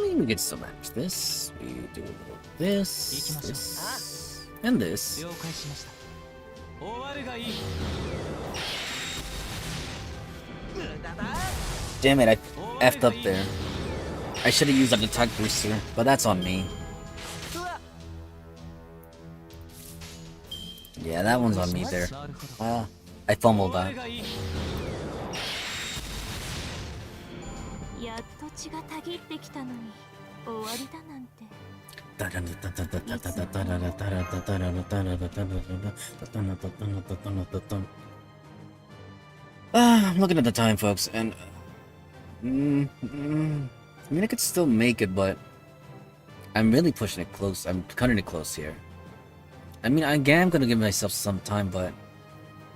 mean, we could still manage this. We do a little this, this, and this. 了解しました。終わるがいい。 Damn it, I effed up there. I should have used an attack booster, but that's on me. Yeah, that one's on me there. I fumbled that. やっと血がたぎってきたのに終わりだなんて。 I'm looking at the time, folks, and I mean, I could still make it, but I'm really pushing it close. I'm cutting it close here. I mean, I am gonna give myself some time, but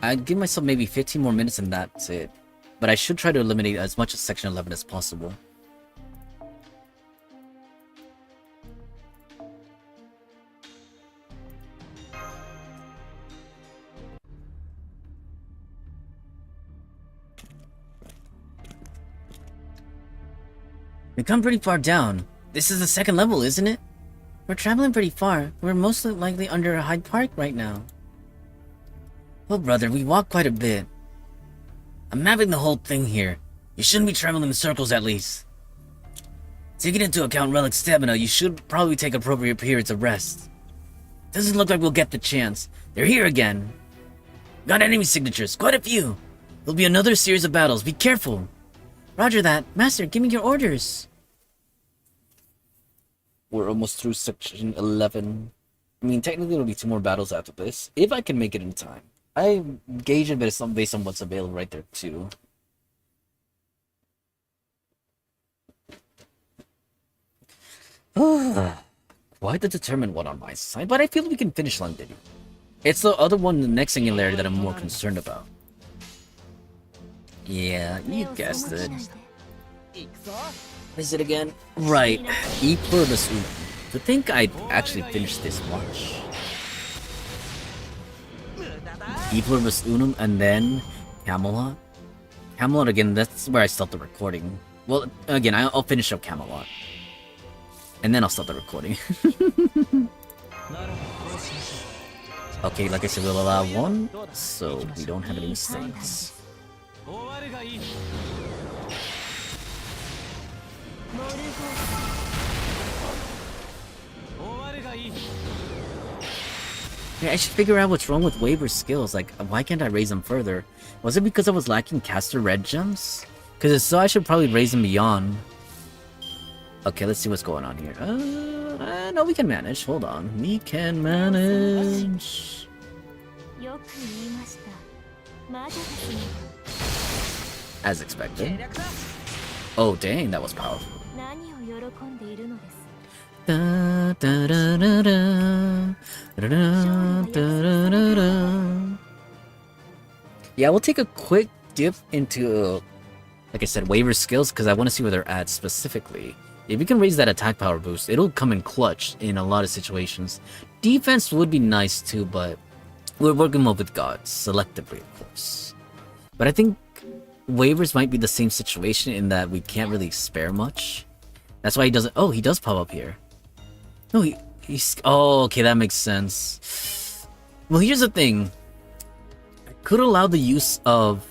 I'd give myself maybe 15 more minutes and that's it. But I should try to eliminate as much of Section 11 as possible. We've come pretty far down. This is the second level, isn't it? We're traveling pretty far. We're most likely under Hyde Park right now. Well, brother, we walked quite a bit. I'm mapping the whole thing here. You shouldn't be traveling in circles, at least. Taking into account relic stamina, you should probably take appropriate periods of rest. Doesn't look like we'll get the chance. They're here again. Got enemy signatures, quite a few. There'll be another series of battles, be careful. Roger that. Master, give me your orders. We're almost through Section 11. I mean, technically there'll be 2 more battles after this, if I can make it in time. I gauge it based on what's available right there, too. Quite the determined one on my side, but I feel we can finish London. It's the other one, the next singularity, that I'm more concerned about. Yeah, you guessed it. What is it again? Right, E pluribus unum. To think I'd actually finish this much. E pluribus unum and then Camelot. Camelot again, that's where I stopped the recording. Well, again, I'll finish up Camelot. And then I'll stop the recording. Okay, like I said, we'll allow 1, so we don't have any mistakes. 終わるがいい。 モルゴー終わるがいい。 Yeah, I should figure out what's wrong with Waver's skills. Like, why can't I raise them further? Was it because I was lacking caster red gems? Because if so, I should probably raise them beyond. Okay, let's see what's going on here. No, we can manage. Hold on. We can manage. よく言いました。魔女ですね。 As expected. Oh, dang, that was powerful. 何を喜んでいるのです。 Da, da, da, da, da. Da, da, da, da, da. Yeah, we'll take a quick dip into, like I said, waiver skills, because I want to see where they're at specifically. If we can raise that attack power boost, it'll come in clutch in a lot of situations. Defense would be nice too, but we're working more with gods, selectively, of course. But I think waivers might be the same situation in that we can't really spare much. That's why he doesn't. Oh, he does pop up here. No, he's. Oh, okay, that makes sense. Well, here's the thing. I could allow the use of.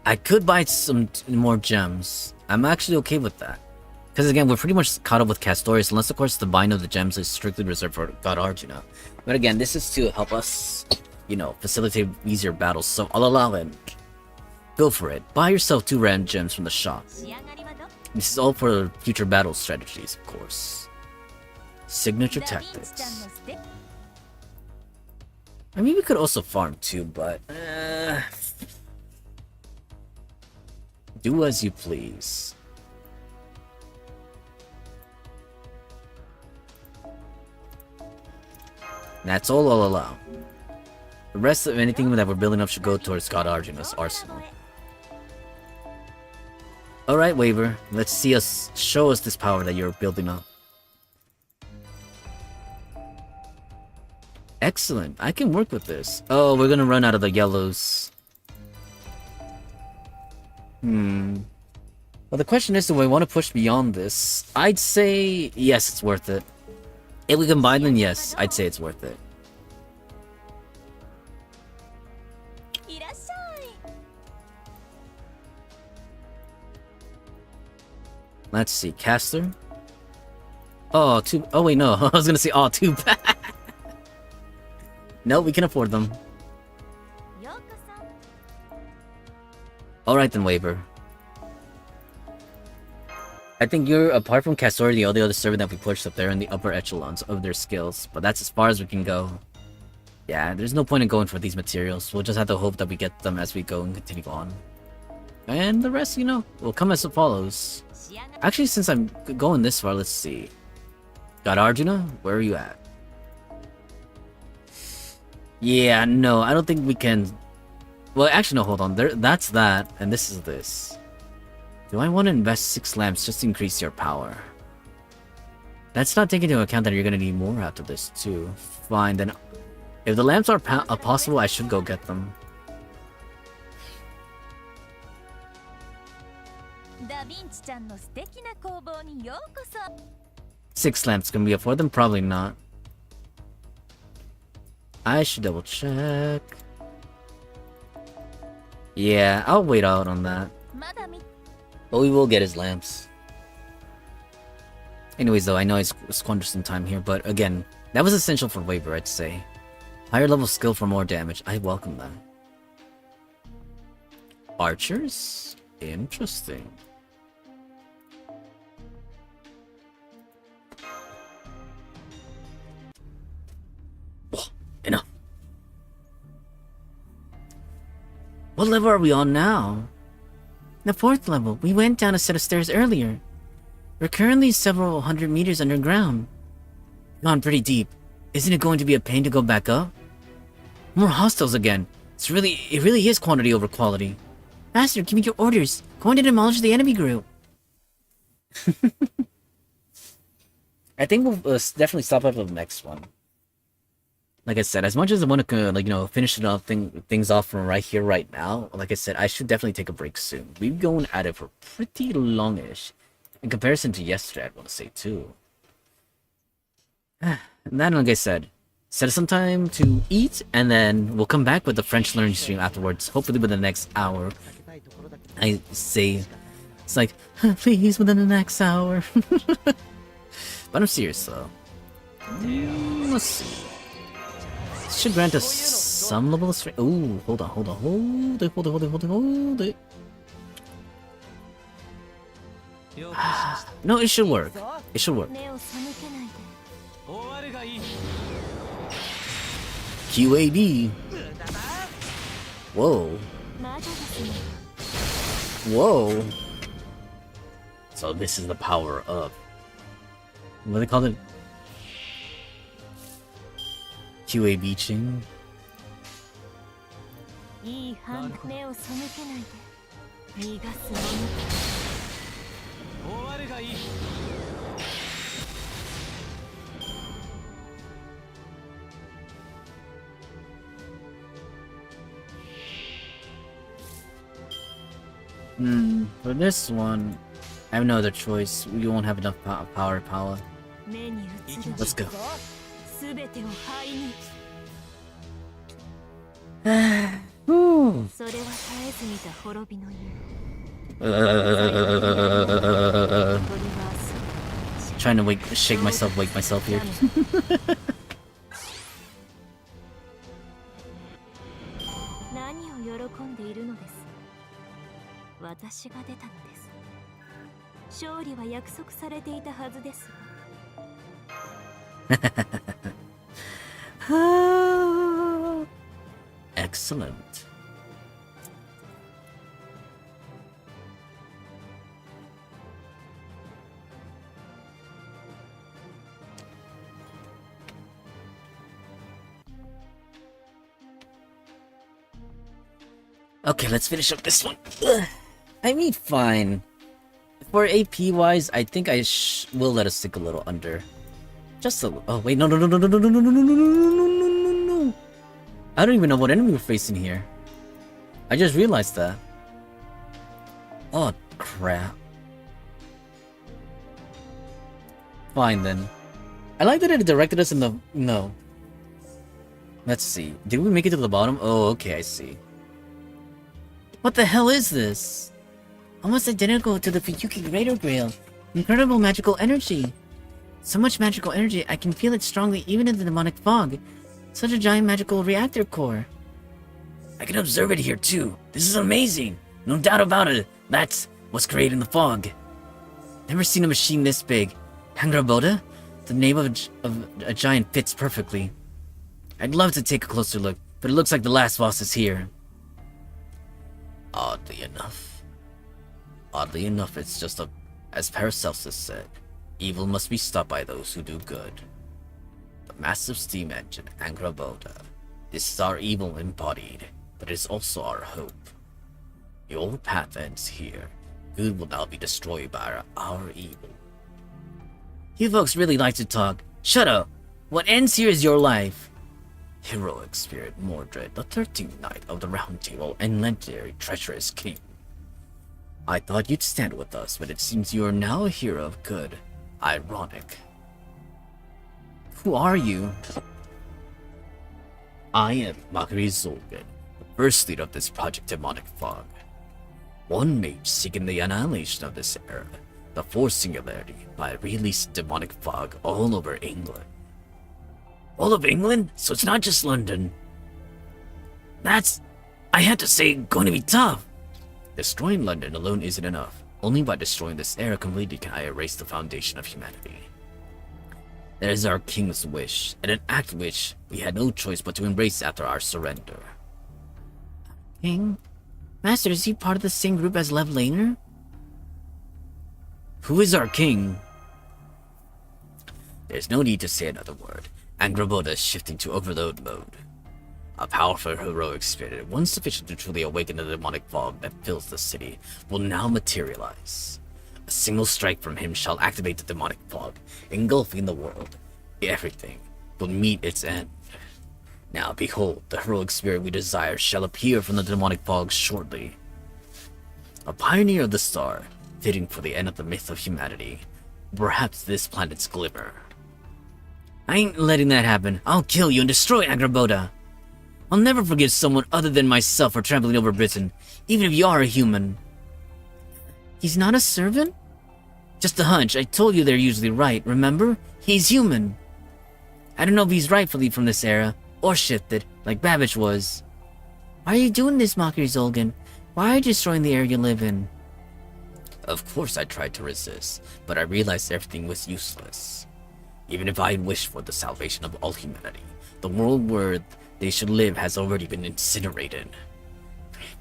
I could buy some more gems. I'm actually okay with that. Because again, we're pretty much caught up with Castorius, unless of course the buying of the gems is strictly reserved for God Arjuna. But again, this is to help us, you know, facilitate easier battles, so I'll allow it. Go for it. Buy yourself 2 random gems from the shop. 仕上がりはどう？ This is all for future battle strategies, of course. Signature ダヴィンチちゃんの tactics. ステップ I mean, we could also farm too, but... do as you please. That's all I'll allow. The rest of anything that we're building up should go towards Scott Arjuna's arsenal. Alright, Waver, let's see us show us this power that you're building up. Excellent, I can work with this. Oh, we're gonna run out of the yellows. Well, the question is, do we want to push beyond this? I'd say yes, it's worth it. If we combine them, yes, I'd say it's worth it. Let's see, caster. Oh, oh wait, no, I was gonna say, oh, too bad. No, we can afford them. Alright then, Waver. I think you're, apart from Castor, the only other servant that we pushed up there in the upper echelons of their skills, but that's as far as we can go. Yeah, there's no point in going for these materials. We'll just have to hope that we get them as we go and continue on. And the rest, you know, will come as it follows. Actually, since I'm going this far, let's see. Got Arjuna? Where are you at? Yeah, no, I don't think we can... Well, actually, no, hold on. That's that, and this is this. Do I want to invest 6 lamps just to increase your power? That's not taking into account that you're going to need more after this, too. Fine, then... If the lamps are possible, I should go get them. Six lamps can we afford them? Probably not. I should double check. Yeah, I'll wait out on that. But we will get his lamps. Anyways, though, I know I squandered some time here, but again, that was essential for Waver, I'd say. Higher level skill for more damage. I welcome that. Archers? Interesting. Enough. What level are we on now? The 4th level. We went down a set of stairs earlier. We're currently several hundred meters underground. Gone pretty deep. Isn't it going to be a pain to go back up? More hostiles again. It really is quantity over quality. Master, give me your orders. Going to demolish the enemy group. I think we'll definitely stop after the next one. Like I said, as much as I want to, like, you know, finish it off things off from right here, right now, like I said, I should definitely take a break soon. We've been going at it for pretty longish. In comparison to yesterday, I'd want to say, too. And then, like I said, set some time to eat, and then we'll come back with the French learning stream afterwards, hopefully within the next hour. I say, it's like, please, within the next hour. But I'm serious, though. Let's see. Should grant us some level of strength. Ooh, hold on. Hold it. No, it should work. It should work. QAD. Whoa. Whoa. So this is the power of... What do they call it? QA beaching. For this one, I have no other choice. We won't have enough power. Let's go. Trying to wake myself here. 私が出たのです。勝利は約束されていたはずです。Excellent. Okay, let's finish up this one. Ugh. I mean, fine. For AP wise, I think I will let us sink a little under. Just a. Oh wait, no. I don't even know what enemy we're facing here. I just realized that. Oh crap. Fine then. I like that it directed us in the... No. Let's see. Did we make it to the bottom? Oh, okay, I see. What the hell is this? Almost identical to the Fuyuki Greater Grail. Incredible magical energy. So much magical energy, I can feel it strongly even in the demonic fog. Such a giant magical reactor core. I can observe it here too. This is amazing. No doubt about it. That's what's created in the fog. Never seen a machine this big. Hangraboda? The name of a giant fits perfectly. I'd love to take a closer look, but it looks like the last boss is here. Oddly enough, it's just a... As Paracelsus said, evil must be stopped by those who do good. The massive steam engine, Angraboda. This is our evil embodied, but it is also our hope. The old path ends here. Good will now be destroyed by our evil. You folks really like to talk. Shut up! What ends here is your life. Heroic spirit Mordred, the 13th Knight of the Round Table and legendary treacherous king. I thought you'd stand with us, but it seems you are now a hero of good. Ironic. Who are you? I am Makari Zolgan, the first leader of this project Demonic Fog. One mage seeking the annihilation of this era, the fourth singularity, by releasing Demonic Fog all over England. All of England? So it's not just London. That's, I had to say, going to be tough. Destroying London alone isn't enough. Only by destroying this era completely can I erase the foundation of humanity. That is our king's wish, and an act which we had no choice but to embrace after our surrender. King? Master, is he part of the same group as Lev Laner? Who is our king? There's no need to say another word. Angraboda is shifting to overload mode. A powerful heroic spirit, one sufficient to truly awaken the demonic fog that fills the city, will now materialize. A single strike from him shall activate the demonic fog, engulfing the world. Everything will meet its end. Now behold, the heroic spirit we desire shall appear from the demonic fog shortly. A pioneer of the star, fitting for the end of the myth of humanity. Perhaps this planet's glimmer. I ain't letting that happen. I'll kill you and destroy Angraboda. I'll never forgive someone other than myself for trampling over Britain, even if you are a human. He's not a servant? Just a hunch. I told you they're usually right, remember? He's human. I don't know if he's rightfully from this era, or shifted, like Babbage was. Why are you doing this, Mockery Zolgan? Why are you destroying the area you live in? Of course I tried to resist, but I realized everything was useless. Even if I wished for the salvation of all humanity, the world where they should live has already been incinerated.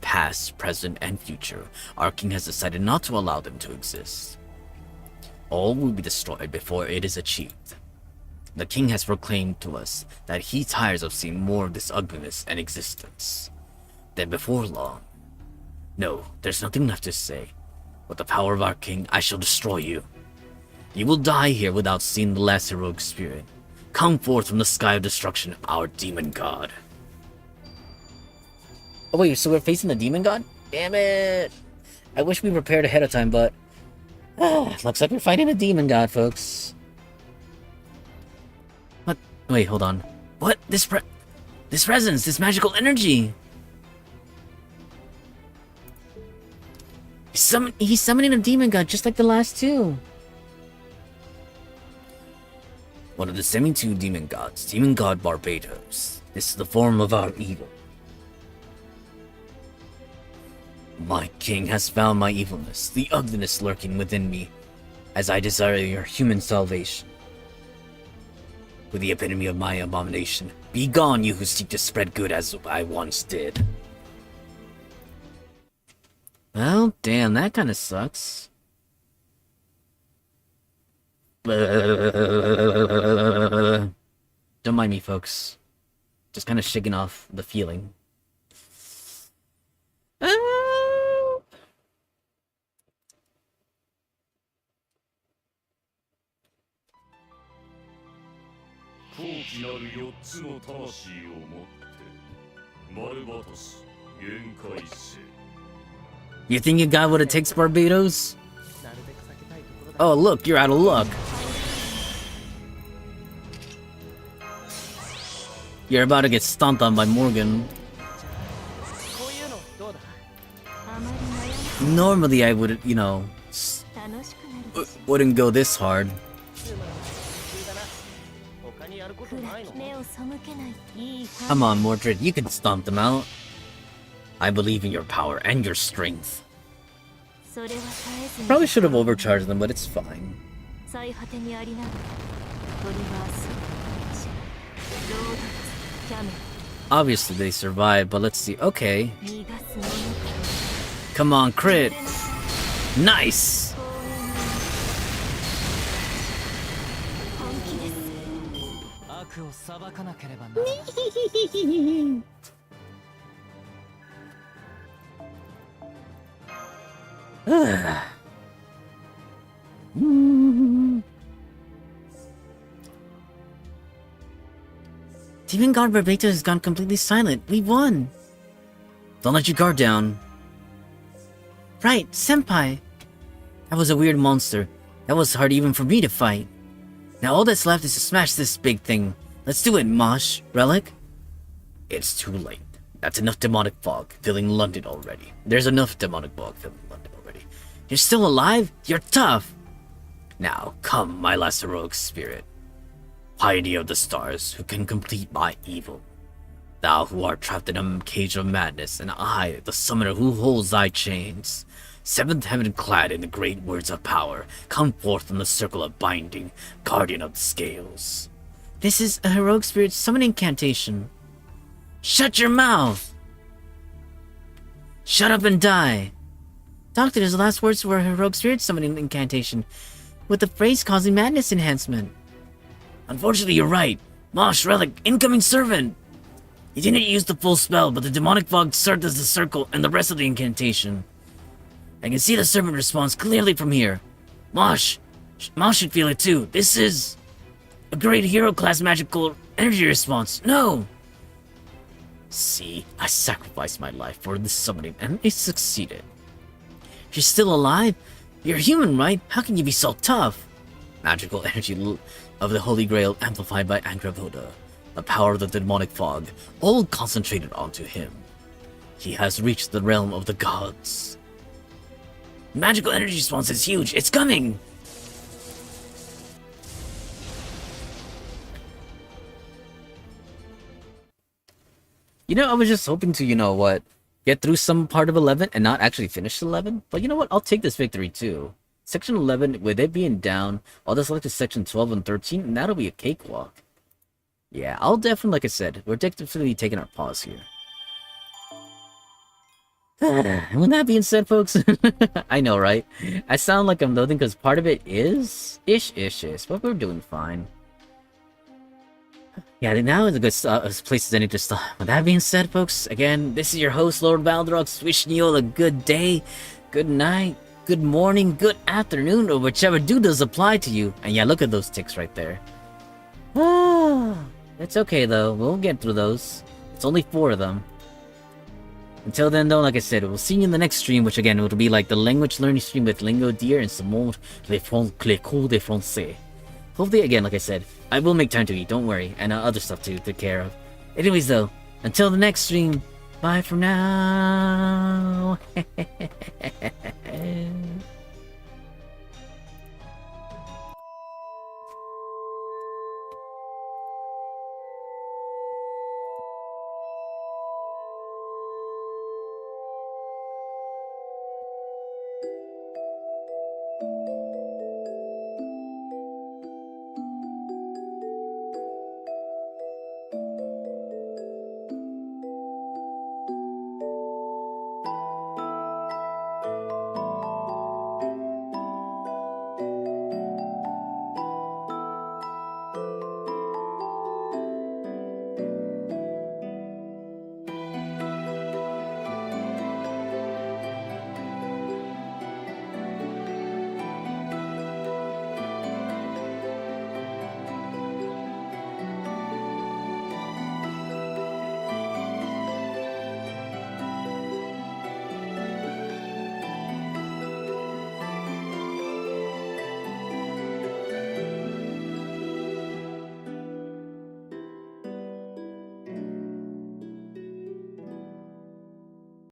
Past, present, and future, our king has decided not to allow them to exist. All will be destroyed before it is achieved. The king has proclaimed to us that he tires of seeing more of this ugliness and existence. Then before long... No, there's nothing left to say. With the power of our king, I shall destroy you. You will die here without seeing the last heroic spirit. Come forth from the sky of destruction, our demon god. Oh wait, so we're facing the demon god? Damn it! I wish we prepared ahead of time, but... looks like we're fighting a demon god, folks. What? Wait, hold on. What? This presence, this magical energy! He's summoning a demon god just like the last two. One of the 72 demon gods, Demon God Barbados. This is the form of our evil. My king has found my evilness, the ugliness lurking within me, as I desire your human salvation. With the epitome of my abomination, be gone, you who seek to spread good as I once did. Well, damn, that kind of sucks. Don't mind me, folks. Just kind of shaking off the feeling. 高貴なる4つの魂をもって丸バトス限界性 You think you got what it takes, Barbados? なるべく避けたいところだ Oh, look, you're out of luck. You're about to get stomped on by Morgan. こういうのどうだあまり悩 Normally, I would, you know, む楽しくなるでし wouldn't go this hard. つまらない研究だな他にやることょないの目を背けないいい Come on, Mordred, you can stomp them out. I believe in your power and your strength. それは絶えずに Probably should have overcharged them, but it's fine. 最果てにありながらトリガースロードツキャメ Obviously, they survived, but let's see. Okay. 逃がすものか Come on, crit. Nice! 本気です 悪を裁かなければならない。 Demon God Barbatos has gone completely silent. We won. Don't let your guard down. Right, Senpai. That was a weird monster. That was hard even for me to fight. Now all that's left is to smash this big thing. Let's do it, Mosh. Relic? It's too late. That's enough demonic fog filling London already. There's enough demonic fog filling London already. You're still alive? You're tough! Now, come, my last heroic spirit. Pioneer of the stars, who can complete my evil. Thou who art trapped in a cage of madness, and I, the summoner who holds thy chains. Seventh heaven clad in the great words of power, come forth from the circle of binding, guardian of the scales. This is a heroic spirit summon incantation. Shut your mouth! Shut up and die! Doctor, the last words were a heroic spirit summoning incantation, with the phrase causing madness enhancement. Unfortunately, you're right. Mosh, Relic, incoming servant! He didn't use the full spell, but the demonic fog served as the circle and the rest of the incantation. I can see the servant response clearly from here. Mosh should feel it too. This is a great hero class magical energy response. No! See, I sacrificed my life for this summoning and it succeeded. You're still alive? You're human, right? How can you be so tough? Magical energy of the Holy Grail amplified by Angravoda. The power of the demonic fog, all concentrated onto him. He has reached the realm of the gods. Magical energy response is huge. It's coming! You know, I was just hoping to, get through some part of 11 and not actually finish 11. But you know what? I'll take this victory too. Section 11, with it being down, I'll just select section 12 and 13, and that'll be a cakewalk. Yeah, I'll definitely, like I said, we're definitely taking our pause here. And with that being said, folks, I know, right? I sound like I'm loathing because part of it is ish, but we're doing fine. Yeah, now is a good place to end it. Just with that being said, folks, again, this is your host, Lord Valdrox, wishing you all a good day, good night, good morning, good afternoon, or whichever do does apply to you. And yeah, look at those ticks right there. It's okay though, we'll get through those. It's only 4 of them. Until then though, like I said, we'll see you in the next stream, which again, it'll be like the language learning stream with Lingo Deer and some more les cours de français. Hopefully, again, like I said, I will make time to eat, don't worry, and other stuff to take care of. Anyways though, until the next stream, bye for now.